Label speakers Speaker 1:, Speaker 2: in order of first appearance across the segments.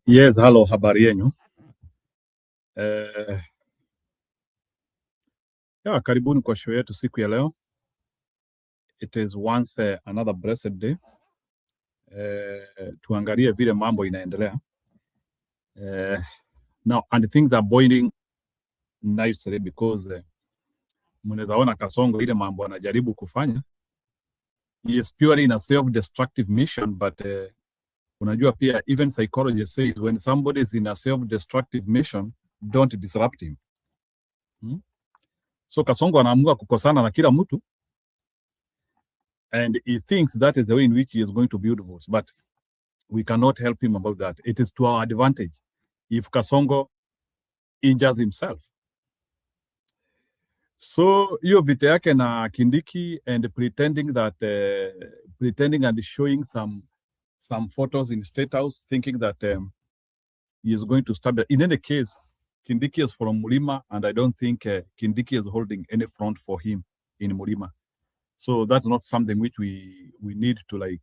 Speaker 1: Yes, hello, habari yenu. Eh, karibuni kwa show yetu siku ya leo. It is once another blessed day. Tuangalie vile mambo inaendelea. Now, and things are boiling nicely because mnaweza ona Kasongo ile mambo anajaribu kufanya. He is purely in a self-destructive mission, but unajua pia even psychology says when somebody is in a self-destructive mission, don't disrupt him. So Kasongo anaamua kukosana na kila mtu, and he thinks that is the way in which he is going to build votes, but we cannot help him about that. It is to our advantage if Kasongo injures himself. So hiyo vita yake na Kindiki and pretending and showing some photos in State House, thinking that he is going to stab it. In any case, Kindiki is from Mulima, and I don't think Kindiki is holding any front for him in Mulima. So that's not something which we need to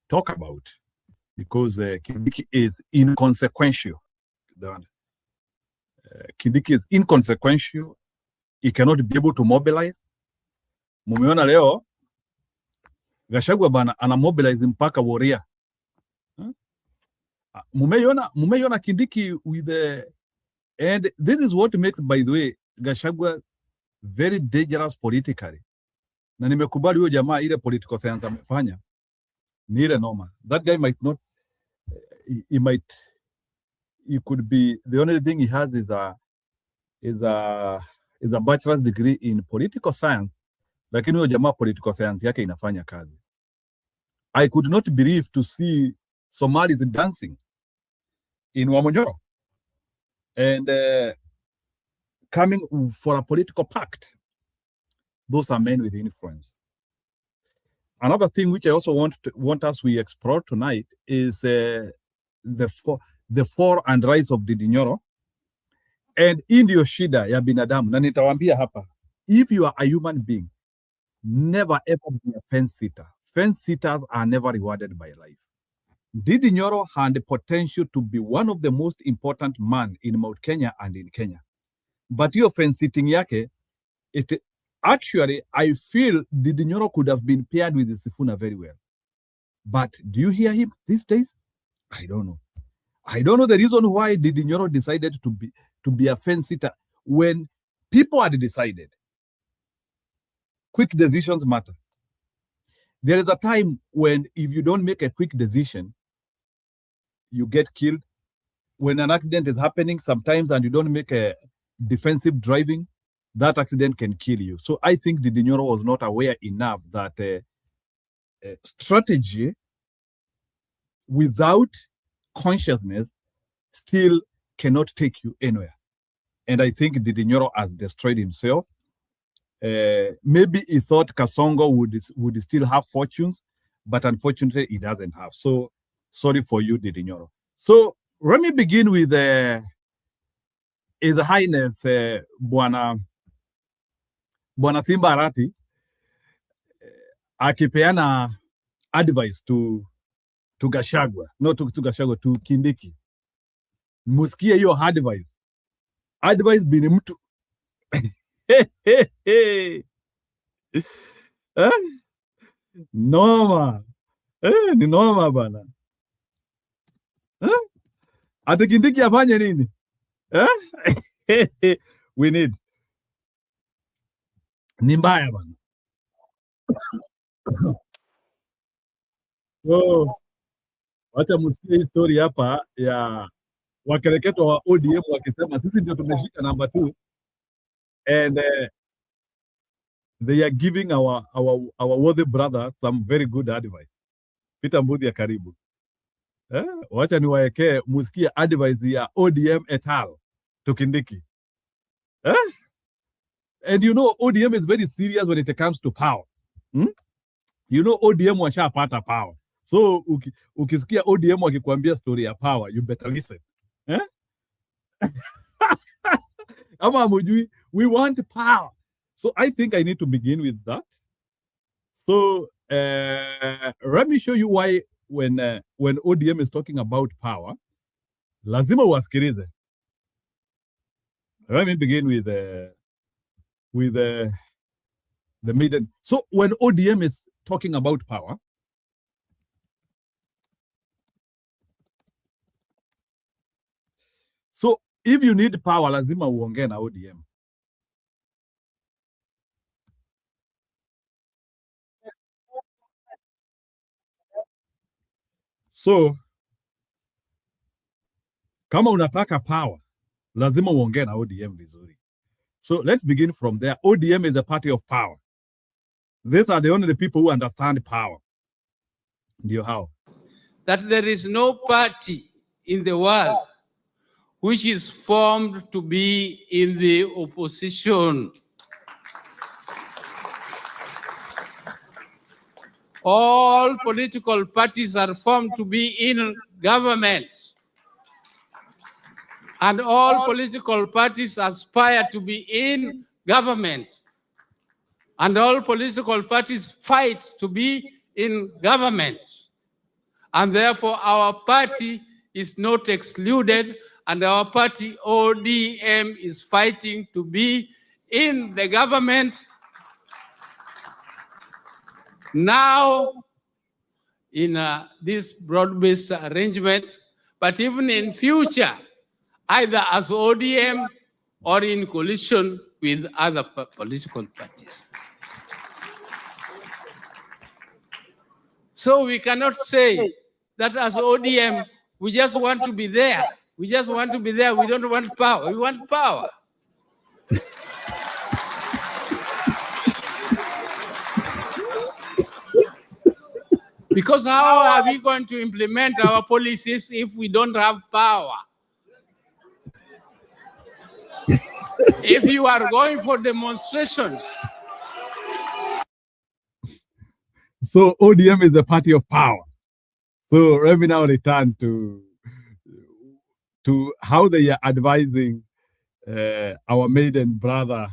Speaker 1: talk about, because Kindiki is inconsequential. Kindiki is inconsequential. He cannot be able to mobilize. Mumeona leo Gachagua bana ana mobilize mpaka warrior. Mumeona Kindiki with and this is what makes, by the way, Gachagua very dangerous politically. Na nimekubali huyo jamaa ile political science amefanya ni ile noma. That guy might not, he could be, the only thing he has is a bachelor's degree in political science, lakini huyo jamaa political science yake inafanya kazi. I could not believe to see Somalis dancing in Wamonyoro and coming for a political pact. Those are men with influence. Another thing which I also want us we explore tonight is the fall and rise of Ndindi Nyoro. And ndio shida ya binadamu, na nitawaambia hapa, if you are a human being, never ever be a fence sitter. Fence sitters are never rewarded by life. Ndindi Nyoro had the potential to be one of the most important men in Mount Kenya and in Kenya. But your fence sitting yake, it actually, I feel Ndindi Nyoro could have been paired with Sifuna very well. But do you hear him these days? I don't know. I don't know the reason why Ndindi Nyoro decided to be a fence sitter when people had decided. Quick decisions matter. There is a time when if you don't make a quick decision, you get killed. When an accident is happening sometimes and you don't make a defensive driving, that accident can kill you. So I think Ndindi Nyoro was not aware enough that strategy without consciousness still cannot take you anywhere. And I think Ndindi Nyoro has destroyed himself. Maybe he thought Kasongo would still have fortunes, but unfortunately he doesn't have. So sorry for you, Ndindi Nyoro. So let me begin with His Highness Bwana Simba Arati akipeana advice to Gachagua, not to Gachagua, to Kindiki. Musikie hiyo advice. Advice bini mtu. Noma. Ni noma bana. Ati Kindiki afanye nini? We need. Ni mbaya bana. So, wacha musikie hii story hapa ya wakereketo wa ODM wakisema sisi ndio tumeshika number 2 and they are giving our worthy brother some very good advice. Peter Mbudhi ya karibu. Wacha niwaekee musikie advice ya ODM et al. To Kindiki. And you know ODM is very serious when it comes to power. You know ODM washapata power. So ukisikia ODM wakikwambia story ya power, you better listen. Ama mujui, we want power. So I think I need to begin with that. So let me show you when ODM is talking about power, lazima uwasikilize. Let me begin with the maiden. So when ODM is talking about power, so if you need power, lazima uongee na ODM. So kama unataka power, lazima uongee na ODM vizuri. So let's begin from there. ODM is the party of power. These are the only people who understand power. Ndio how?
Speaker 2: That there is no party in the world which is formed to be in the opposition. All political parties are formed to be in government. And all political parties aspire to be in government. And all political parties fight to be in government. And therefore our party is not excluded, and our party ODM is fighting to be in the government now in this broad-based arrangement, but even in future, either as ODM or in coalition with other political parties. So we cannot say that as ODM, we just want to be there. We just want to be there. We don't want power. We want power. Because how are we going to implement our policies if we don't have power? If you are going for demonstrations.
Speaker 1: So ODM is the party of power. So let me now return to how they are advising our maiden brother,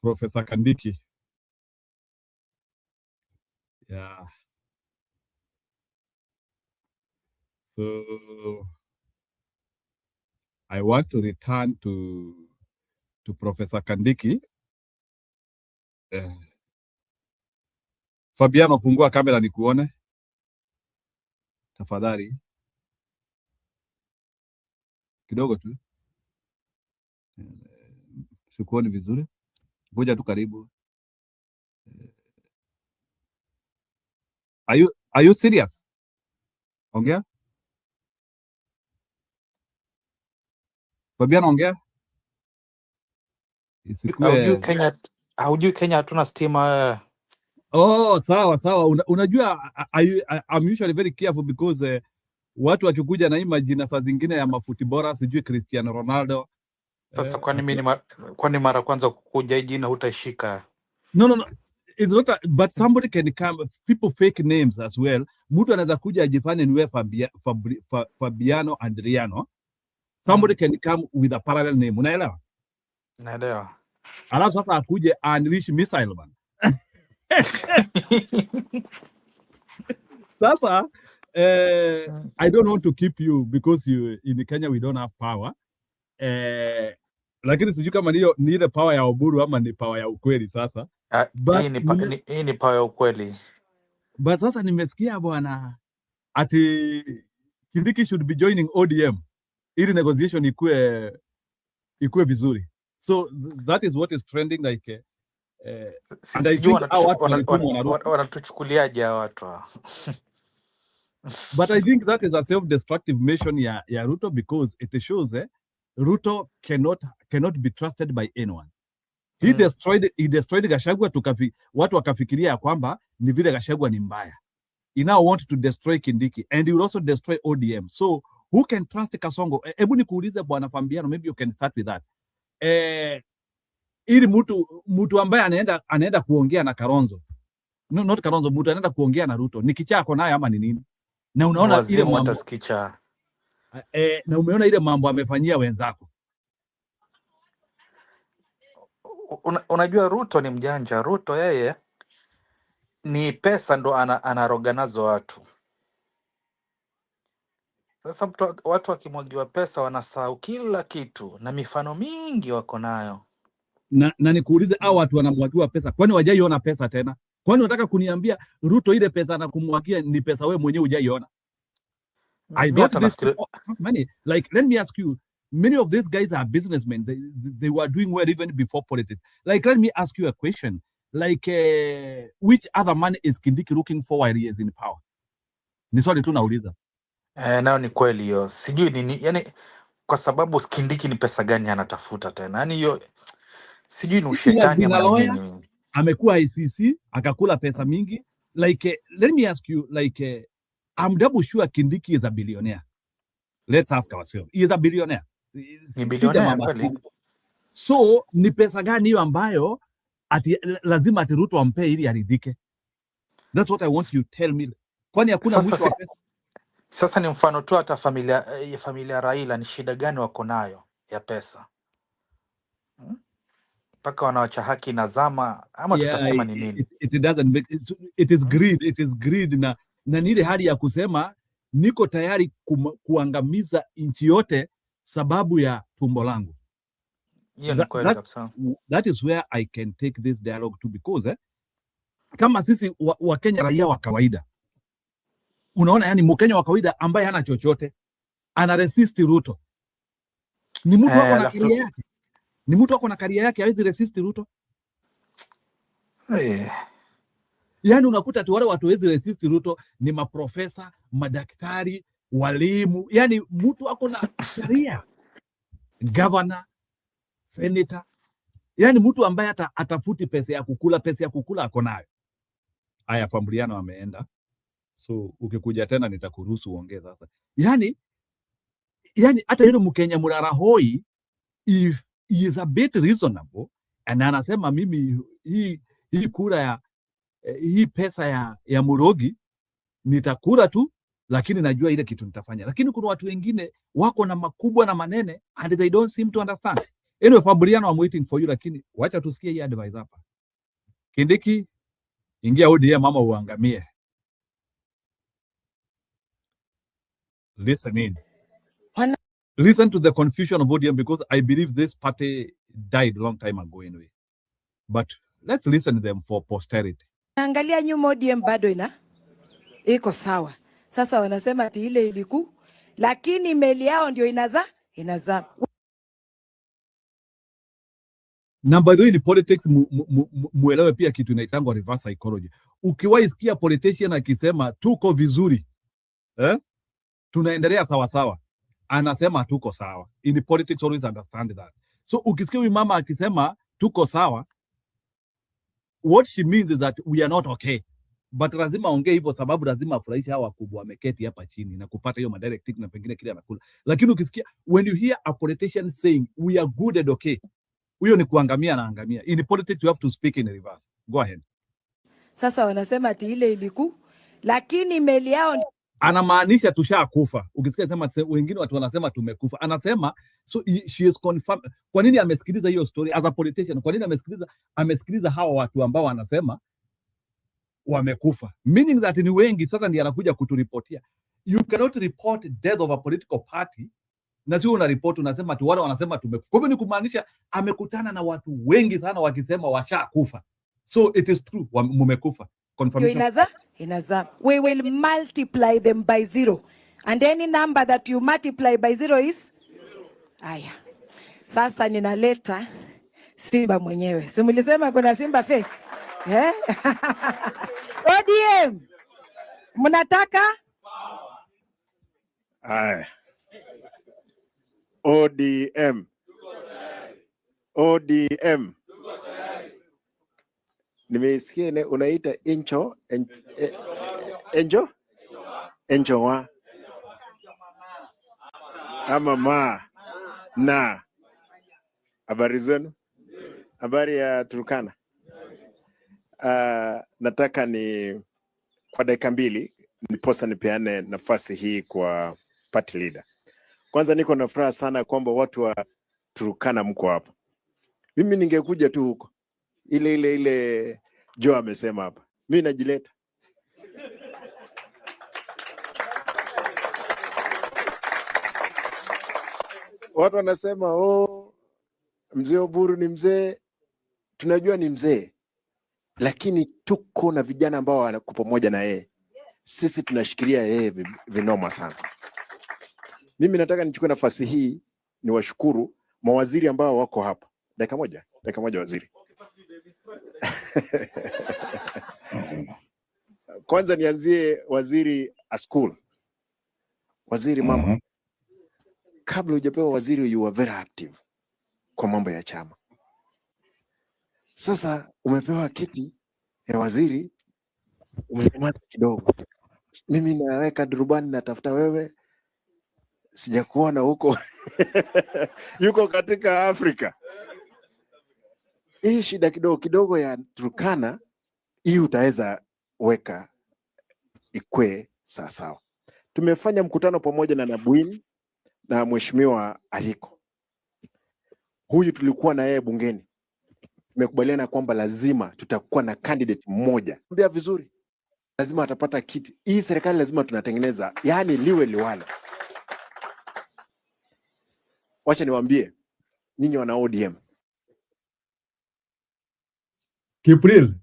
Speaker 1: Professor Kindiki. Yeah. So I want to return to Professor Kindiki. Fabiano, fungua kamera nikuone tafadhali. Kidogo tu. Sikuoni vizuri. Ngoja tu karibu. Are you serious? Ongea. Fabiano, ongea.
Speaker 3: Haujui Kenya hatuna stima.
Speaker 1: Oh, sawa. Unajua I'm usually very careful because watu wakikuja na hii majina saa zingine ya mafutibora, sijui Cristiano Ronaldo.
Speaker 3: Sasa kwani mara kwanza kukuja hii jina hutaishika?
Speaker 1: No. It's not but somebody can come, people fake names as well. Mtu anaweza kuja ajifanye niwe Fabiano Adriano. Somebody can come with a parallel name. Unaelewa?
Speaker 3: Naelewa.
Speaker 1: Alafu sasa akuje unleash missile man. Sasa I don't want to keep you because in Kenya we don't have power. Lakini sijui kama ni ile power ya Oburu ama ni power ya ukweli sasa.
Speaker 3: Hii ni power ya ukweli.
Speaker 1: But sasa nimesikia bwana ati Kindiki should be joining ODM ili negotiation ikue vizuri. So that is what is trending like and I think
Speaker 3: wanatuchukuliaje watu.
Speaker 1: But I think that is a self-destructive mission ya Ruto because it shows Ruto cannot be trusted by anyone. He destroyed Gachagua, watu wakafikiria kwamba ni vile Gachagua ni mbaya. He now want to destroy Kindiki and he will also destroy ODM. So who can trust Kasongo? Hebu nikuulize bwana Fabiano, maybe you can start with that. Ili mtu ambaye anaenda kuongea na Kalonzo. No, not Kalonzo, mtu anaenda kuongea na Ruto. Ni kichako naye ama ni nini? Na unaona ile mambo na umeona ile mambo amefanyia wenzako.
Speaker 3: Unajua Ruto ni mjanja. Ruto yeye ni pesa ndo anaroga nazo watu. Sasa watu wakimwagiwa pesa wanasahau kila kitu, na mifano mingi wako nayo.
Speaker 1: Na nikuulize, hao watu wanamwagiwa pesa, kwani wajaiona pesa tena? Kwani unataka kuniambia Ruto ile pesa anakumwagia ni pesa wewe mwenyewe hujaiona? I thought this money, like, let me ask you, many of these guys are businessmen. They were doing well even before politics. Like, let me ask you a question. Like, which other money is Kindiki looking for while he is in power? Ni swali tu nauliza.
Speaker 3: Nao ni kweli hiyo. Sijui nini, yani kwa sababu Kindiki ni pesa gani anatafuta tena? Yani hiyo sijui ni ushetani ama nini.
Speaker 1: Amekuwa ICC akakula pesa mingi. Like, let me ask you, like, I'm double sure Kindiki is a billionaire. Let's ask ourselves. He is a billionaire.
Speaker 3: Ni billionaire.
Speaker 1: So, ni pesa gani hiyo ambayo lazima ati Ruto ampe ili aridhike? That's what I want you to tell me. Kwani hakuna mwisho wa pesa?
Speaker 3: Sasa ni mfano tu, hata familia Raila ni shida gani wako nayo ya pesa? Paka wanawacha haki na zama, ama tutasema ni nini?
Speaker 1: It doesn't make it is greed. It is greed na ile hali ya kusema niko tayari kuangamiza nchi yote sababu ya tumbo langu. That is where I can take this dialogue to, because kama sisi wa Kenya raia wa kawaida, unaona, yani Mkenya wa kawaida ambaye hana chochote ana resist Ruto, ni mtu wako na karia yake, ni mtu wako na karia yake, hawezi resist Ruto. Yani unakuta tu wale watu hawezi resist Ruto ni maprofesa, madaktari, walimu, yani mtu wako na karia, governor, senator, yani mtu ambaye hata atafuti pesa ya kukula ako nayo. Haya, familiano ameenda, so ukikuja tena nitakuruhusu uongee sasa. Yani hata yule Mkenya mrarahoi, if he is a bit reasonable, and anasema mimi hii kura ya hii pesa ya Murogi nitakura tu, lakini najua ile kitu nitafanya. Lakini kuna watu wengine wako na makubwa na manene and they don't seem to understand. Anyway, Fabriano, I'm waiting for you, lakini wacha tusikie hii advice hapa. Kindiki, ingia ODM ama uangamie. Listen in. Listen to the confusion of ODM, because I believe this party died long time ago anyway. But let's listen to them for posterity.
Speaker 4: Angalia nyuma, ODM bado iko sawa. Sasa wanasema ati ile iliku, lakini meli yao ndio inaza.
Speaker 1: Na by the way, ni politics, muelewe pia kitu inaitangwa reverse psychology. Ukiwahi sikia politician akisema tuko vizuri, tunaendelea sawa sawa, anasema tuko sawa. In politics, always understand that. So ukisikia huyu mama akisema tuko sawa, what she means is that we are not okay. But lazima ongee hivyo sababu lazima afurahishe hawa wakubwa wameketi hapa chini na kupata hiyo direct tick na pengine kile anakula. Lakini ukisikia, when you hear a politician saying we are good and okay, huyo ni kuangamia na angamia. In politics you have to speak in reverse. Go ahead.
Speaker 4: Sasa wanasema ati ile iliku, lakini meli yao
Speaker 1: anamaanisha tushakufa. Ukisikia sema wengine watu wanasema tumekufa, anasema so she is confirmed. Kwa nini amesikiliza hiyo story as a politician? Kwa nini amesikiliza hawa watu ambao wanasema wamekufa, meaning that ni wengi. Sasa ndiye anakuja kuturipotia. You cannot report death of a political party na sio una report unasema tu wale wanasema tumekufa. Kwa hivyo ni kumaanisha amekutana na watu wengi sana wakisema washakufa. So it is true, mmekufa. Confirmation.
Speaker 4: Inaza. We will multiply them by 0. And any number that you multiply by 0 is? Aya. Sasa ninaleta Simba mwenyewe. Simulisema kuna Simba fake? ODM. Mnataka?
Speaker 5: Aya. ODM. ODM. Nimesikia unaita enjo wa ama ma na. Habari zenu? Habari ya Turkana. Nataka ni kwa dakika 2 niposa nipeane nafasi hii kwa party leader. Kwanza niko na furaha sana kwamba watu wa Turkana mko hapa. Mimi ningekuja tu huko. Ile Joe amesema hapa. Mimi najileta. Watu wanasema mzee Oburu ni mzee. Tunajua ni mzee, lakini tuko na vijana ambao wako pamoja na yeye. Sisi tunashikilia yeye vinoma sana. Mimi nataka nichukue nafasi hii niwashukuru mawaziri ambao wako hapa. Dakika moja waziri. Kwanza nianzie waziri Askul. Waziri mama. Kabla hujapewa waziri you were very active kwa mambo ya chama. Sasa umepewa kiti ya waziri, umenyamaza kidogo. Mimi naweka durubani natafuta wewe, sijakuona huko. Yuko katika Afrika. Hii shida kidogo ya Turkana, hii utaweza weka ikwe sawa. Tumefanya mkutano pamoja na Nabuini na mheshimiwa Aliko. Huyu tulikuwa na yeye bungeni. Tumekubaliana kwamba lazima tutakuwa na candidate mmoja. Mbia vizuri. Lazima atapata kiti. Hii serikali lazima tunatengeneza, yani liwe liwalo. Wacha niwaambie ninyi wana ODM.
Speaker 1: Kipril,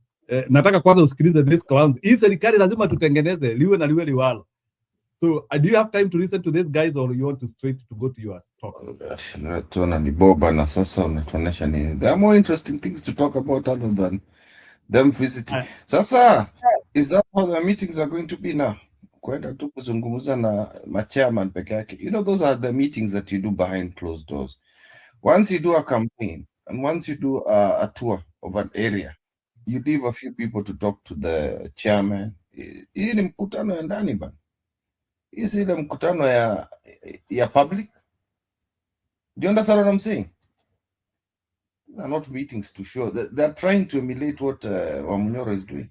Speaker 1: nataka kwanza usikilize this kwanza. Hii serikali lazima tutengeneze liwe na liwe liwalo. So, do you have time to listen to these guys or you want to straight to go to your talk?
Speaker 6: Tuona ni boba na sasa unatuonesha nini? There are more interesting things to talk about other than them visiting. Sasa, is that how the meetings are going to be now? Kwenda tu kuzungumza na machairman peke yake. You know, those are the meetings that you do behind closed doors. Once you do a campaign and once you do a tour of an area, you leave a few people to talk to the chairman. Hii ni mkutano ya ndani bana. Hii si ile mkutano ya public. Do you understand what I'm saying? These are not meetings to show. They're trying to emulate what Wamunyoro is doing.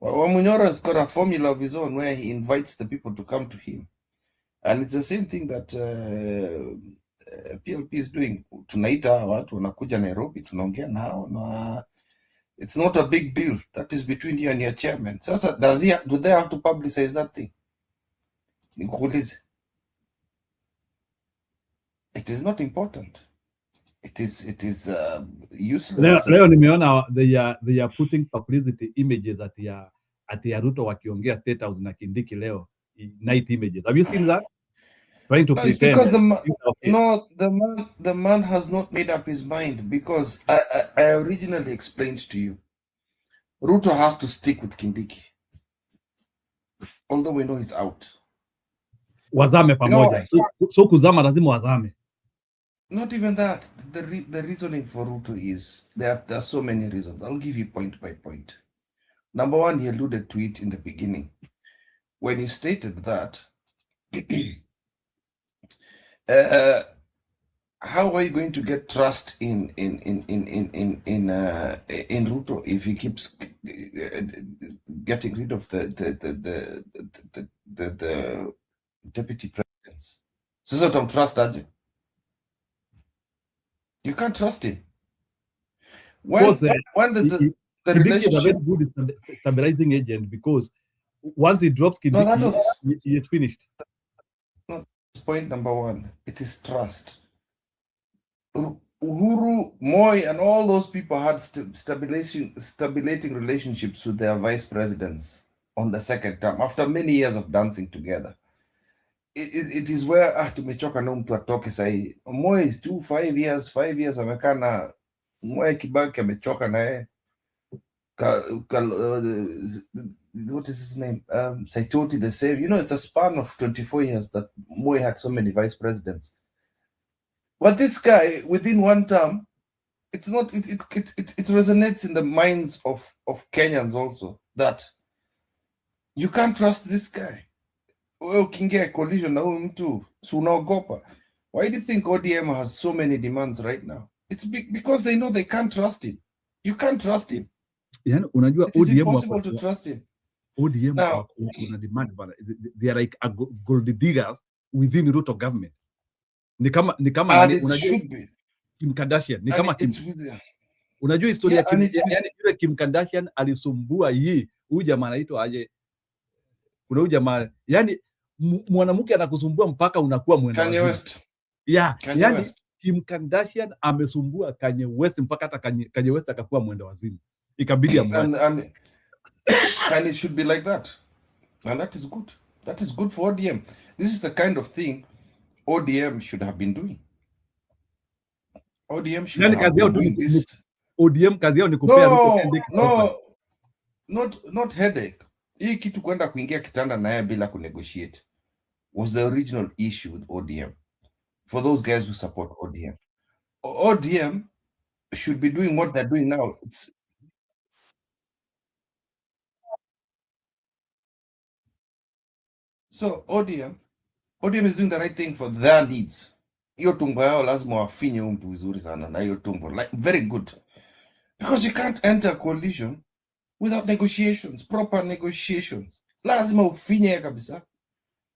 Speaker 6: Wamunyoro has got a formula of his own where he invites the people to come to him. And it's the same thing that PLP is doing. Tunaita watu wanakuja Nairobi, tunaongea nao na it's not a big deal. That is between you and your chairman. Sasa do they have to publicize that thing? Nikuulize. It is not important. It is useless.
Speaker 1: Leo nimeona they are putting publicity images at ya Ruto wakiongea State House na Kindiki leo, night images. Have you seen that? Trying to
Speaker 6: It's
Speaker 1: pretend.
Speaker 6: because the man has not made up his mind, because I originally explained to you, Ruto has to stick with Kindiki, although we know he's out.
Speaker 1: Wazame pamoja. So kuzama lazima wazame.
Speaker 6: Not even that. The reasoning for Ruto is there are so many reasons. I'll give you point by point. Number one, he alluded to it in the beginning when he stated that how are you going to get trust in Ruto if he keeps getting rid of the deputy presidents? So don't trust Ajay. You can't trust him. When the relationship
Speaker 1: is a very good stabilizing agent, because once he drops Kindiki, he is finished.
Speaker 6: Point number one, it is trust. Uhuru, Moi, and all those people had stabilizing relationships with their vice presidents on the second term after many years of dancing together. It is where tumechoka na mtu atoke sahi. Moi is 5 years amekaa na Moi. Kibaki amechoka na yeye. What is his name? Saitoti the same. You know, it's a span of 24 years that Moi had so many vice presidents. But this guy, within one term, it's not. It resonates in the minds of Kenyans also that you can't trust this guy. Ukiingia collision na huyu mtu, so unaogopa. Why do you think ODM has so many demands right now? It's because they know they can't trust him. You can't trust him.
Speaker 1: Yani, unajua
Speaker 6: it is
Speaker 1: ODM
Speaker 6: impossible to trust him.
Speaker 1: ODM
Speaker 6: Now,
Speaker 1: kuna demands bana. They are like a gold digger within Ruto government. Ni kama
Speaker 6: and it should be.
Speaker 1: Kim Kardashian. Ni kama Unajua historia
Speaker 6: Yeah, and it's
Speaker 1: yani yule Kim Kardashian alisumbua huyu jamaa anaitwa aje? Kuna huyu jamaa yani mwanamke anakusumbua mpaka unakuwa mwenda
Speaker 6: Kanye
Speaker 1: wazimu.
Speaker 6: West.
Speaker 1: Yeah,
Speaker 6: Kanye
Speaker 1: yani
Speaker 6: West.
Speaker 1: Kim Kardashian amesumbua Kanye West mpaka hata Kanye West akakuwa mwenda wazimu. Ikabidi amwache.
Speaker 6: And it should be like that. And that is good. That is good for ODM. This is the kind of thing ODM should have been doing. ODM should
Speaker 1: Yani
Speaker 6: have
Speaker 1: kazi yao
Speaker 6: been doing this.
Speaker 1: ODM kazi yao ni kupea Ruto headache.
Speaker 6: Not headache. Hii kitu kwenda kuingia kitanda naye bila kunegotiate was the original issue with ODM. For those guys who support ODM. ODM should be doing what they're doing now. So ODM is doing the right thing for their needs. Hiyo tumbo yao lazima wafinye mtu vizuri sana na hiyo tumbo, like very good, because you can't enter a coalition without negotiations, proper negotiations. Lazima ufinye kabisa.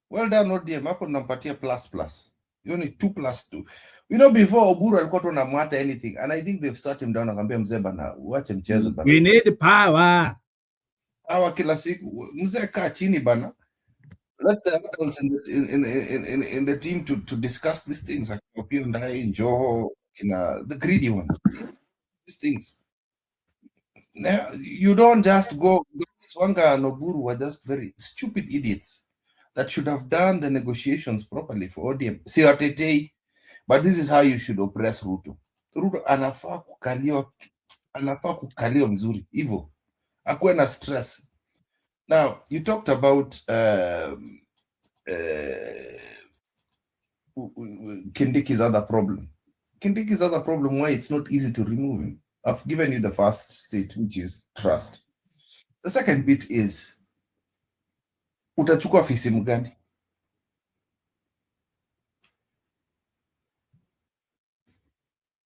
Speaker 6: Well done ODM, hapo nampatia plus. You need 2+2. You know, before Oburu alikuwa tu anamwata anything, and I think they've sat him down akamwambia mzee bana, uache mchezo bana.
Speaker 1: We need power.
Speaker 6: Hawa kila siku mzee kaa chini bana. Let the adults in the team to discuss these things. Like Opio and I, Joho, the greedy ones. These things. Now, you don't just go. Swanga and Oburu were just very stupid idiots that should have done the negotiations properly for ODM. CRTT, but this is how you should oppress Ruto. Ruto anafaa kukaliwa vizuri hivyo, akuwe na stress. Now, you talked about Kindiki's other problem. Kindiki's other problem, why it's not easy to remove him. I've given you the first state, which is trust. The second bit is, utachukua fisi mgani?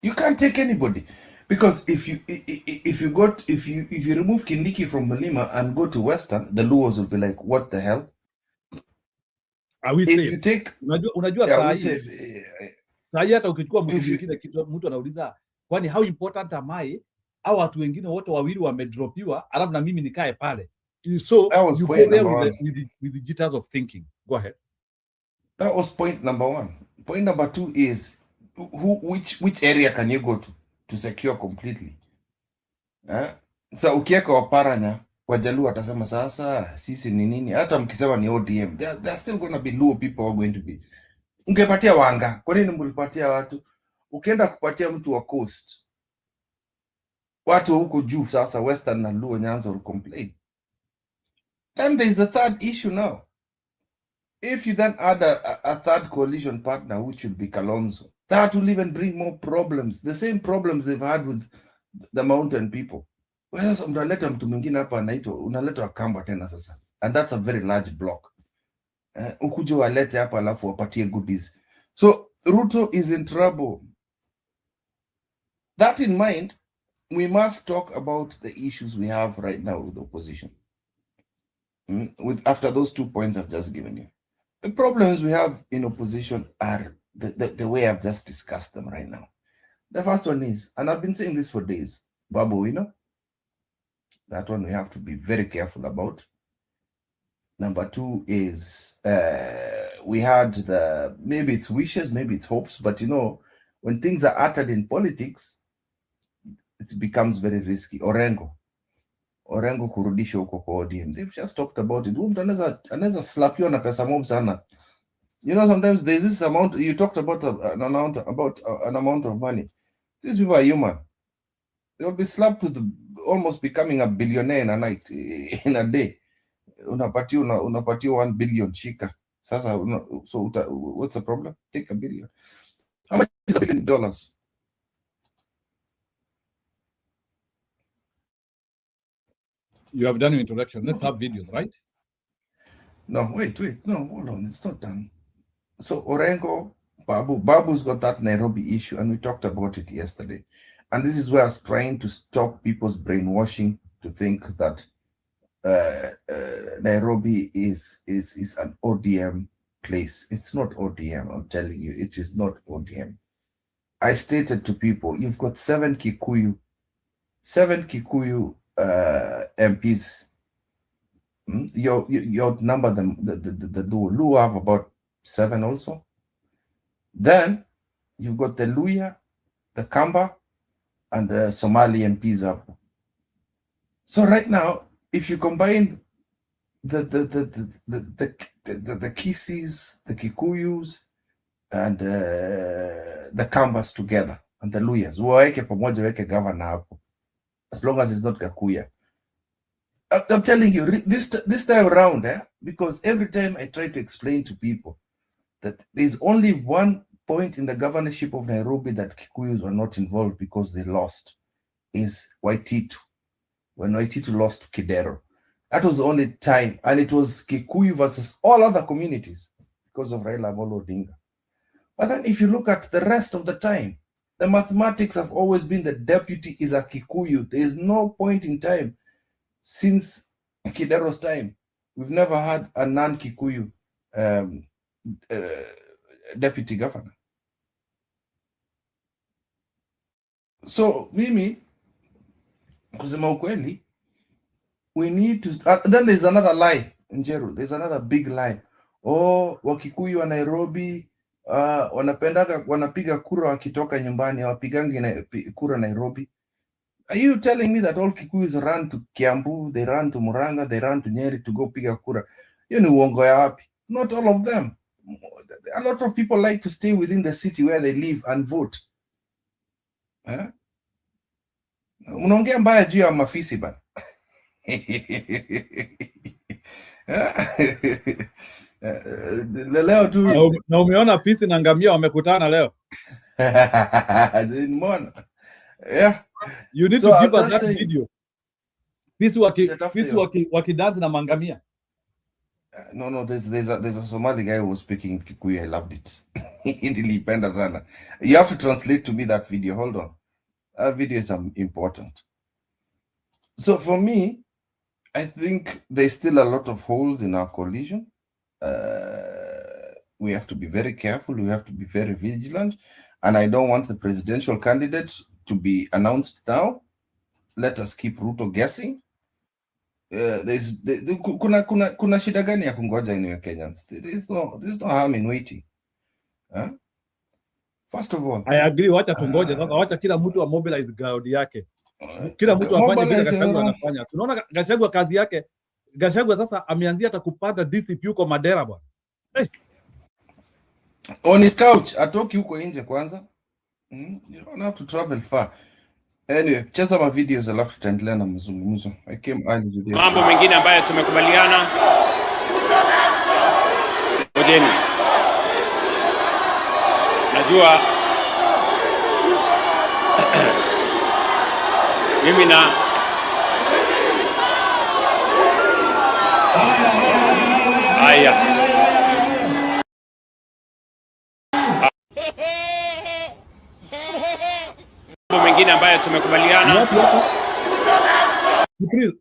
Speaker 6: You can't take anybody. Because if you remove Kindiki from Malima and go to Western, the Luos will be like, what the hell?
Speaker 1: Are we
Speaker 6: If
Speaker 1: safe?
Speaker 6: you take,
Speaker 1: Unajua
Speaker 6: yeah,
Speaker 1: saa
Speaker 6: we
Speaker 1: hii
Speaker 6: say,
Speaker 1: hata ukichukua mtu
Speaker 6: if you-
Speaker 1: mwingine kitu mtu anauliza kwani how important am I? Au watu wengine wote wawili wamedropiwa alafu na mimi nikae pale. So
Speaker 6: That was
Speaker 1: you go
Speaker 6: point
Speaker 1: there
Speaker 6: number
Speaker 1: with the jitters of thinking. Go ahead.
Speaker 6: that was point number one. Point number two is, which area can you go to secure completely? So ukieka Waparanya, Wajaluo watasema sasa sisi ni nini? Hata mkisema ni ODM, there are still going to be Luo people who are going to be. Ungepatia Wanga, kwa nini mlipatia watu? Ukienda kupatia mtu wa Coast, watu huko juu sasa Western na Luo Nyanza will complain. Then there is the third issue now. If you then add a third coalition partner, which would be Kalonzo, that will even bring more problems. The same problems they've had with the mountain people. Well, sasa unaleta mtu mwingine hapa anaitwa, unaleta Wakamba tena sasa. And that's a very large block. Ukuje walete hapa alafu wapatie goodies. So Ruto is in trouble. That in mind, we must talk about the issues we have right now with the opposition. After those 2 points I've just given you. The problems we have in opposition are the way I've just discussed them right now. The first one is, and I've been saying this for days, Babu Wino. That one we have to be very careful about. Number two is, we had maybe it's wishes, maybe it's hopes, but you know, when things are uttered in politics, it becomes very risky. Orengo kurudisha huko kwa ODM. They've just talked about it. Mtu anaweza slap you na pesa mob sana. You know, sometimes there's this amount, you talked about an amount of money. These people are human. They'll be slapped with almost becoming a billionaire in a night, in a day. Unapatia 1 billion shika. Sasa, so what's the problem? Take $1 billion. How much is $1 billion?
Speaker 1: You have done your introduction. Let's have videos, right?
Speaker 6: No, wait. No, hold on. It's not done. So Orengo, Babu's got that Nairobi issue, and we talked about it yesterday. And this is where I was trying to stop people's brainwashing to think that Nairobi is an ODM place. It's not ODM, I'm telling you, it is not ODM. I stated to people, you've got 7 Kikuyu 7 Kikuyu MPs. You number them, the Luo have about 7 also. Then you've got the Luya, the Kamba, and the Somali MPs up. So right now, if you combine the Kisis, the Kikuyus, and the Kambas together, and the Luyas, waweke pamoja, weke governor hapo, as long as it's not Kakuya. I'm telling you, this time around, because every time I try to explain to people that there's only one point in the governorship of Nairobi that Kikuyus were not involved because they lost, is Waititu. When Waititu lost to Kidero. That was the only time, and it was Kikuyu versus all other communities because of Raila Amolo Odinga. But then if you look at the rest of the time, the mathematics have always been the deputy is a Kikuyu. There is no point in time since Kidero's time, we've never had a non-Kikuyu deputy governor. So mimi kusema ukweli, we need to then there's another lie, Njeru, there's another big lie. Oh, Wakikuyu wa Nairobi wanapiga kura wakitoka nyumbani, hawapigangi kura Nairobi. Are you telling me that all Kikuyus run to Kiambu, they run to Murang'a, they run to Nyeri to go piga kura? Hiyo ni uongo ya wapi? Not all of them. A lot of people like to stay within the city where they live and vote. Unaongea mbaya juu ya mafisi bana. Leo tu
Speaker 1: na umeona fisi na ngamia wamekutana leo.
Speaker 6: Yeah.
Speaker 1: You need to give us that video. Fisi wakidance na mangamia.
Speaker 6: No, there's a Somali guy who was speaking Kikuyu. I loved it. Nilipenda sana. You have to translate to me that video. Hold on. That video is important. So for me, I think there's still a lot of holes in our coalition. We have to be very careful. We have to be very vigilant. And I don't want the presidential candidates to be announced now. Let us keep Ruto guessing. Kuna shida gani ya kungoja in Kenyans? There's no harm in waiting. First of all,
Speaker 1: I agree, wacha tungoje sasa, wacha kila mtu mobilize ground yake. Kila mtu afanye vile Gachagua anafanya. Tunaona Gachagua kazi yake. Gachagua sasa ameanzia hata kupanda DCP huko Madera bwana. Hey.
Speaker 6: On his couch, atoki huko nje kwanza. You don't have to travel far. Anyway, cheza ma videos alafu tutaendelea na mazungumzo. I came early today.
Speaker 2: Mambo mengine ambayo tumekubaliana. Ojeni. Najua mimi na haya mengine ambayo tumekubaliana.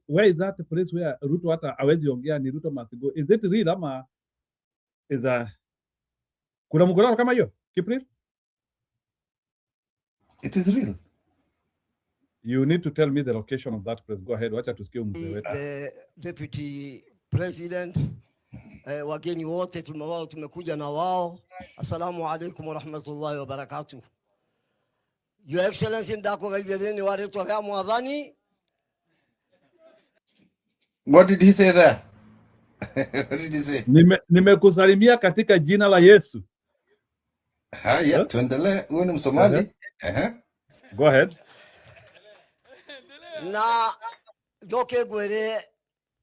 Speaker 1: Where is that place where Ruto hata hawezi ongea ni Ruto must go? Is it real ama is kuna mkutano kama hiyo? Kipril?
Speaker 6: It is real.
Speaker 1: You need to tell me the location of that place. Go ahead. Wacha tusikie mzee wetu.
Speaker 7: Deputy President, wageni wote tumekuja na wao. Assalamu alaikum wa rahmatullahi wa barakatuh. Your Excellency ndako gaideni waretu wa mwadhani.
Speaker 6: What did he say there? What did he say?
Speaker 1: Nimekusalimia katika jina la Yesu.
Speaker 6: Yeah, tuendelee. Huyu ni Msomali.
Speaker 1: Go ahead.
Speaker 7: Na doke gwere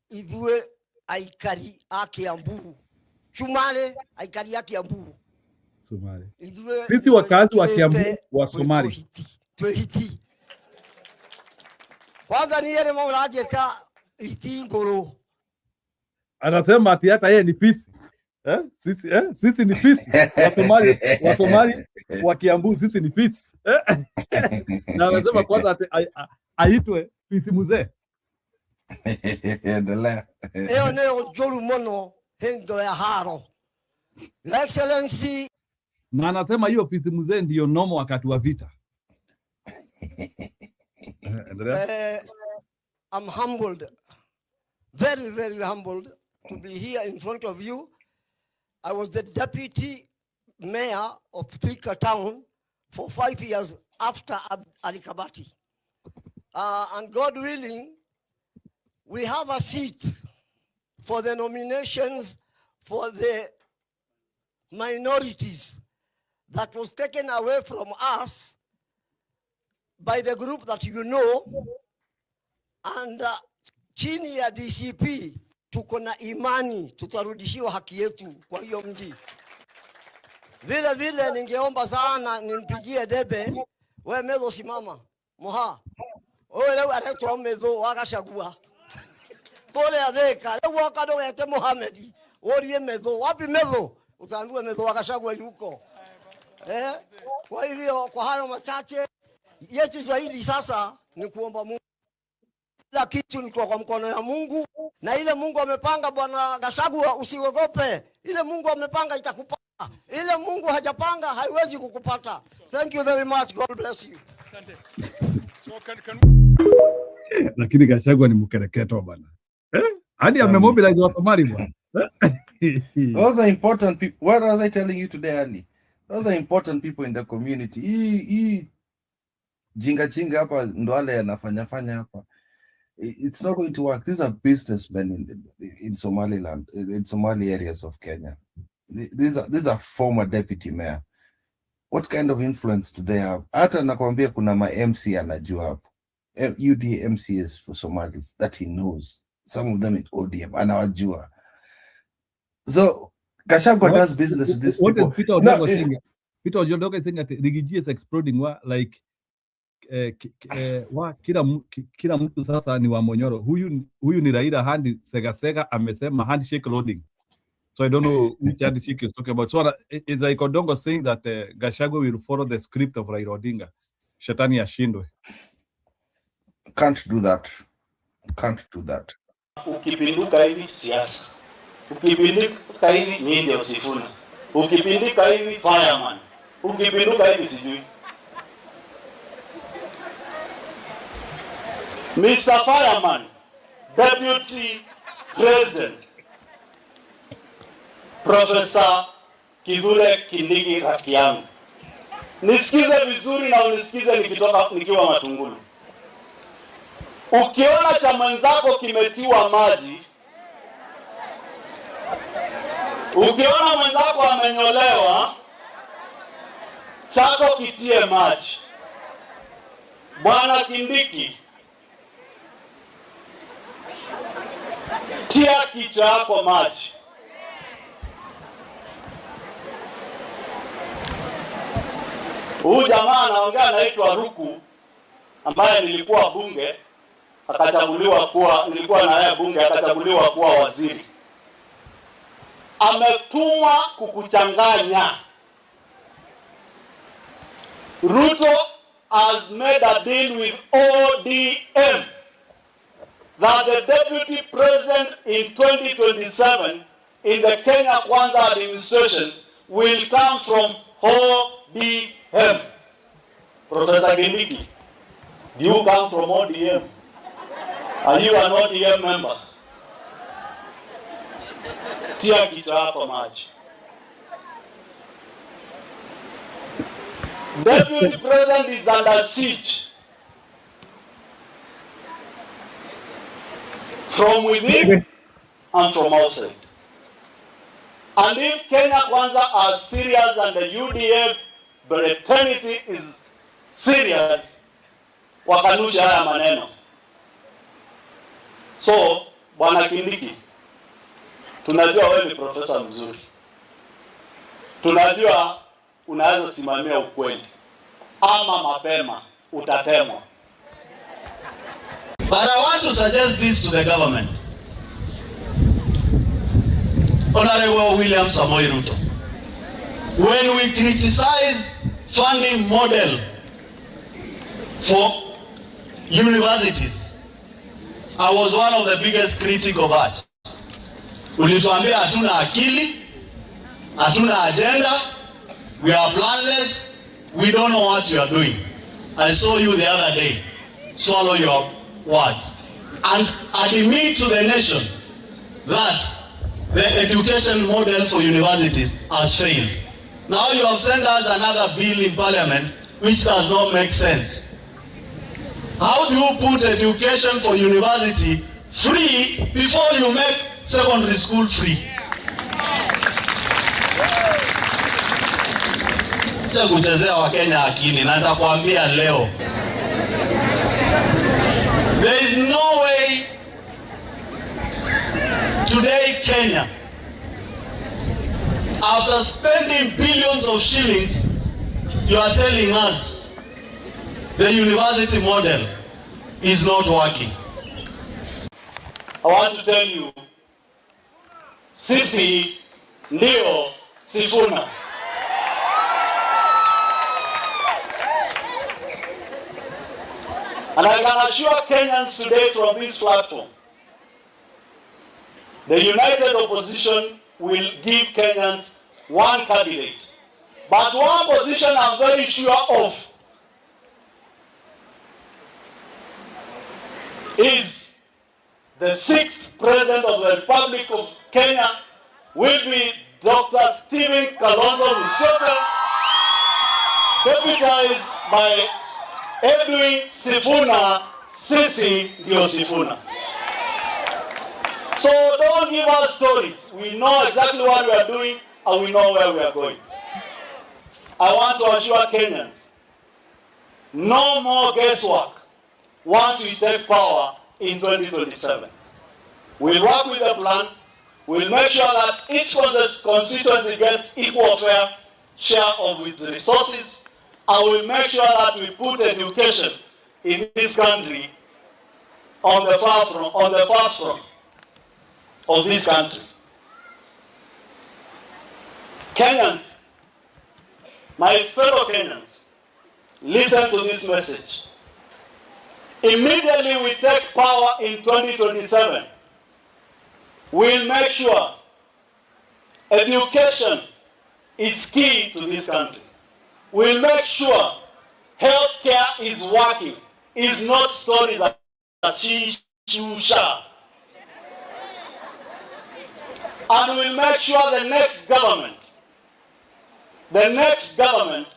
Speaker 7: idue aikari Kiambu. Shumale aikari Kiambu.
Speaker 1: Somali. Sisi wakazi wa Kiambu wa Somali.
Speaker 7: Tuhiti. Kwanza ni yale maulaje ta iti ngoro.
Speaker 1: Anasema ati hata yeye ni fisi. Sisi ni fisi. Wa Somali wa Kiambu sisi ni fisi. Na anasema kwanza ati aitwe fisi mzee.
Speaker 6: Endelea.
Speaker 7: Neo jolu mono hendo ya haro. Your Excellency.
Speaker 1: Na anasema hiyo fisi mzee ndio nomo wakati wa vita.
Speaker 7: I'm humbled, very, very humbled to be here in front of you. I was the deputy mayor of Thika town for 5 years after Ali Kabati. And God willing, we have a seat for the nominations for the minorities that was taken away from us by the group that you know, and chini ya DCP tuko na imani tutarudishiwa haki yetu kwa hiyo mji. Vile vile ningeomba sana nimpigie debe, we Medho simama, Moha. Owe leo aretwa Medho wakashagua. Pole adeka, leo wakado yete Mohamedi, orie Medho, wapi Medho? Utaambiwa Medho wakashagua yuko. Kwa hivyo kwa hayo machache yetu zaidi sasa ni kuomba Mungu. Kila kitu ni kwa mkono ya Mungu, na ile Mungu amepanga, Bwana Gachagua, usiogope. Ile Mungu amepanga itakupata. Ile Mungu hajapanga haiwezi kukupata. Thank you very much. God bless you. Asante.
Speaker 1: So lakini Gachagua ni mkereketo bwana. Hadi amemobilize wa Somali bwana.
Speaker 6: Those are important people. What was I telling you today, Ali? Those are important people in the community. Hii jinga hapa ndo wale yanafanya hapa. It's not going to work. These are businessmen in Somaliland, in Somali areas of Kenya. These are former deputy mayor. What kind of influence do they have? Hata nakwambia kuna ma MC anajua hapo. UD MCs for Somalis that he knows. Some of them at ODM anawajua. So Gachagua does business with these people.
Speaker 1: Peter Ojodoga is saying that Rigiji is exploding like kila mtu sasa ni wa Monyoro. Huyu ni Raila handi Sega amesema handshake loading. So I don't know which handshake is talking about. So is like Odongo saying that Gachagua will follow the script of Raila Odinga. Shetani ashindwe.
Speaker 6: Can't do that.
Speaker 8: Ukipinduka hivi siasa. Ukipinduka hivi mimi ndio Sifuna. Ukipinduka hivi fireman. Ukipinduka hivi sijui. Mr. Fireman, Deputy President, Professor Kindiki rafiki yangu. Nisikize vizuri na unisikize nikiwa Matungulu. Ukiona cha mwenzako kimetiwa maji, ukiona mwenzako amenyolewa, chako kitie maji. Bwana Kindiki, tia kichwa yako maji. Huyu jamaa anaongea anaitwa Ruku, ambaye nilikuwa bunge akachaguliwa kuwa, nilikuwa na yeye bunge akachaguliwa kuwa waziri. Ametumwa kukuchanganya. Ruto has made a deal with ODM that the deputy president in 2027 in the Kenya Kwanza administration will come from ODM. Professor Kindiki, do you come from ODM? Are you an ODM member? Tia kichwa hapo maji. Deputy president is under siege from within and from outside. And if Kenya Kwanza are serious and the UDA fraternity is serious, wakanusha haya maneno. So, Bwana Kindiki, tunajua wewe ni profesa mzuri. Tunajua unaweza simamia ukweli. Ama mapema utatemwa. But I want to suggest this to the government. Honorable William Samoei Ruto, when we criticize funding model for universities, I was one of the biggest critics of that. Ulituambia hatuna akili, hatuna agenda, we are planless, we don't know what you are doing. I saw you the other day. swallow your words and admit to the nation that the education model for universities has failed. Now you have sent us another bill in parliament which does not make sense. How do you put education for university free before you make secondary school free? Cha kuchezea Wakenya akili na nitakwambia leo. There is no way today Kenya, after spending billions of shillings, you are telling us the university model is not working. I want to tell you, sisi ndio Sifuna. And I can assure Kenyans today from this platform, the united opposition will give Kenyans one candidate. But one position I'm very sure of is the 6th President of the Republic of Kenya will be Dr. Stephen Kalonzo Musyoka, deputized by Edwin Sifuna. Sisi ndio Sifuna. So don't give us stories. We know exactly what we are doing and we know where we are going. I want to assure Kenyans, no more guesswork once we take power in 2027. We'll work with the plan. We'll make sure that each constituency gets equal fair share of its resources. And we'll make sure that we put education in this country on the first front of this country. Kenyans, my fellow Kenyans, listen to this message. Immediately we take power in 2027, we'll make sure education is key to this country. We'll make sure healthcare is working, is not stories that she share. And we'll make sure the next government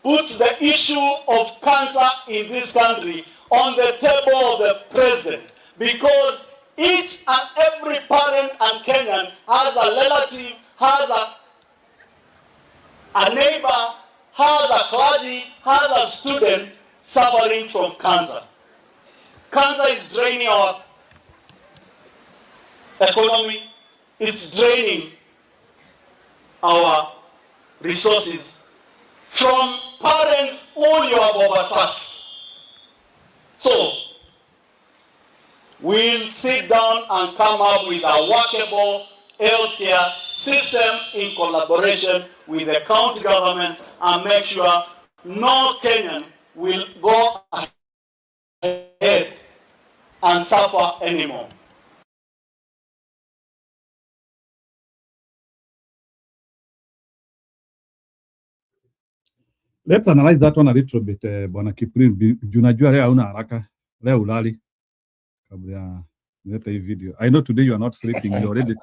Speaker 8: puts the issue of cancer in this country on the table of the president, because each and every parent and Kenyan has a relative, has a neighbor, has a clergy, has a student suffering from cancer. Cancer is draining our economy, it's draining our resources from parents who you have overtaxed. So, we'll sit down and come up with a workable healthcare system in collaboration with the county government and make sure no Kenyan will go ahead and suffer anymore.
Speaker 1: Let's analyze that one a little bit, Bwana Kiprin. Junajua leo hauna haraka, leo ulali kabla ya nileta hii video. I know today you are not sleeping. You already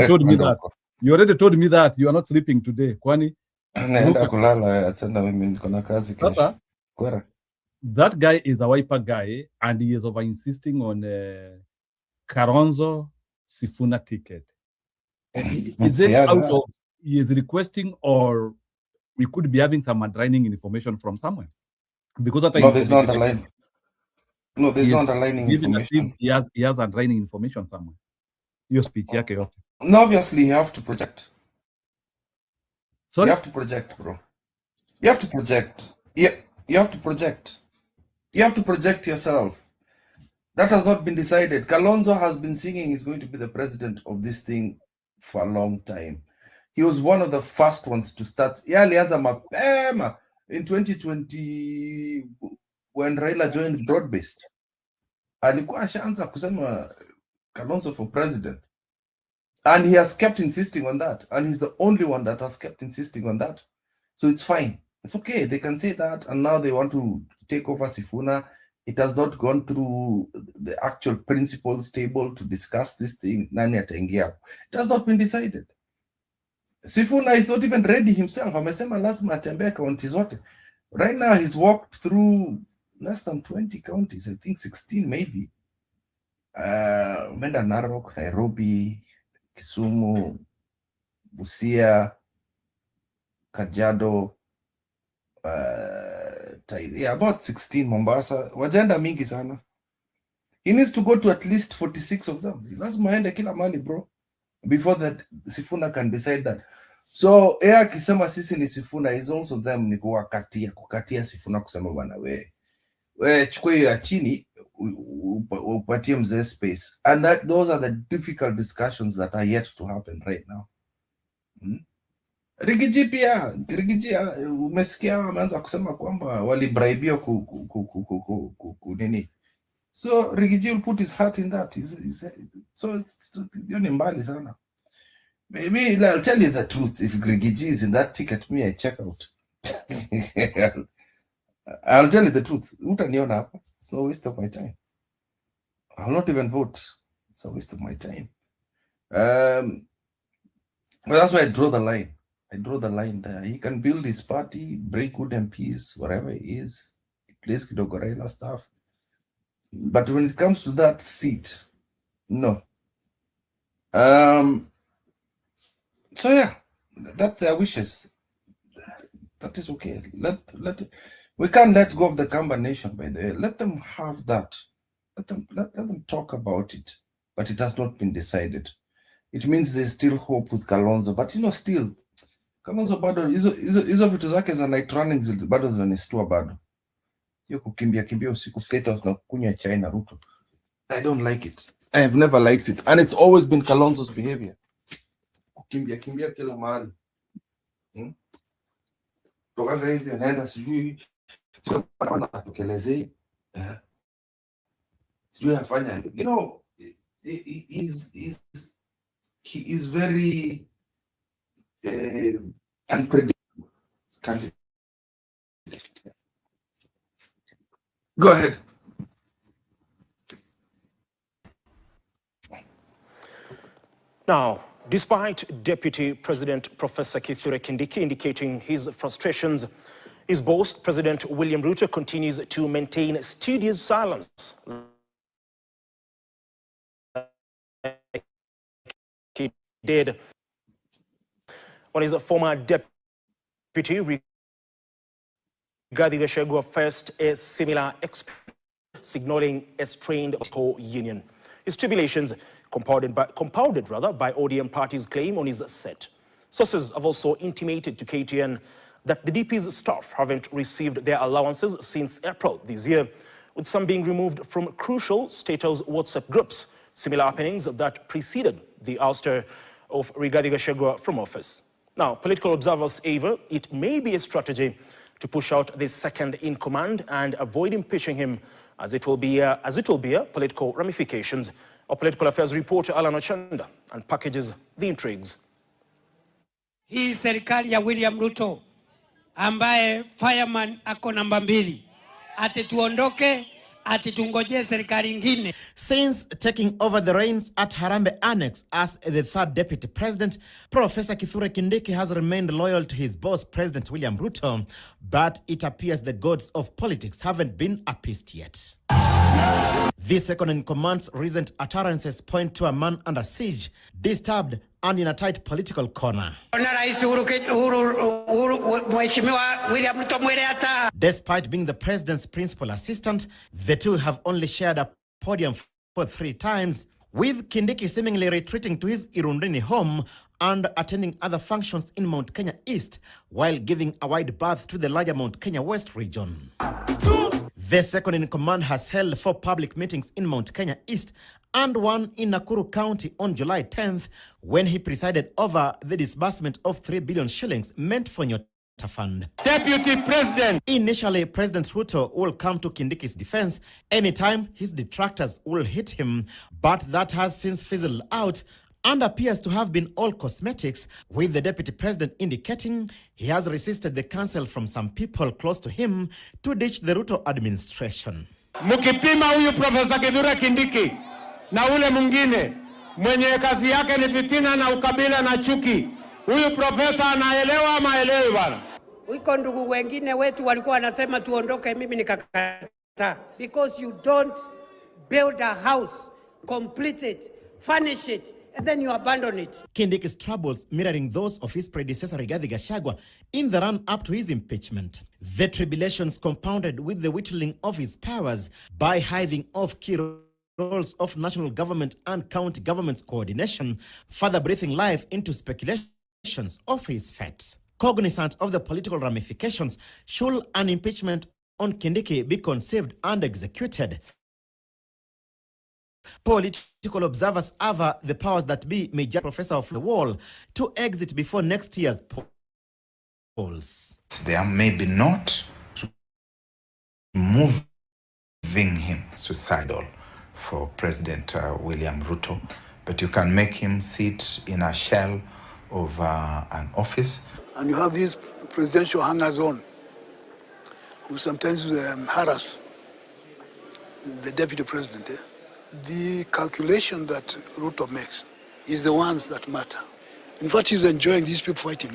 Speaker 1: told me that. You already told me that you are not sleeping today. Kwani
Speaker 6: naenda kulala tena, mimi niko na kazi kesho. Kwera.
Speaker 1: That guy is a Wiper guy and he is over insisting on Kalonzo Sifuna ticket. Is it out of he is requesting, or we could be having some underlining information from somewhere? Because that
Speaker 6: no, there's no underlining. No, there's no underlining information.
Speaker 1: He has underlining information somewhere. Your speech yake yote.
Speaker 6: No, obviously you have to project.
Speaker 1: Sorry?
Speaker 6: You have to project, bro. You have to project. Yeah, you have to project. You have to project yourself. That has not been decided. Kalonzo has been singing he's going to be the president of this thing for a long time. He was one of the first ones to start. Yeah, alianza mapema in 2020 when Raila joined Broad-Based. Alikuwa ashaanza kusema Kalonzo for president. And he has kept insisting on that. And he's the only one that has kept insisting on that. So it's fine. It's okay. They can say that, and now they want to take over Sifuna. It has not gone through the actual principals table to discuss this thing. Nani ataingia? It has not been decided. Sifuna is not even ready himself. Amesema lazima atembee kaunti zote. Right now, he's walked through less than 20 counties. I think 16 maybe. Menda Narok, Nairobi, Kisumu, Busia, Kajiado, about 16, Mombasa. Wajenda mingi sana. He needs to go to at least 46 of them. Lazima aende kila mali, bro. Before that, Sifuna can decide that. So, akisema sisi ni Sifuna is also them ni kukatia Sifuna kusema bwana we chukua hiyo ya chini upatie mzee space. And those are the difficult discussions that are yet to happen right now. Rigiji pia, umesikia wameanza kusema kwamba walibribio nini. So Rigiji will put his heart in that. So ni mbali sana. Maybe I'll tell you the truth. If Rigiji is in that ticket, me I check out. I'll tell you the truth. Utaniona hapa. It's no waste of my time. I'll not even vote. It's a waste of my time. But that's why I draw the line. I draw the line there. He can build his party, bring good MPs, whatever it is. He plays Kidogorela stuff. But when it comes to that seat, no. So yeah, that's their wishes. That is okay. We can't let go of the Kamba nation, by the way. Let them have that. Let them talk about it. But it has not been decided. It means there's still hope with Kalonzo. But still, Kalonzo bado, hizo vitu zake za night running bado zinanistua bado. Hiyo kukimbia usiku State House na kunywa chai na Ruto. I don't like it. I have never liked it. And it's always been Kalonzo's behavior. Kukimbia kila mahali. Toka hivi anaenda sijui atokelezei. Sijui afanya. He is very unpredictable. Go ahead.
Speaker 9: Now, despite Deputy President Professor Kithure Kindiki indicating his frustrations, his boss, President William Ruto, continues to maintain studious silence. He did when his former deputy, Rigathi Gachagua, faced a similar experience, signaling a strained co-union. His tribulations compounded by ODM party's claim on his set. Sources have also intimated to KTN that the DP's staff haven't received their allowances since April this year, with some being removed from crucial State House WhatsApp groups, similar happenings that preceded the ouster of Rigathi Gachagua from office. Now, political observers aver it may be a strategy to push out the second in command and avoid impeaching him, as it will be political ramifications. Our political affairs reporter Alan Ochanda unpackages the intrigues.
Speaker 2: Hii serikali ya William Ruto ambaye fireman ako namba 2 ati tuondoke ati tungoje serikali ingine.
Speaker 10: Since taking over the reins at Harambee Annex as the third deputy president, Professor Kithure Kindiki has remained loyal to his boss, President William Ruto, but it appears the gods of politics haven't been appeased yet. This second-in-command's recent utterances point to a man under siege, disturbed and in a tight political corner. Despite being the president's principal assistant, the two have only shared a podium for 3 times, with Kindiki seemingly retreating to his Irundini home and attending other functions in Mount Kenya East, while giving a wide berth to the larger Mount Kenya West region. The second-in-command has held 4 public meetings in Mount Kenya East and one in Nakuru County on July 10th, when he presided over the disbursement of 3 billion shillings meant for Nyota Fund.
Speaker 2: Deputy President.
Speaker 10: Initially, President Ruto will come to Kindiki's defense anytime his detractors will hit him, but that has since fizzled out and appears to have been all cosmetics, with the deputy president indicating he has resisted the counsel from some people close to him to ditch the Ruto administration.
Speaker 2: Mkipima huyu Profesa Kithure Kindiki na ule mwingine mwenye kazi yake ni fitina na ukabila na chuki, huyu profesa anaelewa ama haelewi bwana?
Speaker 11: Wiko ndugu wengine wetu walikuwa wanasema tuondoke, mimi nikakataa, because you don't build a house, complete it, furnish it, and then you abandon it.
Speaker 10: Kindiki's troubles mirroring those of his predecessor Rigathi Gachagua in the run-up to his impeachment. The tribulations compounded with the whittling of his powers by hiving off key roles of national government and county government's coordination, further breathing life into speculations of his fate. Cognizant of the political ramifications, should an impeachment on Kindiki be conceived and executed, political observers aver the powers that be may judge Professor of the Wall to exit before next year's polls.
Speaker 3: They are maybe not moving him suicidal for President William Ruto, but you can make him sit in a shell of an office.
Speaker 12: And you have these presidential hangers-on who sometimes harass the deputy president. The calculation that Ruto makes is the ones that matter. In fact, he's enjoying these people fighting.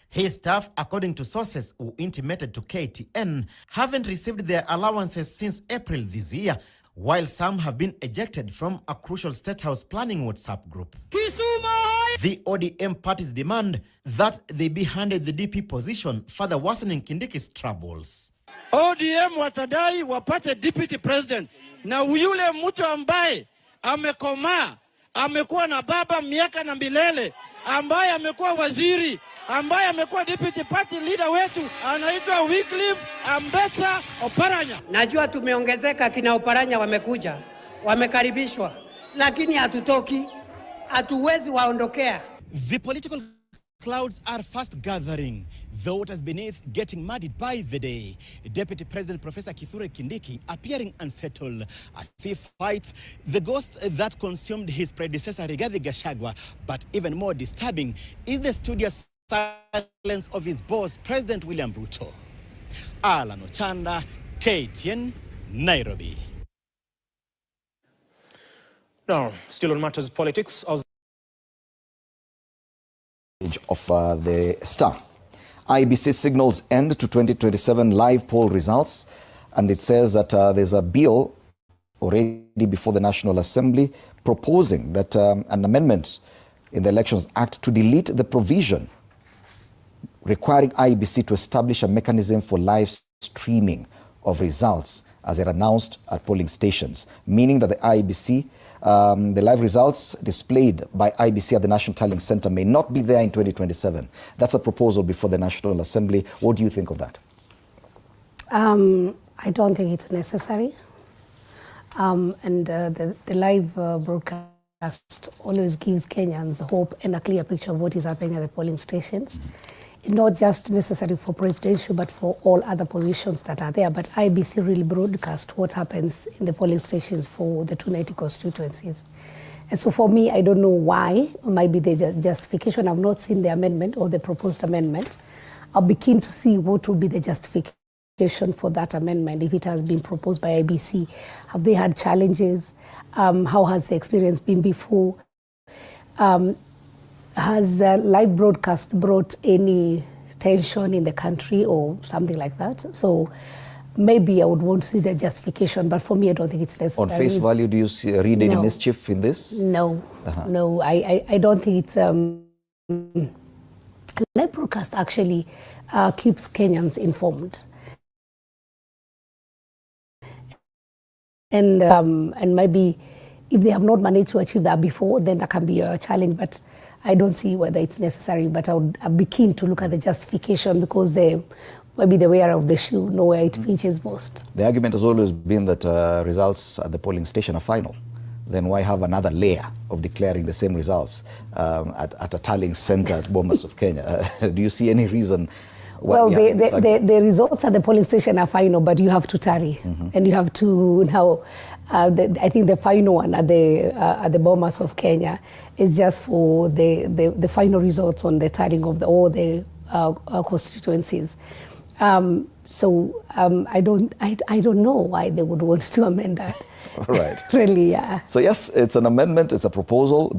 Speaker 10: His staff, according to sources who intimated to KTN, haven't received their allowances since April this year, while some have been ejected from a crucial State House planning WhatsApp group. The ODM parties demand that they be handed the DP position, further worsening Kindiki's troubles.
Speaker 2: ODM watadai wapate deputy president na yule mtu ambaye amekomaa, amekuwa na baba miaka na milele, ambaye amekuwa waziri, ambaye amekuwa deputy party leader wetu, anaitwa Wycliffe Ambetsa Oparanya.
Speaker 11: Najua tumeongezeka, kina Oparanya wamekuja, wamekaribishwa, lakini hatutoki, hatuwezi waondokea.
Speaker 10: The political clouds are fast gathering, the waters beneath getting muddied by the day. Deputy President Professor Kithure Kindiki appearing unsettled as he fights the ghost that consumed his predecessor Rigathi Gachagua. But even more disturbing is the studious silence of his boss, President William Ruto. Alan Ochanda, KTN, Nairobi.
Speaker 9: Now, still on matters politics, as
Speaker 13: of the Star. IEBC signals end to 2027 live poll results, and it says that there's a bill already before the National Assembly proposing that an amendment in the Elections Act to delete the provision requiring IEBC to establish a mechanism for live streaming of results as they're announced at polling stations, meaning that the IEBC, the live results displayed by IEBC at the National Tallying Center may not be there in 2027. That's a proposal before the National Assembly. What do you think of that?
Speaker 14: I don't think it's necessary. The live broadcast always gives Kenyans hope and a clear picture of what is happening at the polling stations. Not just necessary for presidential, but for all other positions that are there. But IEBC really broadcast what happens in the polling stations for the 290 constituencies. And so for me, I don't know why. Maybe the justification. I've not seen the amendment or the proposed amendment. I'll be keen to see what will be the justification for that amendment if it has been proposed by IEBC. Have they had challenges? How has the experience been before? Has live broadcast brought any tension in the country or something like that? So maybe I would want to see the justification, but for me, I don't think it's necessary.
Speaker 13: On face value, do you read any mischief in this?
Speaker 14: No, no, I don't think it's... live broadcast actually keeps Kenyans informed. And maybe if they have not managed to achieve that before, then that can be a challenge, but I don't see whether it's necessary, but I'd be keen to look at the justification because they maybe the wearer of the shoe know where it pinches most.
Speaker 13: The argument has always been that results at the polling station are final. Then why have another layer of declaring the same results at a tallying center at Bomas of Kenya? Do you see any reason?
Speaker 14: Well, the results at the polling station are final, but you have to tally, and you have to now I think the final one at the Bomas of Kenya is just for the final results on the tallying of all the constituencies. So I don't know why they would want to amend that.
Speaker 13: Right.
Speaker 14: Really, yeah.
Speaker 13: So yes, it's an amendment. It's a proposal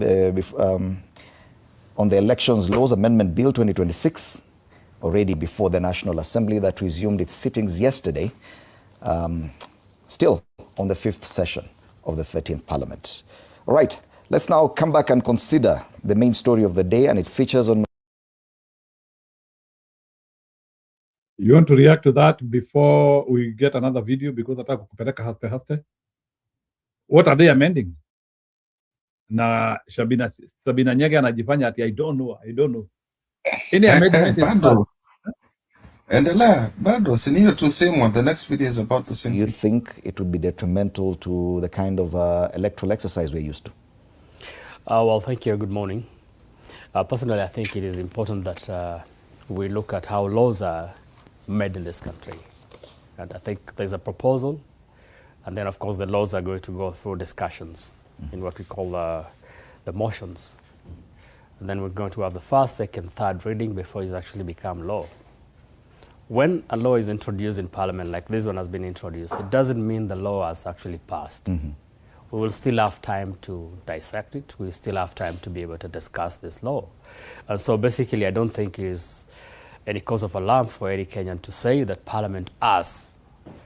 Speaker 13: on the Elections Laws Amendment Bill 2026, already before the National Assembly that resumed its sittings yesterday, still on the 5th session of the 13th Parliament. All right, let's now come back and consider the main story of the day, and it features on...
Speaker 1: You want to react to that before we get another video, because nataka kukupeleka haste. What are they amending? Na Sabina Nyege anajifanya ati I don't know. Any amendment is
Speaker 6: Bado. Endelea, bado. Siniyo tu same one. The next video is about the same
Speaker 13: You
Speaker 6: thing.
Speaker 13: think it would be detrimental to the kind of electoral exercise we're used to?
Speaker 15: Well, thank you. Good morning. Personally, I think it is important that we look at how laws are made in this country. And I think there's a proposal, and then, of course, the laws are going to go through discussions in what we call the motions. And then we're going to have the first, second, third reading before it's actually become law. When a law is introduced in Parliament, like this one has been introduced, it doesn't mean the law has actually passed. We will still have time to dissect it. We still have time to be able to discuss this law. And so basically, I don't think it is any cause of alarm for any Kenyan to say that Parliament has.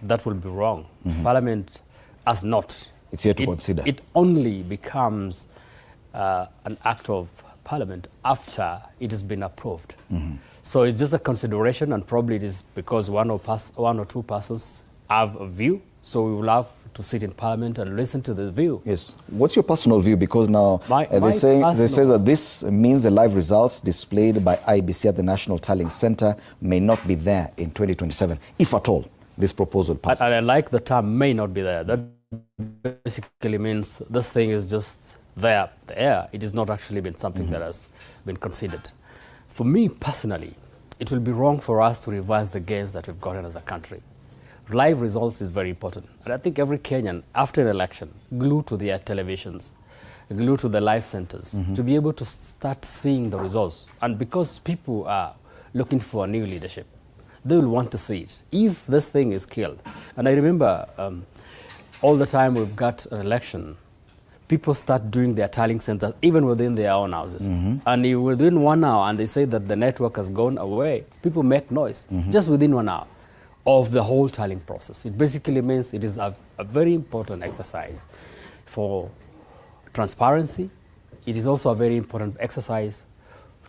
Speaker 15: That will be wrong. Parliament has not.
Speaker 13: It's here to consider.
Speaker 15: It only becomes an act of Parliament after it has been approved. So it's just a consideration, and probably it is because one or two persons have a view. So we will have to sit in Parliament and listen to this view.
Speaker 13: Yes. What's your personal view? Because now they say that this means the live results displayed by IBC at the National Tallying Center may not be there in 2027, if at all this proposal passes.
Speaker 15: I like the term "may not be there." That basically means this thing is just there, the air. It has not actually been something that has been considered. For me personally, it will be wrong for us to revise the gains that we've gotten as a country. Live results is very important. And I think every Kenyan, after an election, glued to their televisions, glued to the live centers, to be able to start seeing the results. And because people are looking for a new leadership, they will want to see it. If this thing is killed, and I remember all the time we've got an election, people start doing their tallying centers even within their own houses. And within 1 hour, and they say that the network has gone away, people make noise just within 1 hour of the whole tallying process. It basically means it is a very important exercise for transparency. It is also a very important exercise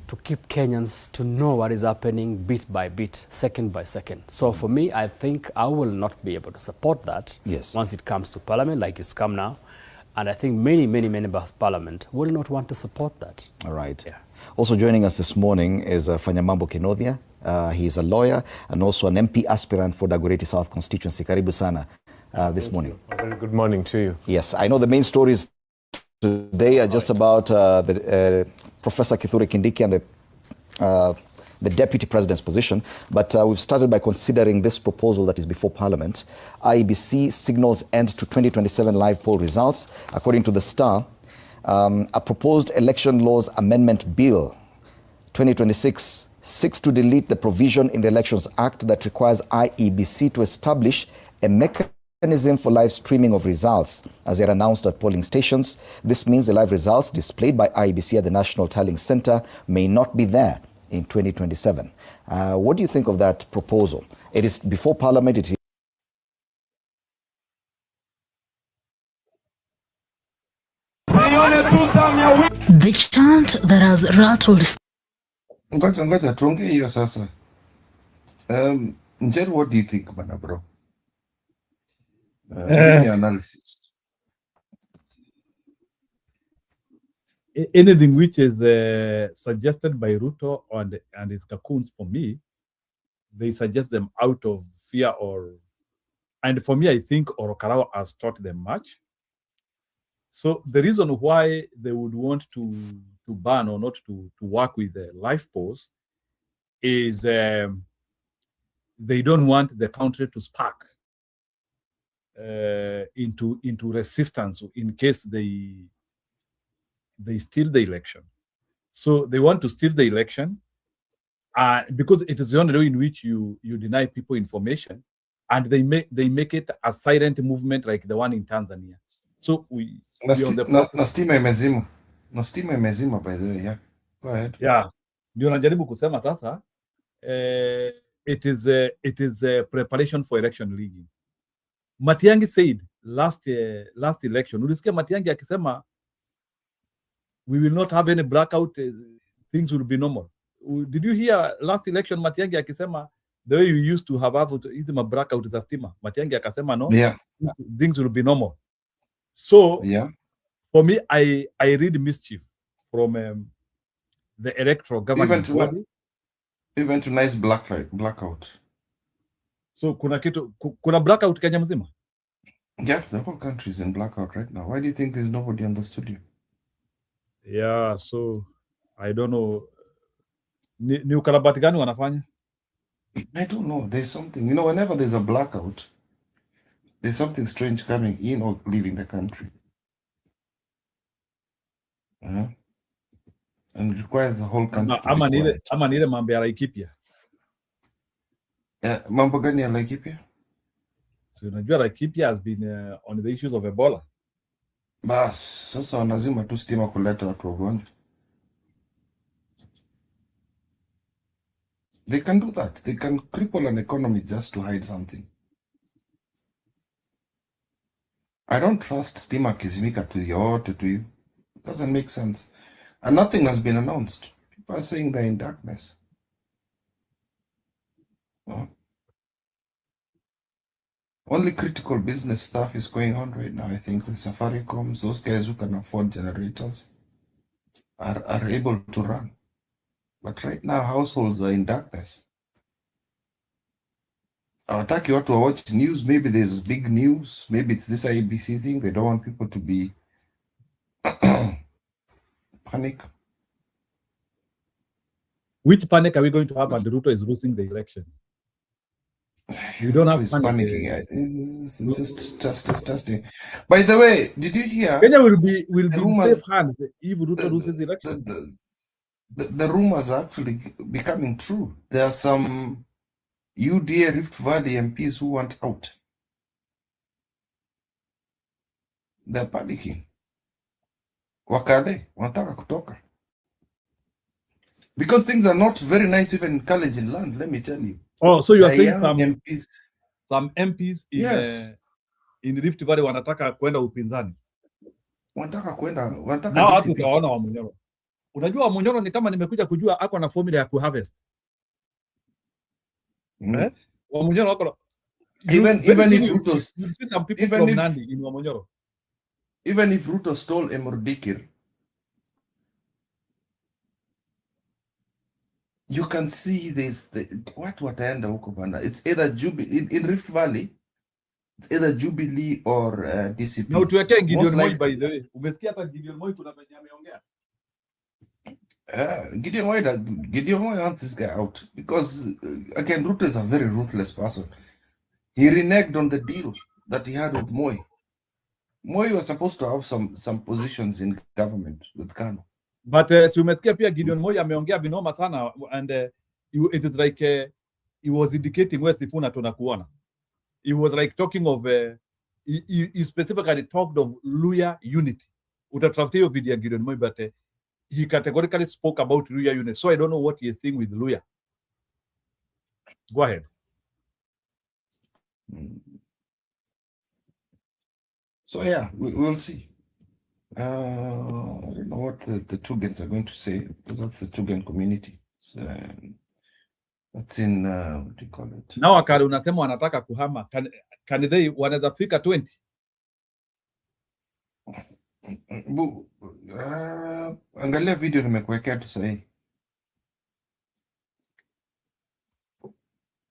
Speaker 15: to keep Kenyans to know what is happening bit by bit, second by second. So for me, I think I will not be able to support that once it comes to Parliament, like it's come now. And I think many members of Parliament will not want to support that.
Speaker 13: All right. Yeah. Also joining us this morning is Fanyamambo Kinothia. He's a lawyer and also an MP aspirant for Dagoretti South constituency. Karibu sana this morning.
Speaker 16: A very good morning to you.
Speaker 13: Yes, I know the main stories today are just about Professor Kithure Kindiki and the Deputy President's position, but we've started by considering this proposal that is before Parliament. IEBC signals end to 2027 live poll results. According to the Star, a proposed Election Laws Amendment Bill 2026 seeks to delete the provision in the Elections Act that requires IEBC to establish a mechanism for live streaming of results as they are announced at polling stations. This means the live results displayed by IEBC at the National Tallying Center may not be there in 2027. What do you think of that proposal? It is before Parliament. It is
Speaker 17: the chant that has rattled.
Speaker 6: Ngoja tuongee hiyo sasa. Njeru, what do you think, bana bro? Give me analysis.
Speaker 1: Anything which is suggested by Ruto and his cocoons, for me, they suggest them out of fear and for me, I think Orokarawa has taught them much. So the reason why they would want to ban or not to work with the live polls is they don't want the country to spark. into resistance in case they steal the election. So they want to steal the election because it is the only way in which you deny people information, and they make it a silent movement like the one in Tanzania. So we are on the process.
Speaker 6: Na stima imezima by the way, yeah. Go ahead.
Speaker 1: Yeah. Ndio najaribu kusema sasa, it is a preparation for election rigging. Matiang'i said last election, ulisikia Matiang'i akisema we will not have any blackout, things will be normal. Did you hear last election Matiang'i akisema the way we used to have hizi blackout za stima? Matiang'i akasema no,
Speaker 6: yeah,
Speaker 1: things will be normal. So
Speaker 6: yeah,
Speaker 1: for me, I read mischief from the electoral government body.
Speaker 6: Even tonight's blackout.
Speaker 1: So kuna blackout Kenya mzima?
Speaker 6: Yeah, the whole country is in blackout right now. Why do you think there's nobody on the studio?
Speaker 1: Yeah, so I don't know. Ni ukarabati gani wanafanya?
Speaker 6: I don't know. There's something, whenever there's a blackout, there's something strange coming in or leaving the country. And it requires the whole country to be quiet.
Speaker 1: Ama ni ile mambo ya Laikipia.
Speaker 6: Mambo gani ya Laikipia?
Speaker 1: So unajua Laikipia has been on the issues of Ebola.
Speaker 6: Bas, sasa wanazima tu stima kuleta watu wagonjwa. They can do that. They can cripple an economy just to hide something. I don't trust stima kizimika to you. It doesn't make sense. And nothing has been announced. People are saying they're in darkness. Only critical business stuff is going on right now. I think the Safaricoms, those guys who can afford generators, are able to run. But right now, households are in darkness. Hawataki watu wa watch news. Maybe there's big news. Maybe it's this IBC thing. They don't want people to be panic.
Speaker 1: Which panic are we going to have? And Ruto is losing the election. You don't have panic.
Speaker 6: It's just testing. By the way, did you hear?
Speaker 1: Kenya will be in safe hands if Ruto loses the election.
Speaker 6: The rumors are actually becoming true. There are some UDA Rift Valley MPs who want out. They're panicking. Wakale, wanataka kutoka. Because things are not very nice even in Kalenjin land, let me tell you.
Speaker 1: Oh, so you are saying
Speaker 6: some
Speaker 1: MPs in,
Speaker 6: yes,
Speaker 1: in Rift Valley wanataka kwenda upinzani.
Speaker 6: Wanataka
Speaker 1: Nao watu utawaona Wamunyoro. Unajua Wamunyoro ni kama nimekuja kujua ako na formula ya kuharvest. Wamunyoro wako
Speaker 6: even if Ruto
Speaker 1: some people from Nandi in Wamunyoro.
Speaker 6: Even if Ruto stole Emurdikir, you can see this. What wataenda huko bana? It's either Jubilee in Rift Valley. It's either Jubilee or DCP.
Speaker 1: Na utuwekee Gideon Moi by the way. Umesikia hata Gideon Moi kuna penye ameongea?
Speaker 6: Gideon Moi wants this guy out because again Ruto is a very ruthless person. He reneged on the deal that he had with Moi. Moi was supposed to have some positions in government with Kano.
Speaker 1: But si umesikia pia Gideon Moi ameongea vinoma sana, and it is like he was indicating where Sifuna tunakuona. He was like talking of he specifically talked of Luya unity. Utatafutia hiyo video ya Gideon Moi, but he categorically spoke about Luya unity. So I don't know what he is saying with Luya. Go ahead.
Speaker 6: So yeah, we'll see. I don't know what the Tugans are going to say, because that's the Tugan community. So, that's in what do you call it?
Speaker 1: Now Akari unasema wanataka kuhama. Can they wanaweza fika 20?
Speaker 6: Angalia video nimekuwekea tu sahi.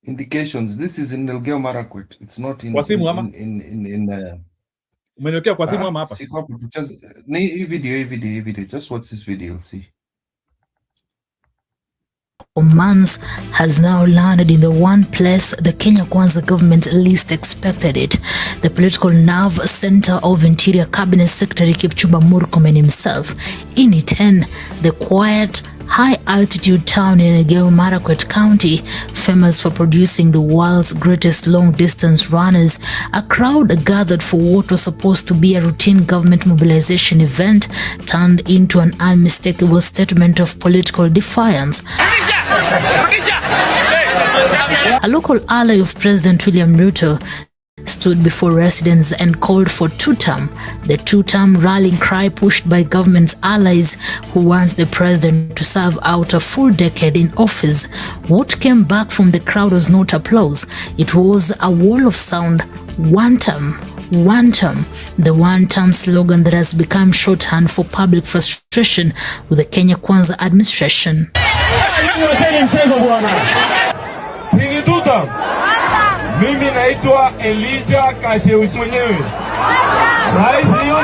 Speaker 6: Indications. This is in Elgeyo Marakwet. It's not in
Speaker 1: Umeniwekea kwa simu ama hapa?
Speaker 6: Siko hapo ni hii video. Just watch this video, you'll see.
Speaker 17: months has now landed in the one place the Kenya Kwanza government least expected it. The political nerve center of Interior Cabinet Secretary Kipchumba Murkomen himself, in Iten, the quiet, high-altitude town in Elgeyo Marakwet County, famous for producing the world's greatest long-distance runners. A crowd gathered for what was supposed to be a routine government mobilization event turned into an unmistakable statement of political defiance. A local ally of President William Ruto stood before residents and called for two-term, the two-term rallying cry pushed by government's allies who want the president to serve out a full decade in office. What came back from the crowd was not applause. It was a wall of sound. One term. One term, the one-term slogan that has become shorthand for public frustration with the Kenya Kwanza administration.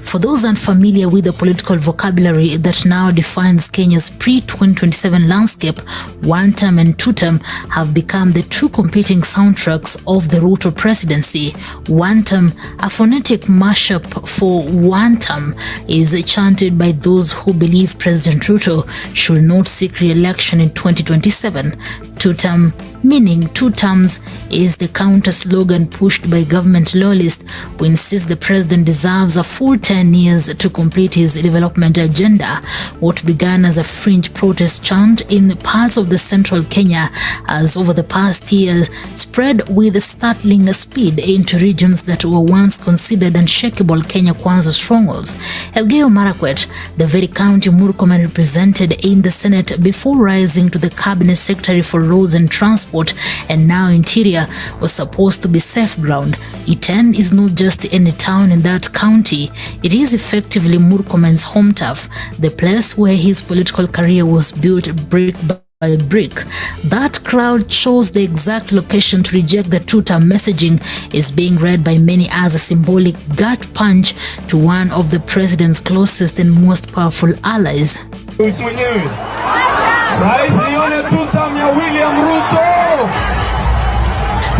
Speaker 17: For those unfamiliar with the political vocabulary that now defines Kenya's pre-2027 landscape, one-term and two-term have become the two competing soundtracks of the Ruto presidency. One-term, a phonetic mashup for one-term, is chanted by those who believe President Ruto should not seek re-election in 2027. Two-term, meaning two terms, is the counter slogan pushed by government loyalists who insist the president deserves a full 10 years to complete his development agenda. What began as a fringe protest chant in parts of the central Kenya has over the past year spread with startling speed into regions that were once considered unshakable Kenya Kwanza strongholds. Elgeyo Marakwet, the very county Murkomen represented in the Senate before rising to the Cabinet Secretary for Roads and Transport and now Interior, was supposed to be safe ground. Iten is not just any town in that county, it is effectively Murkomen's home turf, the place where his political career was built brick by brick. That crowd chose the exact location to reject the two-term messaging is being read by many as a symbolic gut punch to one of the president's closest and most powerful allies.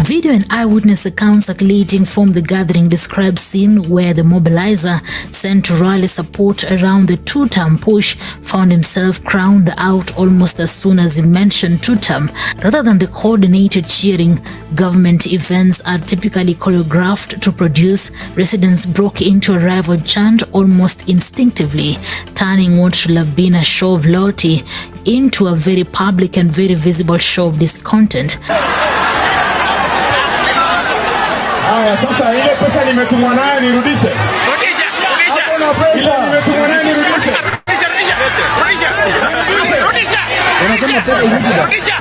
Speaker 17: Video and eyewitness accounts circulating from the gathering describe scene where the mobilizer sent to rally support around the two-term push found himself crowned out almost as soon as he mentioned two-term. Rather than the coordinated cheering government events are typically choreographed to produce, residents broke into a rival chant almost instinctively, turning what should have been a show of loyalty into a very public and very visible show of discontent.
Speaker 16: Sasa ile pesa nimetumwa nayo nirudishe. Rudisha. Hakuna pesa nimetumwa nayo nirudishe. Rudisha. Unasema pesa hivi. Rudisha.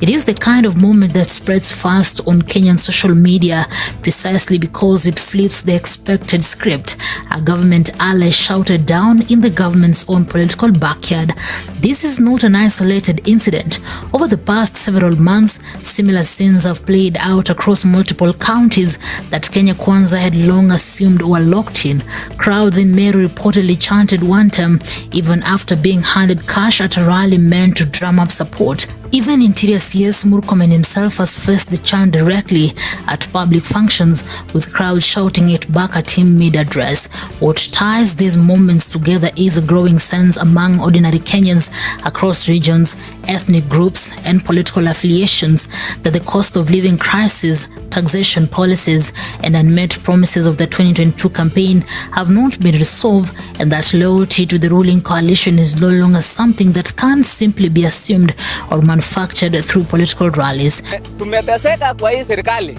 Speaker 17: It is the kind of moment that spreads fast on Kenyan social media precisely because it flips the expected script. A government ally shouted down in the government's own political backyard. This is not an isolated incident. Over the past several months, similar scenes have played out across multiple counties that Kenya Kwanza had long assumed were locked in. Crowds in Meru reportedly chanted one term even after being handed cash at a rally meant to drum up support. Even Interior CS Murkomen himself has faced the chant directly at public functions, with crowds shouting it back at him mid-address. What ties these moments together is a growing sense among ordinary Kenyans across regions, ethnic groups, and political affiliations that the cost of living crisis, taxation policies, and unmet promises of the 2022 campaign have not been resolved, and that loyalty to the ruling coalition is no longer something that can simply be assumed or manufactured through political rallies.
Speaker 18: Tumeteseka kwa hii serikali.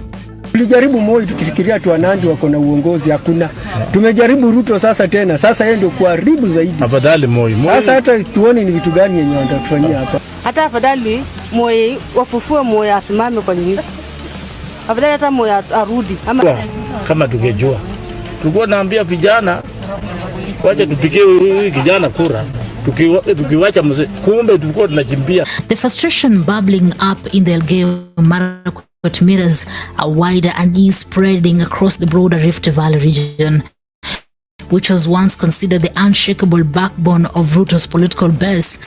Speaker 19: Tulijaribu Moi tukifikiria tu Anandi wako na uongozi, hakuna. Tumejaribu Ruto sasa tena. Sasa yeye ndio kuharibu zaidi. Afadhali Moi. Sasa hata tuone ni vitu gani yenye watatufanyia hapa.
Speaker 20: Hata afadhali Moi wafufue Moi asimame kwa nini? Afadhali hata Moi arudi.
Speaker 21: Kama tungejua. Tulikuwa naambia vijana wacha tupigie huyu kijana kura.
Speaker 16: tukiwacha mzee, kumbe tulikuwa tunachimbia.
Speaker 17: The frustration bubbling up in the Elgeyo-Marakwet mirrors a wider unease spreading across the broader Rift Valley region, which was once considered the unshakable backbone of Ruto's political base.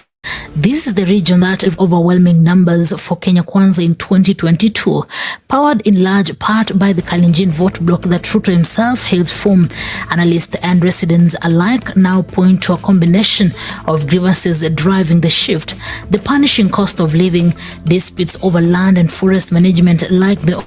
Speaker 17: This is the region that of overwhelming numbers for Kenya Kwanza in 2022, powered in large part by the Kalenjin vote bloc that Ruto himself hails from. Analysts and residents alike now point to a combination of grievances driving the shift: the punishing cost of living, disputes over land and forest management, like the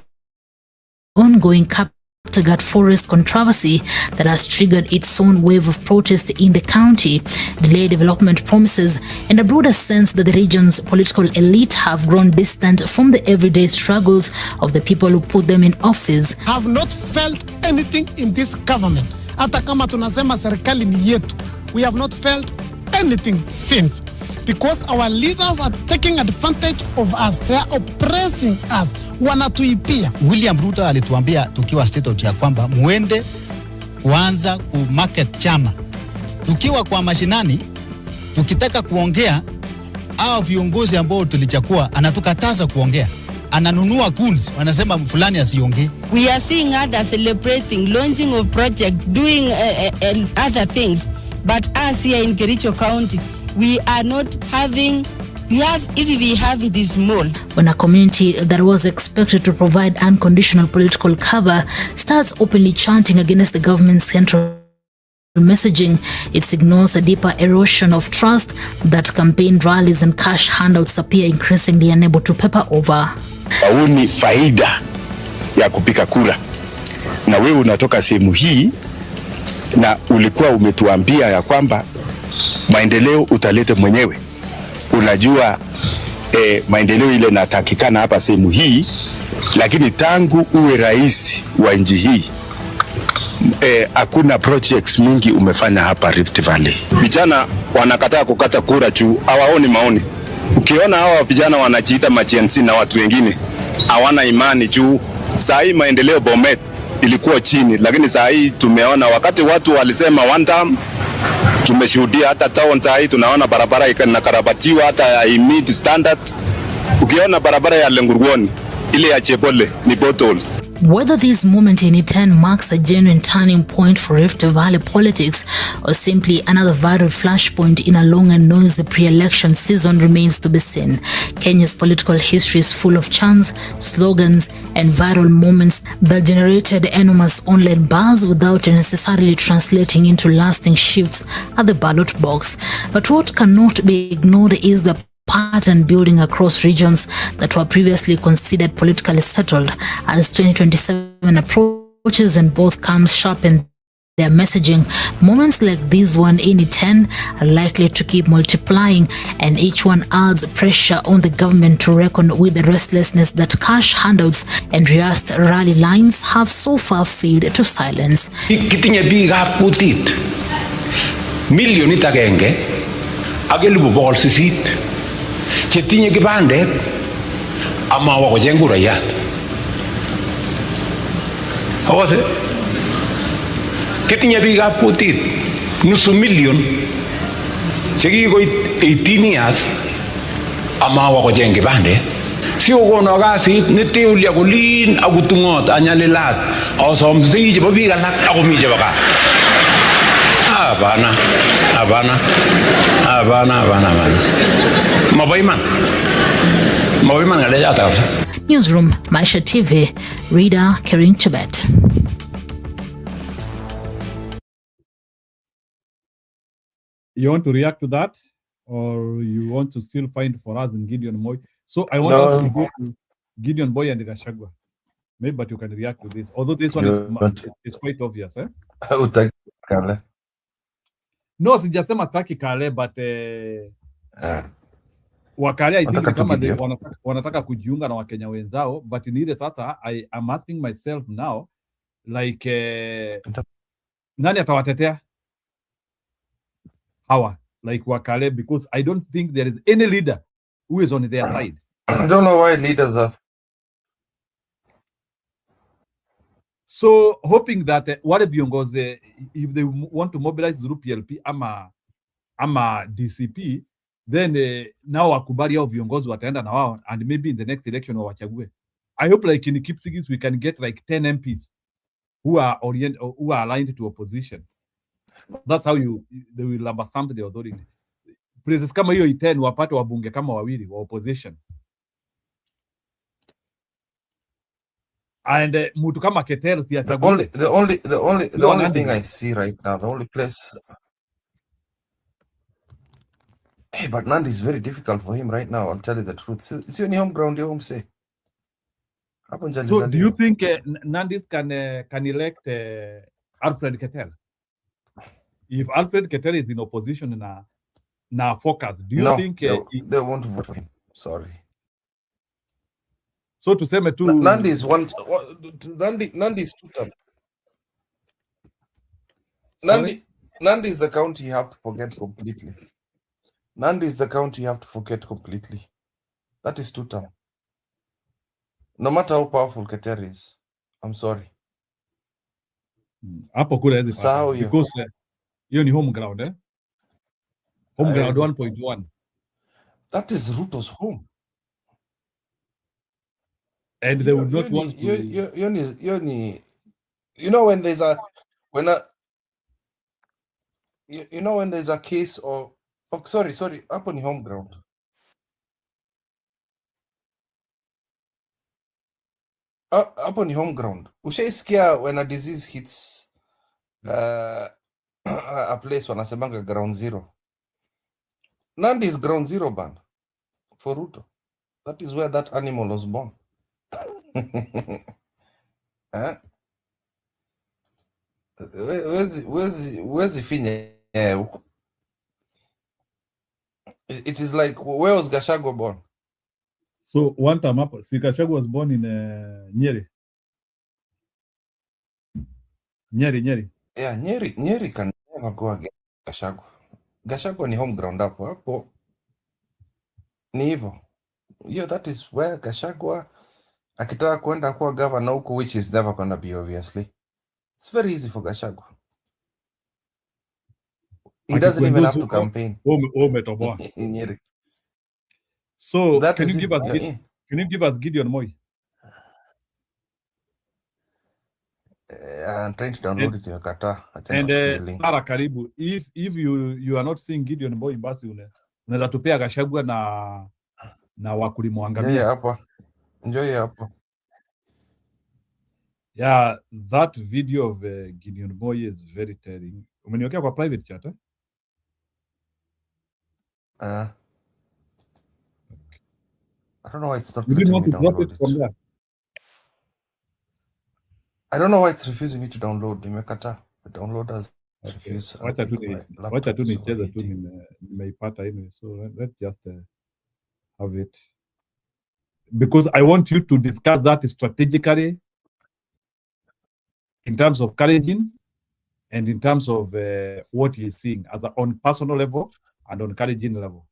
Speaker 17: ongoing Kaptagat forest controversy that has triggered its own wave of protest in the county, delayed development promises, and a broader sense that the region's political elite have grown distant from the everyday struggles of the people who put them in office.
Speaker 21: Have not felt anything in this government. Hata kama tunasema serikali ni yetu, we have not felt anything since, because our leaders are taking advantage of us. They are oppressing us. Wanatuipia.
Speaker 22: William Ruto alituambia tukiwa state house ya kwamba muende kuanza ku market chama. Tukiwa kwa mashinani, tukitaka kuongea, hao viongozi ambao tulichakua anatukataza kuongea. Ananunua goons, wanasema fulani asiongee.
Speaker 20: We are seeing others celebrating, launching of project, doing other things. But us here in Kericho County, we are not having, if we have it is small.
Speaker 17: When a community that was expected to provide unconditional political cover starts openly chanting against the government's central messaging, it signals a deeper erosion of trust that campaign rallies and cash handouts appear increasingly unable to paper over.
Speaker 23: Hauni faida ya kupika kura, na wewe unatoka sehemu hii na ulikuwa umetuambia ya kwamba maendeleo utalete mwenyewe. Unajua maendeleo ile natakikana hapa sehemu hii, lakini tangu uwe rais wa nchi hii hakuna projects mingi umefanya hapa Rift Valley. Vijana wanakataa kukata kura juu hawaoni maoni. Ukiona hawa vijana wanajiita machensi na watu wengine hawana imani juu saa hii maendeleo Bomet ilikuwa chini, lakini saa hii tumeona wakati watu walisema one time, tumeshuhudia hata town saa hii tunaona barabara inakarabatiwa hata meet standard. Ukiona barabara ya Lengurwoni ile ya Chebole ni bottle.
Speaker 17: Whether this moment in Iten marks a genuine turning point for Rift Valley politics or simply another viral flashpoint in a long and noisy pre-election season remains to be seen. Kenya's political history is full of chants, slogans, and viral moments that generated enormous online buzz without necessarily translating into lasting shifts at the ballot box. But what cannot be ignored is the pattern building across regions that were previously considered politically settled. As 2027 approaches and both camps sharpen their messaging, moments like this one in Iten are likely to keep multiplying, and each one adds pressure on the government to reckon with the restlessness that cash handouts and rehearsed rally lines have so far failed to silence.
Speaker 24: Kitinye biikab kutit milionit agenge ak 800,000 chetinye kibandet amawa kocheng kurayat. Awase kitinye biikab kutit nusu million chekikoit 18 years amawa kocheng kibandet. Siokono kasit neteulia kolin akutungot anyalilat asomsei chebo biik alak akomi chebo gaa. Hapana.
Speaker 17: Newsroom, Maisha TV, Reader, Kering Tibet.
Speaker 1: You want to react to that, or you want to still find for us in Gideon Boy? So I want us to go to Gideon Boy and Gashagwa. Maybe, but you can react to this. Although this one is quite obvious, eh? No, sijasema taki Kale, but Wakale I think kama wanataka kujiunga na Wakenya wenzao, but in ile sasa I am asking myself now, like nani atawatetea hawa like Wakale, because I don't think there is any leader who is on their side.
Speaker 6: I don't know why leaders are.
Speaker 1: So hoping that wale viongozi if they want to mobilize through PLP ama ama DCP, then now wakubali hao viongozi wataenda na wao, and maybe in the next election wawachague. I hope like in Kipsigis we can get like 10 MPs who are aligned to opposition. That's how they will understand the authority. Places kama hiyo 10 wapate wabunge kama wawili wa opposition. And mtu kama Keter si achague.
Speaker 6: The only thing I see right now, the only place. Hey, but Nandi is very difficult for him right now. I'll tell you the truth. It's your home ground, your home say.
Speaker 1: So do you think Nandi can elect Alfred Keter? If Alfred Keter is in opposition na focus, do you think
Speaker 6: they won't vote for him? Sorry.
Speaker 1: So to say tu
Speaker 6: Nandi is Nandi is two term. Nandi is the county you have to forget completely. Nandi is the county you have to forget completely. That is two term. No matter how powerful Keter is, I'm sorry.
Speaker 1: Hapo kule because hiyo ni home ground, eh? Home ground 1.1.
Speaker 6: That is Ruto's home.
Speaker 1: And they would not want to.
Speaker 6: You know when there's a when there's a case of sorry up on home ground. Up on home ground. Ushaisikia when a disease hits a place wanasemanga ground zero. Nandi is ground zero ban for Ruto. That is where that animal was born. Where's Ifinye? It is like, where was Gachagua born?
Speaker 1: So one time up, Gachagua was born in Nyeri. Nyeri.
Speaker 6: Yeah, Nyeri can never go against Gachagua. Gachagua ni home ground hapo. Ni hivyo. Yeah, that is where Gachagua akitaka kwenda kuwa governor huko, which is never gonna be, obviously. It's very easy for Gachagua. He doesn't even have to campaign.
Speaker 1: So can you give us Gideon Moi?
Speaker 6: I'm trying to download it in your kata.
Speaker 1: And Sara karibu, if you are not seeing Gideon Moi, basi unaweza tupea Gachagua na wakulimwangamia.
Speaker 6: Enjoy hapo.
Speaker 1: Yeah, that video of Gideon Moi is very telling. Umeniwekea kwa private chat, eh?
Speaker 6: I don't know why it's not
Speaker 1: letting
Speaker 6: me download it.
Speaker 1: From there?
Speaker 6: I don't know why it's refusing me to download. Nimekata. The downloaders refuse.
Speaker 1: Wacha tu nicheze tu nimeipata anyway. So let's just have it. Because I want you to discuss that strategically in terms of encouraging and in terms of what he's seeing as on personal level and on encouraging level.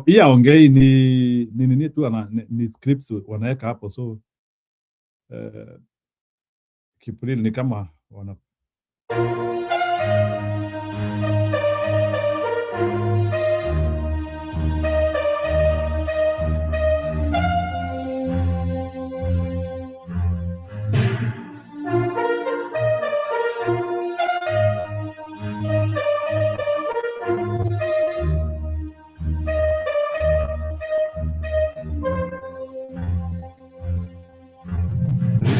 Speaker 1: Hii aongei ni tu ni scripts wanaweka hapo, so Kipril ni kama wana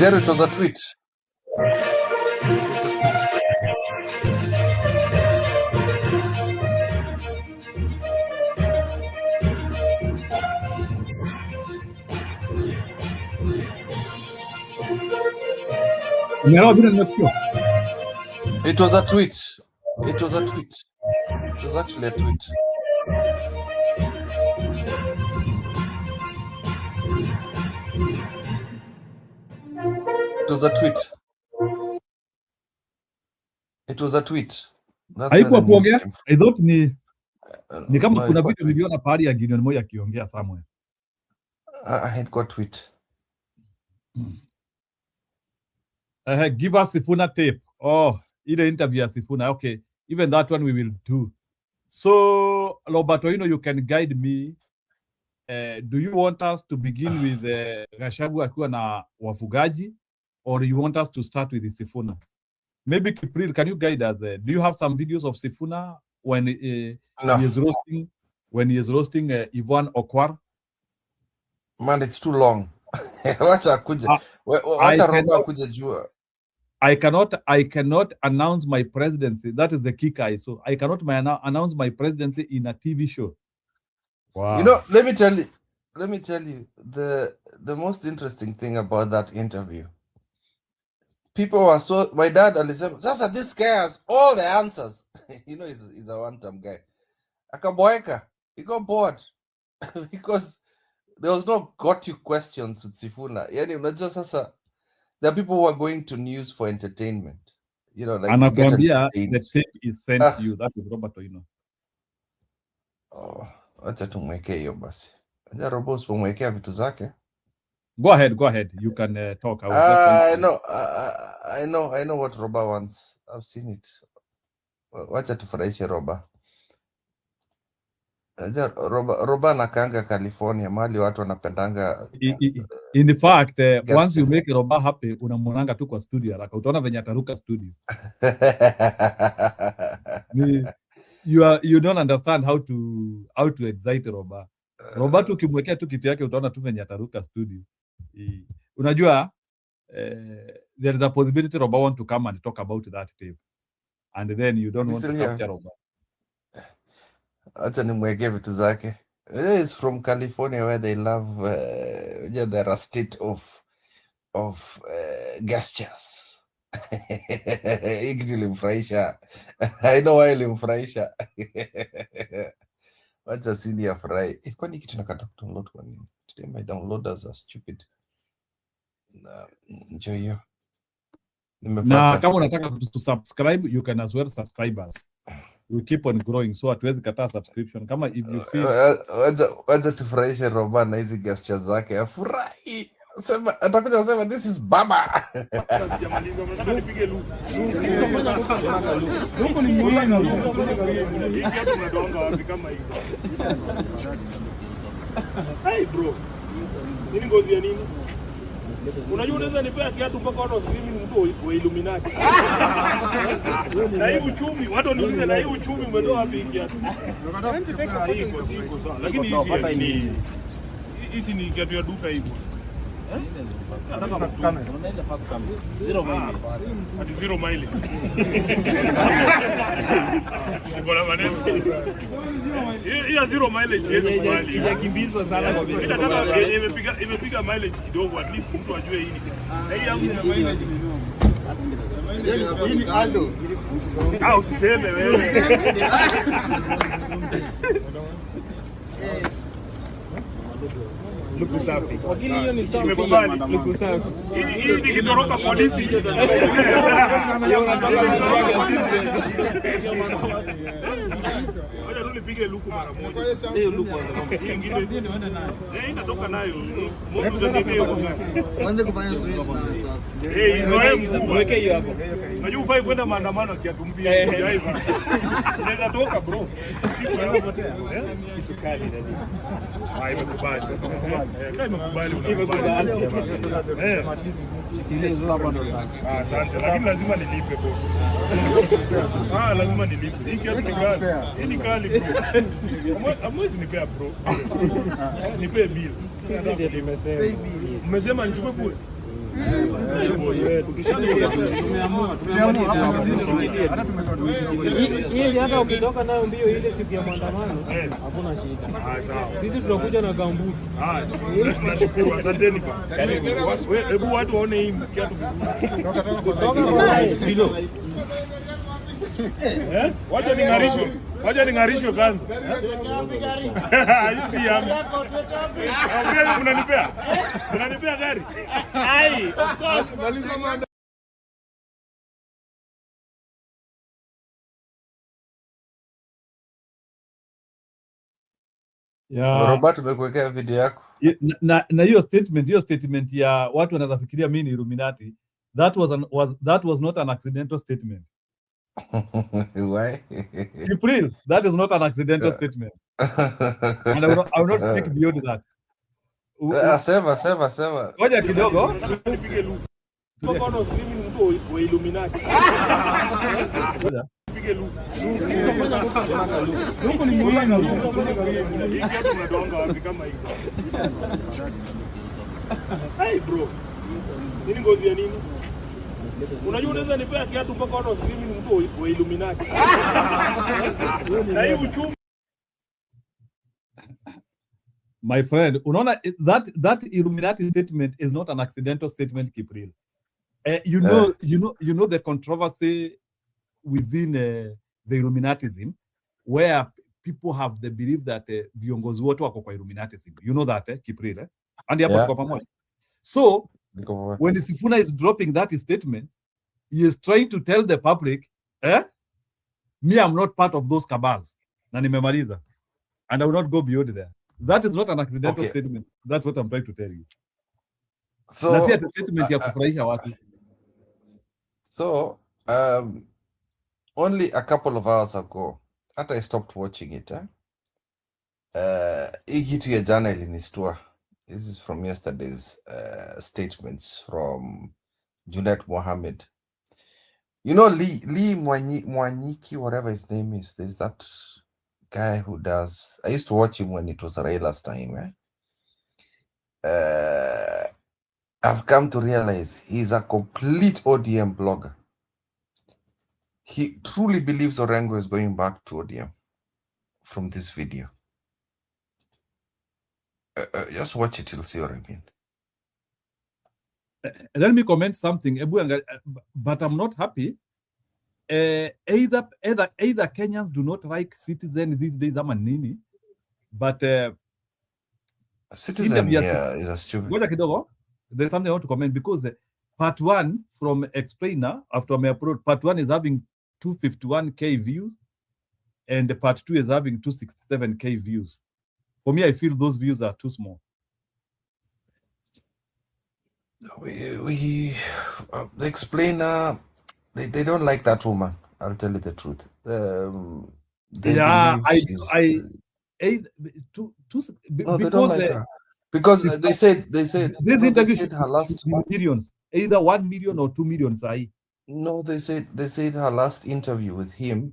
Speaker 6: Jerry, it was a tweet. It was a tweet. It was a tweet. It was actually a tweet. It was a tweet. It was a tweet. That's where the news came from.
Speaker 1: I thought ni kama
Speaker 6: No,
Speaker 1: kuna
Speaker 6: it got
Speaker 1: vitu niliona pahali ya Gideon Moi akiongea somewhere.
Speaker 6: It got tweet.
Speaker 1: Give us Sifuna tape. Oh, ile interview ya Sifuna. Okay, even that one we will do. So, Roberto, you can guide me. Do you want us to begin with Gachagua akiwa na wafugaji, or you want us to start with Sifuna? Maybe Kipril, can you guide us? Do you have some videos of Sifuna when he is roasting? When he is roasting Ivan Okwar?
Speaker 6: Man, it's too long. Wacha kuja. Wacha Roba kuja jua.
Speaker 1: I cannot announce my presidency. That is the kicker I saw. I cannot announce my presidency in a TV show. Wow.
Speaker 6: You know, let me tell you the most interesting thing about that interview. People were so, my dad alisema, sasa this guy has all the answers. You know, he's a one-time guy. Akaboeka, he got bored because there was no got-you questions with Sifuna. Yani, unajua sasa, there are people who are going to news for entertainment. You know, like to get entertained.
Speaker 1: The tape is sent to you. That is Roberto, you know.
Speaker 6: Oh, acha tumwekee hiyo basi. Acha Robo usipomwekea vitu zake.
Speaker 1: Go ahead. You can talk.
Speaker 6: I know what Roba wants. I've seen it. Wacha tufurahishe Roba. Roba nakanga California, mahali watu wanapendanga.
Speaker 1: In fact, once you make Roba happy, unamwonanga tu kwa studio haraka. Utaona venye ataruka studio. You don't understand how to excite Roba. Roba tu ukimwekea tu kitu yake utaona tu venye ataruka studio. Unajua, there is a possibility Roba want to come and talk about that tape, and then you don't want to capture Roba.
Speaker 6: Acha nimwekee vitu zake. It's from California where they love the rustic of gestures. Ilimfurahisha. I know why ilimfurahisha. Wacha sini ya furahi. Kwani kitu nakata kudownload kwa nini? Today my downloaders are stupid. Enjoy hiyo.
Speaker 1: Na kama unataka to subscribe, you can as well subscribe us. We keep on growing, so hatuwezi kataa subscription. Kama if you feel
Speaker 6: wacha tufurahishe Roba na hizi gestures zake. Afurahi. Sema atakuja kusema this is baba.
Speaker 16: Huko ni muhimu. Hey bro. Nini ngozi ya nini? Unajua unaweza nipea kiatu mpaka watu mimi mtu wa Illuminati. Na hii uchumi, watu waniuliza na hii uchumi umetoa wapi kiatu? Lakini hizi ni kiatu ya duka hii boss. Zero mileage. Ati zero mileage. Sibora maneno. Hii zero mileage siwezi kubali. Inakimbizwa sana kwa vile. Imepiga mileage kidogo, at least mtu ajue hii ni. Na hii yangu ina mileage ni no. Hii ni Aldo. Usiseme wewe. Luku safi. Wakili hiyo ni safi. Luku safi. Hii nikitoroka polisi. Wacha tu nipige luku mara moja. Hiyo luku kwanza kama. Hii nyingine ndio niende nayo. Nitatoka nayo. Mungu tutatembea huko. Anze kufanya zoezi sasa. Mweke hiyo hapo. Unajua ufai kwenda maandamano kiatumbia driver. Unaweza toka bro. Unapotea. Kitu kali ndio. Imekubali. Kama imekubali unakubali. Asante, lakini lazima nilipe boss. Lazima nilipe. Hii kiatu ni kali. Hii ni kali bro. Amwezi nipea bro. Nipe bill. Sisi ndio tumesema. Mmesema nichukue bure. Hii hata ukitoka nayo mbio ile siku ya maandamano hakuna shida. Sisi tunakuja na gambuti. Tunashukuru, asanteni bwana. Hebu watu waone hii kiatu vizuri. Wacha ningarishwe. Wacha ningarishwe kwanza. Hizi yangu. Unanipea? Unanipea gari? Ai, of course.
Speaker 1: Yeah.
Speaker 6: Robert, umekuwekea video yako.
Speaker 1: Na hiyo statement ya watu wanaweza fikiria mimi ni Illuminati. That was not an accidental statement.
Speaker 6: Why?
Speaker 1: April, that is not an accidental statement. And I will not speak beyond that.
Speaker 6: Sema.
Speaker 1: Ngoja kidogo.
Speaker 16: Illuminati. Mungu ni muhimu. Hii kiatu unadonga wapi kama hivi? Hey bro. Nini ngozi ya nini? Unajua unaweza nipea kiatu mpaka watu mimi ni mtu wa Illuminati. Na hii uchumi.
Speaker 1: My friend, unaona that Illuminati statement is not an accidental statement, Kipril. You know the controversy within the Illuminatism, where people have the belief that viongozi wote wako kwa Illuminatism. You know that, Kipril, and hapo kwa pamoja. So when Sifuna is dropping that statement, he is trying to tell the public, me, I'm not part of those cabals. Na nimemaliza. And I will not go beyond there. That is not an accidental statement. That's what I'm trying to tell you.
Speaker 6: So,
Speaker 1: na si statement ya kufurahisha watu.
Speaker 6: So, only a couple of hours ago, after I stopped watching it, hii kitu ya jana ilinistua. This is from yesterday's statements from Junet Mohammed. You know, Lee Mwanyiki, whatever his name is, there's that guy who does, I used to watch him when it was Raila's time. I've come to realize he's a complete ODM blogger. He truly believes Orengo is going back to ODM from this video. Just watch it, you'll see what I mean.
Speaker 1: Let me comment something, but I'm not happy. Either Kenyans do not like Citizen these days, nini, but
Speaker 6: Citizen is a stupid.
Speaker 1: There's something I want to comment, because part 1 from Explainer, after my upload, part 1 is having 251k views, and part 2 is having 267k views. For me, I feel those views are too small.
Speaker 6: The Explainer, they don't like that woman. I'll tell you the truth. They don't like her. Because they said her last
Speaker 1: millions, either 1 million or 2 million.
Speaker 6: No, they said her last interview with him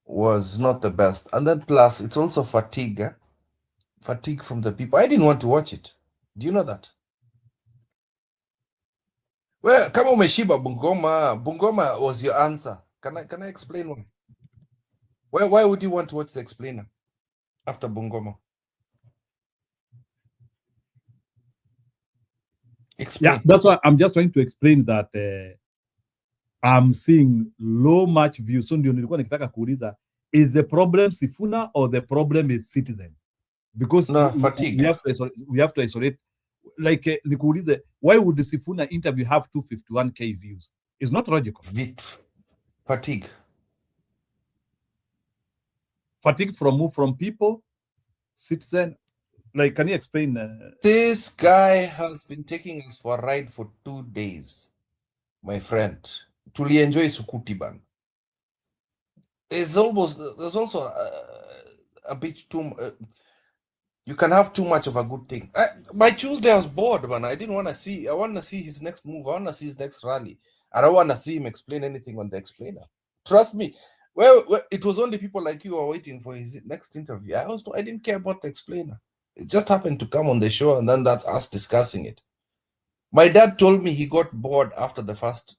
Speaker 6: was not the best, and then plus it's also fatigue from the people. I didn't want to watch it. Do you know that? Well, kama umeshiba Bungoma was your answer. Can I explain why? Why would you want to watch the Explainer after Bungoma? Explain.
Speaker 1: Yeah, that's why I'm just trying to explain that I'm seeing low much views. So ndio nilikuwa nikitaka kuuliza, is the problem Sifuna or the problem is Citizen? Because
Speaker 6: fatigue.
Speaker 1: We have to isolate. Like nikuulize, why would the Sifuna interview have 251k views? It's not logical.
Speaker 6: Fatigue.
Speaker 1: Fatigue from who? From people? Citizen? Like, can you explain?
Speaker 6: This guy has been taking us for a ride for 2 days, my friend. Tulienjoy Sukuti ban. There's also a bit too. You can have too much of a good thing. By Tuesday, I was bored, man. I didn't want to see. I want to see his next move. I want to see his next rally. I don't want to see him explain anything on the Explainer. Trust me. Well, it was only people like you who were waiting for his next interview. I didn't care about the Explainer. It just happened to come on the show, and then that's us discussing it. My dad told me he got bored after the first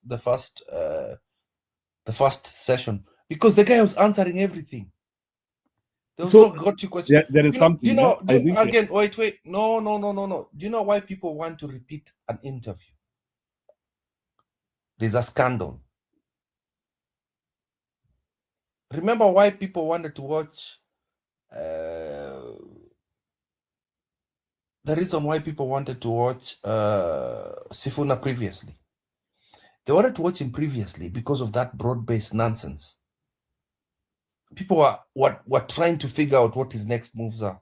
Speaker 6: session because the guy was answering everything. There was no got you question.
Speaker 1: There is something.
Speaker 6: Again, wait. No. Do you know why people want to repeat an interview? There's a scandal. Remember why people wanted to watch the reason why people wanted to watch Sifuna previously. They wanted to watch him previously because of that broad-based nonsense. People were trying to figure out what his next moves are.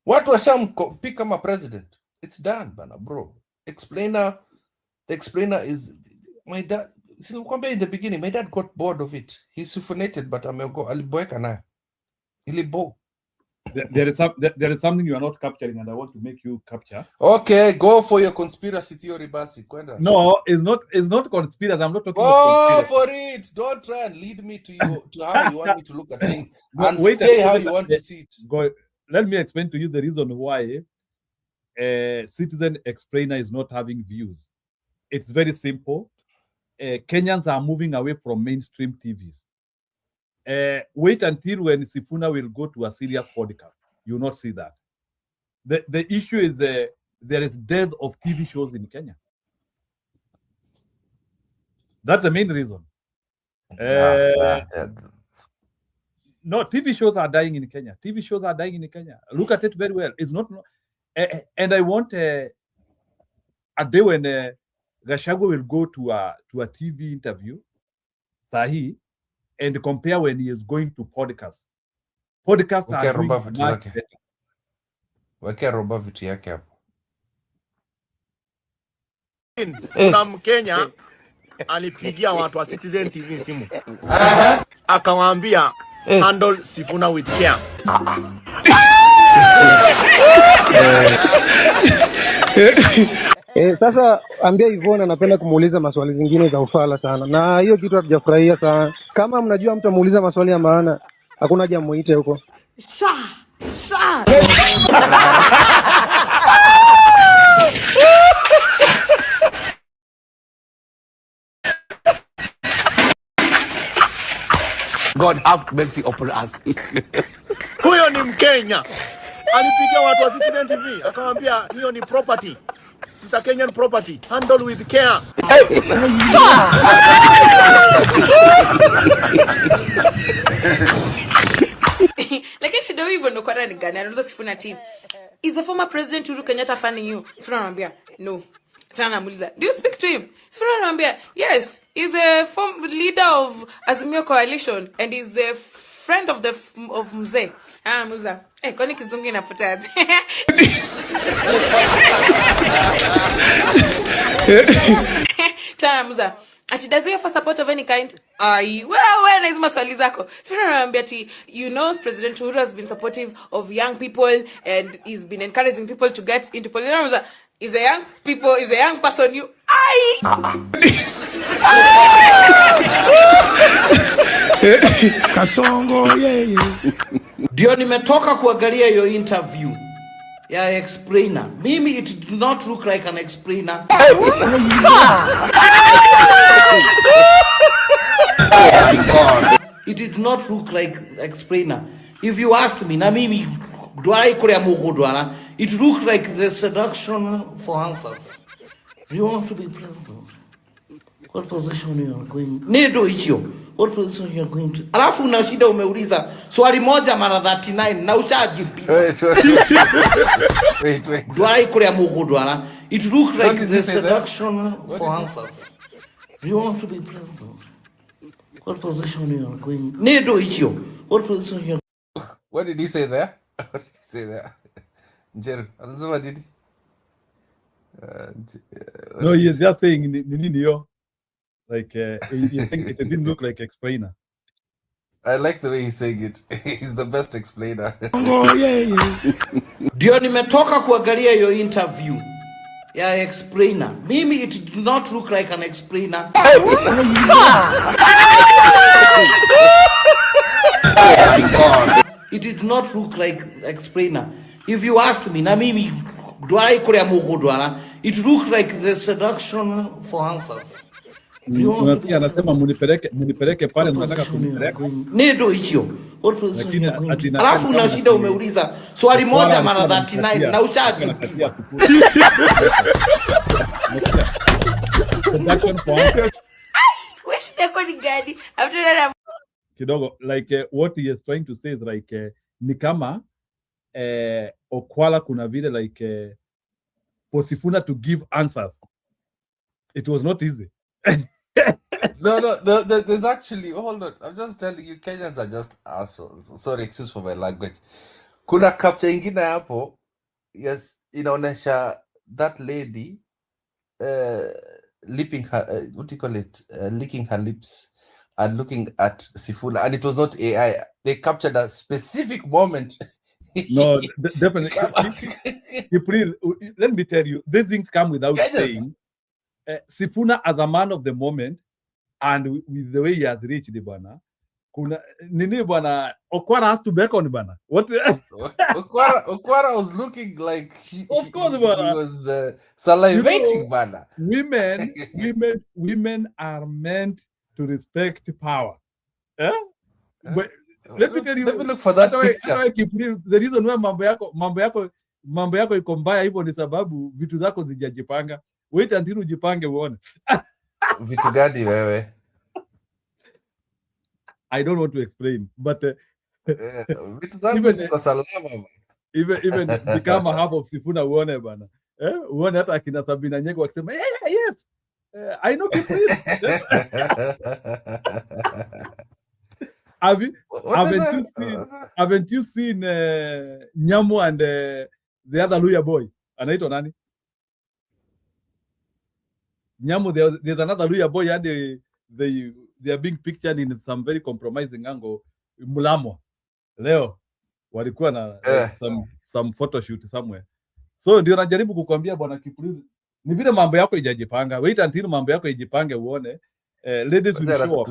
Speaker 6: What was some pick him a president? It's done, bro. The explainer is my dad. In the beginning, my dad got bored of it. He sifunated, but
Speaker 1: there is something you are not capturing, and I want to make you capture.
Speaker 6: Okay, go for your conspiracy theory, Basi.
Speaker 1: No, it's not conspiracy. I'm not talking
Speaker 6: about conspiracy. Go for it. Don't try and lead me to how you want me to look at things and say how you want to see it.
Speaker 1: Go. Let me explain to you the reason why Citizen Explainer is not having views. It's very simple. Kenyans are moving away from mainstream TVs. Wait until when Sifuna will go to a serious podcast. You will not see that. The issue is there is dearth of TV shows in Kenya. That's the main reason. No, TV shows are dying in Kenya. TV shows are dying in Kenya. Look at it very well. It's not, and I want a day when Gachagua will go to a TV interview, Sahi, and compare when he is going to podcasts. Podcasts are doing much better.
Speaker 4: Kuna Mkenya alipigia watu wa Citizen TV simu. Akawaambia handle Sifuna with care.
Speaker 5: Sasa ambia Ivona anapenda kumuuliza maswali zingine za ufala sana. Na hiyo kitu hatujafurahia sana. Kama mnajua mtu amuuliza maswali ya maana, hakuna haja muite huko.
Speaker 4: God have mercy upon us. Huyo ni Mkenya. Alipigia watu wa Citizen TV, akamwambia hiyo ni property. It's a Kenyan property. Handle with care.
Speaker 7: Lakini shida hivyo ndo kwa nani gani? Anauliza Sifuna team. Is the former president Uhuru Kenyatta fanning you? Sifuna anamwambia no. Tana anamuuliza, do you speak to him? Sifuna anamwambia, yes, he's a former leader of Azimio Coalition and he's the friend of Mzee. Anamuuliza, kwani kizungu inapotaje? Tana anamuuliza, ati does he offer support of any kind? Well, na hizo maswali zako. Sifuna anamwambia ati, you know, President Uhuru has been supportive of young people and he's been encouraging people to get into politics. Is a young person you
Speaker 8: Kasongo
Speaker 25: Ndio nimetoka kuangalia hiyo interview ya explainer. Mimi it did not look like an explainer. It did not look like explainer. If you asked me, na mimi dwai kuria mugudwana, it looked like the seduction for answers. Do you want to be president? What position you are going? Nedo hicho. What position you are going to? Alafu una shida umeuliza swali moja mara 39 na ushajibu. Wait. Dwai kuria mugudwana. It looked like the seduction for answers. Do you want to be president? What position you are going? Nedo hicho. What position you are?
Speaker 6: What did he say there? What did he say there? Njeru, anasema nini?
Speaker 1: No, he's just saying nini like it didn't look like explainer.
Speaker 6: I like the way he's saying it. He's the best explainer.
Speaker 25: Ndio nimetoka kuangalia hiyo interview ya explainer. Mimi it did not look like an explainer. It did not look like explainer. If you asked me, na mimi dwai kuria mugudwana, It looks like the seduction for answers. Do you want to be
Speaker 1: Unasikia anasema munipeleke pale, nataka kunipeleka.
Speaker 25: Ndio hicho. What position
Speaker 1: Lakini
Speaker 25: you are going to?
Speaker 1: atina
Speaker 25: Alafu na shida umeuliza swali moja mara 39 na ushajibiwa.
Speaker 1: Seduction for answers.
Speaker 7: Which ni gani? After that,
Speaker 1: Kidogo, like what he is trying to say is like ni kama Okwala kuna vile like for Sifuna to give answers. It was not easy.
Speaker 6: No, there's actually, hold on. I'm just telling you, Kenyans are just assholes. Sorry, excuse for my language. Kuna capture ingine hapo, yes, inaonesha that lady lipping her, what do you call it? Licking her lips and looking at Sifuna, and it was not AI. They captured a specific moment.
Speaker 1: No, definitely. Please, let me tell you, these things come without saying. Sifuna as a man of the moment, and with the way he has reached the bana, kuna nini bana, Okwara has to back on bana. What?
Speaker 6: Okwara was looking like he was salivating, bana.
Speaker 1: Women are meant to respect power. Eh? But let me tell you.
Speaker 6: Let me look for that picture.
Speaker 1: The reason why mambo yako iko mbaya hivyo ni sababu vitu zako zijajipanga. Wait until ujipange uone.
Speaker 6: Vitu gani wewe?
Speaker 1: I don't want to explain, but
Speaker 6: vitu zangu ziko salama.
Speaker 1: Even become half of Sifuna uone bana. Uone hata akina Sabina Nyego wakisema yes. I know people. Haven't you seen Nyamu and the other Luya boy? Anaitwa nani? Nyamu, there's another Luya boy and they are being pictured in some very compromising angle. Mulamwa. Leo walikuwa na some photo shoot somewhere. So ndio najaribu kukwambia bwana Kipuri, ni vile mambo yako ijajipanga. Wait until mambo yako ijipange uone. Ladies will show up.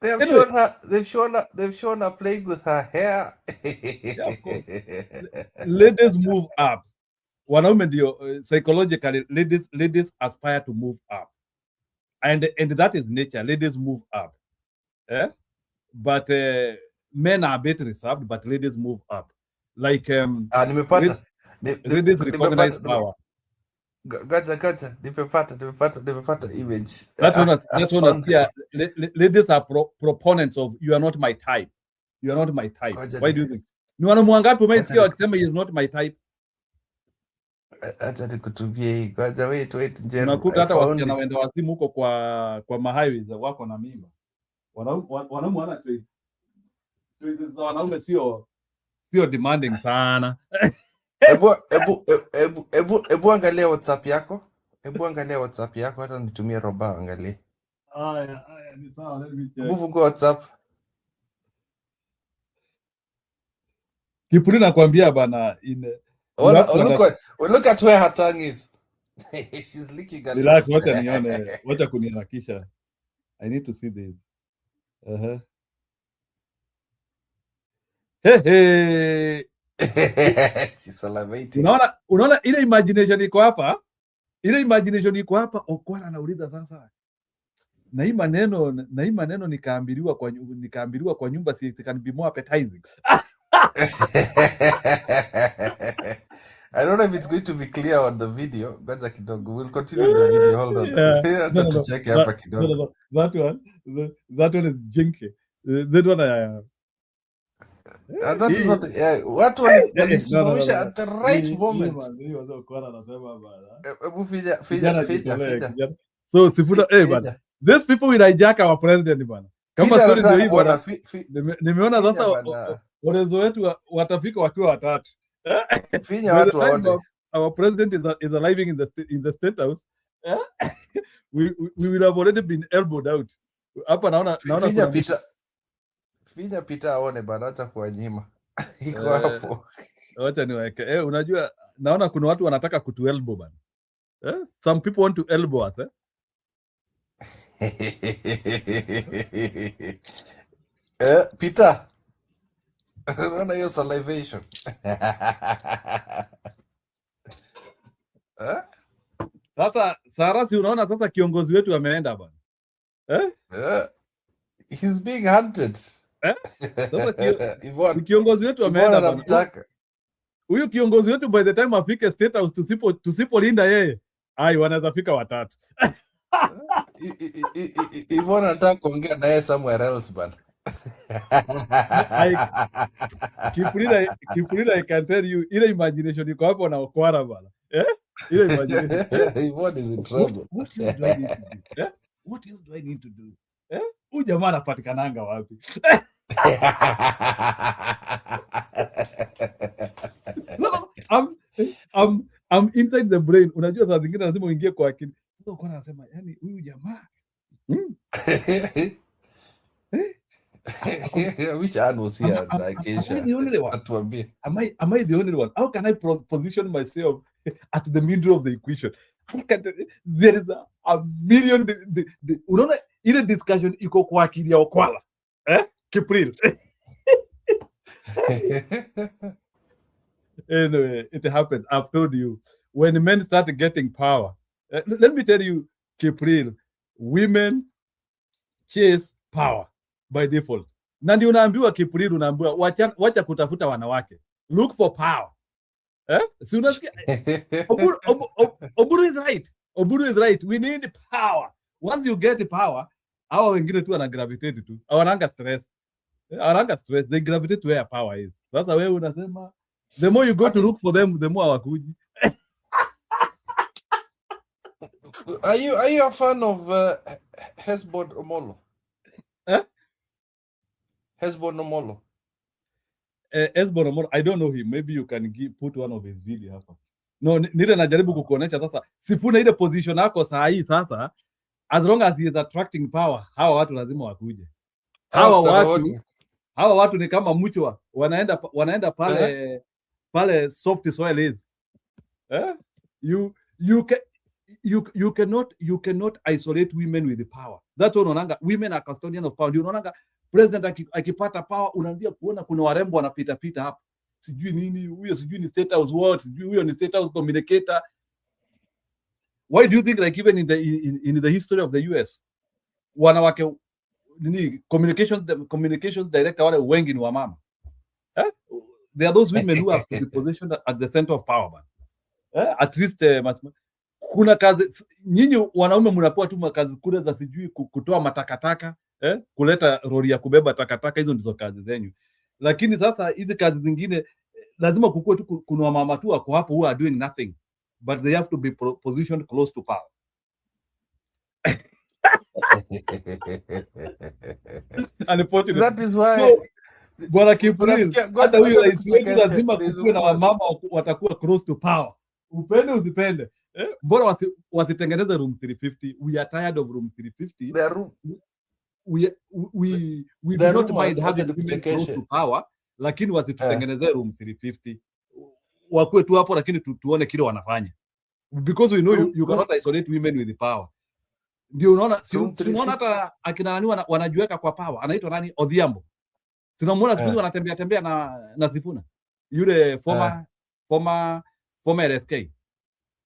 Speaker 6: They've shown her playing with her hair.
Speaker 1: Yeah, of course. Ladies move up. Wanaume ndio psychologically ladies aspire to move up. And that is nature. Ladies move up. But men are a bit reserved, but ladies move up. Like ladies recognize power.
Speaker 6: Gacha, nimepata image.
Speaker 1: That's one. Yeah, ladies are proponents of you are not my type. You are not my type. Why do you think? Ni wanamwangapi umesikia wakisema he is not my type?
Speaker 6: Acha nikutubie. Gacha, wait njero.
Speaker 1: Unakuta hata wasichana wenda wazimu huko kwa mahighways wako na mimba. Wanaume wana choice. Wanaume sio demanding sana.
Speaker 6: Ebu angalia WhatsApp yako. Hata nitumie roba angalia.
Speaker 1: Aya, ni sawa, let me check.
Speaker 6: Move kwa WhatsApp.
Speaker 1: Kipuri nakwambia bana
Speaker 6: look at where her tongue is. She's licking her lips.
Speaker 1: Wacha nione, wacha kuniharakisha. I need to see this. Hey.
Speaker 6: She's salivating.
Speaker 1: Unaona ile imagination iko hapa. Okwara anauliza sasa. Na hii maneno nikaambiliwa kwa nyumba, si can be more appetizing.
Speaker 6: I don't know if it's going to be clear on the video. Gacha kidogo. We'll continue the video. Hold on.
Speaker 1: No.
Speaker 6: Check hapa kidogo.
Speaker 1: No. That one is jinky. That one
Speaker 6: that is not watu walisimamisha at the right moment.
Speaker 1: So Sifuna bana. These people will hijack our president bana. Kama story ndio hii bana. Nimeona sasa warezo wetu watafika wakiwa watatu.
Speaker 6: Finya watu waone.
Speaker 1: Our president is arriving in the state house. We will have already been elbowed out. Hapa naona
Speaker 6: Finya pita aone bana, acha kuwanyima. Iko hapo.
Speaker 1: Wacha niweke. Unajua naona kuna watu wanataka kutu elbow bana. Some people want to elbow us.
Speaker 6: Peter. Unaona hiyo salivation.
Speaker 1: Sasa Sarasi, unaona sasa kiongozi wetu ameenda bwana.
Speaker 6: He's being hunted.
Speaker 1: Sasa kiongozi wetu ameenda bwana. Huyu kiongozi wetu by the time afike State House tusipolinda yeye, wanaweza fika watatu.
Speaker 6: Ivona anataka kuongea naye somewhere else bana.
Speaker 1: Kiprila, I can tell you, ile imagination iko hapo na Okwara bana. Ile imagination.
Speaker 6: Ivona is in trouble.
Speaker 1: What else do I need to do? Huyu jamaa anapatikananga wapi? I'm inside the brain. Unajua saa zingine lazima uingie kwa akili. Sasa Okwara anasema, yani huyu jamaa
Speaker 6: which one was here?
Speaker 1: Am I the only one? Am I the only one? How can I position myself at the middle of the equation? There is a million. Unaona ile discussion iko kwa akili ya Okwala. Kipril. Anyway, it happens. I've told you. When men start getting power, let me tell you, Kipril, women chase power by default. Na ndio unaambiwa Kipril, unaambiwa wacha kutafuta wanawake. Look for power. Si unasikia? Oburu is right. Oburu is right. We need power. Once you get power, hawa wengine tu wana gravitate tu. Hawananga stress. They gravitate to where power is. Sasa wewe unasema the more you go to look for them, the more hawakuji.
Speaker 6: Are you a fan of Hesbon Omolo? Hesbon Omolo.
Speaker 1: Hesbon Omolo, I don't know him. Maybe you can put one of his video hapa. No, nile najaribu kukuonesha sasa. Sipuna ile position yako saa hii sasa. As long as he is attracting power, hawa watu lazima wakuje. Hawa watu ni kama mchwa, wanaenda pale soft soil is. You cannot isolate women with the power. That's what unaonanga, women are custodian of power. Ndio unaonanga president akipata power, unaanza kuona kuna warembo wanapita pita hapa. Sijui nini, huyo sijui ni State House what, sijui huyo ni State House communicator. Why do you think like even in the history of the US, wanawake nini communications director wale wengi ni wamama? There are those women who have to be positioned at the center of power, man. At least kuna kazi nyinyi wanaume mnapewa tu kazi kule za sijui kutoa matakataka, kuleta lori ya kubeba takataka, hizo ndizo kazi zenyu. Lakini sasa hizi kazi zingine lazima kukue tu kuna mama tu wako hapo who are doing nothing, but they have to be positioned close to power.
Speaker 6: That is why
Speaker 1: bwana Kipril, hata huyo rais wetu lazima kukue na wamama watakuwa close to power. Upende usipende. Bora wasitengeneze room 350. We are tired of room 350. We do not mind having women close to power, lakini wasitengeneze room 350. Wakue tu hapo lakini tuone kile wanafanya. Because we know you cannot isolate women with the power. Ndio unaona unaona hata akina nani wanajiweka kwa power. Anaitwa nani? Odhiambo. Tunamuona siku wanatembea na Sifuna. Yule former RSK.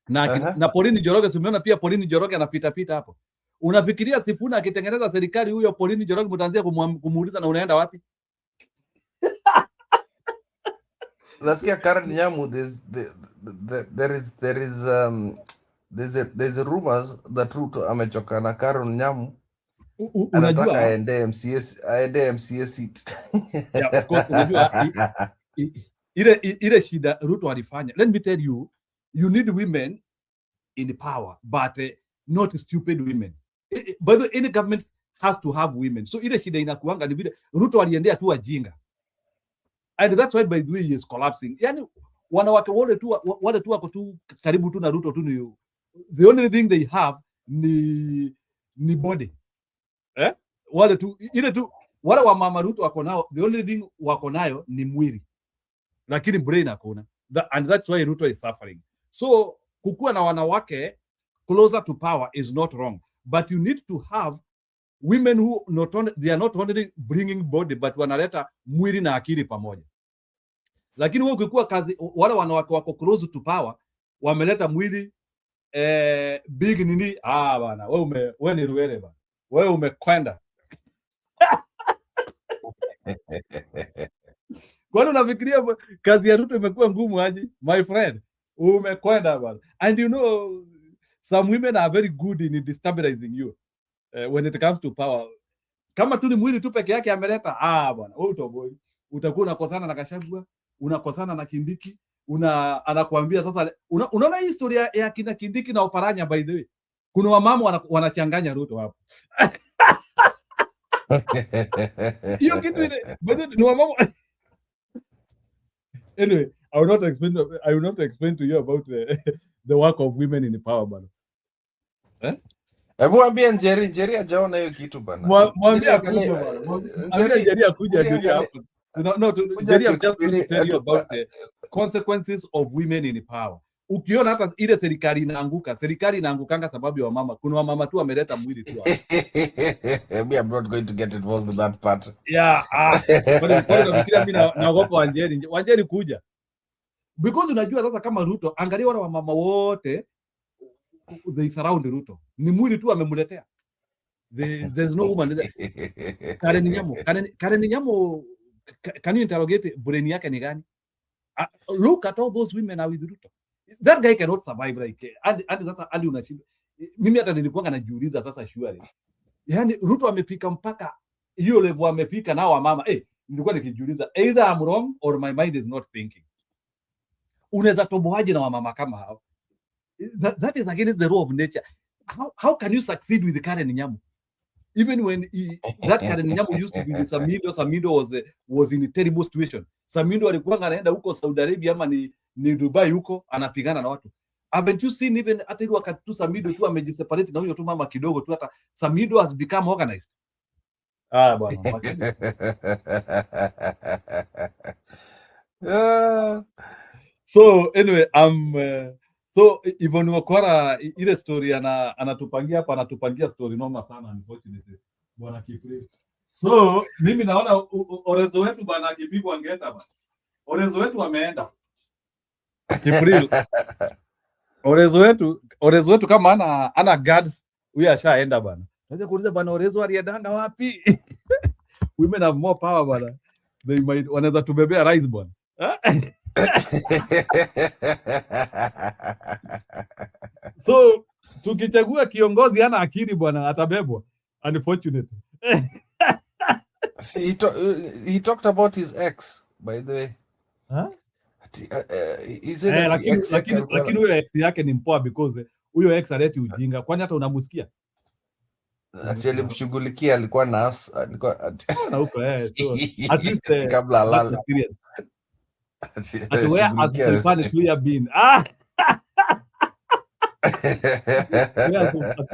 Speaker 1: Na Polini Joroge, tumeona pia Polini Joroge anapita hapo. Unafikiria Sifuna akitengeneza serikali, huyo Polini Joroge mtaanzia kumuuliza na unaenda wapi?
Speaker 6: Nasikia Karen Nyamu, there's a rumors that Ruto amechoka na Karen Nyamu. Anataka aende MCA seat.
Speaker 1: Yeah, of course, unajua ile shida Ruto alifanya. Let me tell you, you need women in power, but not stupid women. By the way, any government has to have women. So ile shida inakuanga ni vile Ruto aliendea tu ajinga. And that's why by the way he is collapsing. Yani wanawake wale tu wako tu karibu tu na Ruto tu ni the only thing they have ni body. Wale tu ile tu wale wa mama Ruto wako nao, the only thing wako nayo ni mwili. Lakini brain hakuna. And that's why Ruto is suffering. So kukua na wanawake closer to power is not wrong, but you need to have women who they are not only bringing body but wanaleta mwili na akili pamoja. Lakini wewe ukikuwa kazi wale wanawake wako close to power wameleta mwili big nini bana wewe ni ruere bana. Wewe umekwenda. Kwani unafikiria kazi ya Ruto imekuwa ngumu aje? My friend, umekwenda bana. And you know some women are very good in destabilizing you when it comes to power. Kama tu ni mwili tu peke yake ameleta bwana, wewe utoboi. Utakuwa unakosana na Gachagua, unakosana na Kindiki, anakuambia sasa unaona hii historia ya kina Kindiki na Oparanya. By the way, kuna wamama wanachanganya Ruto hapo. Hiyo kitu ile ni wamama. Anyway, I will not explain to you about the work of women in power bana.
Speaker 6: Hebu ambia Njeri hajaona hiyo kitu bana.
Speaker 1: Mwambie akuje bana. Mwambie Njeri akuje ajulie hapo. No, Njeri, I'm just going to tell you about the consequences of women in power. Ukiona hata ile serikali inaangukanga sababu ya wamama. Kuna wamama tu wameleta mwili tu hapo.
Speaker 6: Me, I'm not going to get involved in that part.
Speaker 1: Yeah, kwa nafikiria mimi naogopa Wanjeri kuja. Because unajua sasa kama Ruto, angalia wale wamama wote they surround Ruto. Ni mwili tu amemletea. There's no woman. Karen Nyamo, can you interrogate brain yake ni gani? Look at all those women are with Ruto. That guy cannot survive like and sasa ali unashinda. Mimi hata nilikuwa najiuliza sasa shwari. Yaani Ruto amefika mpaka hiyo level amefika nao wamama. Nilikuwa nikijiuliza either I'm wrong or my mind is not thinking. Unaweza toboaje na wamama kama hao? That is against the law of nature. How can you succeed with Karen Nyamu? Even when that Karen Nyamu used to be with Samido was in a terrible situation. Samido alikuwa anaenda huko Saudi Arabia ama ni Dubai huko anapigana na watu. Haven't you seen even hata ile wakati tu Samido tu amejiseparate na huyo tu mama kidogo tu hata Samido has become organized. Bwana. So anyway, so Ivon Wakora ile story anatupangia story noma sana unfortunately. Bwana Kipri. So mimi naona Orezo wetu bwana akipigwa ngeta bwana. Orezo wetu ameenda. Kipri. Orezo wetu kama ana guards huyu ashaenda bwana. Naweza kuuliza bwana Orezo aliendanga wapi? Women have more power bwana. They might wanaweza tubebea rice bwana. So tukichagua kiongozi ana akili bwana atabebwa unfortunately.
Speaker 6: See, he talked about his ex by the way.
Speaker 1: Lakini huyo ex yake ni mpoa because huyo ex aleti ujinga. Kwani hata unamsikia?
Speaker 6: Alimshughulikia alikuwa na
Speaker 1: huko so at least
Speaker 6: kabla alala.
Speaker 1: Atuwea asifani tu ya bin.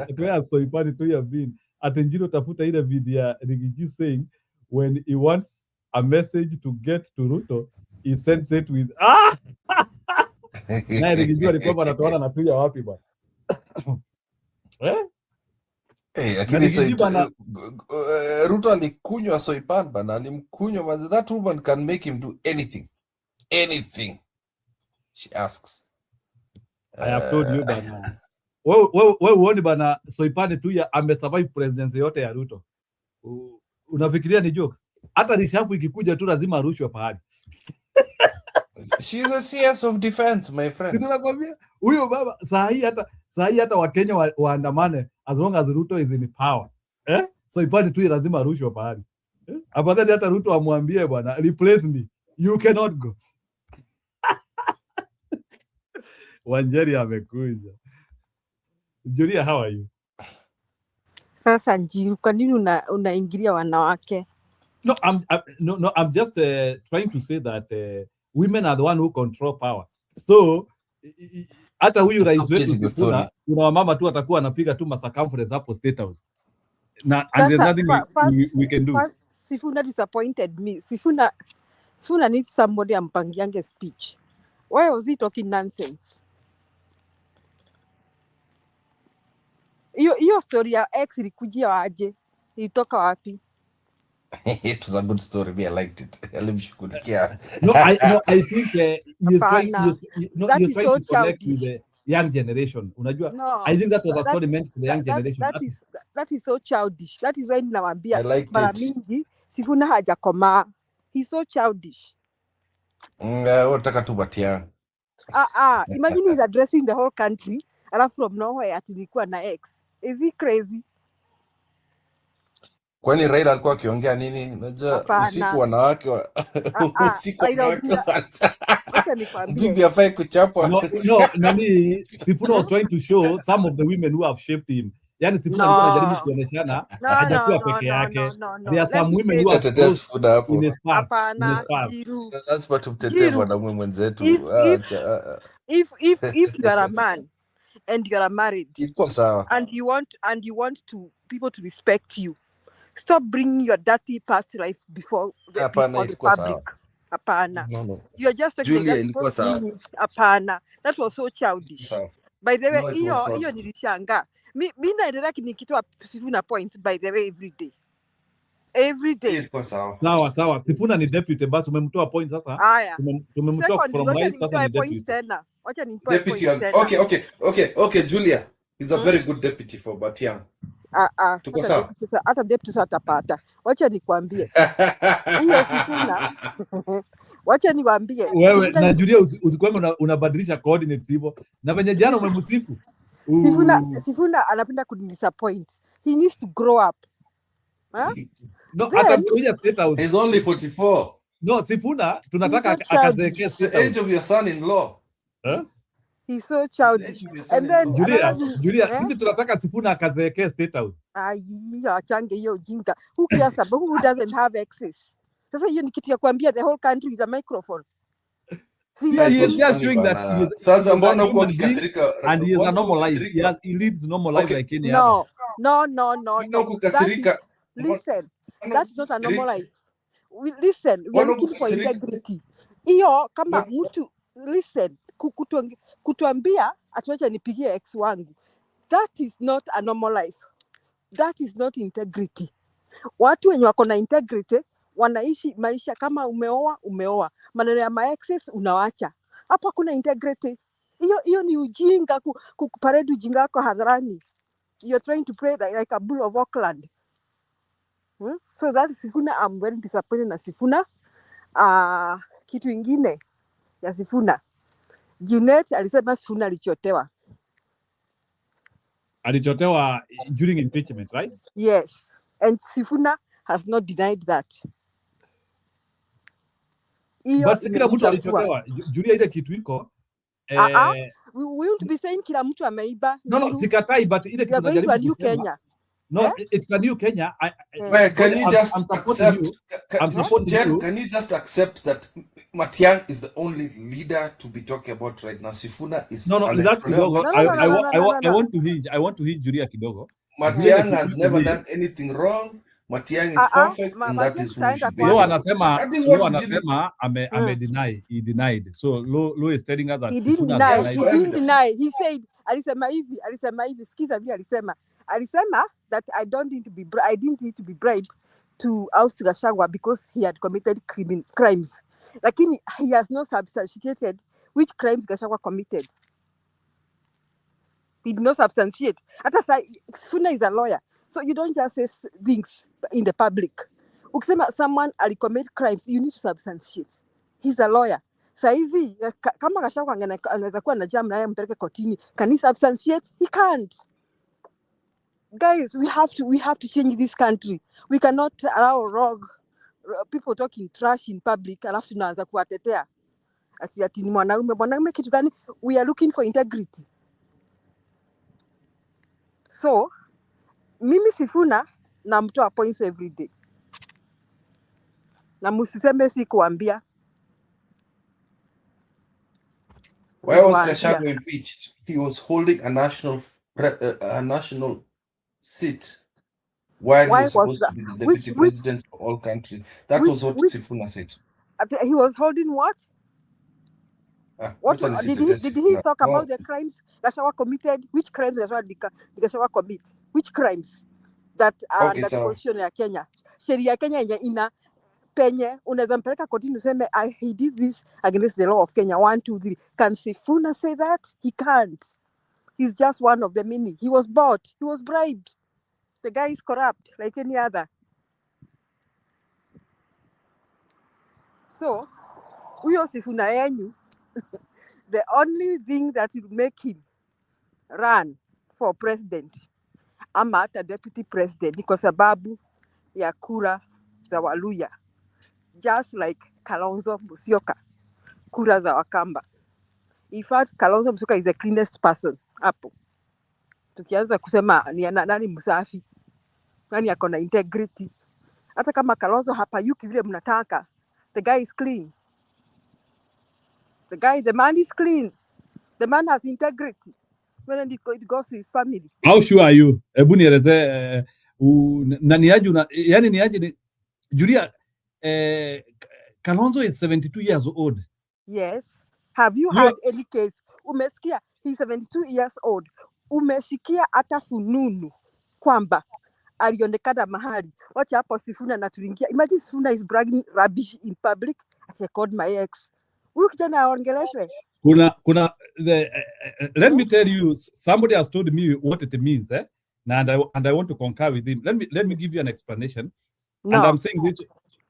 Speaker 1: Atuwea asifani tu ya bin. Atenjiro tafuta ile video ya Rigiji saying when he wants a message to get to Ruto he sends it with naye Rigiji alikuwa anatoana na tuya wapi bwana.
Speaker 6: Lakini Ruto alikunywa Soipan bana, alimkunywa but that woman can make him do anything she asks.
Speaker 1: I have told you bana. Wewe uone bana Soipan tu ya amesurvive presidency yote ya Ruto. Unafikiria ni jokes? Hata rishafu ikikuja tu lazima arushwe pahali.
Speaker 6: She is a CS of defense, my friend.
Speaker 1: Tunakwambia huyo baba saa hii hata Wakenya waandamane as long as Ruto is in power. Soipan tu lazima arushwe pahali. Afadhali hata Ruto amwambie bwana replace me. You cannot go. Wanjeri amekuja. Julia, how are you?
Speaker 2: Sasa Njiru, kwa nini unaingilia wanawake?
Speaker 1: No, I'm just trying to say that women are the one who control power. So hata huyu rais wetu kuna wamama tu atakuwa anapiga tu circumference hapo State House. And there's nothing we can do.
Speaker 2: Sifuna disappointed me. Sifuna needs somebody ampangiange speech. Why was he talking nonsense? Hiyo story ya ex ilikujia waje? Ilitoka wapi?
Speaker 6: It was a good story. Me, I liked it.
Speaker 1: No, I think you're trying to connect with young generation. Unajua,
Speaker 2: No,
Speaker 1: I think that was a
Speaker 2: that
Speaker 1: story meant for the young generation.
Speaker 2: that is so childish. That is why ninawambia
Speaker 6: I liked
Speaker 2: mara
Speaker 6: it.
Speaker 2: mingi Sifuna hajakomaa. He's so childish.
Speaker 6: Wataka tu Matiang'i.
Speaker 2: Imagine he's addressing the whole country and from nowhere atilikuwa na ex. Is he crazy?
Speaker 6: Kwani Raila alikuwa akiongea nini? Unajua usiku wanawake usiku
Speaker 2: Raila
Speaker 6: wanawake
Speaker 2: Odinga. Acha nikwambie.
Speaker 6: bibi afai kuchapwa.
Speaker 1: No, nani Sifuna was trying to show some of the women who have shaped him. Yani Sifuna alikuwa anajaribu kuoneshana hajakuwa peke yake. There are some women who have
Speaker 6: Sifuna hapo.
Speaker 1: in his past.
Speaker 2: Hapana, Jiru.
Speaker 6: Lazima tumtetee mwanamume mwenzetu.
Speaker 2: If you are a man and you are married
Speaker 6: Iko sawa.
Speaker 2: and you want to people to respect you, stop bringing your dirty past life before the public. Apana.
Speaker 6: No.
Speaker 2: You are just talking
Speaker 6: Julia,
Speaker 2: about
Speaker 6: ilikuwa sawa.
Speaker 2: Apana. That was so childish.
Speaker 6: Sawa.
Speaker 2: By the way,
Speaker 6: No,
Speaker 2: hiyo nilishanga. Mimi naendelea nikitoa Sifuna points by the way every day.
Speaker 6: Ilikuwa sawa.
Speaker 1: Sawa. Sifuna ni deputy but umemtoa point sasa.
Speaker 2: Haya.
Speaker 1: Tumemtoa from rais sasa ni deputy.
Speaker 2: Wacha nimtoe
Speaker 6: Deputy.
Speaker 2: tena.
Speaker 6: Okay, Julia is a very good deputy for Matiang'i. Tuko sawa.
Speaker 2: Hata deputy sasa atapata. Wacha nikwambie. Hiyo Sifuna. Wacha niwaambie.
Speaker 1: Wewe na Julia usikwenda unabadilisha coordinates hivyo. Na venye jana umemsifu.
Speaker 2: Sifuna anapenda kudisappoint. He needs to grow up. Huh?
Speaker 1: No, atakuja State House.
Speaker 6: He's only 44.
Speaker 1: No, Sifuna tunataka akazeeke State House.
Speaker 6: Age of your son-in-law.
Speaker 1: Huh?
Speaker 2: He's so childish. And then
Speaker 1: Julia, sisi tunataka Sifuna akazeeke State House.
Speaker 2: Achange hiyo jinga. Who cares about who doesn't have access? Sasa hiyo ni kitu ya kuambia the whole country with a microphone.
Speaker 1: He is just showing that
Speaker 6: sasa mbona uko kikasirika
Speaker 1: and he is a normal life. He leads normal life like any
Speaker 2: other. No. Listen, that's not a normal life. Listen, we are looking for integrity. Hiyo kama mtu listen, kutuambia atuacha nipigie ex wangu. That is not a normal life. That is not integrity. Watu wenye wako na integrity wanaishi maisha kama umeoa. Maneno ya ma-exes unawacha. Hapo hakuna integrity. Hiyo ni ujinga kuparade ujinga wako hadharani. You're trying to play like a bull of Auckland. So that is Sifuna. I'm very disappointed na Sifuna. Kitu ingine ya Sifuna. Junet alisema Sifuna alichotewa.
Speaker 1: Alichotewa during impeachment, right?
Speaker 2: Yes. And Sifuna has not denied that.
Speaker 1: But kila mtu alichotewa. Julia ile kitu iko.
Speaker 2: We won't be saying kila mtu ameiba.
Speaker 1: No, sikatai, but ile kitu
Speaker 2: tunajaribu kusema. New Kenya.
Speaker 1: No, it's a new Kenya.
Speaker 6: Can you just accept? Can you just accept that Matiang'i is the only leader to be talking about right now? Sifuna is
Speaker 1: no. That's kidogo. I want to heed Julia kidogo.
Speaker 6: Matiang'i has never done anything wrong. Matiang'i is perfect, and that is who should be.
Speaker 1: Lo anasema ame deny. He denied. So Lo is telling us that
Speaker 2: he didn't deny. He said alisema hivi. Sikiza vile alisema that I didn't need to be bribed to oust Gachagua because he had committed crimes. Lakini he has not substantiated which crimes Gachagua committed. He did not substantiate. Sifuna is a lawyer, so you don't just say things in the public. Ukisema someone commit crimes, you need to substantiate. He's a lawyer. Saizi kama Gachagua anaweza kuwa na jam na yeye mtake kotini, can he substantiate? He can't. Guys, we have to change this country. We cannot allow people talking trash in public alafu tunaanza kuwatetea. Ati ni mwanaume kitu gani? We are looking for integrity. So, mimi Sifuna namtoa points every day. Na musiseme si kuambia.
Speaker 6: Why was Gachagua impeached? He was holding a national seat while he was supposed to be the deputy president for all countries. That was what Sifuna said.
Speaker 2: He was holding what? What did he talk about the crimes Gachagua committed? Which crimes Gachagua commit? Which crimes that are under the constitution ya Kenya? Sheria ya Kenya yenye penye unaweza mpeleka kotini useme he did this against the law of Kenya 1 2 3. Can Sifuna say that? He can't. He's just one of the many. He was bought, he was bribed. The guy is corrupt like any other. So huyo Sifuna yenyu, the only thing that will make him run for president ama hata deputy president ni kwa sababu ya kura za Waluya, just like Kalonzo Musyoka, kura za Wakamba. In fact, Kalonzo Musyoka is the cleanest person hapo. Tukianza kusema ni nani msafi, nani ako na integrity. Hata kama Kalonzo hapayuki vile mnataka, the guy is clean. The man is clean. The man has integrity. When it goes to his family.
Speaker 1: How sure are you? Hebu nieleze na niaje yani niaje ni Julia Kalonzo is 72 years old.
Speaker 2: Yes. Have you had any case? Umesikia he's 72 years old. Umesikia hata fununu kwamba alionekana mahali. Wacha hapo Sifuna na tulingia. Imagine Sifuna is bragging rubbish in public as I called my ex. Huyu kijana aongeleshwe.
Speaker 1: Kuna let me tell you, somebody has told me what it means, and I want to concur with him. Let me give you an explanation. No. And I'm saying this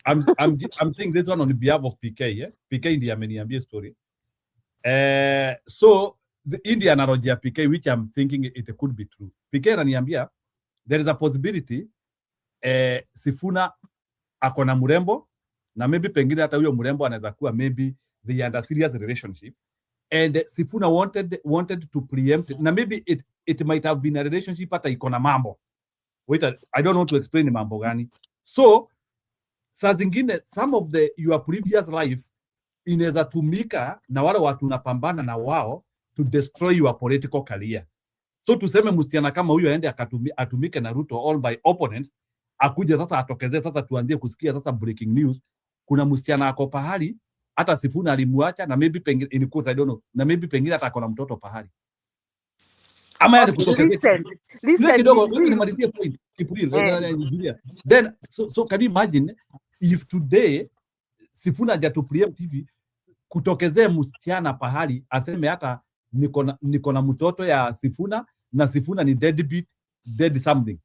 Speaker 1: I'm saying this one on behalf of PK, yeah? PK ndiye ameniambia story. So the Indian analogy ya PK, which I'm thinking it could be true. PK ananiambia there is a possibility Sifuna akona mrembo na maybe pengine hata huyo mrembo anaweza kuwa maybe they under serious relationship, and Sifuna wanted to preempt it. Na maybe it might have been a relationship hata iko na mambo. Wait, I don't know to explain mambo gani. So saa zingine some of your previous life inaweza tumika na wale watu unapambana na wao to destroy your political career. So tuseme msichana kama huyo aende atumike na Ruto all by opponents, akuje sasa atokezee sasa tuanzie kusikia sasa breaking news, kuna msichana ako pahali hata Sifuna alimuacha na maybe pengine in course I don't know, na maybe pengine hata akona mtoto pahali. Ama yale kutokezea. Listen kidogo nimalizie point Kipuril. Then so can you imagine if today Sifuna hajatupilia TV kutokezea msichana pahali aseme hata niko na mtoto ya Sifuna na Sifuna ni dead something.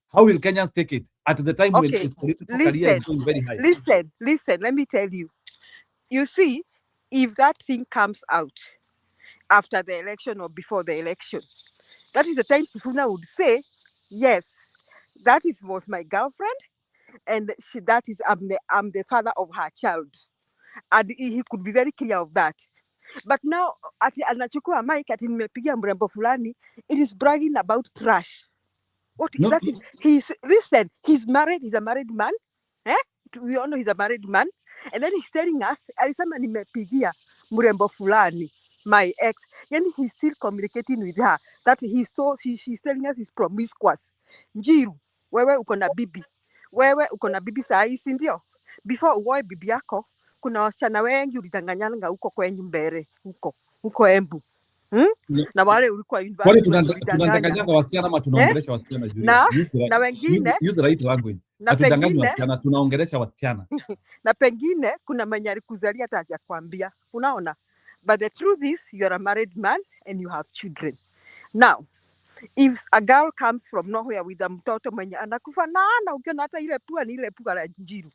Speaker 1: How will Kenyans take it at the time when his political career is going very high?
Speaker 2: Listen, let me tell you. You see, if that thing comes out after the election or before the election, that is the time Sifuna would say, yes, that was my girlfriend, and I'm the father of her child. And he could be very clear of that. But now, ati anachukua mic ati nimepigia mrembo fulani, it is bragging about trash. What no, that is? He's married. He's a married man. We all know he's a married man. And then he's telling us, alisema nimepigia mrembo fulani, my ex. Yani he's still communicating with her. That she's telling us he's promiscuous. Njiru, wewe uko na bibi. Wewe uko na bibi saa hii, si ndio? Before uoe bibi yako, kuna wasichana wengi ulidanganyanga huko kwenyu Mbere, huko Embu. Na wale ulikuwa university
Speaker 1: tunadanganya wasichana ama tunaongelesha wasichana juu.
Speaker 2: Na wengine
Speaker 1: use the right language. Tunadanganya wasichana, tunaongelesha wasichana.
Speaker 2: Na pengine kuna mwenye alikuzalia hata hajakwambia. Unaona? But the truth is you are a married man and you have children. Now, if a girl comes from nowhere with a mtoto mwenye anakufanana, ukiona hata ile pua ni ile pua la Njiru.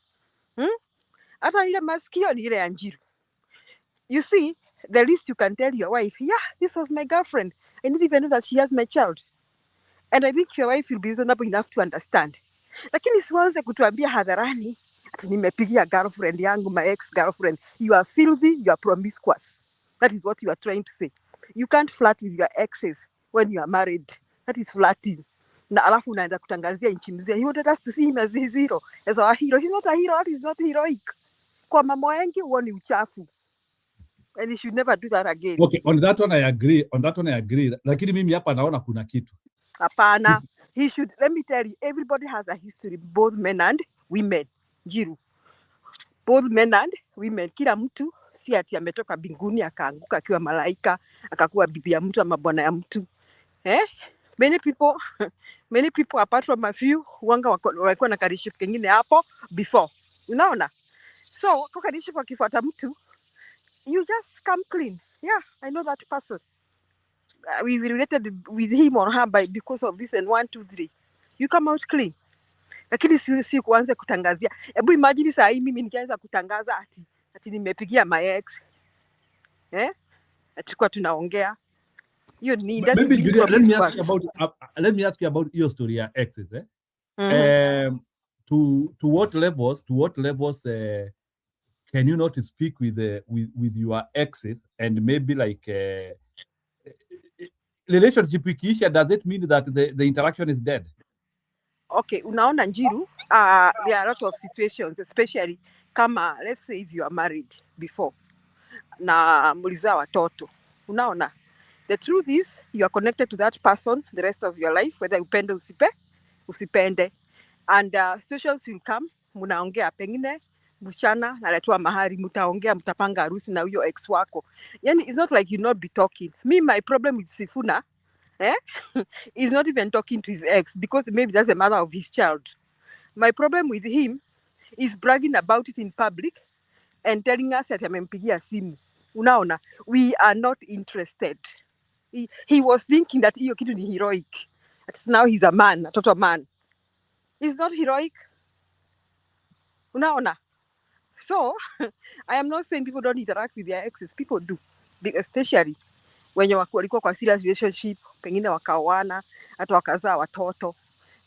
Speaker 2: Hata ile masikio ni ile ya Njiru. You see, the least you can tell your wife, yeah, this was my girlfriend. I didn't even know that she has my child. And I think your wife will be reasonable enough to understand. Lakini siweze kutuambia hadharani, nimepigia girlfriend yangu, my ex-girlfriend. You are filthy, you are promiscuous. That is what you are trying to say. You can't flirt with your exes when you are married. That is flirting. Na alafu unaenda kutangazia nchi mzima. He wanted us to see him as his hero, as our hero. He's not a hero, that is not heroic. Kwa mambo wengi huo ni uchafu. And he should never do that again.
Speaker 1: Okay, on that one I agree. Lakini mimi hapa naona kuna kitu.
Speaker 2: Hapana. He should, let me tell you, everybody has a history, both men and women. Jiru. Both men and women. Kila mtu si ati ametoka mbinguni akaanguka akiwa malaika, akakuwa bibi ya mtu ama bwana ya mtu. Many people apart from a few wanga walikuwa na kariship kengine hapo before. Unaona? So kokadishi kwa kifuata mtu, you just come clean. Yeah, I know that person. We related with him or her because of this and 1, 2, 3. You come out clean. Lakini si kuanza kutangazia. Hebu imagine saa hii mimi nikianza kutangaza ati nimepigia my ex. Tulikuwa tunaongea. You need that.
Speaker 1: Maybe Julia, let me ask you about your story, exes. To what levels can you not speak with your exes, and maybe like relationship ikiisha, does it mean that the interaction is dead?
Speaker 2: Okay, unaona Njiru, there are a lot of situations, especially kama, let's say if you are married before na mlizaa watoto. Unaona, the truth is you are connected to that person the rest of your life, whether upende usipende, and situations will come, munaongea, pengine msichana naletua mahari, mutaongea, mtapanga harusi na huyo ex wako. Yani it's not like you not be talking. Me, my problem with Sifuna he's not even talking to his ex because maybe that's the mother of his child. My problem with him is bragging about it in public and telling us that amempigia simu. Unaona, we are not interested. He was thinking that hiyo kitu ni heroic. Now he's a man, a total man. It's not heroic. Unaona. So, I am not saying people don't interact with their exes. People do, especially wenye walikuwa kwa serious relationship, pengine wakaoana, hata wakazaa watoto.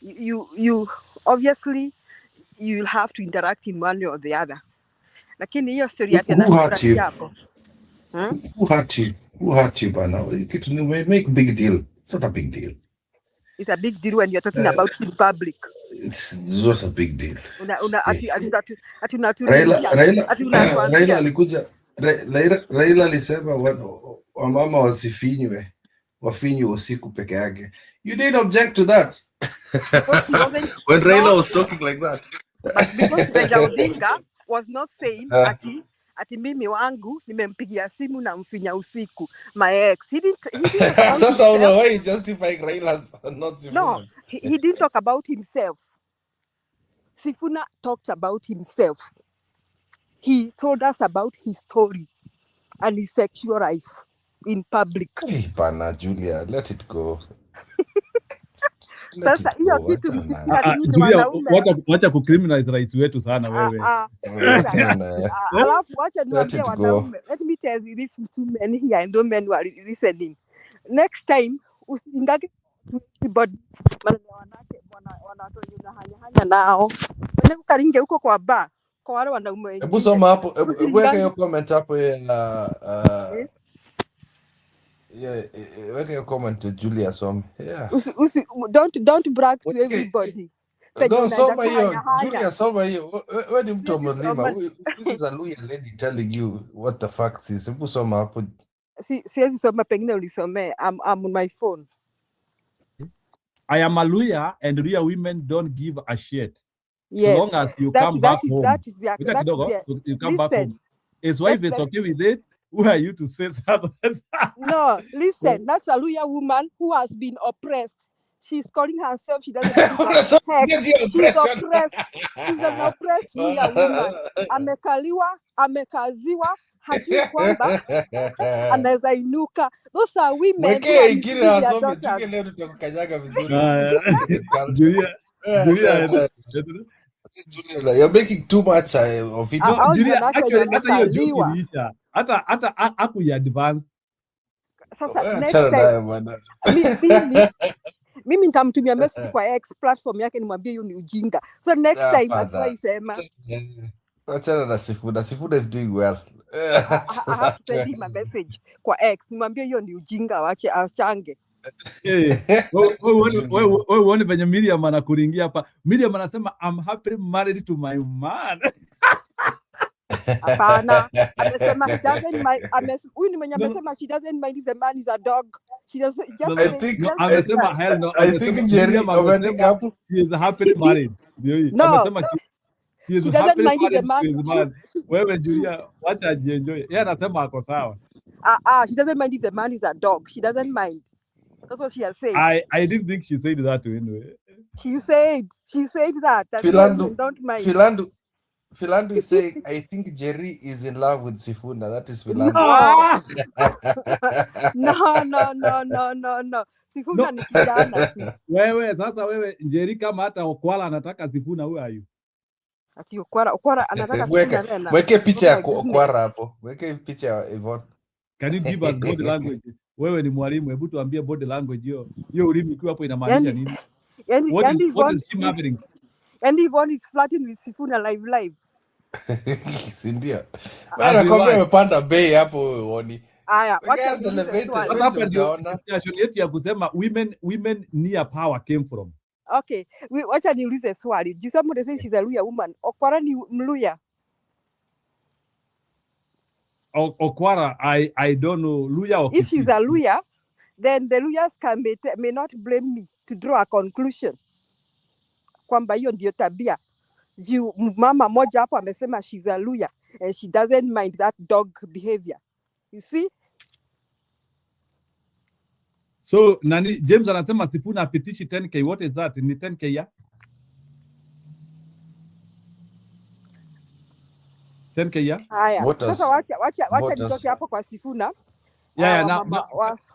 Speaker 2: You obviously you'll have to interact in one way or the other. Lakini hiyo story yake
Speaker 6: Who hurt you?
Speaker 2: hapo.
Speaker 6: Who hurt you? Who hurt you, bana? We make big deal. It's not a big deal.
Speaker 2: It's a big deal when you're talking about in public.
Speaker 6: It's not a big deal. Raila alisema wamama wafinywe usiku peke yake. You didn't object to that. When Raila was talking like that.
Speaker 2: But because Raila Odinga was not saying ati mimi wangu nimempigia simu na mfinya usiku, my ex. He didn't
Speaker 6: Sasa why you justifying Raila's not Sifuna?
Speaker 2: No, he didn't talk about himself. Sifuna talked about himself. He told us about his story and his sexual life in public.
Speaker 6: Hey, bana, Julia, let it go.
Speaker 2: Sasa hiyo kitu
Speaker 1: wacha kucriminalize rights wetu sana wewe.
Speaker 2: Alafu wacha niwaambie wanaume. Let me tell you this to men here and those men who are listening. Next time usingake body wanawake wanahanya nao. Wende kukaringe huko kwa bar kwa wale wanaume wengine.
Speaker 6: Hebu soma hapo, weka hiyo comment hapo weka hiyo comment to Julia some. Yeah.
Speaker 2: Don't brag to everybody.
Speaker 6: Go soma hiyo Julia, soma hiyo. Wewe ni mtu mlima. This is a Luya lady telling you what the facts is. Hebu soma hapo.
Speaker 2: Siwezi soma, pengine ulisomee. I'm on my phone.
Speaker 1: I am a Luya and Luya women don't give a shit.
Speaker 2: Yes.
Speaker 1: So long as you come back home. You come back home. His wife is okay with it. Who are you to say that?
Speaker 2: No, listen, that's a Luya woman who has been oppressed. She's calling herself, she doesn't have hex. She's oppressed. She's an oppressed Luya woman. Amekaliwa, amekaziwa, hajui kwamba anaweza inuka. Those are women who are using their daughters.
Speaker 6: Julia, you're making too much of it.
Speaker 1: Hata akuadvance.
Speaker 2: Sasa next time mimi nitamtumia message kwa X platform yake nimwambie hiyo ni ujinga. So next time asiwaisema.
Speaker 6: Achana na Sifuna. Sifuna is doing well.
Speaker 2: I have to send him a message kwa X nimwambie hiyo ni ujinga, waache achange.
Speaker 1: Wewe uone venye Miriam anakuringia hapa. Miriam anasema I'm happily married to my man.
Speaker 2: Hapana, amesema he doesn't mind. Huyu ni mwenye amesema she doesn't mind if the man is a dog. She doesn't just
Speaker 1: amesema hell no.
Speaker 6: I think Jerry
Speaker 1: he is happily married.
Speaker 2: No. She doesn't mind if the man.
Speaker 1: Wewe Julia, wacha ajienjoy. Yeye anasema ako sawa.
Speaker 2: She doesn't mind if the man is a dog. She doesn't mind. That's what she has said.
Speaker 1: I didn't think she said that anyway.
Speaker 2: She said that.
Speaker 6: Philandu,
Speaker 2: don't mind.
Speaker 6: Philandu is saying, I think Jerry is in love with Sifuna. That is Philandu.
Speaker 2: No. Sifuna ni kijana tu.
Speaker 1: Wewe sasa, wewe Njeri, kama hata Okwala anataka Sifuna, who are you?
Speaker 2: Ati Okwara anataka Sifuna tena.
Speaker 6: Mweke picha ya
Speaker 2: Oh my goodness.
Speaker 6: Okwara hapo. Mweke picha ya Yvonne.
Speaker 1: Can you give us body language? Wewe ni mwalimu, hebu tuambie body language hiyo. Hiyo ulimi ukiwa hapo inamaanisha nini? What is she marveling?
Speaker 2: And Yvonne is flirting with Sifuna live.
Speaker 6: Si ndio? Bana kwambia amepanda bei hapo uone.
Speaker 2: Aya,
Speaker 6: wacha elevated.
Speaker 1: Hapa ndio discussion yetu ya kusema women near power came from.
Speaker 2: Okay, wacha niulize swali. Do somebody say she's a Luya woman? Okwara ni Mluya?
Speaker 1: Okwara, I don't know. Luya or
Speaker 2: If she's a Luya, then the Luyas may not blame me to draw a conclusion kwamba hiyo ndio tabia. Mama moja hapo amesema she's a Luya and she doesn't mind that dog behavior. You see?
Speaker 1: So nani James anasema Sifuna apitishi 10k. What is that? Ni 10k ya? 10k ya?
Speaker 2: Haya. Sasa wacha nitoke hapo kwa Sifuna.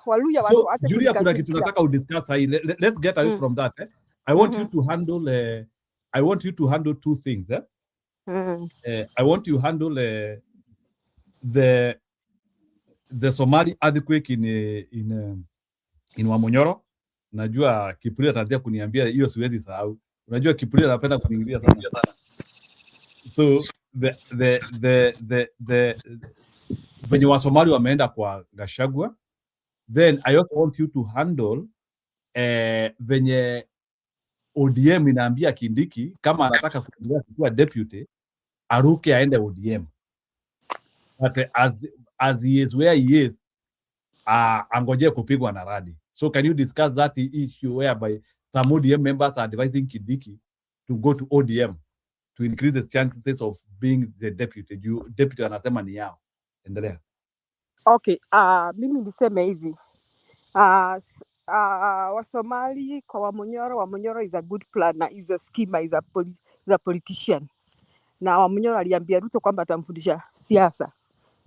Speaker 2: Waluya
Speaker 1: so, Julia, kuna kitu nataka udiscuss hii. Let's get away from that. I want you to handle two things. I want you to handle the Somali earthquake in Wamunyoro. Najua Kipuria ataanza kuniambia hiyo siwezi sahau. Unajua Kipuria anapenda kuniingilia sana. So the venye wa Somali wameenda kwa Gachagua. Then I also want you to handle venye ODM inaambia Kindiki kama anataka kuwa deputy aruke aende ODM. But as he is where he is, angoje kupigwa na radi. So can you discuss that issue whereby some ODM members are advising Kindiki to go to ODM to increase the chances of being the deputy? Deputy anasema ni yao. Endelea.
Speaker 2: Okay, mimi niseme hivi. Wasomali kwa Wamunyoro is a good planner, is a schemer, is a politician. Na Wamunyoro aliambia Ruto kwamba atamfundisha siasa.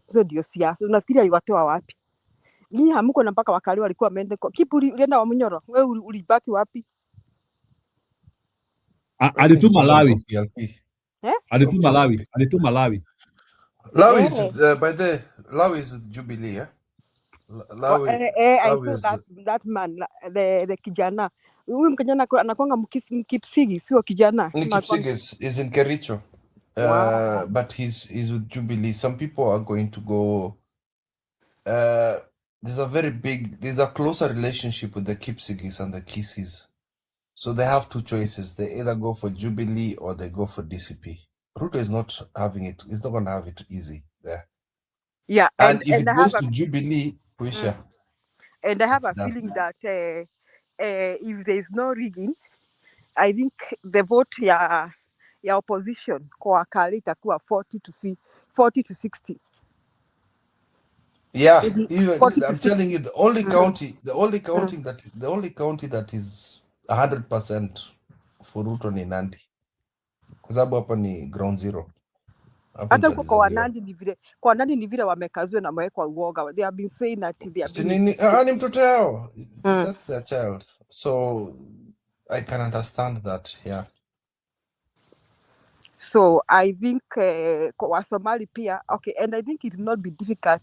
Speaker 2: Hizo ndio siasa. Unafikiri aliwatoa wapi? Ni hamuko na mpaka wakali walikuwa wameenda Kipuri ulienda Wamunyoro. Wewe ulibaki wapi?
Speaker 1: Alituma Lawi. Alituma Lawi.
Speaker 6: Lawi is by the Lawi is with Jubilee, yeah?
Speaker 2: I saw that man, the kijana. Huyu mkijana anakuanga Mkipsigi, sio kijana.
Speaker 6: Mkipsigi is in Kericho. Wow. But he's with Jubilee. Some people are going to go. There's a closer relationship with the Kipsigis and the Kisis. So they have two choices. They either go for Jubilee or they go for DCP. Ruto is not having it. He's not going to have it easy there.
Speaker 2: Yeah.
Speaker 6: And if it goes to Jubilee,
Speaker 2: and I have a feeling that if there is no rigging, I think the vote ya opposition kwa Akali itakuwa 40 to 60.
Speaker 6: Yeah, even I'm telling you, the only county that is 100% for Ruto ni Nandi. Kwa sababu hapa ni ground zero.
Speaker 2: Hata kwa Nandi ni vile wamekazwe na mwekwa uoga. They have been saying that they have been...
Speaker 6: ni mtoto yao. That's their child. So I can understand that, yeah.
Speaker 2: So I think kwa Somali pia, okay, and I think it will not be difficult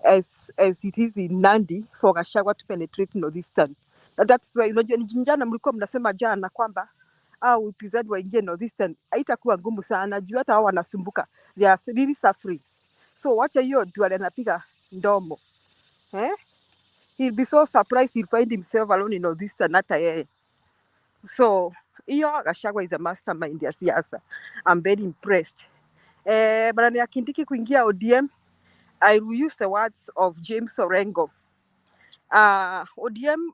Speaker 2: as it is in Nandi for Gachagua to penetrate Northeastern. That's why unajua jana mlikuwa mnasema jana kwamba upinzani waingie Northeastern, haitakuwa ngumu sana juu hata hao wanasumbuka. They are really suffering. So wacha hiyo ndio anapiga ndomo. He'll be so surprised he'll find himself alone in Northeastern hata yeye. So hiyo Gachagua is a mastermind ya siasa. I'm very impressed. Barani ya Kindiki kuingia ODM, I will use the words of James Orengo. ODM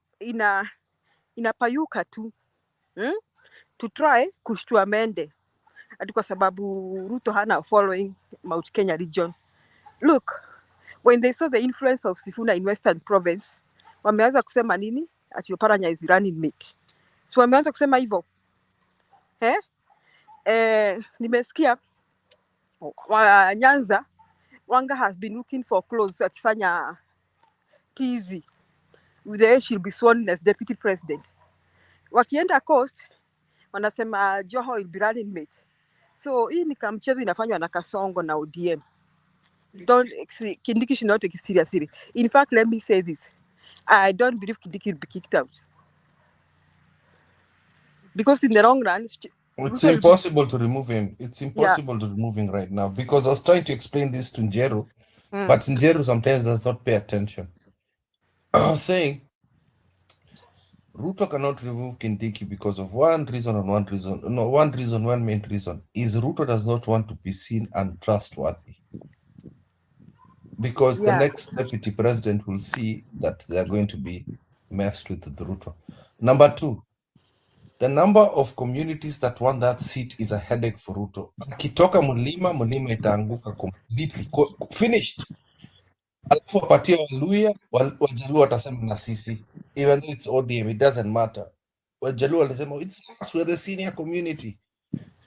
Speaker 2: inapayuka tu to try kushtua Mende ati kwa sababu Ruto hana following Mount Kenya region. Look, when they saw the influence of Sifuna in Western Province, wameanza kusema nini? Ati Oparanya is running mate. So wameanza kusema hivyo. Nimesikia Nyanza, Wanga has been looking for clothes akifanya tizi with the she'll be sworn as deputy president. Wakienda coast wanasema Joho will be running mate. So hii ni kamchezo inafanywa na Kasongo na ODM. Don't see, Kindiki should not take it seriously. In fact, let me say this. I don't believe Kindiki will be kicked out. Because in the long run,
Speaker 6: It's impossible to remove him. It's impossible to remove him right now because I was trying to explain this to Njeru, but Njeru sometimes does not pay attention. I was saying Ruto cannot remove Kindiki because of one main reason is Ruto does not want to be seen untrustworthy. Because the next deputy president will see that they are going to be messed with the Ruto. Number two, the number of communities that want that seat is a headache for Ruto. Akitoka Mulima itaanguka completely. Finished. Alafu wapatia Wajaluo watasema na sisi. Even though it's ODM, it doesn't matter. Wajaluo watasema, it's us, we're the senior community.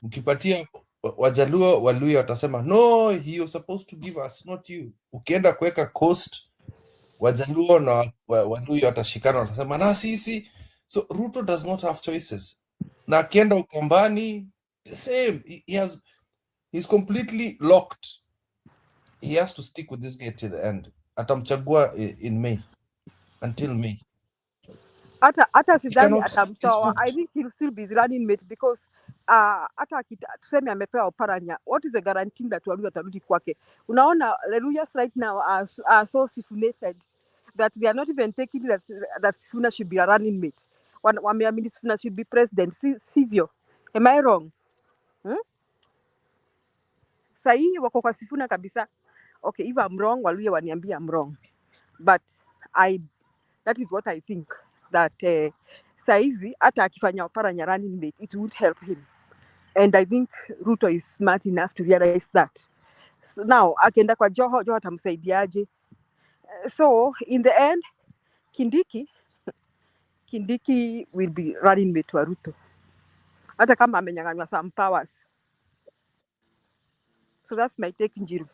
Speaker 6: Ukipatia Wajaluo, Waluya watasema, no, you're supposed to give us, not you. Ukienda kuweka coast, Wajaluo na Waluya watashikana watasema na sisi. So Ruto does not have choices. Na akienda Ukambani, the same. He's completely locked. He has to stick with this guy till the end. Atamchagua in May, until May.
Speaker 2: Hata sidhani atamtoa. I think he'll still be running mate because hata tuseme amepewa Oparanya, what is the guarantee that Waluya atarudi kwake? Unaona Leluyas right now are so sifunated that they are not even taking that Sifuna should be a running mate. Wameamini Sifuna should be president. Sivyo? Am I wrong? Sahi wako kwa Sifuna kabisa. Okay, if I'm wrong, Waluya waniambia I'm wrong. But that is what I think. That saizi hata akifanya Oparanya running mate, it would help him. And I think Ruto is smart enough to realize that. So now, akienda kwa Joho atamsaidiaje? So, in the end, Kindiki will be running mate wa Ruto. Hata kama amenyang'anywa some powers. So that's my take, Njiru.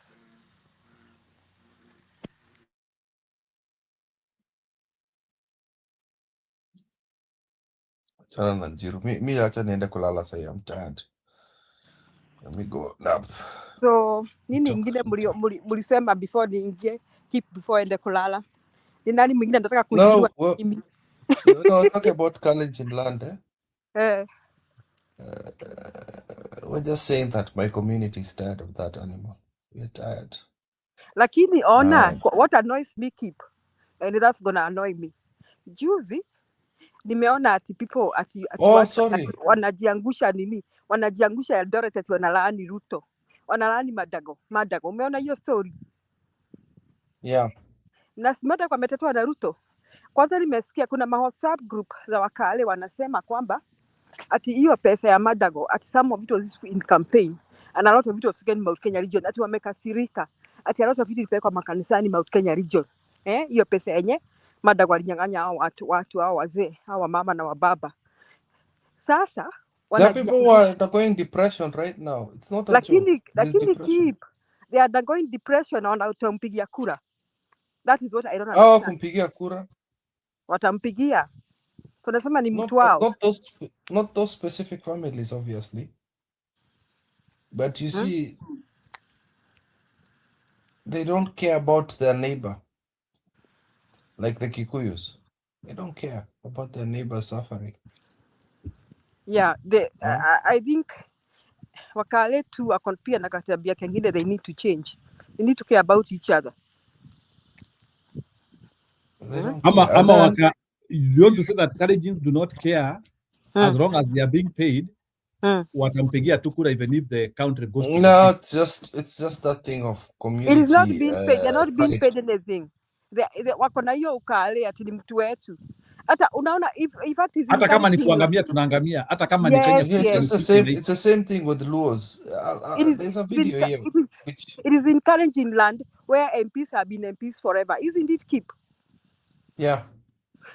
Speaker 6: Chana na Njiru. Mi acha niende kulala sahi, I'm tired. Let me go nap.
Speaker 2: So, nini ingine mulisema before niingie, keep before ende kulala? Ni nani mwingine anataka kujua mimi?
Speaker 6: No, talk about college in land. We're just saying that my community is tired of that animal. We're tired.
Speaker 2: Lakini ona, what annoys me keep, and that's gonna annoy me. Juzi, nimeona ati people wanajiangusha nini? Wanajiangusha Eldoret ati wanalaani Ruto. Wanalaani Madago. Umeona hiyo story?
Speaker 6: Yeah.
Speaker 2: Na simata kwa metetua na Ruto. Kwanza nimesikia kuna WhatsApp group za wakale wanasema kwamba ati hiyo pesa ya Madago, ati some of it was in campaign and a lot of it was in Mount Kenya region, ati wamekasirika, ati a lot of it ilipelekwa makanisani Mount Kenya region. Hiyo pesa yenye Madago alinyang'anya hao watu hao wazee, hao mama na wababa. Sasa
Speaker 6: there are people who are undergoing depression right now. It's not a joke.
Speaker 2: Lakini keep they are undergoing depression na watampigia kura. That is what I don't understand.
Speaker 6: Kumpigia kura?
Speaker 2: Watampigia. Tunasema ni mtu wao.
Speaker 6: Not those specific families, obviously. But you see, they don't care about their neighbor. Like the Kikuyus. They don't care about their neighbor suffering.
Speaker 2: Yeah, I think wakale tu wako pia na katabia kengine they need to change. They need to care about each other.
Speaker 6: They don't care.
Speaker 1: You want to say that Kalenjins do not care as long as they are being paid? Watampigia tu kura even if the country goes to
Speaker 6: no, it's just that thing of community.
Speaker 2: It is not being paid. They're not being paid anything. Wako na hiyo ukale ati ni mtu wetu. Hata unaona if fact is
Speaker 1: hata kama ni kuangamia tunaangamia, hata kama ni Kenya.
Speaker 6: It's the same thing with Luos. There's a video here.
Speaker 2: It is in Kalenjin land where MPs have been MPs forever. Isn't it keep?
Speaker 6: Yeah.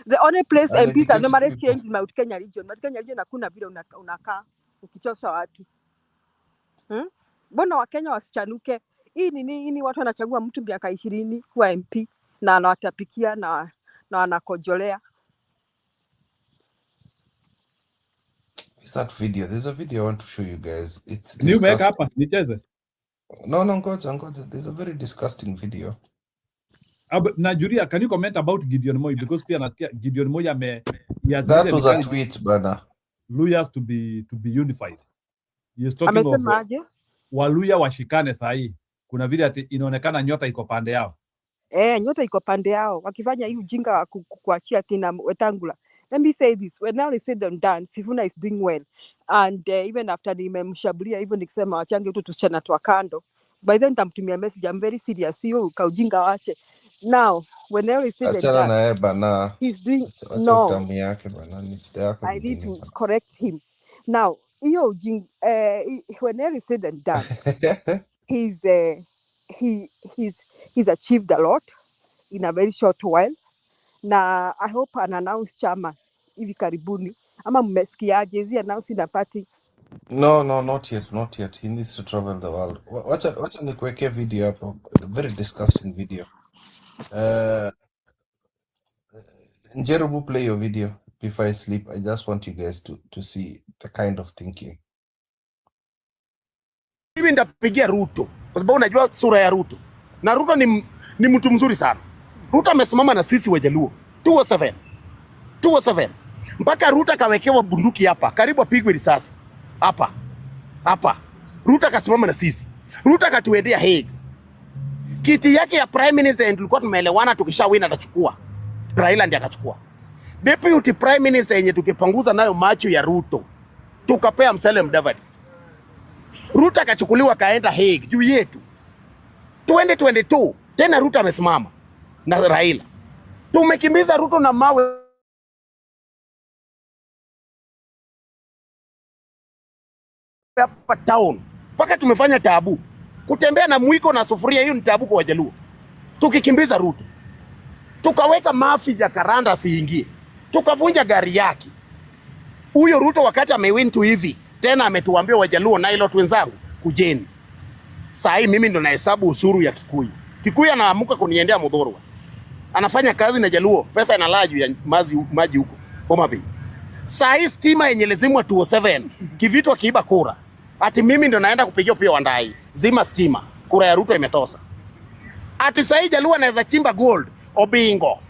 Speaker 2: The only place MPs are normally changed in Mount Kenya region. Mount Kenya region hakuna vile unakaa ukichosha watu. Mbona Wakenya wasichanuke? Hii ni nini? Watu wanachagua mtu miaka 20 kuwa MP na anawatapikia na wanakojolea.
Speaker 6: Is that video? There's a video I want to show you guys. It's
Speaker 1: Ni umeweka
Speaker 6: disgusting.
Speaker 1: hapa nicheze.
Speaker 6: No, ngoja. There's a very disgusting video.
Speaker 1: Na Julia, can you comment about Gideon Moi? Because pia nasikia Gideon Moi
Speaker 6: That was a tweet, bana.
Speaker 1: Lawyers to be unified. He is talking
Speaker 2: Amesema
Speaker 1: of
Speaker 2: aje?
Speaker 1: Waluya washikane sahi. Kuna vile ati inaonekana nyota iko pande yao.
Speaker 2: Nyota iko pande yao. Wakifanya hii ujinga wa kuachia kina Wetangula. Let me say this, when now they said and done, Sifuna is doing well. And even after nimemshabulia, even nikisema wachange tu tusichana tu kando. By then nitamtumia message, I'm very serious. Hiyo kaujinga wache. Now, when now they said and
Speaker 6: Achana
Speaker 2: done,
Speaker 6: na yeye bana.
Speaker 2: he's doing
Speaker 6: no. Utamu yake bana, ni shida yako.
Speaker 2: I need to correct him. Now, hiyo ujinga when now they said and done, he's achieved a lot in a very short while. Na I hope an announce chama hivi karibuni. Ama mmesikiaje hizi announce na party?
Speaker 6: No, not yet. He needs to travel the world. Wacha nikuwekee video hapo. Very disgusting video. Njerubu, play your video before I sleep. I just want you guys to see the kind of thinking.
Speaker 4: Mimi ndapigia Ruto kwa sababu unajua sura ya Ruto. Na Ruto ni mtu mzuri sana. Ruto amesimama na sisi Wajaluo 207 mpaka Ruto kawekewa bunduki hapa karibu apigwe risasi hapa. Ruto akasimama na sisi. Ruto akatuendea Hague. Kiti yake ya prime minister tulikuwa tumeelewana tukishawina atachukua. Raila ndiye akachukua. Deputy prime minister yenye tukipanguza nayo macho ya Ruto tukapea Musalia Mudavadi. Ruto akachukuliwa kaenda Hague juu yetu. 2022 tena Ruto amesimama na Raila. Tumekimbiza Ruto na mawe hapa town. Mpaka tumefanya taabu. Kutembea na mwiko na sufuria hiyo ni taabu kwa Wajaluo. Tukikimbiza Ruto. Tukaweka mafi ya karanda siingie. Tukavunja gari yake. Huyo Ruto wakati amewin tu hivi, tena ametuambia Wajaluo na ilo wenzangu kujeni. Saa hii mimi ndo nahesabu usuru ya Kikuyu. Kikuyu anaamuka kuniendea Mudhurwa. Anafanya kazi na Jaluo, pesa inalaju ya maji huko Homa Bay. Saa hii stima yenye lazima 207 Kivitwa kiiba kura. Ati mimi ndo naenda kupigia pia Wandai. Zima stima. Kura ya Ruto imetosa. Ati saa hii Jaluo anaweza chimba gold Obingo.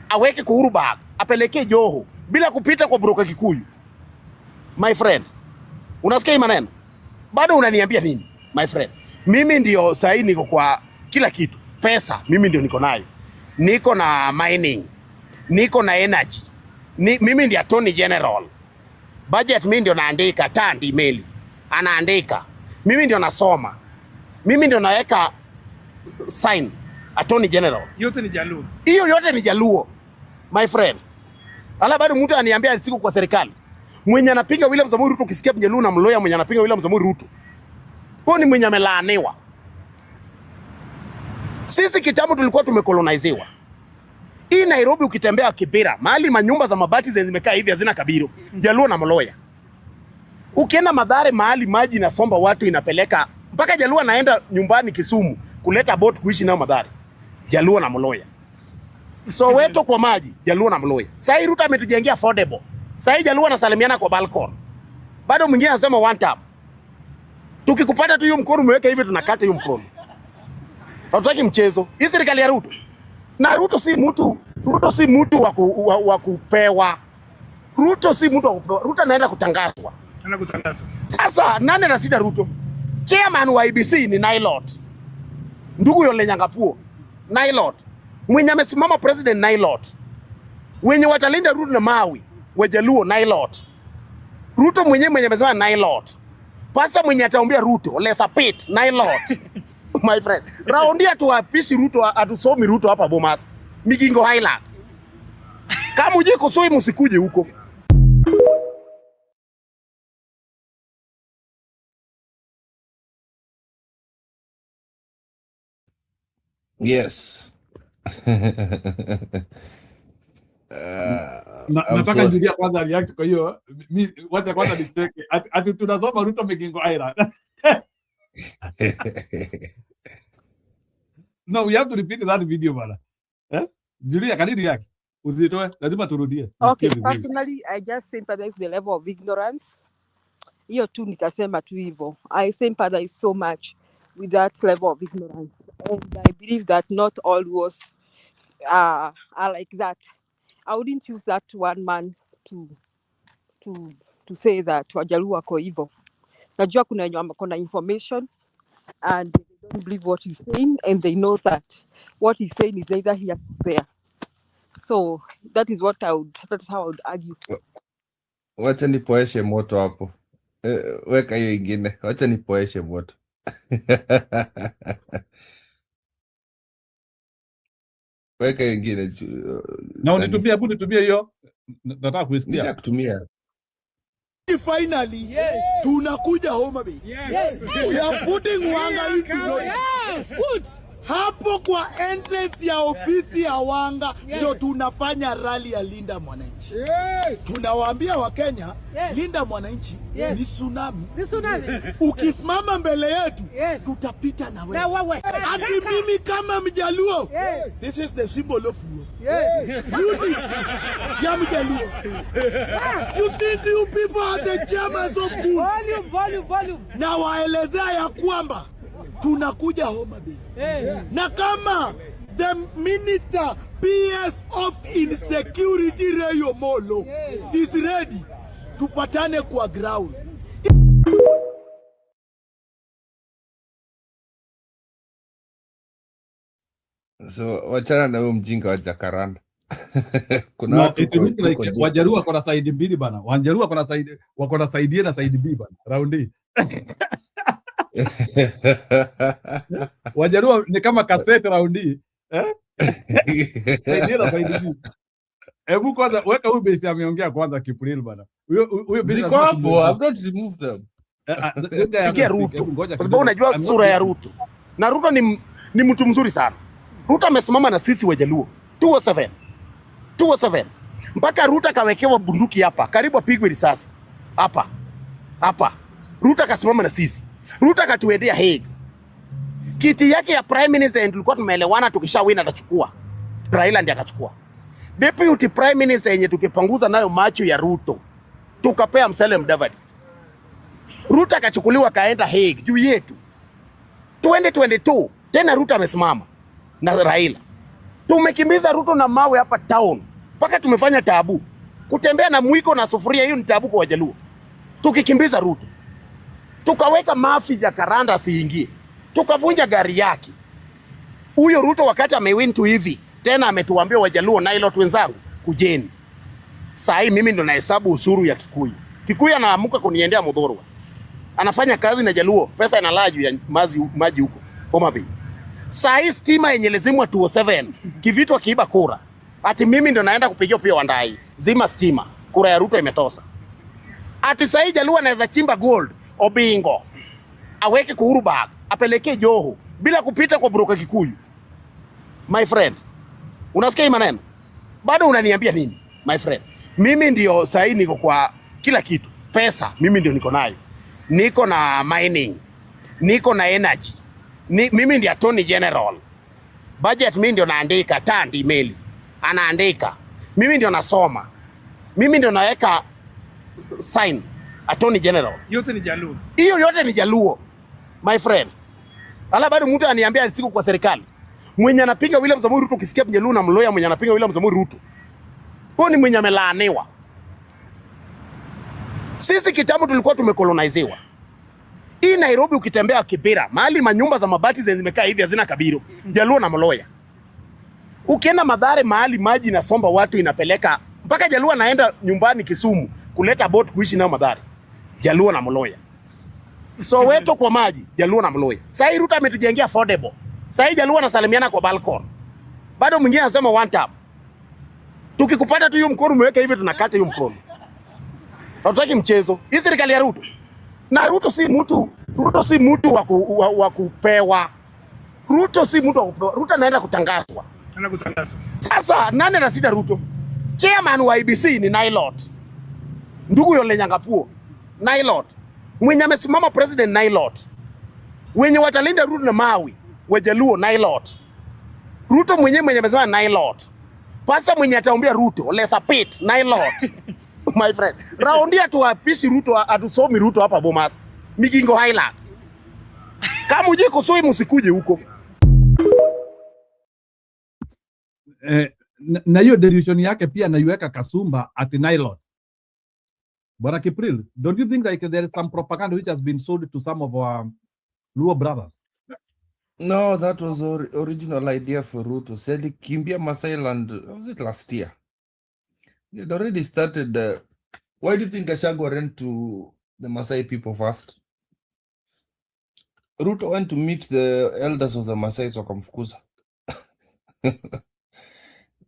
Speaker 4: Aweke Uhuru bag, apelekee Joho bila kupita kwa broker Kikuyu. My friend, unasikia hii maneno? Bado unaniambia nini? My friend, mimi ndio saa hii niko kwa kila kitu. Pesa, mimi ndio niko nayo. Niko na mining. Niko na energy. Mimi ndio Attorney General. Budget mimi ndio naandika, Tandi Meli anaandika. Mimi ndio nasoma. Mimi ndio naweka sign Attorney General.
Speaker 16: Yote ni Jaluo.
Speaker 4: Hiyo yote ni Jaluo. My friend. Ala bado mtu aniambia siku kwa serikali. Mwenye anapinga William Samoei Ruto, ukisikia Mjaluo na Mloya mwenye anapinga William Samoei Ruto, huyo ni mwenye amelaaniwa. Sisi kitambo tulikuwa tumekolonizewa. Hii Nairobi ukitembea Kibera, mahali manyumba za mabati zimekaa hivi hazina kabiro. Jaluo na Mloya. Ukienda Mathare mahali maji inasomba watu inapeleka mpaka Jaluo anaenda nyumbani Kisumu kuleta boat kuishi nao Mathare. Jaluo na Mloya. So weto kwa maji, Jaluo na Mloya. Sasa hii Ruto ametujengea affordable. Sasa hii Jaluo anasalimiana kwa balcony. Bado mwingine anasema one time. Tukikupata tu hiyo mkono umeweka hivi tunakata hiyo mkono. Hatutaki mchezo. Hii serikali ya Ruto. Na Ruto si mtu wa kupewa. Ruto si mtu wa kupewa. Ruto anaenda kutangazwa. Sasa nani anashinda Ruto? Chairman wa IBC ni Nailot. Ndugu yole Nyangapuo. Nailot. Mwenye amesimama president Nailot. Wenye watalinda Ruto na mawi Wajaluo Nailot. Ruto mwenye amesimama Nailot. Pasta mwenye ataombea Ruto Lesa Pit Nailot. My friend. Raundia tuapishi Ruto atusomi Ruto hapa Bomas. Migingo Highland. Kama uje kusoi msikuje huko.
Speaker 6: Yes.
Speaker 1: Nataka Julia kwanza react kwa hiyo. Wacha kwanza niseke. Ati tunasoma Ruto Migingo Island. No, we have to repeat that video bana. Julia, kanini yake? Uzitoe, lazima turudie.
Speaker 2: Okay, personally, I just sympathize the level of ignorance. Hiyo tu nitasema tu hivyo. I sympathize so much with that level of ignorance. And I believe that not all was are like that. I wouldn't use that one man to say that Wajaluo wako hivyo. Najua kuna wenye kuna information and they don't believe what he's saying, and they know that what he's saying is neither here nor there. So that's how I would argue.
Speaker 6: Wacha nipoeshe moto hapo. Weka hiyo ingine. Wacha nipoeshe moto. Weka hiyo ingine.
Speaker 1: Na unitumia hiyo. Nataka kuisikia.
Speaker 6: Nisha kutumia.
Speaker 3: Finally, tunakuja Homa Bay. Yes. We are putting Wanga into yes. Good. Hapo kwa entrance ya ofisi ya Wanga ndio tunafanya rally ya Linda Mwananchi. Tunawaambia Wakenya, Linda Mwananchi ni tsunami. Ukisimama mbele yetu tutapita na wewe. Ati mimi kama Mjaluo, this is the symbol of unity ya Mjaluo. You think you people are the chairmans of good? Volume. Na waelezea ya kwamba tunakuja Homa Bay. Na kama the minister PS of insecurity Rayo Molo is ready, tupatane kwa ground.
Speaker 6: So wachana na huyo mjinga wa Jacaranda. Kuna
Speaker 1: no,
Speaker 6: watu
Speaker 1: Wajaluo wako na side mbili bana. Wajaluo wako na side A na side B bana. Round hii. Wajaluo ni kama cassette round hii. Side A na side B. Hebu kwanza weka huyu base ameongea kwanza Kipril bana. Huyo base
Speaker 6: ziko hapo, I've not removed them.
Speaker 4: Pigia Ruto. Kwa sababu unajua sura ya Ruto. Na Ruto ni mtu mzuri sana. Ruto amesimama na sisi Wajaluo 207 mpaka Ruto kawekewa bunduki hapa karibu apigwe risasi hapa. Ruto kasimama na sisi. Ruto katuendea Hague. Kiti yake ya prime minister tulikuwa tumeelewana tukishawina atachukua. Raila ndiye akachukua. Deputy prime minister yenye tukipanguza nayo macho ya Ruto tukapea Musalia Mudavadi. Ruto akachukuliwa kaenda Hague juu yetu. 2022 tena Ruto amesimama na Raila. Tumekimbiza Ruto na mawe hapa town mpaka tumefanya taabu. Kutembea na mwiko na sufuria hiyo ni taabu kwa Wajaluo. Tukikimbiza Ruto. Tukaweka mafi Jacaranda asiingie. Tukavunja gari yake. Huyo Ruto wakati amewin tu hivi tena ametuambia Wajaluo na ilo wenzangu kujeni. Saa hii mimi ndo nahesabu ushuru ya Kikuyu. Kikuyu anaamuka kuniendea Mudhorwa. Anafanya kazi na Jaluo, pesa inalaa juu ya maji huko Homa Bay. Saa hii stima yenye lazima 207 kivitwa kiiba kura. Ati mimi ndo naenda kupigia pia Wandai. Zima stima. Kura ya Ruto imetosa. Ati saa hii Jaluo anaweza chimba gold Obingo. Aweke Uhuru bag, apelekee Joho bila kupita kwa broker Kikuyu. My friend, unasikia maneno? Bado unaniambia nini? My friend, mimi ndio saa hii niko kwa kila kitu. Pesa mimi ndio niko nayo. Niko na mining. Niko na energy. Mimi ndio Attorney General. Budget mimi ndio naandika, Tandi email anaandika. Mimi ndio nasoma. Mimi ndio naweka sign Attorney General.
Speaker 16: Yote ni Jaluo.
Speaker 4: Hiyo yote ni Jaluo. My friend. Ala bado mtu aniambia siku kwa serikali. Mwenye anapinga William Samoei Ruto ukisikia Mjaluo na Mloya mwenye anapinga William Samoei Ruto. Huyo ni mwenye amelaaniwa. Sisi kitambo tulikuwa tumekolonizewa. Hii Nairobi ukitembea Kibera, mahali manyumba za mabati zimekaa hivi hazina kabiro. Jaluo na Mloya. Ukienda Mathare mahali maji inasomba watu inapeleka mpaka Jaluo anaenda nyumbani Kisumu kuleta boat kuishi nao Mathare. Jaluo na Mloya. So weto kwa maji, Jaluo na Mloya. Sasa hii Ruto ametujengea affordable. Sasa hii Jaluo anasalimiana kwa balcony. Bado mwingine anasema one time. Tukikupata tu hiyo mkono umeweka hivi tunakata hiyo mkono. Hatutaki mchezo. Hii serikali ya Ruto. Na Ruto si mtu wa kupewa. Ruto si mtu wa kupewa. Ruto anaenda kutangazwa. Sasa nani anashinda Ruto? Chairman wa IBC ni Nailot. Ndugu yule Nyangapuo. Nailot. Mwenye amesimama president Nailot. Wenye watalinda Ruto na Mawi, Wajaluo, Nailot. Ruto mwenye amesema Nailot. Pastor mwenye ataombea Ruto, Lesapit, Nailot. My friend. Raundia tuwapishi Ruto, atusomi Ruto hapa Bomas. Migingo Highland. Kama uje kusoi musikuje huko.
Speaker 1: Na hiyo delusion yake pia naiweka Kasumba at Nailot. Bwana Kipril, don't you think like there is some propaganda which has been sold to some of our Luo brothers?
Speaker 6: No, that was original idea for Ruto. Said Kimbia Masai land, was it last year? He had already started. Why do you think Gachagua went to the Masai people first? Ruto went to meet the elders of the Masai wakamfukuza.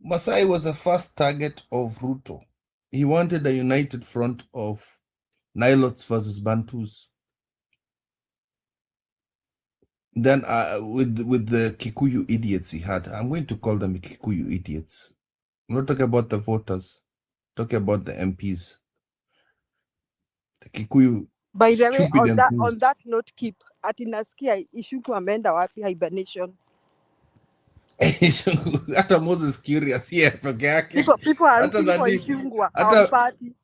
Speaker 6: Masai was the first target of Ruto. He wanted a united front of Nilots versus Bantus. Then with the Kikuyu idiots he had, I'm going to call them Kikuyu idiots. I'm not talking about the voters, I'm talking about the MPs. The Kikuyu.
Speaker 2: By the way,
Speaker 6: stupid
Speaker 2: on that note, keep ati nasikia Ishuku ameenda wapi hibernation.
Speaker 6: Hata Moses curious here peke yake.
Speaker 2: People are looking for Ishungwa, hawampati.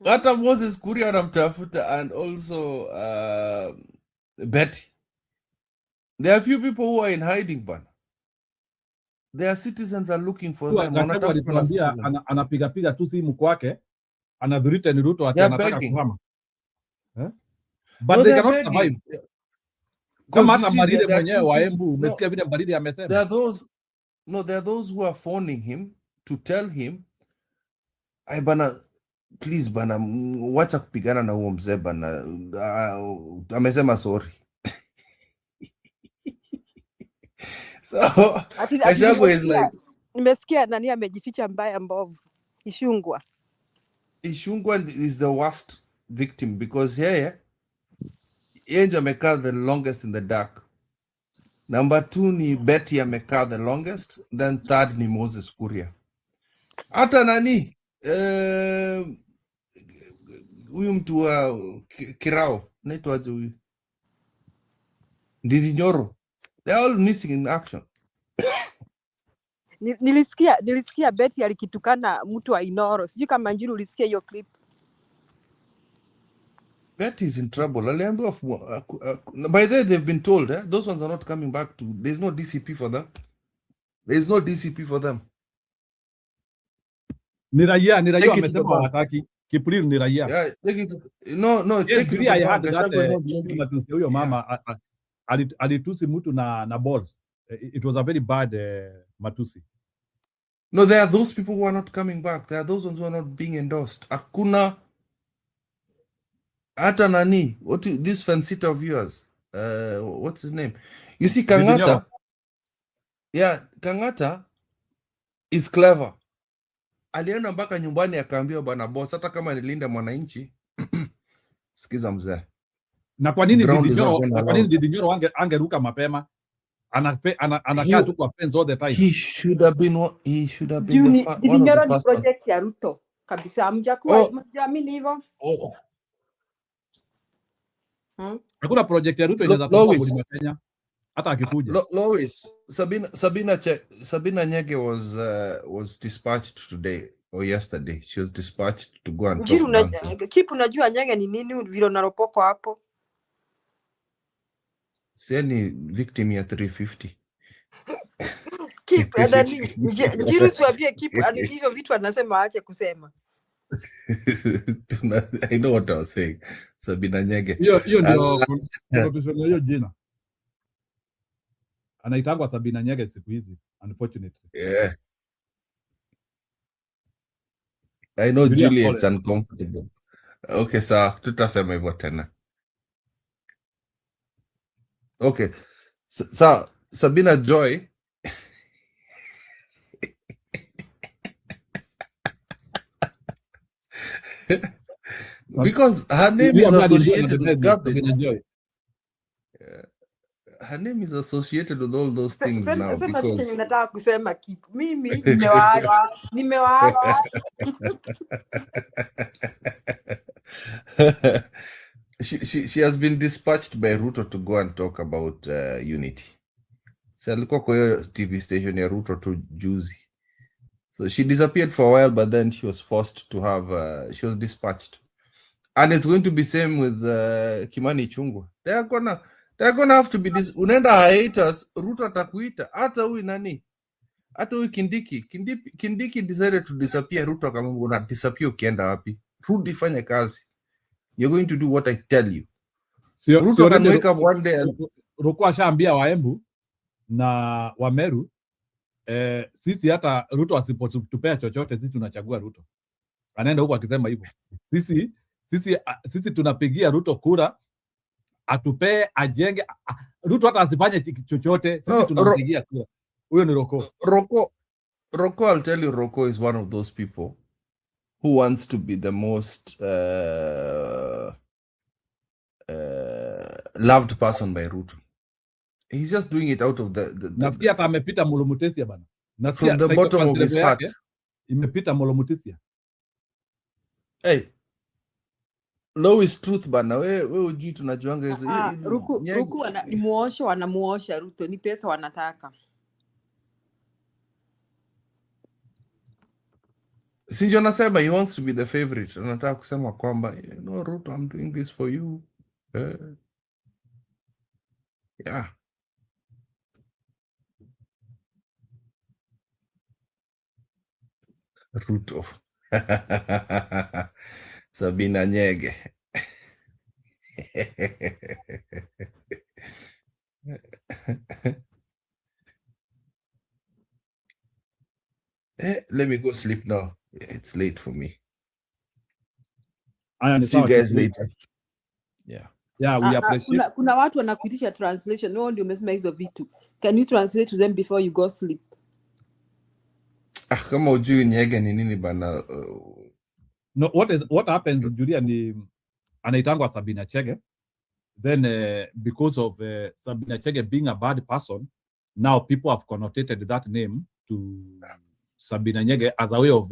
Speaker 6: Hata Moses Kuria anamtafuta, and also Betty. There are few people who are in hiding, but their citizens are looking for them.
Speaker 1: Anapiga tu simu kwake, anadhurita ni Ruto ati anataka kuhama. But no, they cannot survive. Kama hata Mbarire mwenyewe wa Embu, umesikia vile Mbarire amesema.
Speaker 6: There are those who are phoning him to tell him, "Ai bana, please bana, wacha kupigana na huo mzee bana, amesema sorry." So Gachagua is like,
Speaker 2: nimesikia nani amejificha mbaya mbovu. Ishungwa
Speaker 6: is the worst victim because yeye amekaa the longest in the dark. Number 2 ni Betty amekaa the longest, then third ni Moses Kuria. Hata nani huyu mtu wa Kirao naitwaje huyu Ndindi Nyoro, they are all missing in action.
Speaker 2: Nilisikia Betty alikitukana mtu wa Inoro. Sijui kama Njuru ulisikia hiyo clip.
Speaker 6: Betty is in trouble. By the way, they've been told those ones are not coming back to. There's no DCP for them. There's no DCP for them.
Speaker 1: Ni raia wamesema wataki. Kipril ni raia.
Speaker 6: Yeah, take it. No,
Speaker 1: yes,
Speaker 6: take
Speaker 1: it. Huyo mama alitusi mtu na balls. It was a very bad matusi.
Speaker 6: No, there are those people who are not coming back. There are those ones who are not being endorsed. Akuna hata nani, this fancita of yours, what's his name? You see, Kangata. Yeah, Kangata is clever. Alienda mpaka nyumbani akaambia bwana boss, hata kama nilinda mwananchi, sikiza mzee.
Speaker 1: Na kwa nini Ndindi Nyoro angeruka mapema? Anakaa tu kwa fence all the time.
Speaker 6: He should have been one of
Speaker 2: the first project ya Ruto kabisa. Amjakuwa mjamini hivyo.
Speaker 1: Hakuna project ya Ruto inaweza kuwa Mlima Kenya hata akikuja.
Speaker 6: Lois, Sabina Nyege was dispatched today or yesterday. She was dispatched to go and talk nonsense.
Speaker 2: Kipu unajua Nyege ni nini vile unaropoko hapo?
Speaker 6: Si ni victim ya 350.
Speaker 2: Kipu ndani Njiru siwavie Kipu alivyo vitu anasema aache kusema.
Speaker 6: I know what I was saying. Sabina Nyege.
Speaker 1: Hiyo ndio professional hiyo jina. Anaitangwa Sabina Nyege siku hizi, unfortunately.
Speaker 6: Yeah. I know Juliet's uncomfortable. Okay, so tutasema hivyo tena. Okay. So Sabina Joy because her name is associated with garbage. Her name is associated with all those things now. Because
Speaker 2: nataka kusema Kipu. Mimi nimewaaga.
Speaker 6: She has been dispatched by Ruto to go and talk about unity. So alikuwa kwa hiyo TV station ya Ruto tu juzi. So she disappeared for a while, but then she was forced to have, she was dispatched. And it's going to be same with Kimani Ichung'wah. They're gonna have to be this. Unaenda hiatus, Ruto atakuita. Hata huyu nani? Hata huyu Kindiki. Kindiki decided to disappear. Ruto akamwambia una disappear ukienda wapi? Rudi fanya kazi. You're going to do what I tell you. Ruto can wake up one day and...
Speaker 1: Ruko ashaambia Waembu na Wameru, sisi hata Ruto asipotupea chochote, sisi tunachagua Ruto. Anaenda huko akisema hivyo. Sisi tunapigia Ruto kura, atupee, ajenge. Ruto hata asifanye chochote, sisi tunampigia kura. Huyo ni Roko.
Speaker 6: Roko, I'll tell you, Roko is one of those people who wants to be the most loved person by Ruto. He's just doing it out of the
Speaker 1: nasikia hata amepita Molomutisia bana.
Speaker 6: From the bottom of his heart.
Speaker 1: Imepita Molomutisia.
Speaker 6: Hey. Low is truth bana. We ujui tunajuanga hizo.
Speaker 2: Ruku wanamuosha Ruto, ni pesa wanataka.
Speaker 6: Sinjo nasema he wants to be the favorite. Anataka kusema kwamba, no Ruto, I'm doing this for you. Yeah. Ruto. Sabina Nyege. Let me go sleep now. It's late for me. See you guys later. Yeah.
Speaker 1: Yeah, we appreciate.
Speaker 2: Kuna watu wanakuitisha translation. No, ndio umesema hizo vitu. Can you translate to them before you go sleep?
Speaker 6: Kama ujui Nyege ni nini bana.
Speaker 1: No, what happens Julia ni anaitangwa Sabina Chege. Then because of Sabina Chege being a bad person, now people have connotated that name to Sabina Nyege as a way of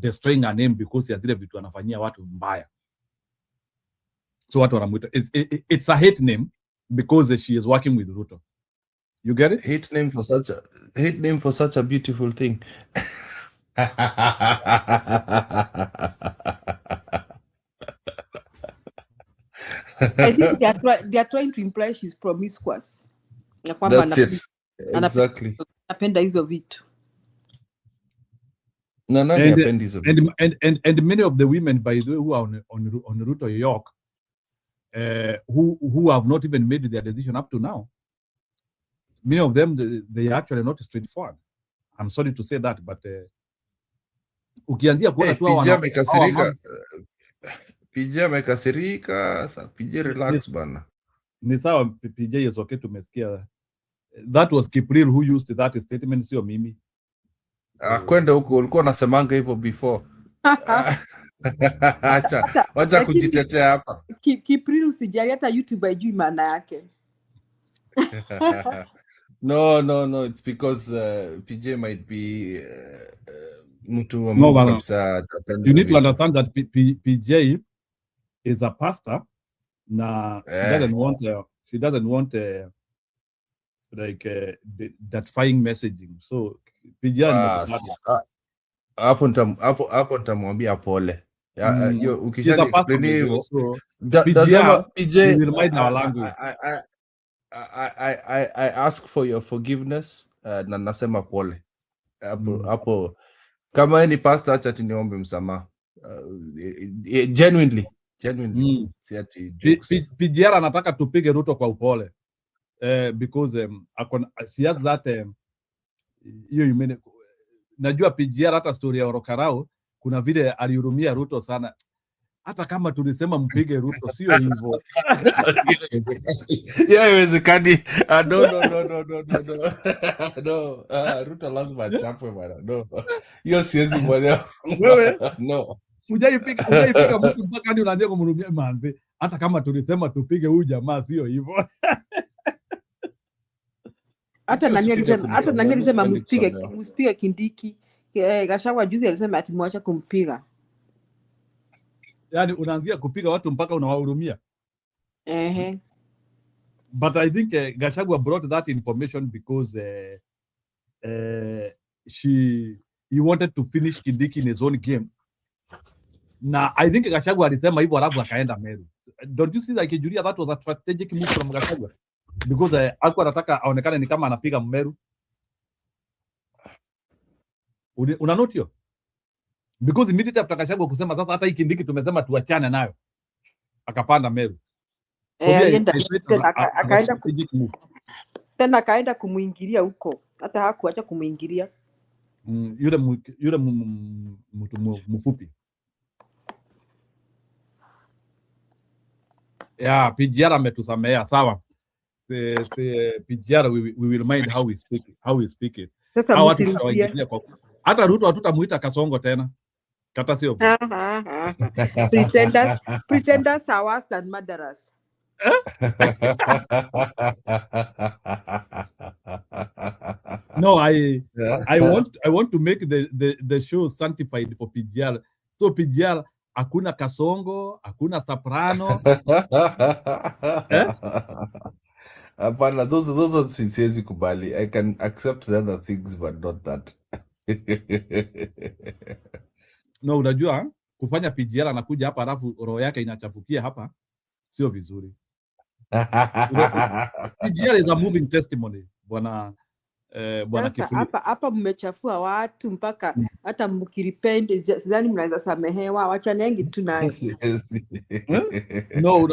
Speaker 1: destroying a name because ya zile vitu anafanyia watu mbaya. So watu wanamuita, it's a hate name because she is working with Ruto. You get it?
Speaker 6: Hate name for such a beautiful thing.
Speaker 2: I think they are trying to imply she's promiscuous.
Speaker 6: That's it. Exactly.
Speaker 2: Napenda hizo vitu.
Speaker 6: And
Speaker 1: many of the women, by the way, who are on Ruto York, who have not even made their decision up to now, many of them, they are actually not straightforward. I'm sorry to say that, but ukianzia kuona tu
Speaker 6: PJ amekasirika, PJ relax bana.
Speaker 1: Ni sawa, PJ is okay, tumesikia. That was Kipril who used that statement, sio mimi.
Speaker 6: Kwenda huko ulikuwa unasemanga hivyo before. Acha kujitetea hapa.
Speaker 2: Kipril usijali, hata YouTube haijui maana yake.
Speaker 6: No, it's because PJ might be mtu wa Mungu kabisa.
Speaker 1: You need to understand that PJ is a pastor. Nah, she doesn't want that fine messaging. So PJ
Speaker 6: hapo nitamwambia pole. Ukisha explain hivyo, PJ
Speaker 1: will mind our language.
Speaker 6: I ask for your forgiveness na nasema pole. Hapo kama ni pastor, acha niombe msamaha. Genuinely. Si ati jokes.
Speaker 1: PJ anataka tupige Ruto kwa upole. Because she has that hiyo najua PJ hata story ya Orokarao kuna vile alihurumia Ruto sana. Hata kama tulisema mpige Ruto sio hivyo.
Speaker 6: Haiwezekani. No. Ruto lazima achapwe bwana. No. Hiyo siwezi mwelewa.
Speaker 1: Wewe?
Speaker 6: No.
Speaker 1: Hujaipiga mtu mpaka hadi unaanza kumhurumia manzi. Hata kama tulisema tupige huyu jamaa sio hivyo.
Speaker 2: Hata nani alisema msipige Kindiki. Gachagua juzi alisema atimwacha kumpiga.
Speaker 1: Yaani unaanzia kupiga watu mpaka unawahurumia. But I think Gachagua brought that information because he wanted to finish Kindiki in his own game. Now, I think Gachagua alisema hivyo alafu akaenda Meru. Don't you see that Kijuria, that was a strategic move from Gachagua? Because alikuwa anataka aonekane ni kama anapiga Meru. Una note hiyo? Because immediately after Gachagua kusema sasa hata hii Kindiki tumesema tuachane nayo. Akapanda Meru.
Speaker 2: Tena akaenda kumuingilia huko. Hata hakuacha kumuingilia.
Speaker 1: Yule mtu mfupi. Yeah, PGR ametusamea sawa. PGR we will mind how we speak it.
Speaker 2: Sasa msirudia.
Speaker 1: Hata Ruto hatutamuita Kasongo tena. Kata sio.
Speaker 2: Pretenders are worse than murderers.
Speaker 1: No, I want to make the show sanctified for PGR. So PGR hakuna Kasongo, hakuna Soprano.
Speaker 6: Apana, those are siwezi kubali. I can accept the other things but not that.
Speaker 1: No, unajua kufanya PGR anakuja hapa alafu roho yake inachafukia hapa sio vizuri. PGR is a moving testimony bwana Kipuli.
Speaker 2: Hapa mmechafua watu mpaka hata mkirepent sidhani mnaweza samehewa, wachanengi tu nayo.
Speaker 1: No,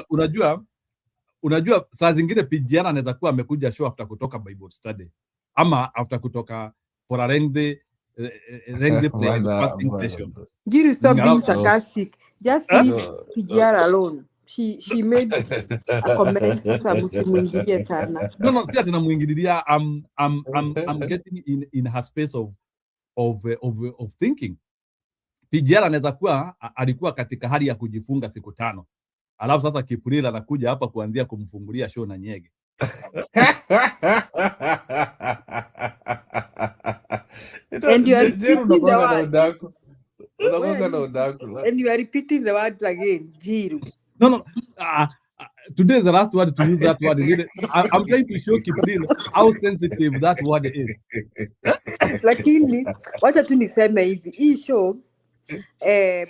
Speaker 1: unajua saa zingine PGR anaweza kuwa amekuja show after kutoka Bible study ama after kutoka for a lengthy fasting session.
Speaker 2: Giri, stop being sarcastic. Just leave PGR alone. She made a comment so msimuingilie sana.
Speaker 1: No, si atina muingililia. I'm getting in her space of thinking. PGR anaweza kuwa alikuwa katika hali ya kujifunga siku 5. Alafu sasa Kipulila anakuja hapa kuanzia kumfungulia show na nyege.
Speaker 2: And you are repeating the word. And you are repeating the word again, Jiru.
Speaker 1: No. Today is the last word to use that word. I'm trying to show Kipulila how sensitive that word is.
Speaker 2: Lakini wacha tu niseme hivi, hii show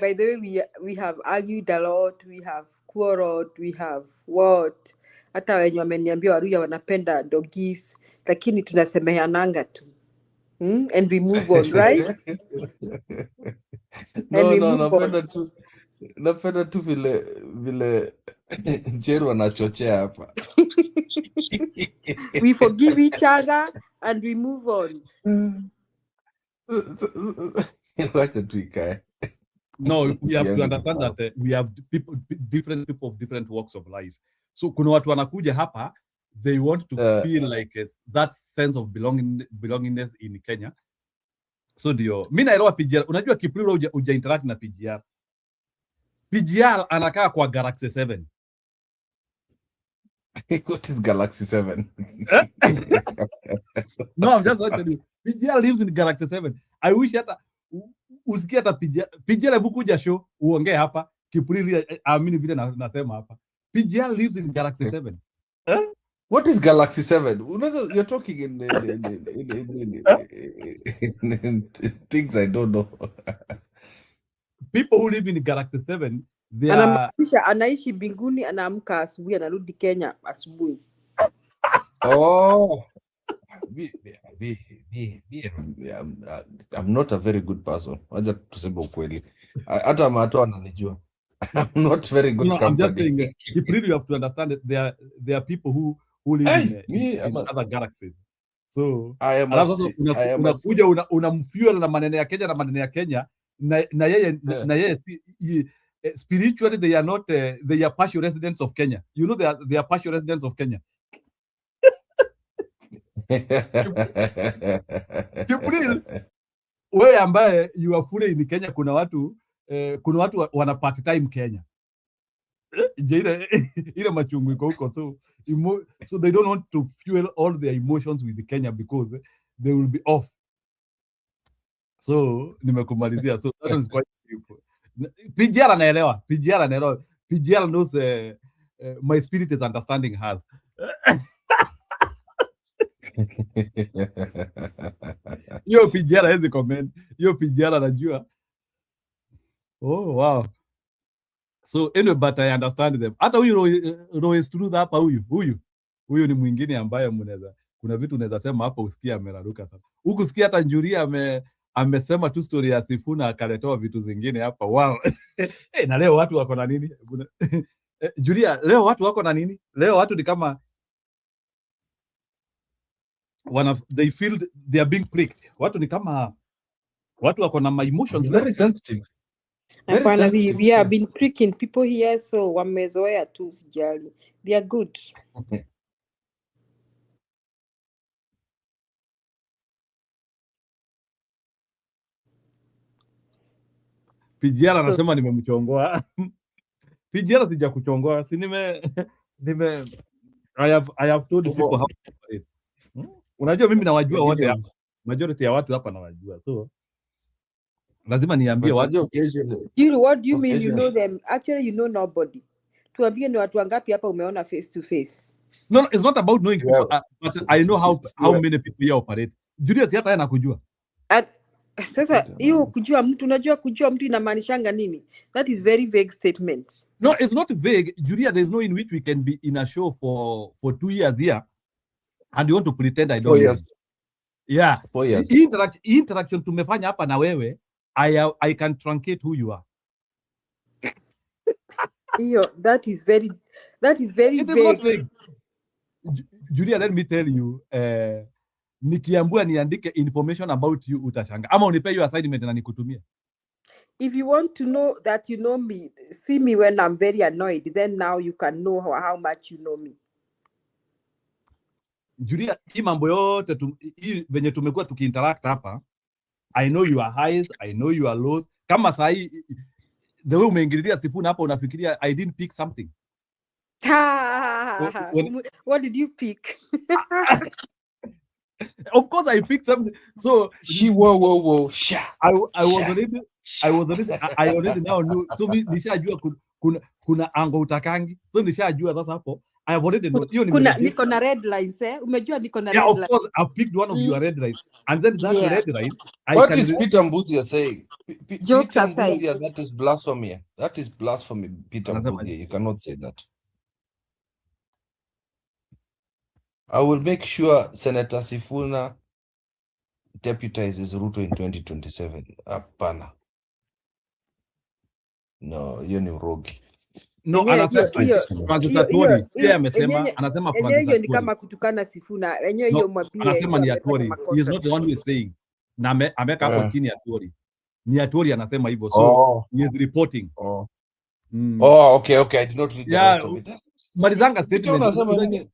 Speaker 2: by the way we have argued a lot, we have quarreled, we have what, hata wenye wameniambia Waruya wanapenda doggies, lakini tunasemeananga tu. And we move on, right?
Speaker 6: Napenda tu vile Njeru anachochea hapa.
Speaker 2: We forgive each other and we move on.
Speaker 6: Wacha tu ikae.
Speaker 1: No, we have to understand that we have different people of different walks of life. So kuna watu wanakuja hapa, they want to feel like that sense of belongingness in Kenya. So ndio mimi naelewa PGR. Unajua Kipulila uja interact na PGR. PGR anakaa kwa Galaxy 7.
Speaker 6: What is Galaxy 7?
Speaker 1: No, I'm just telling you. PGR lives in Galaxy 7. I wish hata usikie hata PGR hebu kuja show uongee hapa. Kipulila amini vile nasema hapa. PGR lives in Galaxy 7.
Speaker 6: What is Galaxy 7? You're talking in things I don't know.
Speaker 1: People who live in Galaxy 7, they are...
Speaker 2: Anaishi mbinguni, anaamka asubuhi, anarudi Kenya asubuhi.
Speaker 6: Oh. I'm not a very good person. Wacha tuseme ukweli. Hata mato ananijua. I'm not very good company.
Speaker 1: I'm just saying, you have to understand that there are people who live in other galaxies. So, unakuja unamfuel na maneno ya Kenya na maneno ya Kenya na yeye spiritually they are not they are partial residents of Kenya. You know they are partial residents of Kenya. Kipulila wewe ambaye you are fully in Kenya, kuna watu wana part time Kenya. Ile machungu iko huko, so they don't want to fuel all their emotions with Kenya because they will be off. So nimekumalizia. So that is quite simple. PGR anaelewa. PGR knows my spirit is understanding hers. Yo pijara hezi comment. Yo pijara najua. Oh wow. So anyway, but I understand them. Hata huyu Royce Truth hapa huyu ni mwingine ambaye kuna vitu unaweza sema hapa usikia ameraruka sana. Huku sikia hata Njuria amesema tu story ya Sifuna akaletoa vitu zingine hapa. Wow. Na leo watu wako na nini? Njuria, leo watu wako na nini? Leo watu ni kama they feel they are being pricked. Watu ni kama watu wako na my emotions
Speaker 6: very sensitive.
Speaker 2: And finally, we have been pricking people here, so wamezoea tu sijali. They are good.
Speaker 1: Pijara anasema nimemchongoa. Pijara sija kuchongoa. Si I have told people how to operate. Unajua mimi nawajua wote hapa. Majority ya watu hapa nawajua. So lazima niambie watu.
Speaker 2: What do you mean you know them? Actually you know nobody. Tuambie ni watu wangapi hapa umeona face to face?
Speaker 1: No, it's not about knowing people, but I know how many people here operate. Julius hata yeye anakujua.
Speaker 2: Sasa hiyo kujua mtu, unajua kujua mtu inamaanishanga nini? That is very vague statement.
Speaker 1: No, it's not vague. Julia, there's no in which we can be in a show for 2 years here and you want to pretend I don't
Speaker 6: 4 years.
Speaker 1: Yeah.
Speaker 6: 4 years.
Speaker 1: Interaction tumefanya hapa na wewe, I can truncate who you are.
Speaker 2: That is very vague.
Speaker 1: Julia, let me tell you, nikiambua niandike information about you utashanga. Ama unipe your assignment na nikutumie.
Speaker 2: If you want to know that you know me, see me when I'm very annoyed, then now you can know how much you know me.
Speaker 1: Julia, hii mambo yote venye tumekuwa tukiinteract hapa, I know your highs, I know your lows. Kama sahi the way umeingililia Sifuna hapa unafikiria I didn't pick something.
Speaker 2: What did you pick?
Speaker 1: Of course I picked something. So
Speaker 6: whoa.
Speaker 1: I already now know. So nishajua kuna ango utakangi. So nishajua sasa hapo. I have already know.
Speaker 2: Niko na red lines Umejua niko na
Speaker 1: red lines.
Speaker 2: Yeah,
Speaker 1: of course I picked one of your red lines. And then that red line.
Speaker 6: What is Peter Mbuthia saying?
Speaker 2: Jokes
Speaker 6: Peter
Speaker 2: aside.
Speaker 6: Mbuthia, that is blasphemy. That is blasphemy, Peter Mbuthia. You cannot say that. I will make sure Senator Sifuna deputizes Ruto in 2027. Apana. No, you ni rogi.
Speaker 1: No, anasema
Speaker 2: hiyo ni kama kutukana Sifuna. Yenyewe hiyo mwambie.
Speaker 1: Anasema ni Atori. He is not the one who is saying. Na ameka hapo chini Atori. Ni Atori anasema hivyo. So he is reporting.
Speaker 6: Okay. I did not read the rest of it.
Speaker 1: Malizanga statement.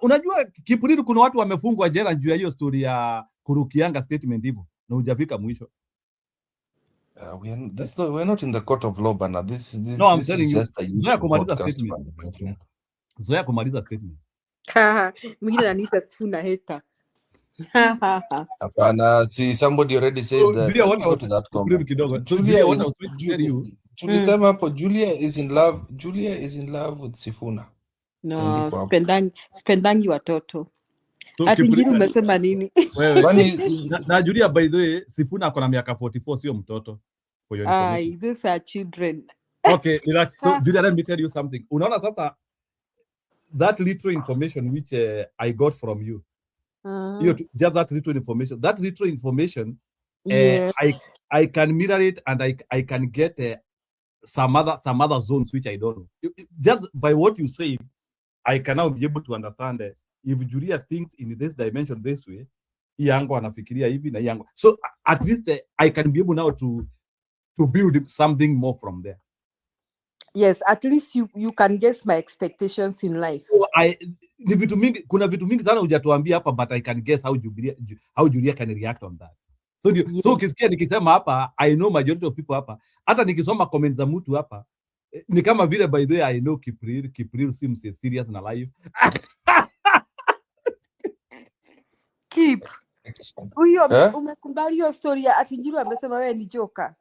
Speaker 1: Unajua Kipuriru kuna watu wamefungwa jela juu ya hiyo story ya kurukianga statement hivyo na hujafika mwisho.
Speaker 6: We're not in the court of law, bana. This is just a YouTube podcast.
Speaker 1: Zoea kumaliza statement.
Speaker 2: Mwingine ananiita Sifuna hater.
Speaker 6: Apana, see, somebody already said that.
Speaker 1: Julia,
Speaker 6: go to that comment. Julia is in love. Julia is in love with Sifuna.
Speaker 2: No, spendangi watoto. Ati ngine umesema nini?
Speaker 1: Na Julia, by the way, Sifuna ako na miaka 44, sio mtoto.
Speaker 2: These are children.
Speaker 1: Okay, relax. So Julia, let me tell you something. Unaona sasa that little information which I got from you. Just that little information. That little information,
Speaker 2: yes.
Speaker 1: I can mirror it and I can get some other zones which I don't know. Just by what you say, I can now be able to understand if Julia thinks in this dimension this way, yango anafikiria hivi na yango. So at least I can be able now to build something more from there.
Speaker 2: Yes, at least you can guess my expectations in life.
Speaker 1: So kuna vitu mingi sana hujatuambia hapa, but I can guess how Julia can react on that. So yes. So ukisikia nikisema hapa, I know majority of people hapa, hata nikisoma comment za mtu hapa, ni kama vile by the way I know Kipril seems serious na life.
Speaker 2: Keep. Huyo umekubali hiyo story ya ati Njiru amesema wewe ni joker.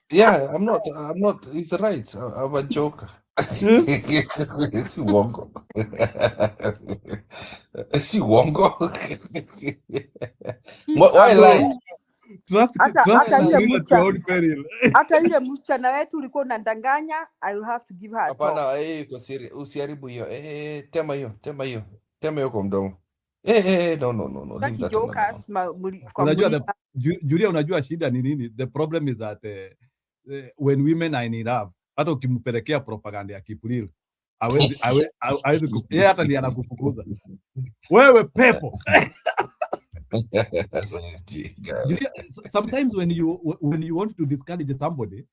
Speaker 6: Yeah, I'm not. He's right. I'm a joker. Si uongo. Si uongo. Why lie?
Speaker 2: Hata yule
Speaker 1: Kiplina at your own peril.
Speaker 2: hata yule msichana wetu ulikuwa unadanganya, I will have to give her a talk.
Speaker 6: Hapana, iko serious. Usiharibu hiyo. Tema hiyo. Tema hiyo kwa mdomo. No. Leave that alone.
Speaker 2: Jokers kwa
Speaker 1: Unajua Julia, unajua shida ni nini? The problem is that when women are in love, hata ukimpelekea propaganda ya Kiplina, hawezi yeye hata ndiye anakufukuza. Wewe pepo. Julia, sometimes when you want to discourage somebody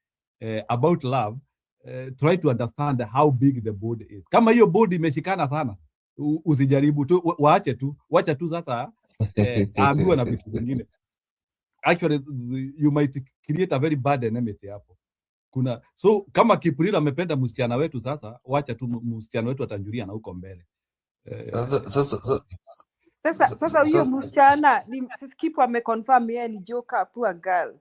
Speaker 1: about love, try to understand how big the body is. Kama hiyo body imeshikana sana, usijaribu tu, wacha tu sasa aambiwa na vitu vingine. Actually you might create a very bad enmity hapo. So kama Kiplina amependa msichana wetu, sasa wacha tu msichana wetu atanjulia na huko mbele.
Speaker 2: Sasa huyo msichana ni Kipu ameconfirm yeye ni joker, poor girl.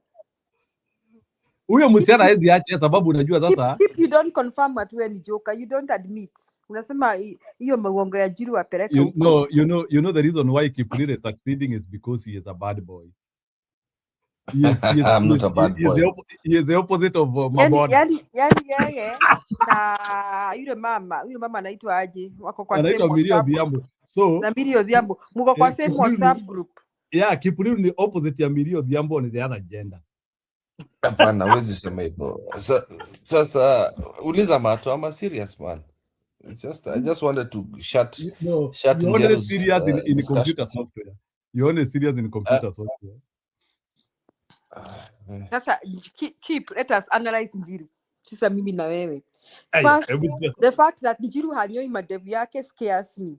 Speaker 1: Huyo msichana hawezi acha, sababu unajua sasa
Speaker 2: Keep you don't confirm at wewe ni joker, you don't admit. Unasema hiyo mauongo ya Jiru apeleke huko.
Speaker 1: No, you know the reason why Kiplina is succeeding is because he is a bad boy.
Speaker 6: I'm not a bad boy.
Speaker 1: He is the opposite of Mabona.
Speaker 2: Yani yeye na yule mama anaitwa aje? Wako kwa same
Speaker 1: WhatsApp. So
Speaker 2: na Millie Odhiambo mko kwa same WhatsApp group.
Speaker 1: Yeah, Kiplina ni opposite ya Millie Odhiambo on the other gender.
Speaker 6: Hapana, wezi sema hivyo. Sasa uliza Mato, I'm a serious man. I just wanted to shut
Speaker 1: you're only serious in computer software. You're only serious in computer software.
Speaker 2: Sasa let us analyze Njiru. Sasa mimi na wewe. First, the fact that Njiru hanyoi madevu yake scares me.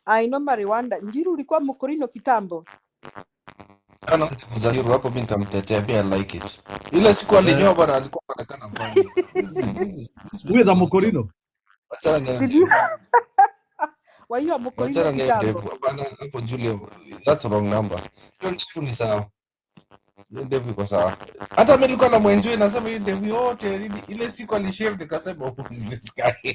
Speaker 2: I normally wonder, Njiru ulikuwa mkorino kitambo?
Speaker 6: Ana Zahiru hapo mimi nitamtetea, mimi I like it. Ile siku alinyoa bana alikuwa anaonekana mbali.
Speaker 1: Wewe za mkorino?
Speaker 6: Acha ngani.
Speaker 2: Wao mkorino kitambo.
Speaker 6: Bana hapo Julia, that's wrong number. Sio ndefu ni sawa. Ndevu iko sawa. Hata mimi nilikuwa na mwenjoi nasema hiyo ndevu yote ile siku alishave nikasema who is this guy?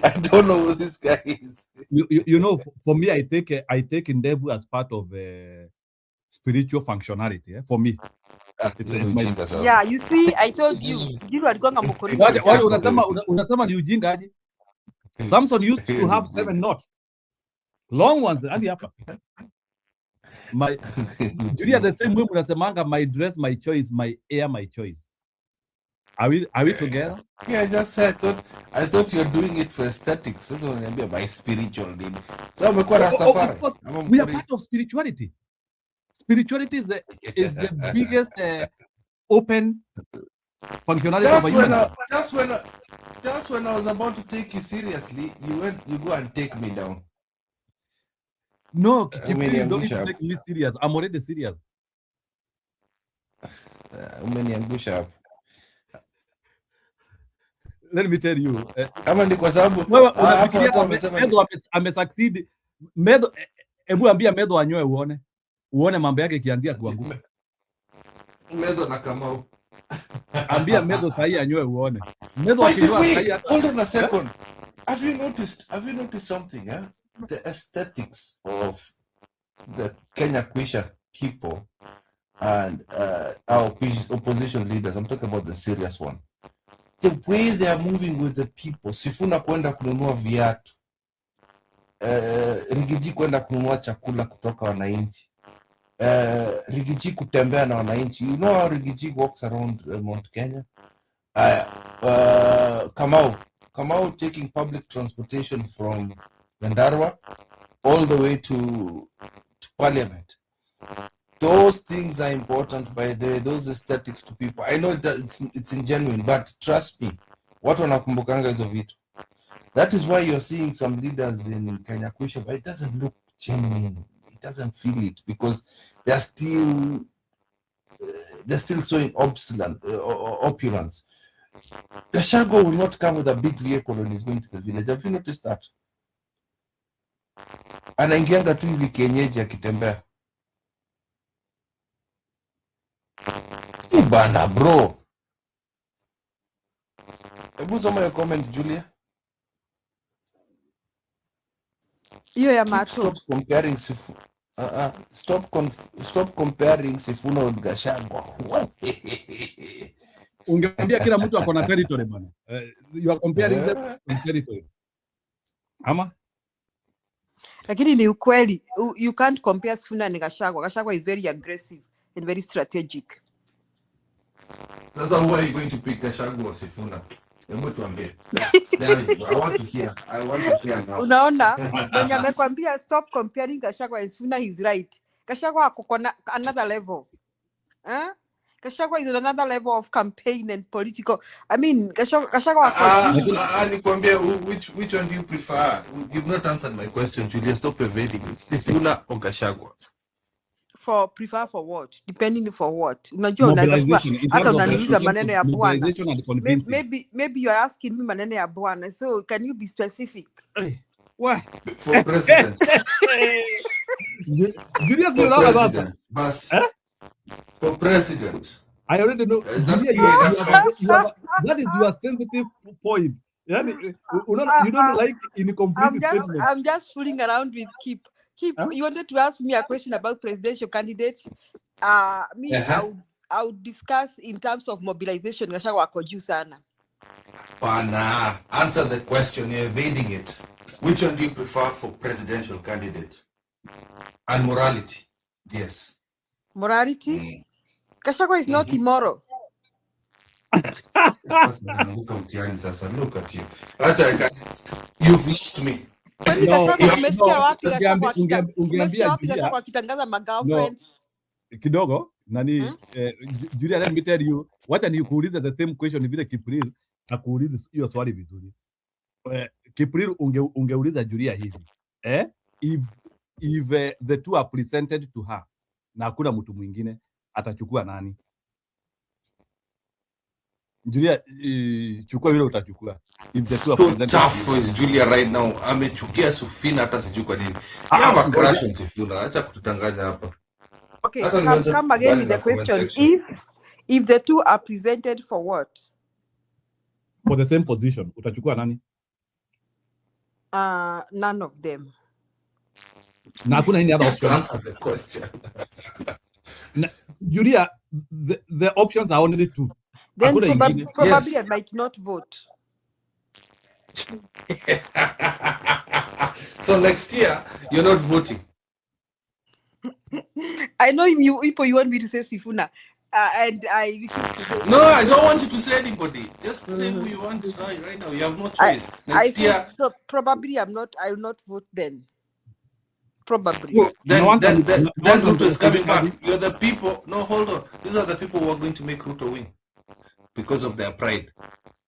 Speaker 6: I don't know who this guy is.
Speaker 1: You know, for me I take ndevu as part of spiritual functionality, for me.
Speaker 2: Yeah, you see, I told you. Jiru alikuwa mkorino.
Speaker 1: Wale unasema ni ujinga aje? Samson used to have 7 knots. Long ones hadi hapa. Julia, the same way unasemanga my dress my choice, my hair my choice. Are we together?
Speaker 6: Yeah, I just said I thought you're doing it for aesthetics. Sasa unaniambia my spiritual need. So umekuwa Rastafari.
Speaker 1: We are part of spirituality. Spirituality is the biggest open functionality of a human.
Speaker 6: Just when I was about to take you seriously, you go and take me down.
Speaker 1: No, Kiplina, don't take me serious. I'm already serious.
Speaker 6: Umeniangusha hapo.
Speaker 1: Let me tell you.
Speaker 6: Kama ni kwa sababu
Speaker 1: Medo amesucceed. Medo, hebu ambia Medo anyoe uone mambo yake kianzia kuanguka.
Speaker 6: Medo na Kamau.
Speaker 1: Ambia Medo sahi anyoe uone. Medo akinyoa sahi.
Speaker 6: Hold on a second. Have you noticed something? The aesthetics of the Kenya Kwisha people and our opposition leaders. I'm talking about the serious one. The way they are moving with the people. Sifuna kwenda kununua viatu. Rigiji kwenda kununua chakula kutoka wananchi. Rigiji kutembea na wananchi. You know how Rigiji walks around Mount Kenya? Kamau taking public transportation from Nyandarua all the way to Parliament. Those things are important, by the way, those aesthetics to people. I know that it's ingenuine, but trust me, what wanakumbukanga hizo vitu. That is why you're seeing some leaders in Kenya Kwisha, but it doesn't look genuine. It doesn't feel it because they're still showing opulence. Gashago will not come with a big vehicle when he's going to the village. Have you noticed that? Anaingianga tu hivi kienyeji akitembea. Bana bro. Hebu soma your comment, Julia.
Speaker 2: Hiyo ya
Speaker 6: Keep
Speaker 2: Mato.
Speaker 6: stop comparing stop comparing Sifuna with Gachagua.
Speaker 1: Ungeambia kila mtu ako na territory bana. You are comparing them on territory. Ama?
Speaker 2: Lakini ni ukweli. You can't compare Sifuna and Gachagua. Gachagua is very aggressive and very strategic.
Speaker 6: That's why you're going to pick Gachagua or Sifuna. Hebu tuambie. I want to hear now.
Speaker 2: Unaona? Mwenye amekwambia stop comparing Gachagua and Sifuna, he's right. Gachagua ako another level. Gachagua is on another level of campaign and political. I mean, Gachagua
Speaker 6: nikwambia, which one do you prefer? You've not answered my question, Julia. Stop evading it. Sifuna or Gachagua?
Speaker 2: Prefer for what? Depending for what? Unajua unaweza kuwa hata unaniuliza maneno ya bwana. Maybe you are asking me maneno ya bwana. So can you be specific?
Speaker 1: Why?
Speaker 6: For president.
Speaker 1: Julia,
Speaker 6: for president. For president.
Speaker 1: I already know. Julia, that is your sensitive point. You don't like incomplete statement.
Speaker 2: I'm just fooling around with Keep. You wanted to ask me a question about presidential candidates. I would discuss in terms of mobilization. Gachagua wako juu sana.
Speaker 6: Pana, answer the question. You're evading it. Which one do you prefer for presidential candidate? And morality? Yes.
Speaker 2: Morality? Gachagua is not immoral.
Speaker 6: Look at you. You've lost me.
Speaker 1: Kidogo nani Julia, let me tell you, wacha nikuulize the same question vile Kipril akuuliza hiyo swali vizuri. Kipril ungeuliza Julia hivi, if the two are presented to her na hakuna mtu mwingine, atachukua nani? Julia, chukua yule utachukua. If the two are presented
Speaker 6: tough for Julia right now. Amechukia Sufina hata sijui kwa nini. You have a crush on Sifuna. Acha kututanganya hapa.
Speaker 2: Okay, come again with the question. If the two are presented for what?
Speaker 1: For the same position, utachukua nani?
Speaker 2: None of them.
Speaker 1: Na hakuna any other option.
Speaker 6: Answer the question.
Speaker 1: Julia, the options are only two.
Speaker 2: Then probably yes. I might not vote.
Speaker 6: So next year, you're not voting.
Speaker 2: I know you want me to say Sifuna, and I refuse to say.
Speaker 6: No, I don't want you to say anybody. Just say who you want right now. You have no choice. Next year,
Speaker 2: probably I will not vote then. Probably.
Speaker 6: Well, then Ruto is coming back. You're the people. No, hold on. These are the people who are going to make Ruto win because of their pride.